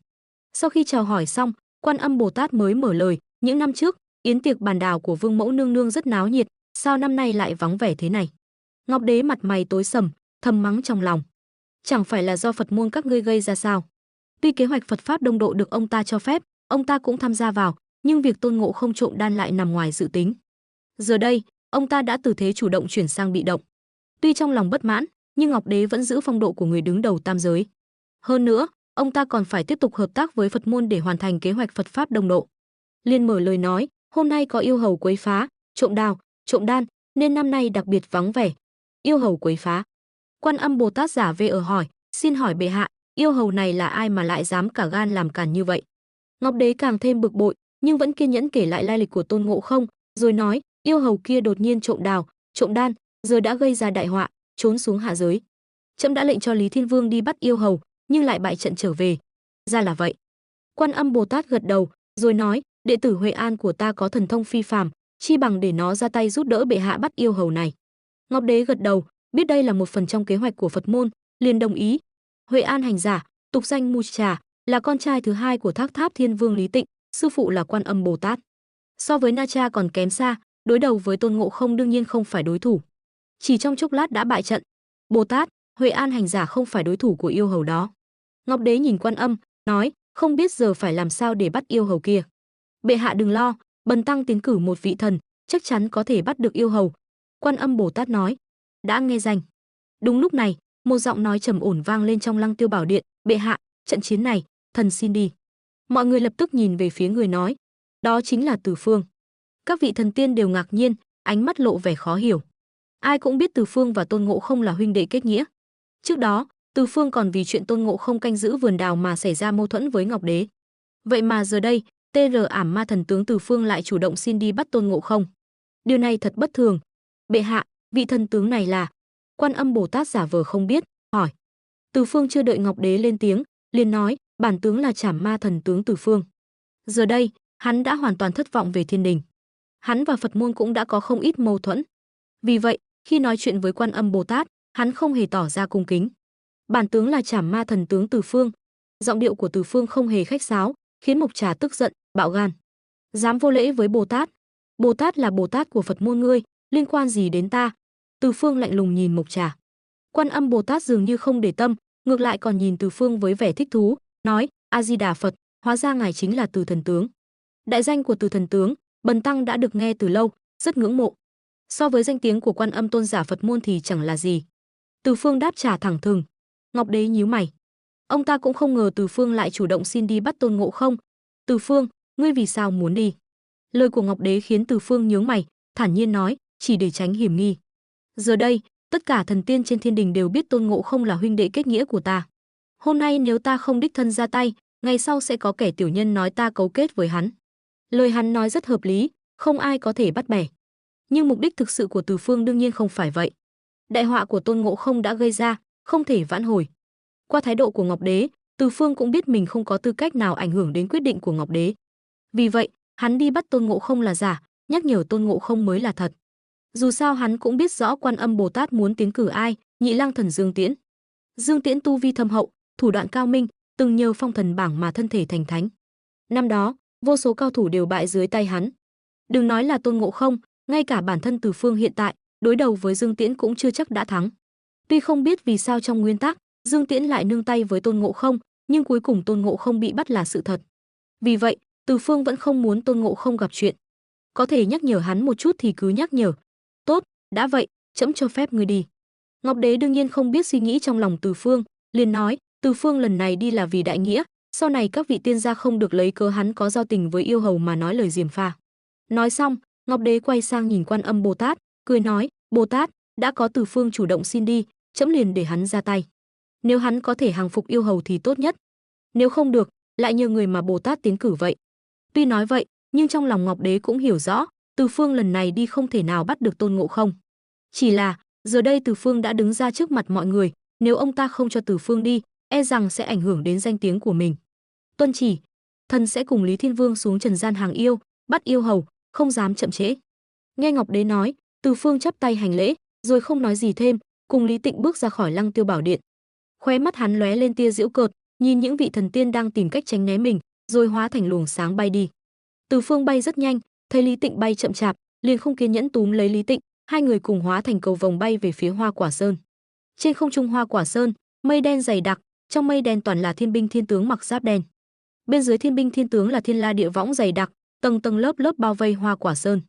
Sau khi chào hỏi xong, Quan Âm Bồ Tát mới mở lời: những năm trước, yến tiệc bàn đào của Vương Mẫu nương nương rất náo nhiệt, sao năm nay lại vắng vẻ thế này? Ngọc Đế mặt mày tối sầm, thầm mắng trong lòng. Chẳng phải là do Phật môn các ngươi gây ra sao? Tuy kế hoạch Phật pháp đông độ được ông ta cho phép, ông ta cũng tham gia vào, nhưng việc Tôn Ngộ Không trộm đan lại nằm ngoài dự tính. Giờ đây, ông ta đã từ thế chủ động chuyển sang bị động. Tuy trong lòng bất mãn, nhưng Ngọc Đế vẫn giữ phong độ của người đứng đầu tam giới. Hơn nữa, ông ta còn phải tiếp tục hợp tác với Phật môn để hoàn thành kế hoạch Phật pháp đông độ. Liền mở lời nói: hôm nay có yêu hầu quấy phá, trộm đào, trộm đan, nên năm nay đặc biệt vắng vẻ. Yêu hầu quấy phá. Quan Âm Bồ Tát giả vê hỏi: xin hỏi bệ hạ, yêu hầu này là ai mà lại dám cả gan làm càn như vậy? Ngọc Đế càng thêm bực bội, nhưng vẫn kiên nhẫn kể lại lai lịch của Tôn Ngộ Không, rồi nói: yêu hầu kia đột nhiên trộm đào, trộm đan, giờ đã gây ra đại họa, trốn xuống hạ giới. Trẫm đã lệnh cho Lý Thiên Vương đi bắt yêu hầu, nhưng lại bại trận trở về. Ra là vậy. Quan Âm Bồ Tát gật đầu, rồi nói: đệ tử Huệ An của ta có thần thông phi phàm, chi bằng để nó ra tay giúp đỡ bệ hạ bắt yêu hầu này. Ngọc Đế gật đầu, biết đây là một phần trong kế hoạch của Phật môn, liền đồng ý. Huệ An hành giả, tục danh Mu Trà, là con trai thứ hai của Thác Tháp Thiên Vương Lý Tịnh, sư phụ là Quan Âm Bồ Tát. So với Na Cha còn kém xa, đối đầu với Tôn Ngộ Không đương nhiên không phải đối thủ. Chỉ trong chốc lát đã bại trận. Bồ Tát, Huệ An hành giả không phải đối thủ của yêu hầu đó. Ngọc Đế nhìn Quan Âm, nói, không biết giờ phải làm sao để bắt yêu hầu kia. Bệ hạ đừng lo, bần tăng tiến cử một vị thần, chắc chắn có thể bắt được yêu hầu. Quan Âm Bồ Tát nói, đã nghe danh. Đúng lúc này, một giọng nói trầm ổn vang lên trong Lăng Tiêu Bảo Điện, bệ hạ, trận chiến này, thần xin đi. Mọi người lập tức nhìn về phía người nói, đó chính là Từ Phương. Các vị thần tiên đều ngạc nhiên, ánh mắt lộ vẻ khó hiểu. Ai cũng biết Từ Phương và Tôn Ngộ Không là huynh đệ kết nghĩa. Trước đó, Từ Phương còn vì chuyện Tôn Ngộ Không canh giữ vườn đào mà xảy ra mâu thuẫn với Ngọc Đế. Vậy mà giờ đây, TR Ảm Ma thần tướng Từ Phương lại chủ động xin đi bắt Tôn Ngộ Không. Điều này thật bất thường. Bệ hạ, vị thần tướng này là? Quan Âm Bồ Tát giả vờ không biết, hỏi. Từ Phương chưa đợi Ngọc Đế lên tiếng, liền nói, bản tướng là Trảm Ma thần tướng Từ Phương. Giờ đây, hắn đã hoàn toàn thất vọng về thiên đình. Hắn và Phật môn cũng đã có không ít mâu thuẫn. Vì vậy, khi nói chuyện với Quan Âm Bồ Tát, hắn không hề tỏ ra cung kính. Bản tướng là Trảm Ma thần tướng Từ Phương. Giọng điệu của Từ Phương không hề khách sáo, khiến Mộc Trà tức giận, bạo gan. Dám vô lễ với Bồ Tát? Bồ Tát là Bồ Tát của Phật môn ngươi, liên quan gì đến ta? Từ Phương lạnh lùng nhìn Mộc Trà. Quan Âm Bồ Tát dường như không để tâm, ngược lại còn nhìn Từ Phương với vẻ thích thú, nói: A Di Đà Phật, hóa ra ngài chính là Từ thần tướng. Đại danh của Từ thần tướng, bần tăng đã được nghe từ lâu, rất ngưỡng mộ. So với danh tiếng của Quan Âm tôn giả Phật môn thì chẳng là gì. Từ Phương đáp trả thẳng thừng. Ngọc Đế nhíu mày. Ông ta cũng không ngờ Từ Phương lại chủ động xin đi bắt Tôn Ngộ Không. Từ Phương, ngươi vì sao muốn đi? Lời của Ngọc Đế khiến Từ Phương nhướng mày, thản nhiên nói, chỉ để tránh hiểm nghi. Giờ đây, tất cả thần tiên trên thiên đình đều biết Tôn Ngộ Không là huynh đệ kết nghĩa của ta. Hôm nay nếu ta không đích thân ra tay, ngày sau sẽ có kẻ tiểu nhân nói ta cấu kết với hắn. Lời hắn nói rất hợp lý, không ai có thể bắt bẻ. Nhưng mục đích thực sự của Từ Phương đương nhiên không phải vậy. Đại họa của Tôn Ngộ Không đã gây ra, không thể vãn hồi. Qua thái độ của Ngọc Đế, Từ Phương cũng biết mình không có tư cách nào ảnh hưởng đến quyết định của Ngọc Đế. Vì vậy, hắn đi bắt Tôn Ngộ Không là giả, nhắc nhở Tôn Ngộ Không mới là thật. Dù sao hắn cũng biết rõ Quan Âm Bồ Tát muốn tiến cử ai, Nhị Lang thần Dương Tiễn. Dương Tiễn tu vi thâm hậu, thủ đoạn cao minh, từng nhờ phong thần bảng mà thân thể thành thánh. Năm đó, vô số cao thủ đều bại dưới tay hắn. Đừng nói là Tôn Ngộ Không, ngay cả bản thân Từ Phương hiện tại, đối đầu với Dương Tiễn cũng chưa chắc đã thắng. Tuy không biết vì sao trong nguyên tắc, Dương Tiễn lại nương tay với Tôn Ngộ Không, nhưng cuối cùng Tôn Ngộ Không bị bắt là sự thật. Vì vậy, Từ Phương vẫn không muốn Tôn Ngộ Không gặp chuyện. Có thể nhắc nhở hắn một chút thì cứ nhắc nhở. Tốt, đã vậy, trẫm cho phép ngươi đi. Ngọc Đế đương nhiên không biết suy nghĩ trong lòng Từ Phương, liền nói, Từ Phương lần này đi là vì đại nghĩa, sau này các vị tiên gia không được lấy cớ hắn có giao tình với yêu hầu mà nói lời gièm pha. Nói xong, Ngọc Đế quay sang nhìn Quan Âm Bồ Tát, cười nói, Bồ Tát, đã có Từ Phương chủ động xin đi, trẫm liền để hắn ra tay. Nếu hắn có thể hàng phục yêu hầu thì tốt nhất. Nếu không được, lại nhờ người mà Bồ Tát tiến cử vậy. Tuy nói vậy, nhưng trong lòng Ngọc Đế cũng hiểu rõ, Từ Phương lần này đi không thể nào bắt được Tôn Ngộ Không. Chỉ là, giờ đây Từ Phương đã đứng ra trước mặt mọi người, nếu ông ta không cho Từ Phương đi, e rằng sẽ ảnh hưởng đến danh tiếng của mình. Tuân chỉ, thần sẽ cùng Lý Thiên Vương xuống trần gian hàng yêu, bắt yêu hầu, không dám chậm trễ. Nghe Ngọc Đế nói, Từ Phương chắp tay hành lễ, rồi không nói gì thêm, cùng Lý Tịnh bước ra khỏi Lăng Tiêu Bảo Điện. Khóe mắt hắn lóe lên tia giễu cợt, nhìn những vị thần tiên đang tìm cách tránh né mình, rồi hóa thành luồng sáng bay đi. Từ Phương bay rất nhanh, thấy Lý Tịnh bay chậm chạp, liền không kiên nhẫn túm lấy Lý Tịnh, hai người cùng hóa thành cầu vồng bay về phía Hoa Quả Sơn. Trên không trung Hoa Quả Sơn, mây đen dày đặc, trong mây đen toàn là thiên binh thiên tướng mặc giáp đen. Bên dưới thiên binh thiên tướng là thiên la địa võng dày đặc, tầng tầng lớp lớp bao vây Hoa Quả Sơn.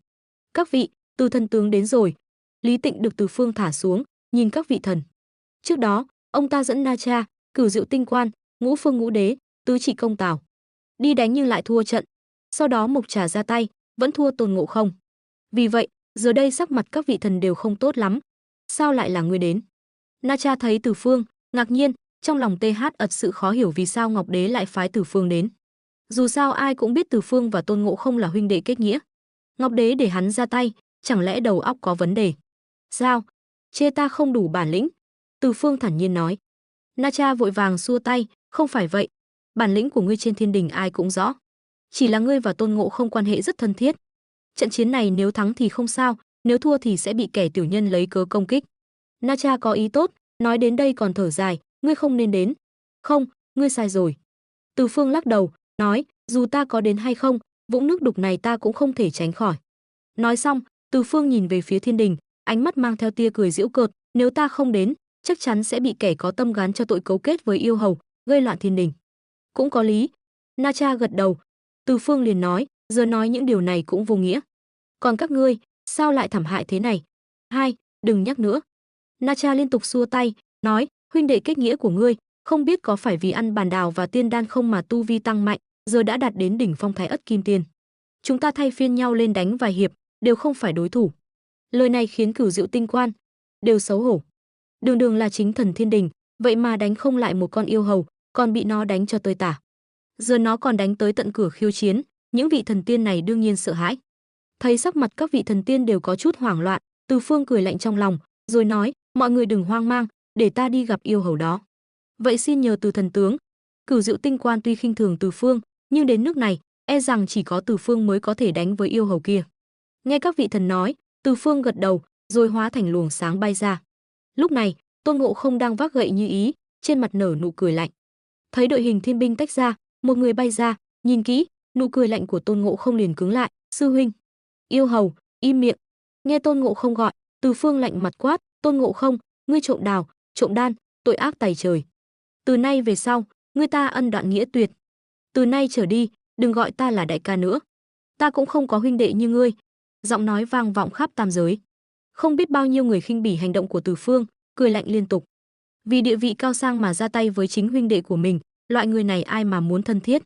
Các vị, Từ thần tướng đến rồi. Lý Tịnh được Từ Phương thả xuống, nhìn các vị thần. Trước đó, ông ta dẫn Na Cha, Cửu Diệu Tinh Quan, Ngũ Phương Ngũ Đế, Tứ Trị Công Tào đi đánh nhưng lại thua trận. Sau đó Mộc Trà ra tay, vẫn thua Tôn Ngộ Không. Vì vậy, giờ đây sắc mặt các vị thần đều không tốt lắm. Sao lại là ngươi đến? Na Cha thấy Từ Phương, ngạc nhiên, trong lòng TH ật sự khó hiểu vì sao Ngọc Đế lại phái Từ Phương đến. Dù sao ai cũng biết Từ Phương và Tôn Ngộ Không là huynh đệ kết nghĩa. Ngọc Đế để hắn ra tay, chẳng lẽ đầu óc có vấn đề? Sao? Chê ta không đủ bản lĩnh? Từ Phương thản nhiên nói. Na Cha vội vàng xua tay, không phải vậy. Bản lĩnh của ngươi trên thiên đình ai cũng rõ. Chỉ là ngươi và Tôn Ngộ Không quan hệ rất thân thiết. Trận chiến này nếu thắng thì không sao, nếu thua thì sẽ bị kẻ tiểu nhân lấy cớ công kích. Na Cha có ý tốt, nói đến đây còn thở dài, ngươi không nên đến. Không, ngươi sai rồi. Từ Phương lắc đầu, nói, dù ta có đến hay không, vũng nước đục này ta cũng không thể tránh khỏi. Nói xong, Từ Phương nhìn về phía thiên đình, ánh mắt mang theo tia cười giễu cợt, nếu ta không đến, chắc chắn sẽ bị kẻ có tâm gán cho tội cấu kết với yêu hầu, gây loạn thiên đình. Cũng có lý. Na Cha gật đầu. Từ Phương liền nói, giờ nói những điều này cũng vô nghĩa. Còn các ngươi, sao lại thảm hại thế này? Hai, đừng nhắc nữa. Na Cha liên tục xua tay, nói, huynh đệ kết nghĩa của ngươi, không biết có phải vì ăn bàn đào và tiên đan không mà tu vi tăng mạnh, giờ đã đạt đến đỉnh phong Thái Ất Kim Tiên. Chúng ta thay phiên nhau lên đánh vài hiệp, đều không phải đối thủ. Lời này khiến Cửu Diệu Tinh Quan đều xấu hổ. Đường đường là chính thần thiên đình, vậy mà đánh không lại một con yêu hầu, còn bị nó đánh cho tơi tả. Giờ nó còn đánh tới tận cửa khiêu chiến, những vị thần tiên này đương nhiên sợ hãi. Thấy sắc mặt các vị thần tiên đều có chút hoảng loạn, Từ Phương cười lạnh trong lòng, rồi nói, mọi người đừng hoang mang, để ta đi gặp yêu hầu đó. Vậy xin nhờ Từ thần tướng. Cửu Diệu Tinh Quan tuy khinh thường Từ Phương, nhưng đến nước này, e rằng chỉ có Từ Phương mới có thể đánh với yêu hầu kia. Nghe các vị thần nói, Từ Phương gật đầu, rồi hóa thành luồng sáng bay ra. Lúc này, Tôn Ngộ Không đang vác gậy Như Ý, trên mặt nở nụ cười lạnh. Thấy đội hình thiên binh tách ra, một người bay ra, nhìn kỹ, nụ cười lạnh của Tôn Ngộ Không liền cứng lại, sư huynh. Yêu hầu, im miệng. Nghe Tôn Ngộ Không gọi, Từ Phương lạnh mặt quát, Tôn Ngộ Không, ngươi trộm đào, trộm đan, tội ác tày trời. Từ nay về sau, ngươi ta ân đoạn nghĩa tuyệt. Từ nay trở đi, đừng gọi ta là đại ca nữa. Ta cũng không có huynh đệ như ngươi. Giọng nói vang vọng khắp tam giới. Không biết bao nhiêu người khinh bỉ hành động của Từ Phương, cười lạnh liên tục. Vì địa vị cao sang mà ra tay với chính huynh đệ của mình, loại người này ai mà muốn thân thiết.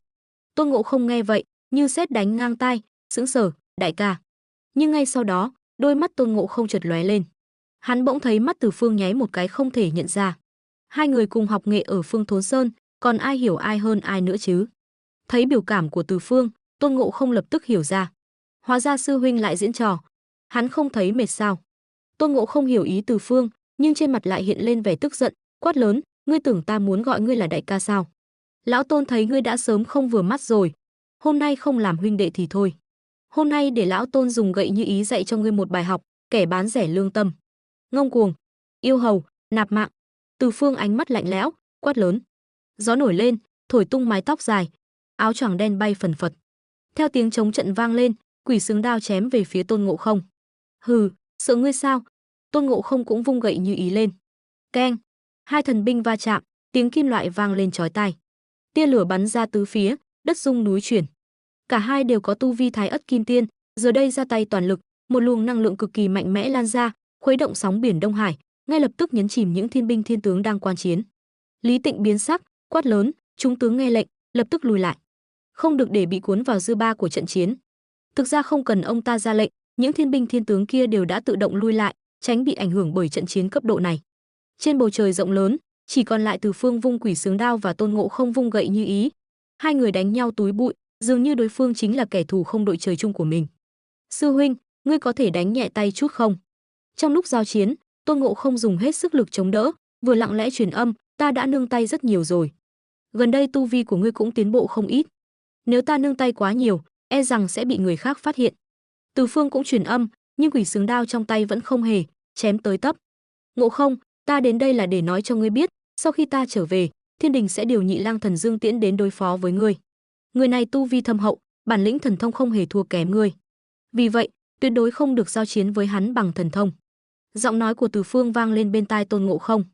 Tôn Ngộ Không nghe vậy, như sét đánh ngang tai, sững sờ, đại ca. Nhưng ngay sau đó, đôi mắt Tôn Ngộ Không chợt lóe lên. Hắn bỗng thấy mắt Từ Phương nháy một cái không thể nhận ra. Hai người cùng học nghệ ở Phương Thốn Sơn, còn ai hiểu ai hơn ai nữa chứ? Thấy biểu cảm của Từ Phương, Tôn Ngộ Không lập tức hiểu ra. Hóa ra sư huynh lại diễn trò. Hắn không thấy mệt sao? Tôn Ngộ Không hiểu ý Từ Phương, nhưng trên mặt lại hiện lên vẻ tức giận, quát lớn, ngươi tưởng ta muốn gọi ngươi là đại ca sao? Lão Tôn thấy ngươi đã sớm không vừa mắt rồi, hôm nay không làm huynh đệ thì thôi. Hôm nay để lão Tôn dùng gậy Như Ý dạy cho ngươi một bài học, kẻ bán rẻ lương tâm. Ngông cuồng, yêu hầu, nạp mạng. Từ Phương ánh mắt lạnh lẽo, quát lớn. Gió nổi lên, thổi tung mái tóc dài, áo choàng đen bay phần phật. Theo tiếng trống trận vang lên, Quỷ Xướng Đao chém về phía Tôn Ngộ Không. Hừ, sợ ngươi sao? Tôn Ngộ Không cũng vung gậy Như Ý lên. Keng, hai thần binh va chạm, tiếng kim loại vang lên chói tai. Tia lửa bắn ra tứ phía, đất rung núi chuyển. Cả hai đều có tu vi Thái Ất Kim Tiên, giờ đây ra tay toàn lực, một luồng năng lượng cực kỳ mạnh mẽ lan ra, khuấy động sóng biển Đông Hải, ngay lập tức nhấn chìm những thiên binh thiên tướng đang quan chiến. Lý Tịnh biến sắc, quát lớn, chúng tướng nghe lệnh, lập tức lùi lại, không được để bị cuốn vào dư ba của trận chiến. Thực ra không cần ông ta ra lệnh, những thiên binh thiên tướng kia đều đã tự động lui lại, tránh bị ảnh hưởng bởi trận chiến cấp độ này. Trên bầu trời rộng lớn, chỉ còn lại Từ Phương vung Quỷ Xướng Đao và Tôn Ngộ Không vung gậy Như Ý. Hai người đánh nhau túi bụi, dường như đối phương chính là kẻ thù không đội trời chung của mình. Sư huynh, ngươi có thể đánh nhẹ tay chút không? Trong lúc giao chiến, Tôn Ngộ Không dùng hết sức lực chống đỡ, vừa lặng lẽ truyền âm, ta đã nương tay rất nhiều rồi. Gần đây tu vi của ngươi cũng tiến bộ không ít. Nếu ta nương tay quá nhiều, e rằng sẽ bị người khác phát hiện. Từ Phương cũng truyền âm, nhưng Quỷ Xướng Đao trong tay vẫn không hề, chém tới tấp. Ngộ Không, ta đến đây là để nói cho ngươi biết, sau khi ta trở về, thiên đình sẽ điều Nhị Lang Thần Dương Tiễn đến đối phó với ngươi. Người này tu vi thâm hậu, bản lĩnh thần thông không hề thua kém ngươi. Vì vậy, tuyệt đối không được giao chiến với hắn bằng thần thông. Giọng nói của Từ Phương vang lên bên tai Tôn Ngộ Không.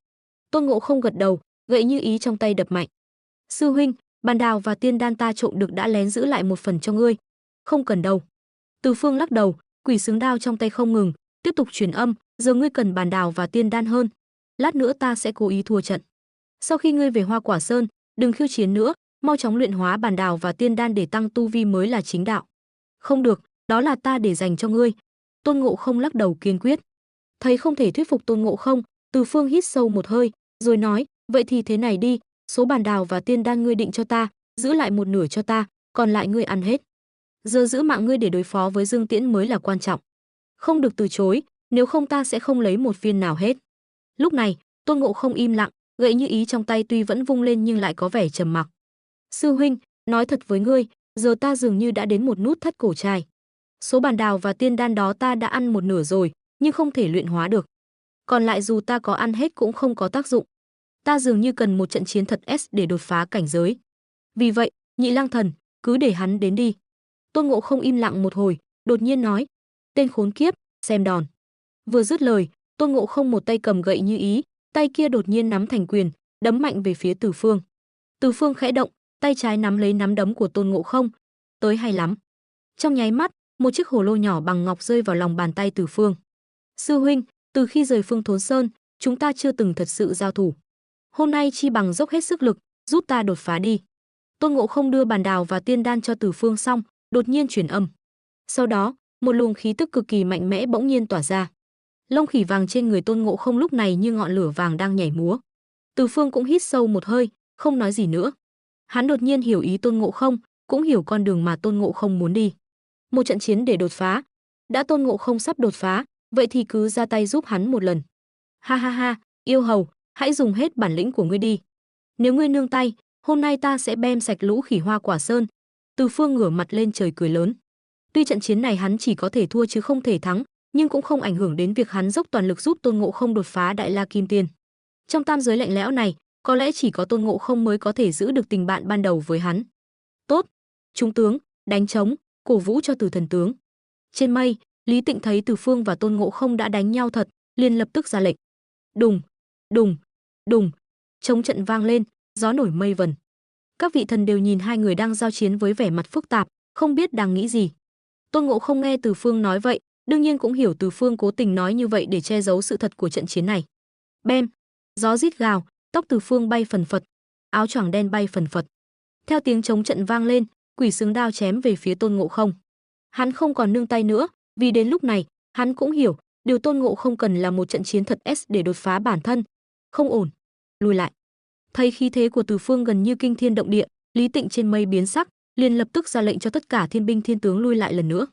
Tôn Ngộ Không gật đầu, gậy Như Ý trong tay đập mạnh. Sư huynh, bàn đào và tiên đan ta trộm được đã lén giữ lại một phần cho ngươi. Không cần đâu. Từ Phương lắc đầu, Quỷ Xướng Đao trong tay không ngừng, tiếp tục truyền âm, giờ ngươi cần bàn đào và tiên đan hơn. Lát nữa ta sẽ cố ý thua trận. Sau khi ngươi về Hoa Quả Sơn, đừng khiêu chiến nữa, mau chóng luyện hóa bàn đào và tiên đan để tăng tu vi mới là chính đạo. Không được, đó là ta để dành cho ngươi. Tôn Ngộ Không lắc đầu kiên quyết. Thấy không thể thuyết phục Tôn Ngộ Không, Từ Phương hít sâu một hơi, rồi nói, vậy thì thế này đi, số bàn đào và tiên đan ngươi định cho ta, giữ lại một nửa cho ta, còn lại ngươi ăn hết. Giờ giữ mạng ngươi để đối phó với Dương Tiễn mới là quan trọng. Không được từ chối, nếu không ta sẽ không lấy một viên nào hết. Lúc này, Tôn Ngộ Không im lặng, gậy Như Ý trong tay tuy vẫn vung lên nhưng lại có vẻ trầm mặc. Sư huynh, nói thật với ngươi, giờ ta dường như đã đến một nút thắt cổ trai. Số bản đào và tiên đan đó ta đã ăn một nửa rồi, nhưng không thể luyện hóa được. Còn lại dù ta có ăn hết cũng không có tác dụng. Ta dường như cần một trận chiến thật S để đột phá cảnh giới. Vì vậy, Nhị Lang Thần, cứ để hắn đến đi. Tôn Ngộ Không im lặng một hồi, đột nhiên nói, tên khốn kiếp, xem đòn. Vừa dứt lời, Tôn Ngộ Không một tay cầm gậy như ý, tay kia đột nhiên nắm thành quyền, đấm mạnh về phía Từ Phương. Từ Phương khẽ động, tay trái nắm lấy nắm đấm của Tôn Ngộ Không. Tới hay lắm. Trong nháy mắt, một chiếc hồ lô nhỏ bằng ngọc rơi vào lòng bàn tay Từ Phương. Sư huynh, từ khi rời Phương Thốn Sơn, chúng ta chưa từng thật sự giao thủ. Hôm nay chi bằng dốc hết sức lực, giúp ta đột phá đi. Tôn Ngộ Không đưa bàn đào và tiên đan cho Từ Phương xong, đột nhiên truyền âm. Sau đó, một luồng khí tức cực kỳ mạnh mẽ bỗng nhiên tỏa ra. Lông khỉ vàng trên người Tôn Ngộ Không lúc này như ngọn lửa vàng đang nhảy múa. Từ Phương cũng hít sâu một hơi, không nói gì nữa. Hắn đột nhiên hiểu ý Tôn Ngộ Không, cũng hiểu con đường mà Tôn Ngộ Không muốn đi. Một trận chiến để đột phá. Đã Tôn Ngộ Không sắp đột phá, vậy thì cứ ra tay giúp hắn một lần. Ha ha ha, yêu hầu, hãy dùng hết bản lĩnh của ngươi đi. Nếu ngươi nương tay, hôm nay ta sẽ bem sạch lũ khỉ Hoa Quả Sơn. Từ Phương ngửa mặt lên trời cười lớn. Tuy trận chiến này hắn chỉ có thể thua chứ không thể thắng, nhưng cũng không ảnh hưởng đến việc hắn dốc toàn lực giúp Tôn Ngộ Không đột phá Đại La Kim Tiên. Trong tam giới lạnh lẽo này, có lẽ chỉ có Tôn Ngộ Không mới có thể giữ được tình bạn ban đầu với hắn. Tốt, trung tướng, đánh trống, cổ vũ cho Từ thần tướng. Trên mây, Lý Tịnh thấy Từ Phương và Tôn Ngộ Không đã đánh nhau thật, liền lập tức ra lệnh. Đùng, đùng, đùng, trống trận vang lên, gió nổi mây vần. Các vị thần đều nhìn hai người đang giao chiến với vẻ mặt phức tạp, không biết đang nghĩ gì. Tôn Ngộ Không nghe Từ Phương nói vậy, đương nhiên cũng hiểu Từ Phương cố tình nói như vậy để che giấu sự thật của trận chiến này. Bem, gió rít gào, tóc Từ Phương bay phần phật, áo choàng đen bay phần phật. Theo tiếng trống trận vang lên, quỷ xứng đao chém về phía Tôn Ngộ Không. Hắn không còn nương tay nữa, vì đến lúc này, hắn cũng hiểu, điều Tôn Ngộ Không cần là một trận chiến thật S để đột phá bản thân. Không ổn, lùi lại. Thấy khí thế của Từ Phương gần như kinh thiên động địa, Lý Tịnh trên mây biến sắc, liền lập tức ra lệnh cho tất cả thiên binh thiên tướng lui lại lần nữa.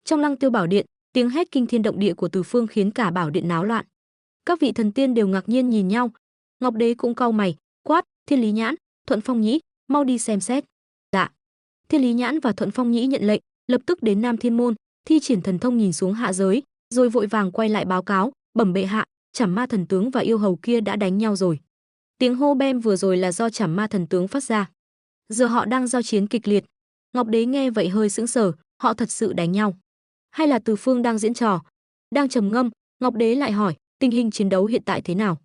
Trong Lăng Tiêu Bảo Điện, tiếng hét kinh thiên động địa của Từ Phương khiến cả bảo điện náo loạn. Các vị thần tiên đều ngạc nhiên nhìn nhau. Ngọc Đế cũng cau mày, quát, Thiên Lý Nhãn, Thuận Phong Nhĩ, mau đi xem xét. Dạ. Thiên Lý Nhãn và Thuận Phong Nhĩ nhận lệnh, lập tức đến Nam Thiên Môn, thi triển thần thông nhìn xuống hạ giới, rồi vội vàng quay lại báo cáo, bẩm bệ hạ, Trảm Ma thần tướng và yêu hầu kia đã đánh nhau rồi. Tiếng hô bem vừa rồi là do Trảm Ma thần tướng phát ra. Giờ họ đang giao chiến kịch liệt. Ngọc Đế nghe vậy hơi sững sờ, họ thật sự đánh nhau, hay là Từ Phương đang diễn trò? Đang trầm ngâm, Ngọc Đế lại hỏi, tình hình chiến đấu hiện tại thế nào?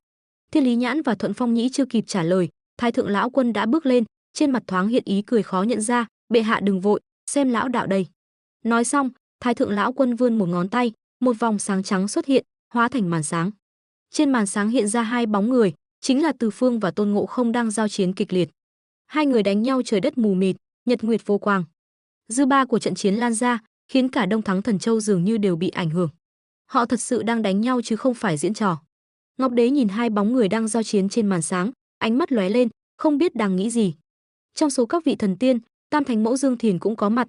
Thiên Lý Nhãn và Thuận Phong Nhĩ chưa kịp trả lời, Thái thượng lão quân đã bước lên, trên mặt thoáng hiện ý cười khó nhận ra, bệ hạ đừng vội, xem lão đạo đây. Nói xong, Thái thượng lão quân vươn một ngón tay, một vòng sáng trắng xuất hiện, hóa thành màn sáng. Trên màn sáng hiện ra hai bóng người, chính là Từ Phương và Tôn Ngộ Không đang giao chiến kịch liệt. Hai người đánh nhau trời đất mù mịt, nhật nguyệt vô quang. Dư ba của trận chiến lan ra, khiến cả Đông Thắng Thần Châu dường như đều bị ảnh hưởng. Họ thật sự đang đánh nhau chứ không phải diễn trò. Ngọc Đế nhìn hai bóng người đang giao chiến trên màn sáng, ánh mắt lóe lên, không biết đang nghĩ gì. Trong số các vị thần tiên, Tam Thánh Mẫu Dương Thiền cũng có mặt.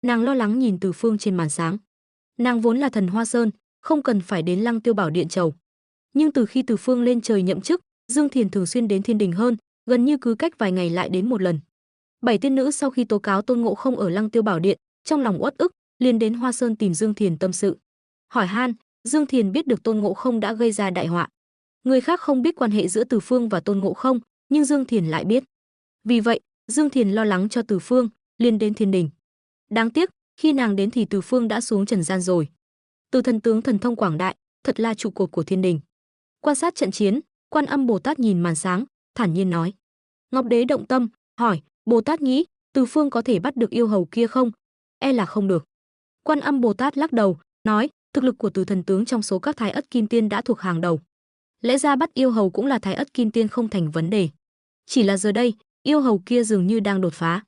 Nàng lo lắng nhìn Từ Phương trên màn sáng. Nàng vốn là thần Hoa Sơn, không cần phải đến Lăng Tiêu Bảo Điện chầu. Nhưng từ khi Từ Phương lên trời nhậm chức, Dương Thiền thường xuyên đến Thiên Đình hơn, gần như cứ cách vài ngày lại đến một lần. Bảy tiên nữ sau khi tố cáo Tôn Ngộ Không ở Lăng Tiêu Bảo Điện, trong lòng uất ức, liền đến Hoa Sơn tìm Dương Thiền tâm sự. Hỏi han, Dương Thiền biết được Tôn Ngộ Không đã gây ra đại họa. Người khác không biết quan hệ giữa Từ Phương và Tôn Ngộ Không, nhưng Dương Thiền lại biết. Vì vậy, Dương Thiền lo lắng cho Từ Phương, liền đến Thiên Đình. Đáng tiếc, khi nàng đến thì Từ Phương đã xuống trần gian rồi. Từ thần tướng thần thông quảng đại, thật là trụ cột của Thiên Đình. Quan sát trận chiến, Quan Âm Bồ Tát nhìn màn sáng, thản nhiên nói. Ngọc Đế động tâm, hỏi, Bồ Tát nghĩ, Từ Phương có thể bắt được yêu hầu kia không? E là không được. Quan Âm Bồ Tát lắc đầu, nói, thực lực của Từ thần tướng trong số các Thái Ất Kim Tiên đã thuộc hàng đầu. Lẽ ra bắt yêu hầu cũng là Thái Ất Kim Tiên không thành vấn đề. Chỉ là giờ đây, yêu hầu kia dường như đang đột phá.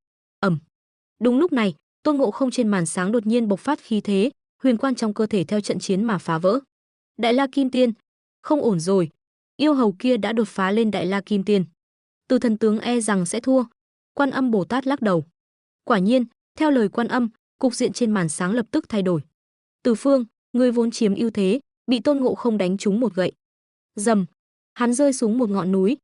Đúng lúc này, Tôn Ngộ Không trên màn sáng đột nhiên bộc phát khí thế, huyền quan trong cơ thể theo trận chiến mà phá vỡ. Đại La Kim Tiên, không ổn rồi. Yêu hầu kia đã đột phá lên Đại La Kim Tiên. Từ thần tướng e rằng sẽ thua. Quan Âm Bồ Tát lắc đầu. Quả nhiên, theo lời Quan Âm, cục diện trên màn sáng lập tức thay đổi. Từ Phương, người vốn chiếm ưu thế, bị Tôn Ngộ Không đánh trúng một gậy. Rầm, hắn rơi xuống một ngọn núi.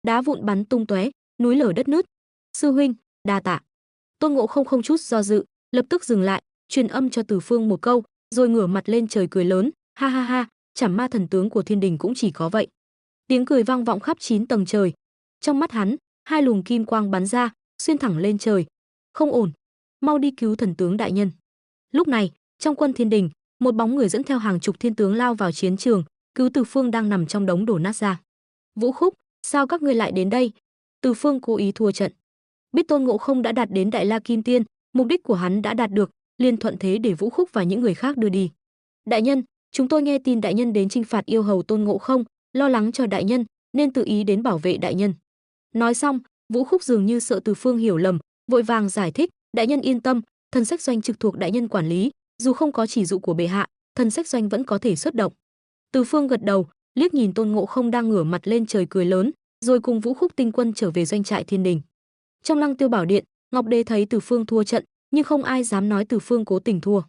Đá vụn bắn tung tóe, núi lở đất nứt. Sư huynh, đa tạ. Tôn Ngộ Không không chút do dự, lập tức dừng lại, truyền âm cho Từ Phương một câu, rồi ngửa mặt lên trời cười lớn, ha ha ha, Trảm Ma thần tướng của thiên đình cũng chỉ có vậy. Tiếng cười vang vọng khắp 9 tầng trời. Trong mắt hắn, hai luồng kim quang bắn ra, xuyên thẳng lên trời. Không ổn, mau đi cứu thần tướng đại nhân. Lúc này, trong quân thiên đình, một bóng người dẫn theo hàng chục thiên tướng lao vào chiến trường, cứu Từ Phương đang nằm trong đống đổ nát ra. Vũ Khúc, sao các ngươi lại đến đây? Từ Phương cố ý thua trận. Biết Tôn Ngộ Không đã đạt đến Đại La Kim Tiên, mục đích của hắn đã đạt được, liền thuận thế để Vũ Khúc và những người khác đưa đi. Đại nhân, chúng tôi nghe tin đại nhân đến chinh phạt yêu hầu Tôn Ngộ Không, lo lắng cho đại nhân, nên tự ý đến bảo vệ đại nhân. Nói xong, Vũ Khúc dường như sợ Từ Phương hiểu lầm, vội vàng giải thích, đại nhân yên tâm, thần sách doanh trực thuộc đại nhân quản lý, dù không có chỉ dụ của bệ hạ, thần sách doanh vẫn có thể xuất động. Từ Phương gật đầu, liếc nhìn Tôn Ngộ Không đang ngửa mặt lên trời cười lớn, rồi cùng Vũ Khúc tinh quân trở về doanh trại thiên đình. Trong Lăng Tiêu Bảo Điện, Ngọc Đế thấy Từ Phương thua trận, nhưng không ai dám nói Từ Phương cố tình thua.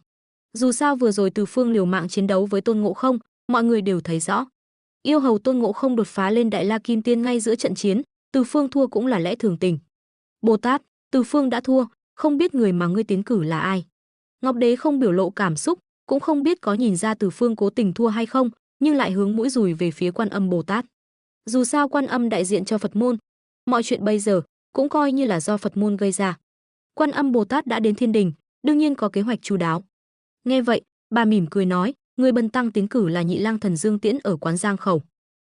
Dù sao vừa rồi Từ Phương liều mạng chiến đấu với Tôn Ngộ Không, mọi người đều thấy rõ. Yêu hầu Tôn Ngộ Không đột phá lên Đại La Kim Tiên ngay giữa trận chiến, Từ Phương thua cũng là lẽ thường tình. Bồ Tát, Từ Phương đã thua, không biết người mà ngươi tiến cử là ai. Ngọc Đế không biểu lộ cảm xúc, cũng không biết có nhìn ra Từ Phương cố tình thua hay không, nhưng lại hướng mũi dùi về phía Quan Âm Bồ Tát. Dù sao Quan Âm đại diện cho Phật môn, mọi chuyện bây giờ cũng coi như là do Phật môn gây ra. Quan Âm Bồ Tát đã đến thiên đình, đương nhiên có kế hoạch chu đáo. Nghe vậy, bà mỉm cười nói, người bần tăng tiến cử là Nhị Lang Thần Dương Tiễn ở quán Giang Khẩu.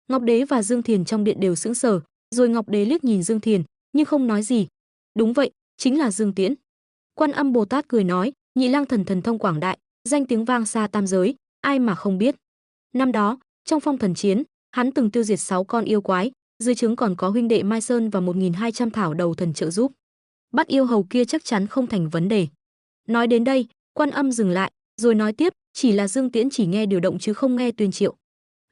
Ngọc Đế và Dương Thiền trong điện đều sững sờ, rồi Ngọc Đế liếc nhìn Dương Thiền, nhưng không nói gì. Đúng vậy, chính là Dương Tiễn. Quan Âm Bồ Tát cười nói, Nhị Lang Thần thần thông quảng đại, danh tiếng vang xa tam giới, ai mà không biết. Năm đó, trong phong thần chiến, hắn từng tiêu diệt 6 con yêu quái, dưới trướng còn có huynh đệ Mai Sơn và 1200 thảo đầu thần trợ giúp. Bắt yêu hầu kia chắc chắn không thành vấn đề. Nói đến đây, Quan Âm dừng lại, rồi nói tiếp, chỉ là Dương Tiễn chỉ nghe điều động chứ không nghe tuyên triệu.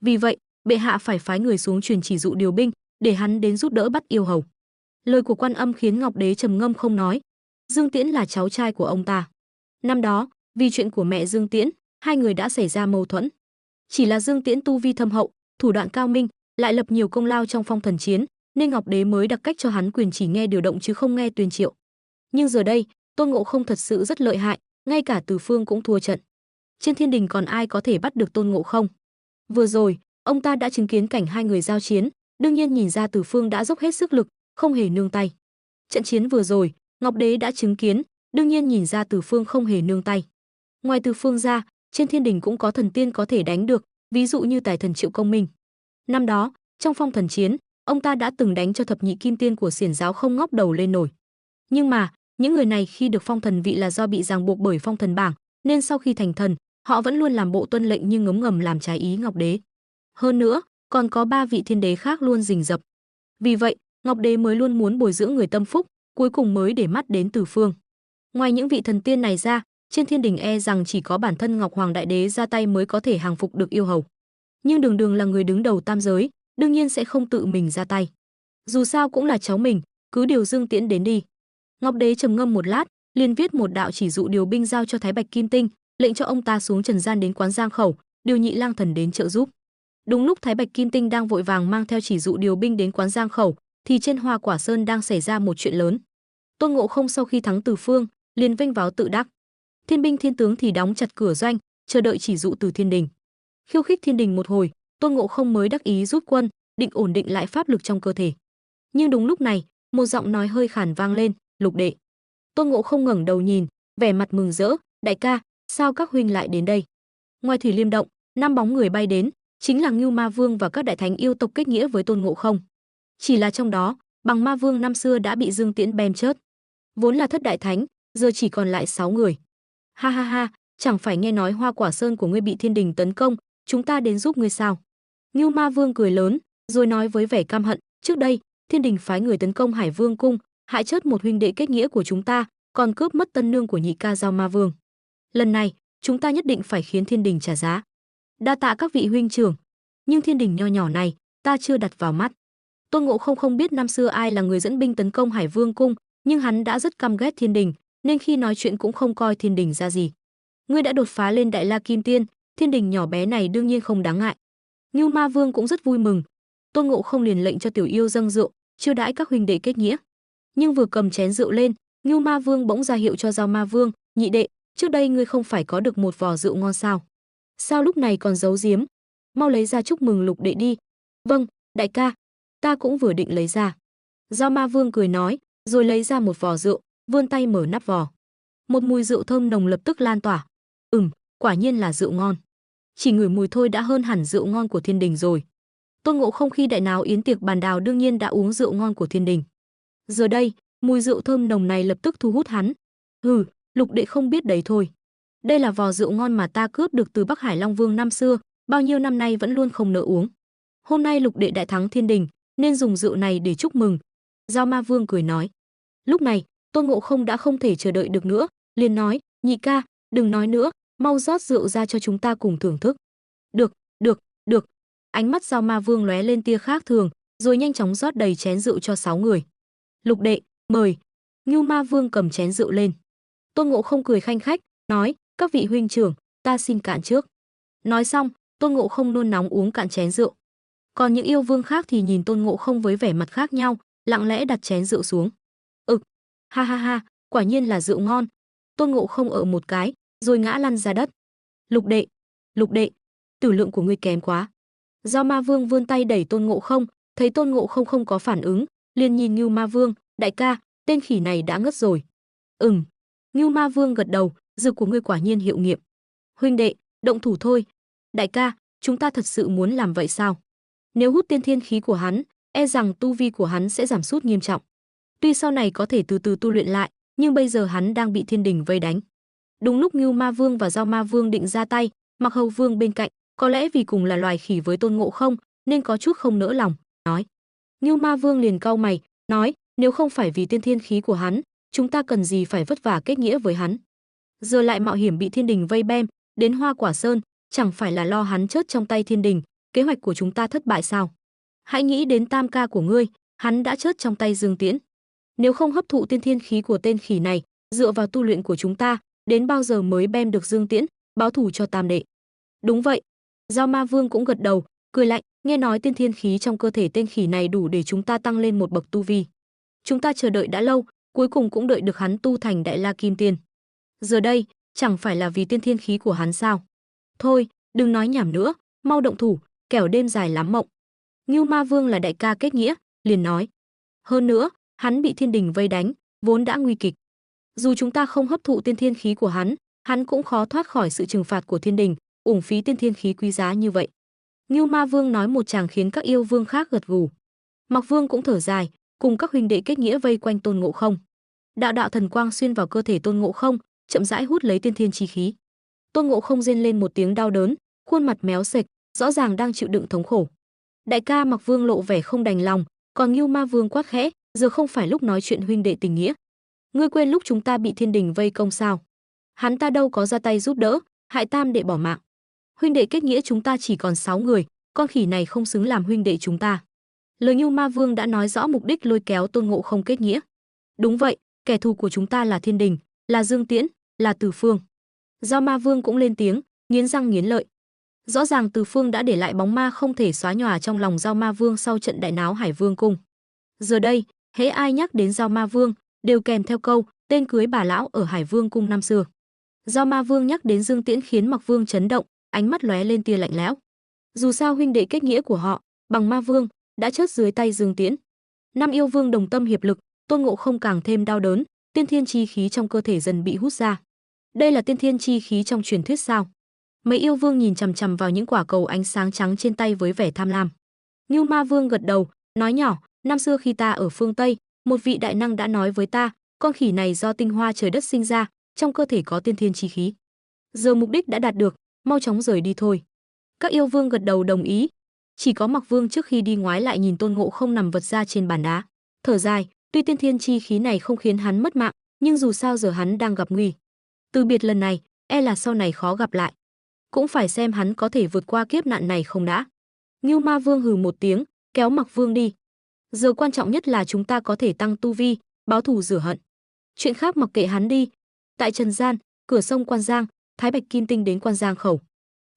Vì vậy, bệ hạ phải phái người xuống truyền chỉ dụ điều binh, để hắn đến giúp đỡ bắt yêu hầu. Lời của Quan Âm khiến Ngọc Đế trầm ngâm không nói. Dương Tiễn là cháu trai của ông ta. Năm đó, vì chuyện của mẹ Dương Tiễn, hai người đã xảy ra mâu thuẫn. Chỉ là Dương Tiễn tu vi thâm hậu, thủ đoạn cao minh, lại lập nhiều công lao trong phong thần chiến, nên Ngọc Đế mới đặc cách cho hắn quyền chỉ nghe điều động chứ không nghe tuyên triệu. Nhưng giờ đây, Tôn Ngộ Không thật sự rất lợi hại, ngay cả Từ Phương cũng thua trận. Trên thiên đình còn ai có thể bắt được Tôn Ngộ Không? Vừa rồi, ông ta đã chứng kiến cảnh hai người giao chiến, đương nhiên nhìn ra Từ Phương đã dốc hết sức lực, không hề nương tay. Trận chiến vừa rồi, Ngọc Đế đã chứng kiến, đương nhiên nhìn ra Từ Phương không hề nương tay. Ngoài Từ Phương ra, trên thiên đình cũng có thần tiên có thể đánh được, ví dụ như Tài Thần Triệu Công Minh. Năm đó, trong phong thần chiến, ông ta đã từng đánh cho thập nhị kim tiên của Xiển giáo không ngóc đầu lên nổi. Nhưng mà, những người này khi được phong thần vị là do bị ràng buộc bởi phong thần bảng, nên sau khi thành thần, họ vẫn luôn làm bộ tuân lệnh nhưng ngấm ngầm làm trái ý Ngọc Đế. Hơn nữa, còn có 3 vị thiên đế khác luôn rình rập. Vì vậy, Ngọc Đế mới luôn muốn bồi dưỡng người tâm phúc, cuối cùng mới để mắt đến Từ Phương. Ngoài những vị thần tiên này ra, trên thiên đình e rằng chỉ có bản thân Ngọc Hoàng Đại Đế ra tay mới có thể hàng phục được yêu hầu. Nhưng Đường Đường là người đứng đầu tam giới, đương nhiên sẽ không tự mình ra tay. Dù sao cũng là cháu mình, cứ điều Dương Tiễn đến đi. Ngọc Đế trầm ngâm một lát, liền viết một đạo chỉ dụ điều binh giao cho Thái Bạch Kim Tinh, lệnh cho ông ta xuống trần gian đến quán Giang Khẩu, điều Nhị Lang Thần đến trợ giúp. Đúng lúc Thái Bạch Kim Tinh đang vội vàng mang theo chỉ dụ điều binh đến quán Giang Khẩu, thì trên Hoa Quả Sơn đang xảy ra một chuyện lớn. Tôn Ngộ Không sau khi thắng Từ Phương, liền vênh váo tự đắc. Thiên binh thiên tướng thì đóng chặt cửa doanh, chờ đợi chỉ dụ từ thiên đình. Khiêu khích thiên đình một hồi, Tôn Ngộ Không mới đắc ý rút quân, định ổn định lại pháp lực trong cơ thể. Nhưng đúng lúc này, một giọng nói hơi khàn vang lên, "Lục đệ." Tôn Ngộ Không ngẩng đầu nhìn, vẻ mặt mừng rỡ, "Đại ca, sao các huynh lại đến đây?" Ngoài Thủy Liêm động, 5 bóng người bay đến, chính là Ngưu Ma Vương và các đại thánh yêu tộc kết nghĩa với Tôn Ngộ Không. Chỉ là trong đó, Bằng Ma Vương năm xưa đã bị Dương Tiễn bem chớt. Vốn là thất đại thánh, giờ chỉ còn lại 6 người. Ha ha ha, chẳng phải nghe nói Hoa Quả Sơn của ngươi bị thiên đình tấn công, chúng ta đến giúp ngươi sao? Ngưu Ma Vương cười lớn, rồi nói với vẻ căm hận, trước đây, thiên đình phái người tấn công Hải Vương cung, hại chết một huynh đệ kết nghĩa của chúng ta, còn cướp mất tân nương của nhị ca Giao Ma Vương. Lần này, chúng ta nhất định phải khiến thiên đình trả giá. Đa tạ các vị huynh trưởng, nhưng thiên đình nho nhỏ này, ta chưa đặt vào mắt. Tôn Ngộ Không không biết năm xưa ai là người dẫn binh tấn công Hải Vương cung, nhưng hắn đã rất căm ghét thiên đình, nên khi nói chuyện cũng không coi thiên đình ra gì. Ngươi đã đột phá lên Đại La Kim Tiên, thiên đình nhỏ bé này đương nhiên không đáng ngại. Ngưu Ma Vương cũng rất vui mừng. Tôn Ngộ Không liền lệnh cho tiểu yêu dâng rượu, chiêu đãi các huynh đệ kết nghĩa. Nhưng vừa cầm chén rượu lên, Ngưu Ma Vương bỗng ra hiệu cho Giao Ma Vương, nhị đệ, Trước đây ngươi không phải có được một vò rượu ngon sao? Sao lúc này còn giấu giếm? Mau lấy ra chúc mừng Lục đệ đi. Vâng, đại ca, ta cũng vừa định lấy ra. Giao Ma Vương cười nói, rồi lấy ra một vò rượu, vươn tay mở nắp vò. Một mùi rượu thơm nồng lập tức lan tỏa. Quả nhiên là rượu ngon. Chỉ ngửi mùi thôi đã hơn hẳn rượu ngon của Thiên Đình rồi. Tôn Ngộ Không khi đại náo yến tiệc bàn đào đương nhiên đã uống rượu ngon của Thiên Đình. Giờ đây, mùi rượu thơm nồng này lập tức thu hút hắn. Lục đệ không biết đấy thôi. Đây là vò rượu ngon mà ta cướp được từ Bắc Hải Long Vương năm xưa, bao nhiêu năm nay vẫn luôn không nỡ uống. Hôm nay Lục đệ đại thắng Thiên Đình, nên dùng rượu này để chúc mừng. Giao Ma Vương cười nói. Lúc này, Tôn Ngộ Không đã không thể chờ đợi được nữa, liền nói, nhị ca, đừng nói nữa, mau rót rượu ra cho chúng ta cùng thưởng thức. Được, được, được. Ánh mắt Giao Ma Vương lóe lên tia khác thường, rồi nhanh chóng rót đầy chén rượu cho 6 người. Lục đệ, mời. Ngưu Ma Vương cầm chén rượu lên. Tôn Ngộ Không cười khanh khách, nói, các vị huynh trưởng, ta xin cạn trước. Nói xong, Tôn Ngộ Không nôn nóng uống cạn chén rượu. Còn những yêu vương khác thì nhìn Tôn Ngộ Không với vẻ mặt khác nhau, lặng lẽ đặt chén rượu xuống. Ha ha ha, quả nhiên là rượu ngon. Tôn Ngộ Không ở một cái, rồi ngã lăn ra đất. Lục đệ, tử lượng của ngươi kém quá. Giao Ma Vương vươn tay đẩy Tôn Ngộ Không, thấy Tôn Ngộ Không không có phản ứng, liền nhìn Ngưu Ma Vương, đại ca, tên khỉ này đã ngất rồi. Ngưu Ma Vương gật đầu, dược của ngươi quả nhiên hiệu nghiệm. Huynh đệ, động thủ thôi. Đại ca, chúng ta thật sự muốn làm vậy sao? Nếu hút tiên thiên khí của hắn, e rằng tu vi của hắn sẽ giảm sút nghiêm trọng. Tuy sau này có thể từ từ tu luyện lại, nhưng bây giờ hắn đang bị Thiên Đình vây đánh. Đúng lúc Ngưu Ma Vương và Giao Ma Vương định ra tay, Mặc Hầu Vương bên cạnh, có lẽ vì cùng là loài khỉ với Tôn Ngộ Không, nên có chút không nỡ lòng, nói. Ngưu Ma Vương liền cau mày, nói, nếu không phải vì tiên thiên khí của hắn, chúng ta cần gì phải vất vả kết nghĩa với hắn. Giờ lại mạo hiểm bị Thiên Đình vây bem, đến Hoa Quả Sơn, chẳng phải là lo hắn chết trong tay Thiên Đình, kế hoạch của chúng ta thất bại sao? Hãy nghĩ đến tam ca của ngươi, hắn đã chết trong tay Dương Tiễn. Nếu không hấp thụ tiên thiên khí của tên khỉ này, dựa vào tu luyện của chúng ta, đến bao giờ mới bem được Dương Tiễn, báo thù cho tam đệ? Đúng vậy. Giao Ma Vương cũng gật đầu, cười lạnh, nghe nói tiên thiên khí trong cơ thể tên khỉ này đủ để chúng ta tăng lên một bậc tu vi. Chúng ta chờ đợi đã lâu, cuối cùng cũng đợi được hắn tu thành Đại La Kim Tiên. Giờ đây, chẳng phải là vì tiên thiên khí của hắn sao? Thôi, đừng nói nhảm nữa, mau động thủ, kẻo đêm dài lắm mộng. Ngưu Ma Vương là đại ca kết nghĩa, liền nói. Hơn nữa, hắn bị Thiên Đình vây đánh, vốn đã nguy kịch. Dù chúng ta không hấp thụ tiên thiên khí của hắn cũng khó thoát khỏi sự trừng phạt của Thiên Đình, uổng phí tiên thiên khí quý giá như vậy. Ngưu Ma Vương nói một tràng khiến các yêu vương khác gật gù. Mặc Vương cũng thở dài, cùng các huynh đệ kết nghĩa vây quanh Tôn Ngộ Không. Đạo đạo thần quang xuyên vào cơ thể Tôn Ngộ Không, chậm rãi hút lấy tiên thiên chi khí. Tôn Ngộ Không rên lên một tiếng đau đớn, khuôn mặt méo sệch, rõ ràng đang chịu đựng thống khổ. Đại ca Mặc Vương lộ vẻ không đành lòng, còn Ngưu Ma Vương quát khẽ, giờ không phải lúc nói chuyện huynh đệ tình nghĩa. Ngươi quên lúc chúng ta bị Thiên Đình vây công sao? Hắn ta đâu có ra tay giúp đỡ, hại tam đệ bỏ mạng. Huynh đệ kết nghĩa chúng ta chỉ còn 6 người, con khỉ này không xứng làm huynh đệ chúng ta. Lời Ngưu Ma Vương đã nói rõ mục đích lôi kéo Tôn Ngộ Không kết nghĩa. Đúng vậy, kẻ thù của chúng ta là Thiên Đình, là Dương Tiễn, là Từ Phương. Giao Ma Vương cũng lên tiếng, nghiến răng nghiến lợi. Rõ ràng Từ Phương đã để lại bóng ma không thể xóa nhòa trong lòng Giao Ma Vương sau trận đại náo Hải Vương cung. Giờ đây, hễ ai nhắc đến Giao Ma Vương, đều kèm theo câu tên cưới bà lão ở Hải Vương cung năm xưa. Giao Ma Vương nhắc đến Dương Tiễn khiến Mặc Vương chấn động, ánh mắt lóe lên tia lạnh lẽo. Dù sao huynh đệ kết nghĩa của họ, bằng Ma Vương, đã chết dưới tay Dương Tiễn. Năm yêu vương đồng tâm hiệp lực, Tôn Ngộ Không càng thêm đau đớn, tiên thiên chi khí trong cơ thể dần bị hút ra. Đây là tiên thiên chi khí trong truyền thuyết sao? Mấy yêu vương nhìn chằm chằm vào những quả cầu ánh sáng trắng trên tay với vẻ tham lam. Ngưu Ma Vương gật đầu, nói nhỏ, năm xưa khi ta ở phương Tây, một vị đại năng đã nói với ta, con khỉ này do tinh hoa trời đất sinh ra, trong cơ thể có tiên thiên chi khí. Giờ mục đích đã đạt được, mau chóng rời đi thôi. Các yêu vương gật đầu đồng ý. Chỉ có Mặc Vương trước khi đi ngoái lại nhìn Tôn Ngộ Không nằm vật ra trên bàn đá, thở dài, tuy tiên thiên chi khí này không khiến hắn mất mạng, nhưng dù sao giờ hắn đang gặp nguy. Từ biệt lần này, e là sau này khó gặp lại. Cũng phải xem hắn có thể vượt qua kiếp nạn này không đã. Ngưu Ma Vương hừ một tiếng, kéo Mặc Vương đi. Giờ quan trọng nhất là chúng ta có thể tăng tu vi, báo thù rửa hận. Chuyện khác mặc kệ hắn đi. Tại Trần Gian, cửa sông Quan Giang, Thái Bạch Kim Tinh đến Quan Giang khẩu.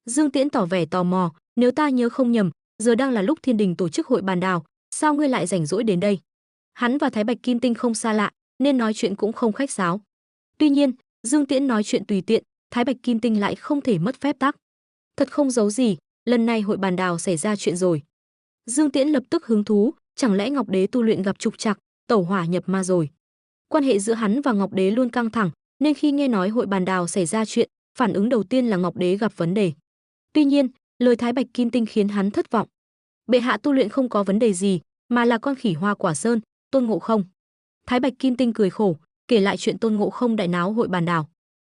Dương Tiễn tỏ vẻ tò mò, nếu ta nhớ không nhầm, giờ đang là lúc Thiên Đình tổ chức hội bàn đào, sao ngươi lại rảnh rỗi đến đây? Hắn và Thái Bạch Kim Tinh không xa lạ, nên nói chuyện cũng không khách sáo. Tuy nhiên, Dương Tiễn nói chuyện tùy tiện, Thái Bạch Kim Tinh lại không thể mất phép tắc. Thật không giấu gì, lần này hội bàn đào xảy ra chuyện rồi. Dương Tiễn lập tức hứng thú, chẳng lẽ Ngọc Đế tu luyện gặp trục trặc, tẩu hỏa nhập ma rồi. Quan hệ giữa hắn và Ngọc Đế luôn căng thẳng, nên khi nghe nói hội bàn đào xảy ra chuyện, phản ứng đầu tiên là Ngọc Đế gặp vấn đề. Tuy nhiên, lời Thái Bạch Kim Tinh khiến hắn thất vọng. Bệ hạ tu luyện không có vấn đề gì, mà là con khỉ Hoa Quả Sơn, Tôn Ngộ Không. Thái Bạch Kim Tinh cười khổ, kể lại chuyện Tôn Ngộ Không đại náo hội bàn đào.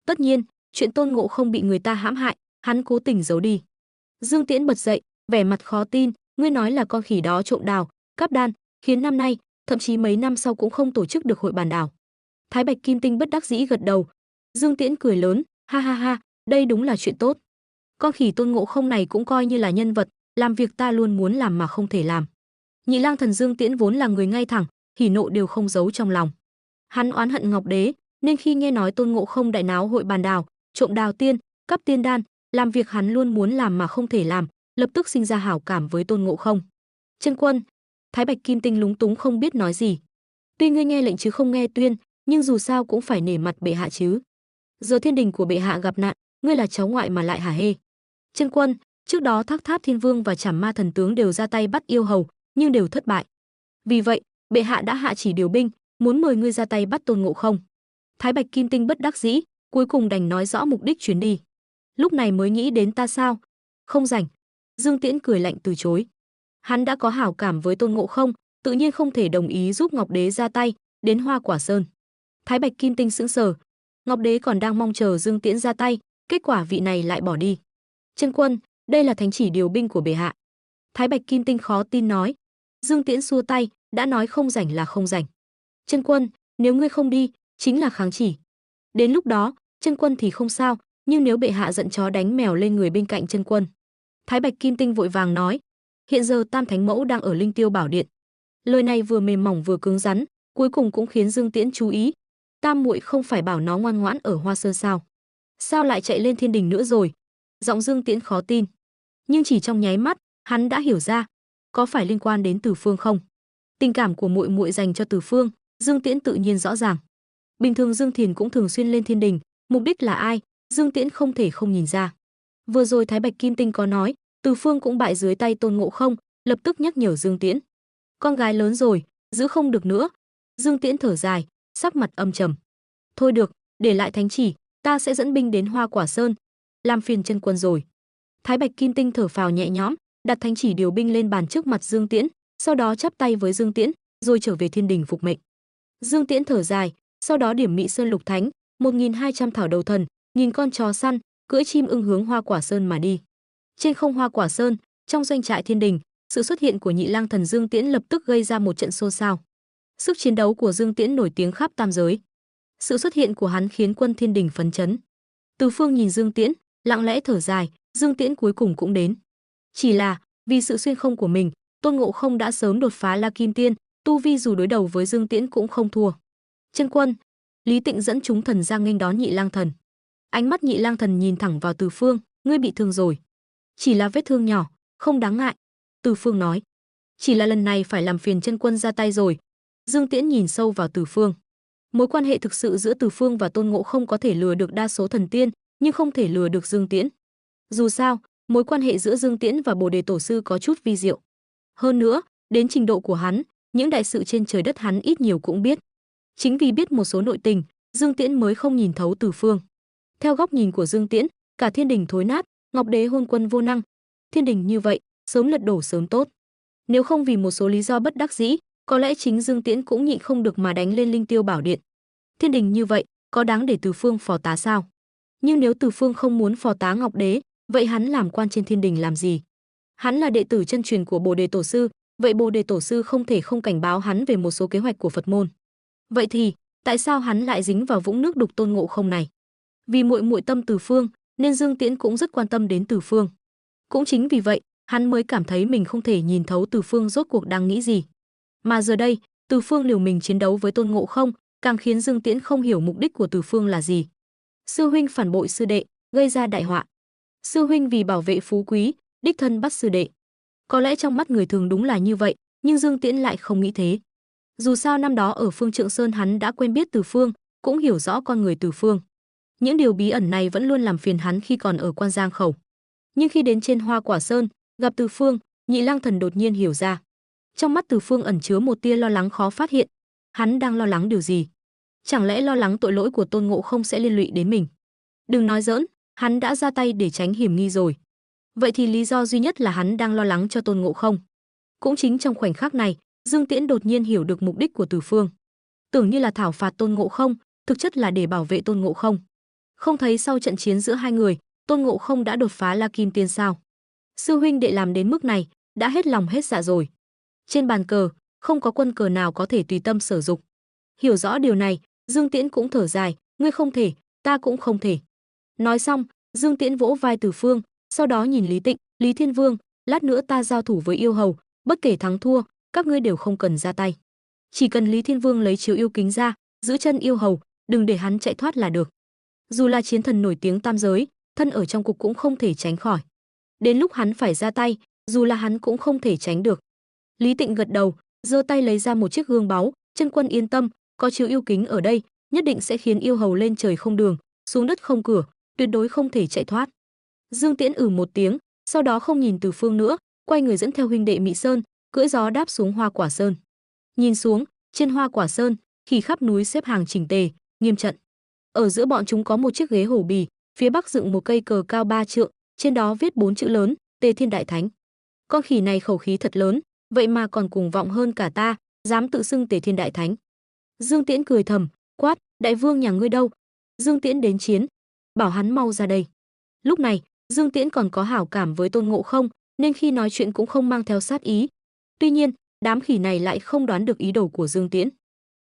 Tất nhiên, chuyện Tôn Ngộ Không bị người ta hãm hại, hắn cố tình giấu đi. Dương Tiễn bật dậy, vẻ mặt khó tin, ngươi nói là con khỉ đó trộm đào, cắp đan, khiến năm nay, thậm chí mấy năm sau cũng không tổ chức được hội bàn đào. Thái Bạch Kim Tinh bất đắc dĩ gật đầu. Dương Tiễn cười lớn, ha ha ha, đây đúng là chuyện tốt. Con khỉ Tôn Ngộ Không này cũng coi như là nhân vật, làm việc ta luôn muốn làm mà không thể làm. Nhị Lang Thần Dương Tiễn vốn là người ngay thẳng, hỉ nộ đều không giấu trong lòng. Hắn oán hận Ngọc Đế, nên khi nghe nói Tôn Ngộ Không đại náo hội bàn đào, trộm đào tiên, cắp tiên đan, làm việc hắn luôn muốn làm mà không thể làm, lập tức sinh ra hảo cảm với Tôn Ngộ Không. Chân quân, Thái Bạch Kim Tinh lúng túng không biết nói gì. Tuy ngươi nghe lệnh chứ không nghe tuyên, nhưng dù sao cũng phải nể mặt bệ hạ chứ. Giờ thiên đình của bệ hạ gặp nạn, ngươi là cháu ngoại mà lại hả hê. Chân quân, trước đó Thác Tháp Thiên Vương và Trảm Ma Thần Tướng đều ra tay bắt yêu hầu, nhưng đều thất bại. Vì vậy, bệ hạ đã hạ chỉ điều binh, muốn mời ngươi ra tay bắt Tôn Ngộ Không. Thái Bạch Kim Tinh bất đắc dĩ, cuối cùng đành nói rõ mục đích chuyến đi. Lúc này mới nghĩ đến ta sao? Không rảnh. Dương Tiễn cười lạnh từ chối. Hắn đã có hảo cảm với Tôn Ngộ Không, tự nhiên không thể đồng ý giúp Ngọc Đế ra tay, đến Hoa Quả Sơn. Thái Bạch Kim Tinh sững sờ. Ngọc Đế còn đang mong chờ Dương Tiễn ra tay, kết quả vị này lại bỏ đi. Chân quân, đây là thánh chỉ điều binh của bệ hạ. Thái Bạch Kim Tinh khó tin nói. Dương Tiễn xua tay, đã nói không rảnh là không rảnh. Chân quân, nếu ngươi không đi, chính là kháng chỉ. Đến lúc đó, chân quân thì không sao, nhưng nếu bệ hạ giận chó đánh mèo lên người bên cạnh chân quân. Thái Bạch Kim Tinh vội vàng nói. Hiện giờ Tam Thánh Mẫu đang ở Linh Tiêu Bảo Điện. Lời này vừa mềm mỏng vừa cứng rắn, cuối cùng cũng khiến Dương Tiễn chú ý. Tam muội không phải bảo nó ngoan ngoãn ở Hoa Sơn sao? Sao lại chạy lên thiên đình nữa rồi? Giọng Dương Tiễn khó tin. Nhưng chỉ trong nháy mắt, hắn đã hiểu ra, có phải liên quan đến Từ Phương không? Tình cảm của muội muội dành cho Từ Phương, Dương Tiễn tự nhiên rõ ràng. Bình thường Dương Thiền cũng thường xuyên lên thiên đình, mục đích là ai, Dương Tiễn không thể không nhìn ra. Vừa rồi Thái Bạch Kim Tinh có nói, Từ Phương cũng bại dưới tay Tôn Ngộ Không, lập tức nhắc nhở Dương Tiễn. Con gái lớn rồi, giữ không được nữa. Dương Tiễn thở dài, sắc mặt âm trầm. Thôi được, để lại thánh chỉ, ta sẽ dẫn binh đến Hoa Quả Sơn, làm phiền chân quân rồi. Thái Bạch Kim Tinh thở phào nhẹ nhõm, đặt thánh chỉ điều binh lên bàn trước mặt Dương Tiễn, sau đó chắp tay với Dương Tiễn, rồi trở về thiên đình phục mệnh. Dương Tiễn thở dài, sau đó điểm Mị Sơn Lục Thánh, 1200 thảo đầu thần, 1000 con chó săn, cưỡi chim ưng hướng Hoa Quả Sơn mà đi. Trên không Hoa Quả Sơn, trong doanh trại thiên đình, sự xuất hiện của Nhị Lang Thần Dương Tiễn lập tức gây ra một trận xôn xao. Sức chiến đấu của Dương Tiễn nổi tiếng khắp tam giới. Sự xuất hiện của hắn khiến quân thiên đình phấn chấn. Từ Phương nhìn Dương Tiễn, lặng lẽ thở dài, Dương Tiễn cuối cùng cũng đến. Chỉ là, vì sự xuyên không của mình, Tôn Ngộ Không đã sớm đột phá La Kim Tiên, tu vi dù đối đầu với Dương Tiễn cũng không thua. Chân quân, Lý Tịnh dẫn chúng thần ra nghênh đón Nhị Lang Thần. Ánh mắt Nhị Lang Thần nhìn thẳng vào Từ Phương, ngươi bị thương rồi. Chỉ là vết thương nhỏ, không đáng ngại. Từ Phương nói. Chỉ là lần này phải làm phiền chân quân ra tay rồi. Dương Tiễn nhìn sâu vào Từ Phương. Mối quan hệ thực sự giữa Từ Phương và Tôn Ngộ Không có thể lừa được đa số thần tiên, nhưng không thể lừa được Dương Tiễn. Dù sao, mối quan hệ giữa Dương Tiễn và Bồ Đề Tổ sư có chút vi diệu. Hơn nữa, đến trình độ của hắn, những đại sự trên trời đất hắn ít nhiều cũng biết. Chính vì biết một số nội tình, Dương Tiễn mới không nhìn thấu Từ Phương. Theo góc nhìn của Dương Tiễn, cả thiên đình thối nát, Ngọc Đế hôn quân vô năng. Thiên đình như vậy, sớm lật đổ sớm tốt. Nếu không vì một số lý do bất đắc dĩ, có lẽ chính Dương Tiễn cũng nhịn không được mà đánh lên Linh Tiêu Bảo Điện. Thiên đình như vậy, có đáng để Từ Phương phò tá sao? Nhưng nếu Từ Phương không muốn phò tá Ngọc Đế, vậy hắn làm quan trên thiên đình làm gì? Hắn là đệ tử chân truyền của Bồ Đề Tổ sư, vậy Bồ Đề Tổ sư không thể không cảnh báo hắn về một số kế hoạch của Phật môn. Vậy thì, tại sao hắn lại dính vào vũng nước đục Tôn Ngộ Không này? Vì muội muội tâm Từ Phương, nên Dương Tiễn cũng rất quan tâm đến Từ Phương. Cũng chính vì vậy, hắn mới cảm thấy mình không thể nhìn thấu Từ Phương rốt cuộc đang nghĩ gì. Mà giờ đây, Từ Phương liều mình chiến đấu với Tôn Ngộ Không, càng khiến Dương Tiễn không hiểu mục đích của Từ Phương là gì. Sư huynh phản bội sư đệ, gây ra đại họa. Sư huynh vì bảo vệ phú quý, đích thân bắt sư đệ. Có lẽ trong mắt người thường đúng là như vậy, nhưng Dương Tiễn lại không nghĩ thế. Dù sao năm đó ở Phương Trượng Sơn hắn đã quen biết Từ Phương, cũng hiểu rõ con người Từ Phương. Những điều bí ẩn này vẫn luôn làm phiền hắn khi còn ở Quan Giang Khẩu. Nhưng khi đến trên Hoa Quả Sơn, gặp Từ Phương, Nhị Lang Thần đột nhiên hiểu ra. Trong mắt Từ Phương ẩn chứa một tia lo lắng khó phát hiện. Hắn đang lo lắng điều gì? Chẳng lẽ lo lắng tội lỗi của Tôn Ngộ Không sẽ liên lụy đến mình? Đừng nói giỡn, hắn đã ra tay để tránh hiểm nghi rồi. Vậy thì lý do duy nhất là hắn đang lo lắng cho Tôn Ngộ Không. Cũng chính trong khoảnh khắc này, Dương Tiễn đột nhiên hiểu được mục đích của Từ Phương. Tưởng như là thảo phạt Tôn Ngộ Không, thực chất là để bảo vệ Tôn Ngộ Không. Không thấy sau trận chiến giữa hai người, Tôn Ngộ Không đã đột phá La Kim Tiên sao? Sư huynh đệ làm đến mức này, đã hết lòng hết dạ rồi. Trên bàn cờ, không có quân cờ nào có thể tùy tâm sử dụng. Hiểu rõ điều này, Dương Tiễn cũng thở dài, ngươi không thể, ta cũng không thể. Nói xong, Dương Tiễn vỗ vai Từ Phương, sau đó nhìn Lý Tịnh, Lý Thiên Vương, lát nữa ta giao thủ với yêu hầu, bất kể thắng thua, các ngươi đều không cần ra tay. Chỉ cần Lý Thiên Vương lấy chiếu yêu kính ra, giữ chân yêu hầu, đừng để hắn chạy thoát là được. Dù là chiến thần nổi tiếng tam giới, thân ở trong cục cũng không thể tránh khỏi. Đến lúc hắn phải ra tay, dù là hắn cũng không thể tránh được. Lý Tịnh gật đầu, giơ tay lấy ra một chiếc gương báu, chân quân yên tâm, có chiếu yêu kính ở đây, nhất định sẽ khiến yêu hầu lên trời không đường, xuống đất không cửa, tuyệt đối không thể chạy thoát. Dương Tiễn một tiếng, sau đó không nhìn Từ Phương nữa, quay người dẫn theo huynh đệ Mị Sơn, cưỡi gió đáp xuống Hoa Quả Sơn. Nhìn xuống, trên Hoa Quả Sơn, khỉ khắp núi xếp hàng chỉnh tề, nghiêm trận. Ở giữa bọn chúng có một chiếc ghế hổ bì, phía bắc dựng một cây cờ cao 3 trượng, trên đó viết 4 chữ lớn, Tề Thiên Đại Thánh. Con khỉ này khẩu khí thật lớn, vậy mà còn cuồng vọng hơn cả ta, dám tự xưng Tề Thiên Đại Thánh. Dương Tiễn cười thầm, quát, đại vương nhà ngươi đâu? Dương Tiễn đến chiến, bảo hắn mau ra đây. Lúc này, Dương Tiễn còn có hảo cảm với Tôn Ngộ Không, nên khi nói chuyện cũng không mang theo sát ý. Tuy nhiên, đám khỉ này lại không đoán được ý đồ của Dương Tiễn.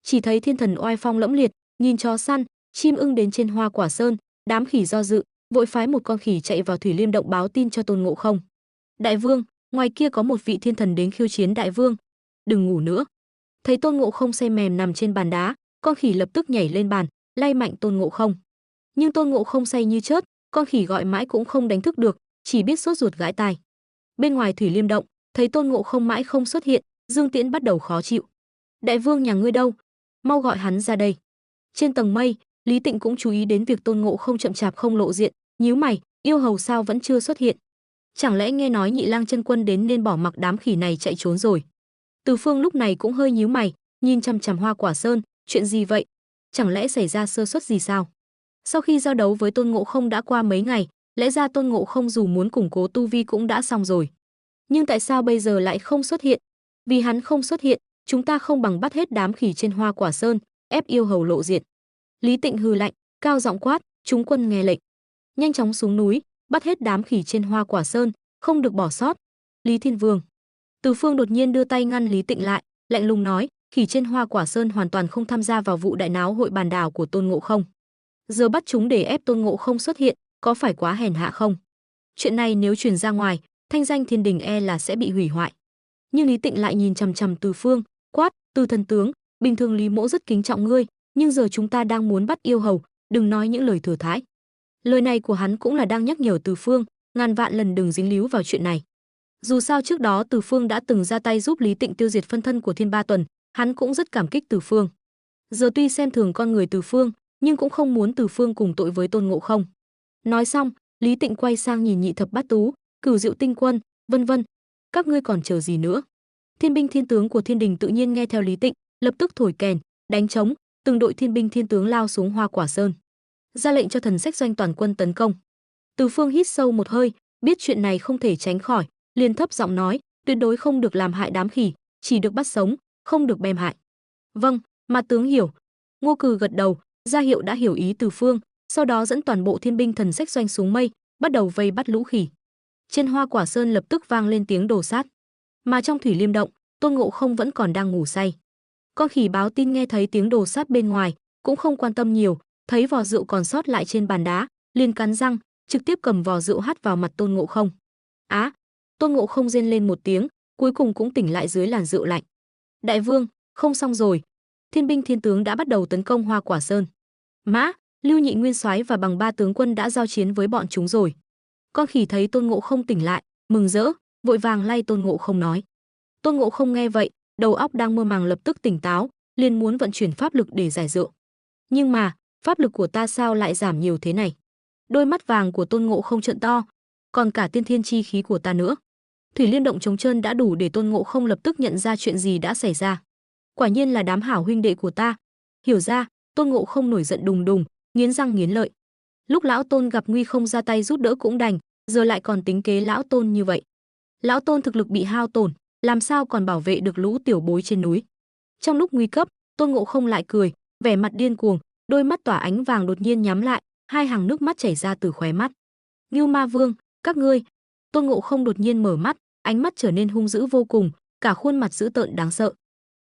Chỉ thấy thiên thần oai phong lẫm liệt, nhìn chó săn, chim ưng đến trên Hoa Quả Sơn, đám khỉ do dự, vội phái một con khỉ chạy vào Thủy Liêm động báo tin cho Tôn Ngộ Không. Đại vương, ngoài kia có một vị thiên thần đến khiêu chiến đại vương, đừng ngủ nữa. Thấy Tôn Ngộ Không say mềm nằm trên bàn đá, con khỉ lập tức nhảy lên bàn, lay mạnh Tôn Ngộ Không. Nhưng Tôn Ngộ Không say như chớt, con khỉ gọi mãi cũng không đánh thức được, chỉ biết sốt ruột gãi tai. Bên ngoài Thủy Liêm động, thấy Tôn Ngộ Không mãi không xuất hiện, Dương Tiễn bắt đầu khó chịu. Đại vương nhà ngươi đâu? Mau gọi hắn ra đây. Trên tầng mây, Lý Tịnh cũng chú ý đến việc Tôn Ngộ Không chậm chạp không lộ diện, nhíu mày, yêu hầu sao vẫn chưa xuất hiện? Chẳng lẽ nghe nói Nhị Lang chân quân đến nên bỏ mặc đám khỉ này chạy trốn rồi? Từ Phương lúc này cũng hơi nhíu mày, nhìn chằm chằm Hoa Quả Sơn, chuyện gì vậy? Chẳng lẽ xảy ra sơ suất gì sao? Sau khi giao đấu với Tôn Ngộ Không đã qua mấy ngày, lẽ ra Tôn Ngộ Không dù muốn củng cố tu vi cũng đã xong rồi. Nhưng tại sao bây giờ lại không xuất hiện? Vì hắn không xuất hiện, chúng ta không bằng bắt hết đám khỉ trên Hoa Quả Sơn, ép yêu hầu lộ diện. Lý Tịnh hừ lạnh, cao giọng quát, chúng quân nghe lệnh. Nhanh chóng xuống núi, bắt hết đám khỉ trên Hoa Quả Sơn, không được bỏ sót. Lý Thiên Vương. Từ Phương đột nhiên đưa tay ngăn Lý Tịnh lại, lạnh lùng nói, khỉ trên Hoa Quả Sơn hoàn toàn không tham gia vào vụ đại náo hội bàn đảo của Tôn Ngộ Không. Giờ bắt chúng để ép Tôn Ngộ Không xuất hiện, có phải quá hèn hạ không? Chuyện này nếu truyền ra ngoài, thanh danh Thiên Đình e là sẽ bị hủy hoại. Nhưng Lý Tịnh lại nhìn chằm chằm Từ Phương, quát, Từ thần tướng, bình thường Lý Mỗ rất kính trọng ngươi, nhưng giờ chúng ta đang muốn bắt yêu hầu, đừng nói những lời thừa thãi. Lời này của hắn cũng là đang nhắc nhở Từ Phương, ngàn vạn lần đừng dính líu vào chuyện này. Dù sao trước đó Từ Phương đã từng ra tay giúp Lý Tịnh tiêu diệt phân thân của Thiên Ba Tuần, hắn cũng rất cảm kích Từ Phương. Giờ tuy xem thường con người Từ Phương, nhưng cũng không muốn Từ Phương cùng tội với Tôn Ngộ Không. Nói xong, Lý Tịnh quay sang nhìn Nhị Thập Bát Tú, Cửu Diệu Tinh Quân, vân vân. Các ngươi còn chờ gì nữa? Thiên binh thiên tướng của Thiên Đình tự nhiên nghe theo Lý Tịnh, lập tức thổi kèn, đánh trống, từng đội thiên binh thiên tướng lao xuống Hoa Quả Sơn, ra lệnh cho thần sách doanh toàn quân tấn công. Từ Phương hít sâu một hơi, biết chuyện này không thể tránh khỏi, liền thấp giọng nói, tuyệt đối không được làm hại đám khỉ, chỉ được bắt sống, không được bem hại. Vâng, mà tướng hiểu. Ngô Cừ gật đầu, ra hiệu đã hiểu ý Từ Phương, sau đó dẫn toàn bộ thiên binh thần sách doanh xuống mây, bắt đầu vây bắt lũ khỉ. Trên Hoa Quả Sơn lập tức vang lên tiếng đồ sát, mà trong Thủy Liêm động, Tôn Ngộ Không vẫn còn đang ngủ say. Con khỉ báo tin nghe thấy tiếng đồ sát bên ngoài, cũng không quan tâm nhiều, thấy vò rượu còn sót lại trên bàn đá, liền cắn răng, trực tiếp cầm vò rượu hắt vào mặt Tôn Ngộ Không. Á! Tôn Ngộ Không rên lên một tiếng, cuối cùng cũng tỉnh lại dưới làn rượu lạnh. Đại vương, không xong rồi. Thiên binh thiên tướng đã bắt đầu tấn công Hoa Quả Sơn. Mã, Lưu Nhị Nguyên Soái và Bằng Ba tướng quân đã giao chiến với bọn chúng rồi. Con khỉ thấy Tôn Ngộ Không tỉnh lại, mừng rỡ, vội vàng lay Tôn Ngộ Không nói. Tôn Ngộ Không nghe vậy, đầu óc đang mơ màng lập tức tỉnh táo, liền muốn vận chuyển pháp lực để giải rượu. Nhưng mà, pháp lực của ta sao lại giảm nhiều thế này? Đôi mắt vàng của Tôn Ngộ Không trợn to, còn cả tiên thiên chi khí của ta nữa. Thủy Liên động trống trơn đã đủ để Tôn Ngộ Không lập tức nhận ra chuyện gì đã xảy ra. Quả nhiên là đám hảo huynh đệ của ta. Hiểu ra, Tôn Ngộ Không nổi giận đùng đùng, nghiến răng nghiến lợi. Lúc lão Tôn gặp nguy không ra tay giúp đỡ cũng đành, giờ lại còn tính kế lão Tôn như vậy. Lão Tôn thực lực bị hao tổn, làm sao còn bảo vệ được lũ tiểu bối trên núi. Trong lúc nguy cấp, Tôn Ngộ Không lại cười, vẻ mặt điên cuồng, đôi mắt tỏa ánh vàng đột nhiên nhắm lại, hai hàng nước mắt chảy ra từ khóe mắt. Ngưu Ma Vương, các ngươi! Tôn Ngộ Không đột nhiên mở mắt, ánh mắt trở nên hung dữ vô cùng, cả khuôn mặt dữ tợn đáng sợ.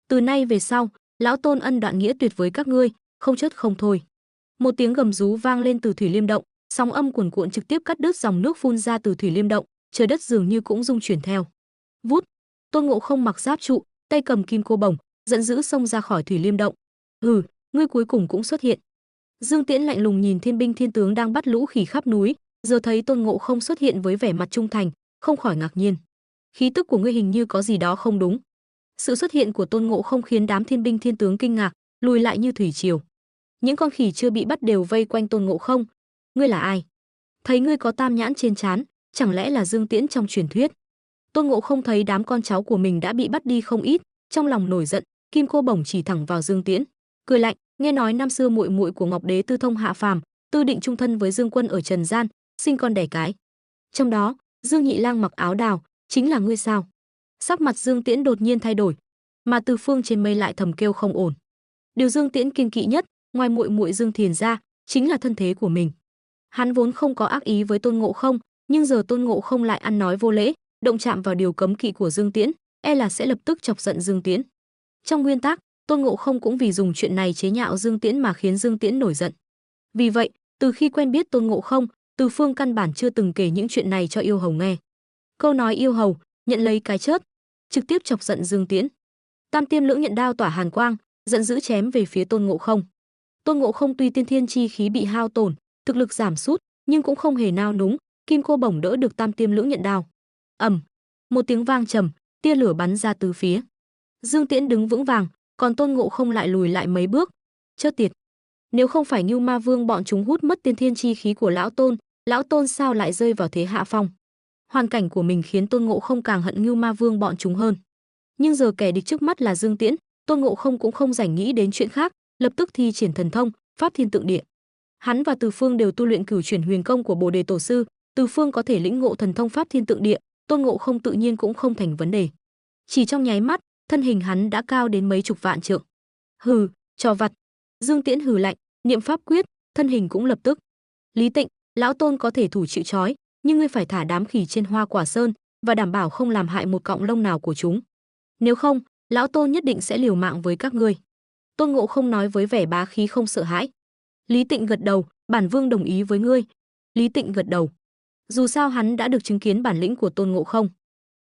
Từ nay về sau, lão Tôn ân đoạn nghĩa tuyệt với các ngươi, không chết không thôi. Một tiếng gầm rú vang lên từ Thủy Liêm động, sóng âm cuồn cuộn trực tiếp cắt đứt dòng nước phun ra từ Thủy Liêm động, trời đất dường như cũng rung chuyển theo. Vút, Tôn Ngộ Không mặc giáp trụ, tay cầm kim cô bổng, giận dữ xông ra khỏi Thủy Liêm động. Hừ, ngươi cuối cùng cũng xuất hiện. Dương Tiễn lạnh lùng nhìn thiên binh thiên tướng đang bắt lũ khỉ khắp núi, giờ thấy Tôn Ngộ Không xuất hiện với vẻ mặt trung thành, không khỏi ngạc nhiên. Khí tức của ngươi hình như có gì đó không đúng. Sự xuất hiện của Tôn Ngộ Không khiến đám thiên binh thiên tướng kinh ngạc, lùi lại như thủy triều. Những con khỉ chưa bị bắt đều vây quanh Tôn Ngộ Không. Ngươi là ai? Thấy ngươi có tam nhãn trên trán, chẳng lẽ là Dương Tiễn trong truyền thuyết? Tôn Ngộ Không thấy đám con cháu của mình đã bị bắt đi không ít, trong lòng nổi giận, kim cô bổng chỉ thẳng vào Dương Tiễn, cười lạnh, nghe nói năm xưa muội muội của Ngọc Đế tư thông hạ phàm, tư định chung thân với Dương Quân ở trần gian, sinh con đẻ cái. Trong đó, Dương Nhị Lang mặc áo đào, chính là ngươi sao? Sắc mặt Dương Tiễn đột nhiên thay đổi, mà Từ Phương trên mây lại thầm kêu không ổn. Điều Dương Tiễn kiêng kỵ nhất, ngoài muội muội Dương Thiền ra, chính là thân thế của mình. Hắn vốn không có ác ý với Tôn Ngộ Không, nhưng giờ Tôn Ngộ Không lại ăn nói vô lễ, động chạm vào điều cấm kỵ của Dương Tiễn, e là sẽ lập tức chọc giận Dương Tiễn. Trong nguyên tắc, Tôn Ngộ Không cũng vì dùng chuyện này chế nhạo Dương Tiễn mà khiến Dương Tiễn nổi giận. Vì vậy, từ khi quen biết Tôn Ngộ Không, Từ Phương căn bản chưa từng kể những chuyện này cho Yêu Hầu nghe. Câu nói Yêu Hầu, nhận lấy cái chớt, trực tiếp chọc giận Dương Tiễn. Tam Tiêm Lưỡng Nhận Đao tỏa hàn quang, giận dữ chém về phía Tôn Ngộ Không. Tôn Ngộ Không tuy tiên thiên chi khí bị hao tổn, thực lực giảm sút, nhưng cũng không hề nao núng, kim cô bổng đỡ được Tam Tiêm Lưỡng Nhận Đao. Ầm, một tiếng vang trầm, tia lửa bắn ra từ phía. Dương Tiễn đứng vững vàng, còn Tôn Ngộ Không lại lùi lại mấy bước. Chớt tiệt, nếu không phải Ngưu Ma Vương bọn chúng hút mất tiên thiên chi khí của lão Tôn sao lại rơi vào thế hạ phong? Hoàn cảnh của mình khiến Tôn Ngộ Không càng hận Ngưu Ma Vương bọn chúng hơn. Nhưng giờ kẻ địch trước mắt là Dương Tiễn, Tôn Ngộ Không cũng không rảnh nghĩ đến chuyện khác, lập tức thi triển thần thông, Pháp Thiên Tượng Địa. Hắn và Từ Phương đều tu luyện Cửu Chuyển Huyền Công của Bồ Đề Tổ sư, Từ Phương có thể lĩnh ngộ thần thông Pháp Thiên Tượng Địa, Tôn Ngộ Không tự nhiên cũng không thành vấn đề. Chỉ trong nháy mắt, thân hình hắn đã cao đến mấy chục vạn trượng. Hừ, trò vặt. Dương Tiễn hừ lạnh, niệm pháp quyết, thân hình cũng lập tức. Lý Tịnh, lão Tôn có thể thủ chịu trói, nhưng ngươi phải thả đám khỉ trên Hoa Quả Sơn và đảm bảo không làm hại một cọng lông nào của chúng. Nếu không, lão Tôn nhất định sẽ liều mạng với các ngươi. Tôn Ngộ Không nói với vẻ bá khí không sợ hãi. Lý Tịnh gật đầu, bản vương đồng ý với ngươi. Lý Tịnh gật đầu. Dù sao hắn đã được chứng kiến bản lĩnh của Tôn Ngộ Không.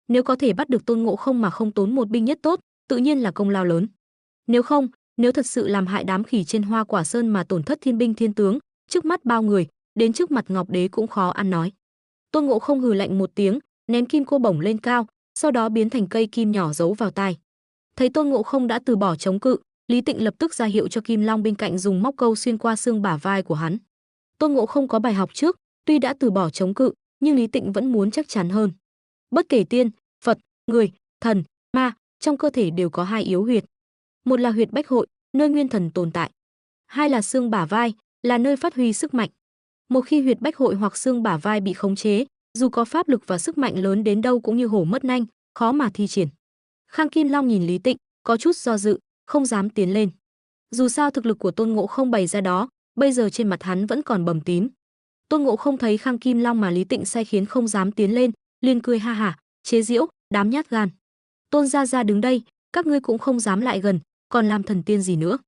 Nếu có thể bắt được Tôn Ngộ Không mà không tốn một binh nhất tốt, tự nhiên là công lao lớn. Nếu không, nếu thật sự làm hại đám khỉ trên Hoa Quả Sơn mà tổn thất thiên binh thiên tướng, trước mắt bao người, đến trước mặt Ngọc Đế cũng khó ăn nói. Tôn Ngộ Không hừ lạnh một tiếng, ném kim cô bổng lên cao, sau đó biến thành cây kim nhỏ giấu vào tai. Thấy Tôn Ngộ Không đã từ bỏ chống cự, Lý Tịnh lập tức ra hiệu cho Kim Long bên cạnh dùng móc câu xuyên qua xương bả vai của hắn. Tôn Ngộ Không có bài học trước, tuy đã từ bỏ chống cự, nhưng Lý Tịnh vẫn muốn chắc chắn hơn. Bất kể tiên, Phật, người, thần, ma, trong cơ thể đều có hai yếu huyệt. Một là huyệt bách hội, nơi nguyên thần tồn tại. Hai là xương bả vai, là nơi phát huy sức mạnh. Một khi huyệt bách hội hoặc xương bả vai bị khống chế, dù có pháp lực và sức mạnh lớn đến đâu cũng như hổ mất nanh, khó mà thi triển. Khang Kim Long nhìn Lý Tịnh, có chút do dự, không dám tiến lên. Dù sao thực lực của Tôn Ngộ Không bày ra đó, bây giờ trên mặt hắn vẫn còn bầm tím. Tôn Ngộ Không thấy Khang Kim Long mà Lý Tịnh sai khiến không dám tiến lên, liền cười ha hả, chế giễu, đám nhát gan. Tôn gia gia đứng đây, các ngươi cũng không dám lại gần, còn làm thần tiên gì nữa?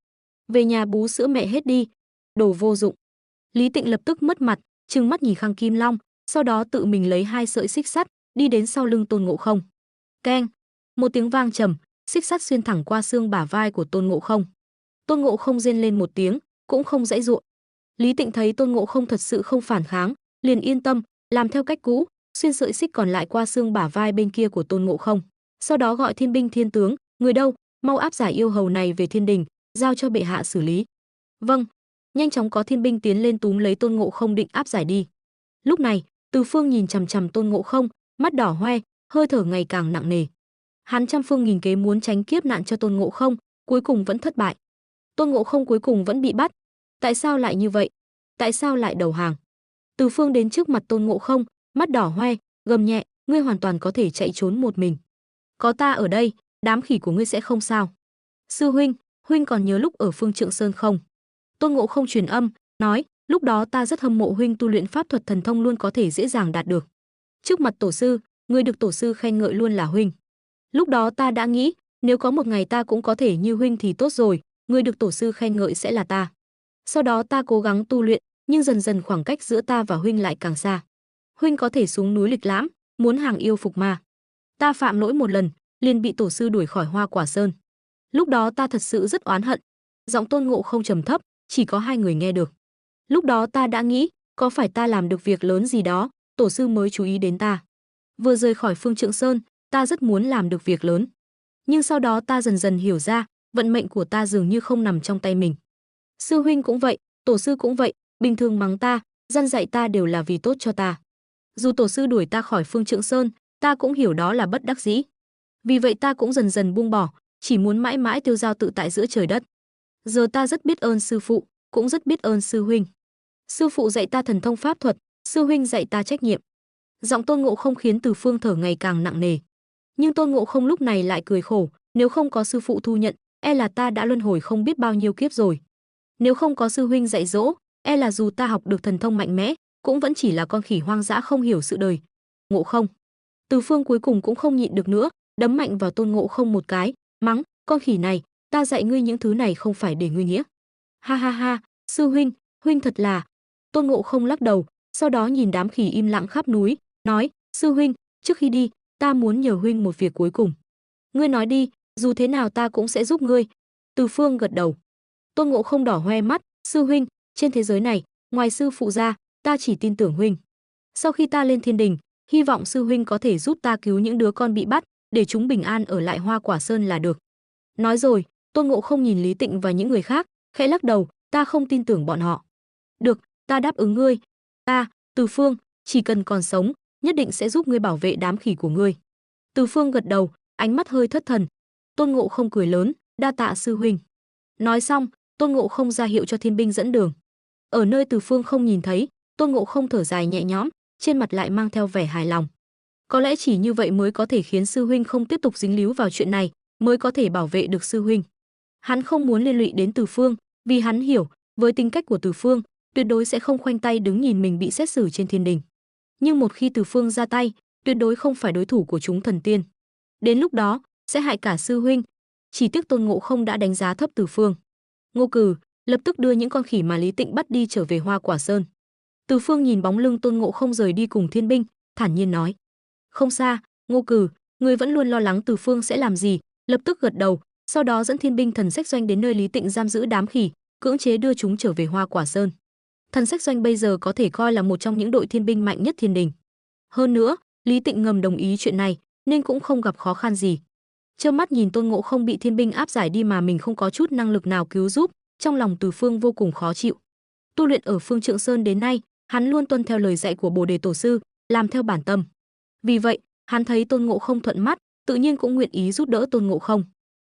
Về nhà bú sữa mẹ hết đi, đồ vô dụng. Lý Tịnh lập tức mất mặt, trừng mắt nhìn Khang Kim Long, sau đó tự mình lấy hai sợi xích sắt, đi đến sau lưng Tôn Ngộ Không. Keng, một tiếng vang trầm, xích sắt xuyên thẳng qua xương bả vai của Tôn Ngộ Không. Tôn Ngộ Không rên lên một tiếng, cũng không giãy giụa. Lý Tịnh thấy Tôn Ngộ Không thật sự không phản kháng, liền yên tâm, làm theo cách cũ, xuyên sợi xích còn lại qua xương bả vai bên kia của Tôn Ngộ Không. Sau đó gọi thiên binh thiên tướng, người đâu, mau áp giải yêu hầu này về thiên đình, giao cho bệ hạ xử lý. Vâng. nhanh chóng có thiên binh tiến lên túm lấy Tôn Ngộ Không định áp giải đi. Lúc này, Từ Phương nhìn chằm chằm Tôn Ngộ Không, mắt đỏ hoe, hơi thở ngày càng nặng nề. Hắn trăm phương nghìn kế muốn tránh kiếp nạn cho Tôn Ngộ Không, cuối cùng vẫn thất bại. Tôn Ngộ Không cuối cùng vẫn bị bắt. Tại sao lại như vậy? Tại sao lại đầu hàng? Từ Phương đến trước mặt Tôn Ngộ Không, mắt đỏ hoe, gầm nhẹ, ngươi hoàn toàn có thể chạy trốn một mình. Có ta ở đây, đám khỉ của ngươi sẽ không sao. Sư huynh, huynh còn nhớ lúc ở Phương Trượng Sơn không? Tôn Ngộ Không truyền âm, nói, lúc đó ta rất hâm mộ huynh tu luyện pháp thuật thần thông luôn có thể dễ dàng đạt được. Trước mặt tổ sư, người được tổ sư khen ngợi luôn là huynh. Lúc đó ta đã nghĩ, nếu có một ngày ta cũng có thể như huynh thì tốt rồi, người được tổ sư khen ngợi sẽ là ta. Sau đó ta cố gắng tu luyện, nhưng dần dần khoảng cách giữa ta và huynh lại càng xa. Huynh có thể xuống núi lịch lãm, muốn hàng yêu phục ma. Ta phạm lỗi một lần, liền bị tổ sư đuổi khỏi Hoa Quả Sơn. Lúc đó ta thật sự rất oán hận. Giọng Tôn Ngộ Không trầm thấp, chỉ có hai người nghe được. Lúc đó ta đã nghĩ, có phải ta làm được việc lớn gì đó, tổ sư mới chú ý đến ta. Vừa rời khỏi Phương Trượng Sơn, ta rất muốn làm được việc lớn. Nhưng sau đó ta dần dần hiểu ra, vận mệnh của ta dường như không nằm trong tay mình. Sư huynh cũng vậy, tổ sư cũng vậy, bình thường mắng ta, dăn dạy ta đều là vì tốt cho ta. Dù tổ sư đuổi ta khỏi Phương Trượng Sơn, ta cũng hiểu đó là bất đắc dĩ. Vì vậy ta cũng dần dần buông bỏ, chỉ muốn mãi mãi tiêu dao tự tại giữa trời đất. Giờ ta rất biết ơn sư phụ, cũng rất biết ơn sư huynh. Sư phụ dạy ta thần thông pháp thuật, sư huynh dạy ta trách nhiệm. Giọng Tôn Ngộ Không khiến Từ Phương thở ngày càng nặng nề. Nhưng Tôn Ngộ Không lúc này lại cười khổ, nếu không có sư phụ thu nhận, e là ta đã luân hồi không biết bao nhiêu kiếp rồi. Nếu không có sư huynh dạy dỗ, e là dù ta học được thần thông mạnh mẽ, cũng vẫn chỉ là con khỉ hoang dã không hiểu sự đời. Ngộ Không. Từ Phương cuối cùng cũng không nhịn được nữa, đấm mạnh vào Tôn Ngộ Không một cái, mắng, con khỉ này, ta dạy ngươi những thứ này không phải để ngươi nghĩa. Ha ha ha, sư huynh, huynh thật là. Tôn Ngộ Không lắc đầu, sau đó nhìn đám khỉ im lặng khắp núi, nói, sư huynh, trước khi đi, ta muốn nhờ huynh một việc cuối cùng. Ngươi nói đi, dù thế nào ta cũng sẽ giúp ngươi. Từ Phương gật đầu. Tôn Ngộ Không đỏ hoe mắt, sư huynh, trên thế giới này, ngoài sư phụ ra, ta chỉ tin tưởng huynh. Sau khi ta lên thiên đình, hy vọng sư huynh có thể giúp ta cứu những đứa con bị bắt, để chúng bình an ở lại Hoa Quả Sơn là được. Nói rồi, Tôn Ngộ Không nhìn Lý Tịnh và những người khác, khẽ lắc đầu, ta không tin tưởng bọn họ. Được, ta đáp ứng ngươi. Ta, Từ Phương, chỉ cần còn sống, nhất định sẽ giúp ngươi bảo vệ đám khỉ của ngươi. Từ Phương gật đầu, ánh mắt hơi thất thần. Tôn Ngộ Không cười lớn, đa tạ sư huynh. Nói xong, Tôn Ngộ Không ra hiệu cho thiên binh dẫn đường. Ở nơi Từ Phương không nhìn thấy, Tôn Ngộ Không thở dài nhẹ nhõm, trên mặt lại mang theo vẻ hài lòng. Có lẽ chỉ như vậy mới có thể khiến sư huynh không tiếp tục dính líu vào chuyện này, mới có thể bảo vệ được sư huynh. Hắn không muốn liên lụy đến Từ Phương, vì hắn hiểu, với tính cách của Từ Phương, tuyệt đối sẽ không khoanh tay đứng nhìn mình bị xét xử trên thiên đình. Nhưng một khi Từ Phương ra tay, tuyệt đối không phải đối thủ của chúng thần tiên. Đến lúc đó, sẽ hại cả sư huynh. Chỉ tiếc Tôn Ngộ Không đã đánh giá thấp Từ Phương. Ngô Cừ lập tức đưa những con khỉ mà Lý Tịnh bắt đi trở về Hoa Quả Sơn. Từ Phương nhìn bóng lưng Tôn Ngộ Không rời đi cùng thiên binh, thản nhiên nói: "Không xa, Ngô Cừ, người vẫn luôn lo lắng Từ Phương sẽ làm gì?" Lập tức gật đầu, sau đó dẫn thiên binh Thần Sách Doanh đến nơi Lý Tịnh giam giữ đám khỉ, cưỡng chế đưa chúng trở về Hoa Quả Sơn. Thần Sách Doanh bây giờ có thể coi là một trong những đội thiên binh mạnh nhất thiên đình. Hơn nữa, Lý Tịnh ngầm đồng ý chuyện này, nên cũng không gặp khó khăn gì. Trơ mắt nhìn Tôn Ngộ Không bị thiên binh áp giải đi mà mình không có chút năng lực nào cứu giúp, trong lòng Từ Phương vô cùng khó chịu. Tu luyện ở Phương Trượng Sơn đến nay, hắn luôn tuân theo lời dạy của Bồ Đề Tổ sư, làm theo bản tâm. Vì vậy, hắn thấy Tôn Ngộ Không thuận mắt, tự nhiên cũng nguyện ý giúp đỡ Tôn Ngộ Không.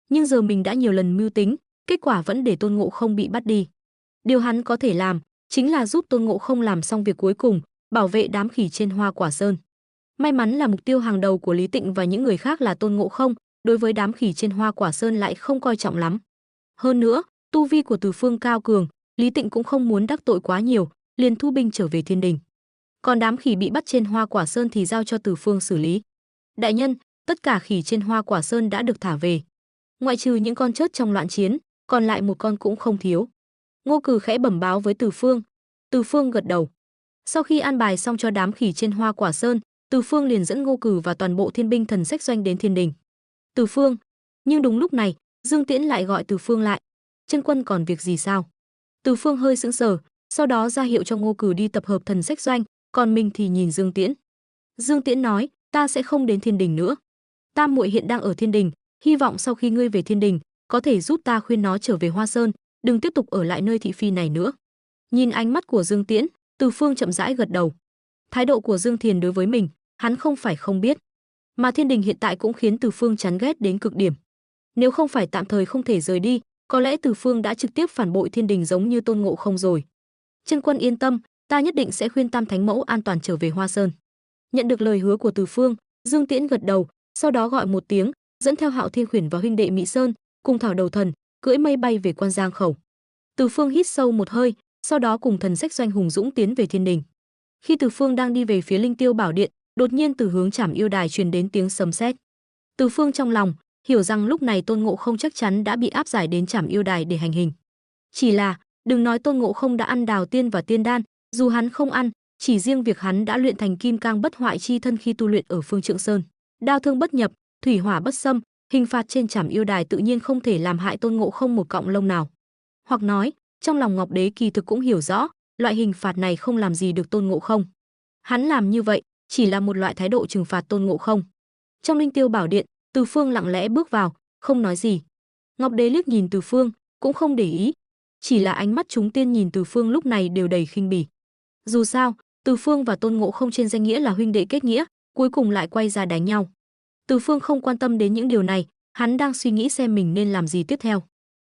Nhưng giờ mình đã nhiều lần mưu tính, kết quả vẫn để Tôn Ngộ Không bị bắt đi. Điều hắn có thể làm chính là giúp Tôn Ngộ Không làm xong việc cuối cùng, bảo vệ đám khỉ trên Hoa Quả Sơn. May mắn là mục tiêu hàng đầu của Lý Tịnh và những người khác là Tôn Ngộ Không, đối với đám khỉ trên Hoa Quả Sơn lại không coi trọng lắm. Hơn nữa, tu vi của Từ Phương cao cường, Lý Tịnh cũng không muốn đắc tội quá nhiều, liền thu binh trở về thiên đình. Còn đám khỉ bị bắt trên Hoa Quả Sơn thì giao cho Từ Phương xử lý. Đại nhân, tất cả khỉ trên Hoa Quả Sơn đã được thả về. Ngoại trừ những con chớt trong loạn chiến, còn lại một con cũng không thiếu. Ngô Cừ khẽ bẩm báo với Từ Phương. Từ Phương gật đầu. Sau khi an bài xong cho đám khỉ trên Hoa Quả Sơn, Từ Phương liền dẫn Ngô Cừ và toàn bộ thiên binh Thần Sách Doanh đến thiên đình. Từ Phương, nhưng đúng lúc này, Dương Tiễn lại gọi Từ Phương lại. Chân quân còn việc gì sao? Từ Phương hơi sững sờ, sau đó ra hiệu cho Ngô Cừ đi tập hợp Thần Sách Doanh, còn mình thì nhìn Dương Tiễn. Dương Tiễn nói, ta sẽ không đến thiên đình nữa. Tam muội hiện đang ở thiên đình, hy vọng sau khi ngươi về thiên đình, có thể giúp ta khuyên nó trở về Hoa Sơn, đừng tiếp tục ở lại nơi thị phi này nữa. Nhìn ánh mắt của Dương Tiễn, Từ Phương chậm rãi gật đầu. Thái độ của Dương Thiền đối với mình, hắn không phải không biết, mà Thiên Đình hiện tại cũng khiến Từ Phương chán ghét đến cực điểm. Nếu không phải tạm thời không thể rời đi, có lẽ Từ Phương đã trực tiếp phản bội Thiên Đình giống như Tôn Ngộ Không rồi. Chân Quân yên tâm, ta nhất định sẽ khuyên Tam Thánh Mẫu an toàn trở về Hoa Sơn. Nhận được lời hứa của Từ Phương, Dương Tiễn gật đầu, sau đó gọi một tiếng, dẫn theo Hạo Thiên Khuyển và huynh đệ Mị Sơn, cùng Thảo Đầu Thần, cưỡi mây bay về Quan Giang khẩu. Từ Phương hít sâu một hơi, sau đó cùng thần sách doanh hùng dũng tiến về Thiên Đình. Khi Từ Phương đang đi về phía Linh Tiêu Bảo Điện, đột nhiên từ hướng Trảm Yêu Đài truyền đến tiếng sấm sét. Từ Phương trong lòng hiểu rằng lúc này Tôn Ngộ Không chắc chắn đã bị áp giải đến Trảm Yêu Đài để hành hình. Chỉ là, đừng nói Tôn Ngộ Không đã ăn Đào Tiên và Tiên Đan, dù hắn không ăn, chỉ riêng việc hắn đã luyện thành Kim Cang Bất Hoại chi thân khi tu luyện ở Phương Trượng Sơn, đao thương bất nhập, thủy hỏa bất xâm, hình phạt trên Trảm Yêu Đài tự nhiên không thể làm hại Tôn Ngộ Không một cọng lông nào. Hoặc nói, trong lòng Ngọc Đế kỳ thực cũng hiểu rõ, loại hình phạt này không làm gì được Tôn Ngộ Không. Hắn làm như vậy chỉ là một loại thái độ trừng phạt Tôn Ngộ Không. Trong Linh Tiêu Bảo Điện, Từ Phương lặng lẽ bước vào, không nói gì. Ngọc Đế liếc nhìn Từ Phương, cũng không để ý, chỉ là ánh mắt chúng tiên nhìn Từ Phương lúc này đều đầy khinh bỉ. Dù sao, Từ Phương và Tôn Ngộ Không trên danh nghĩa là huynh đệ kết nghĩa, cuối cùng lại quay ra đánh nhau. Từ Phương không quan tâm đến những điều này, hắn đang suy nghĩ xem mình nên làm gì tiếp theo.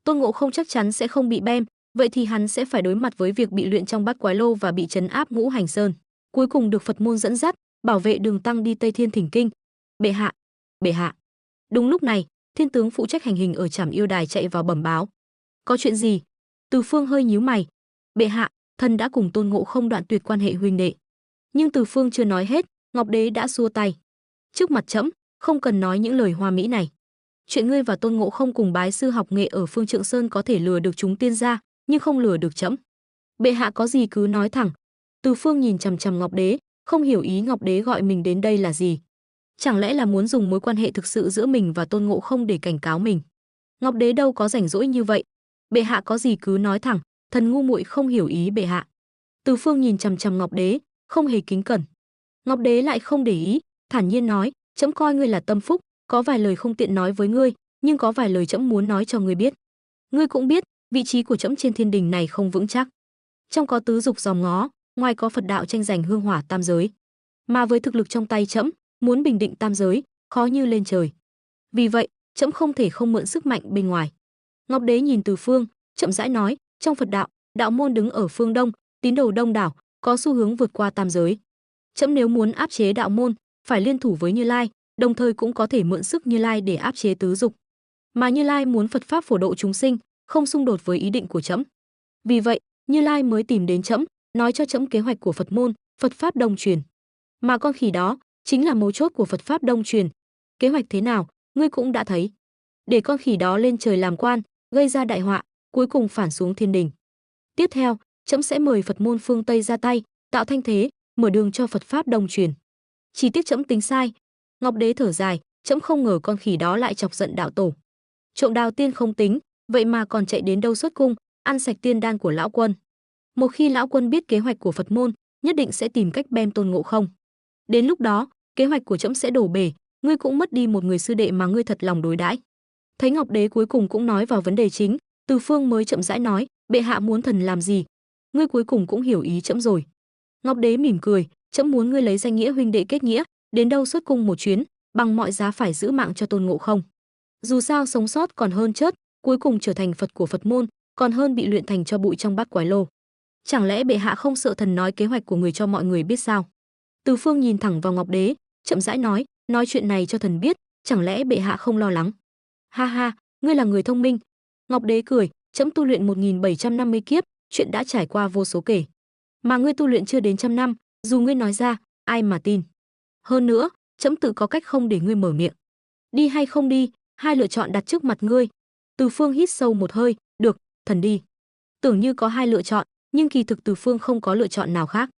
Tôn Ngộ Không chắc chắn sẽ không bị bem, vậy thì hắn sẽ phải đối mặt với việc bị luyện trong Bát Quái Lô và bị trấn áp Ngũ Hành Sơn, cuối cùng được Phật môn dẫn dắt, bảo vệ đường tăng đi Tây Thiên thỉnh kinh. Bệ hạ, bệ hạ. Đúng lúc này, thiên tướng phụ trách hành hình ở Trảm Yêu Đài chạy vào bẩm báo. Có chuyện gì? Từ Phương hơi nhíu mày. Bệ hạ, thần đã cùng Tôn Ngộ Không đoạn tuyệt quan hệ huynh đệ. Nhưng Từ Phương chưa nói hết, Ngọc Đế đã xua tay. Trước mặt trẫm, không cần nói những lời hoa mỹ này. Chuyện ngươi và Tôn Ngộ Không cùng bái sư học nghệ ở Phương Trượng Sơn có thể lừa được chúng tiên gia, nhưng không lừa được trẫm. Bệ hạ có gì cứ nói thẳng. Từ Phương nhìn chằm chằm Ngọc Đế, không hiểu ý Ngọc Đế gọi mình đến đây là gì. Chẳng lẽ là muốn dùng mối quan hệ thực sự giữa mình và Tôn Ngộ Không để cảnh cáo mình? Ngọc Đế đâu có rảnh rỗi như vậy. Bệ hạ có gì cứ nói thẳng, thần ngu muội không hiểu ý bệ hạ. Từ Phương nhìn chằm chằm Ngọc Đế, không hề kính cẩn. Ngọc Đế lại không để ý, thản nhiên nói, trẫm coi ngươi là tâm phúc, có vài lời không tiện nói với ngươi, nhưng có vài lời trẫm muốn nói cho ngươi biết. Ngươi cũng biết, vị trí của trẫm trên thiên đình này không vững chắc. Trong có tứ dục dòm ngó, ngoài có Phật đạo tranh giành hương hỏa tam giới, mà với thực lực trong tay trẫm, muốn bình định tam giới, khó như lên trời. Vì vậy, trẫm không thể không mượn sức mạnh bên ngoài. Ngọc Đế nhìn Từ Phương, chậm rãi nói, trong Phật đạo, đạo môn đứng ở phương đông, tín đồ đông đảo, có xu hướng vượt qua tam giới. Trẫm nếu muốn áp chế đạo môn, phải liên thủ với Như Lai, đồng thời cũng có thể mượn sức Như Lai để áp chế tứ dục. Mà Như Lai muốn Phật pháp phổ độ chúng sinh, không xung đột với ý định của trẫm. Vì vậy, Như Lai mới tìm đến trẫm, nói cho trẫm kế hoạch của Phật môn, Phật pháp đông truyền. Mà con khỉ đó chính là mấu chốt của Phật pháp đông truyền. Kế hoạch thế nào, ngươi cũng đã thấy. Để con khỉ đó lên trời làm quan, gây ra đại họa, cuối cùng phản xuống thiên đình. Tiếp theo, trẫm sẽ mời Phật môn phương Tây ra tay, tạo thanh thế, mở đường cho Phật pháp đông truyền. Chỉ tiếc trẫm tính sai. Ngọc Đế thở dài, trẫm không ngờ con khỉ đó lại chọc giận đạo tổ. Trộm đào tiên không tính, vậy mà còn chạy đến đâu xuất cung, ăn sạch tiên đan của lão quân. Một khi lão quân biết kế hoạch của Phật môn, nhất định sẽ tìm cách bem Tôn Ngộ Không. Đến lúc đó, kế hoạch của trẫm sẽ đổ bể, ngươi cũng mất đi một người sư đệ mà ngươi thật lòng đối đãi. Thấy Ngọc Đế cuối cùng cũng nói vào vấn đề chính, Từ Phương mới chậm rãi nói, bệ hạ muốn thần làm gì? Ngươi cuối cùng cũng hiểu ý trẫm rồi. Ngọc Đế mỉm cười, trẫm muốn ngươi lấy danh nghĩa huynh đệ kết nghĩa, đến đâu xuất cung một chuyến, bằng mọi giá phải giữ mạng cho Tôn Ngộ Không. Dù sao sống sót còn hơn chết, cuối cùng trở thành Phật của Phật môn, còn hơn bị luyện thành cho bụi trong Bát Quái Lô. Chẳng lẽ bệ hạ không sợ thần nói kế hoạch của người cho mọi người biết sao? Từ Phương nhìn thẳng vào Ngọc Đế, chậm rãi nói chuyện này cho thần biết, chẳng lẽ bệ hạ không lo lắng? Ha ha, ngươi là người thông minh. Ngọc Đế cười, trẫm tu luyện 1750 kiếp, chuyện đã trải qua vô số kể. Mà ngươi tu luyện chưa đến trăm năm, dù ngươi nói ra, ai mà tin? Hơn nữa, trẫm tự có cách không để ngươi mở miệng. Đi hay không đi, hai lựa chọn đặt trước mặt ngươi. Từ Phương hít sâu một hơi, được, thần đi. Tưởng như có hai lựa chọn, nhưng kỳ thực Từ Phương không có lựa chọn nào khác.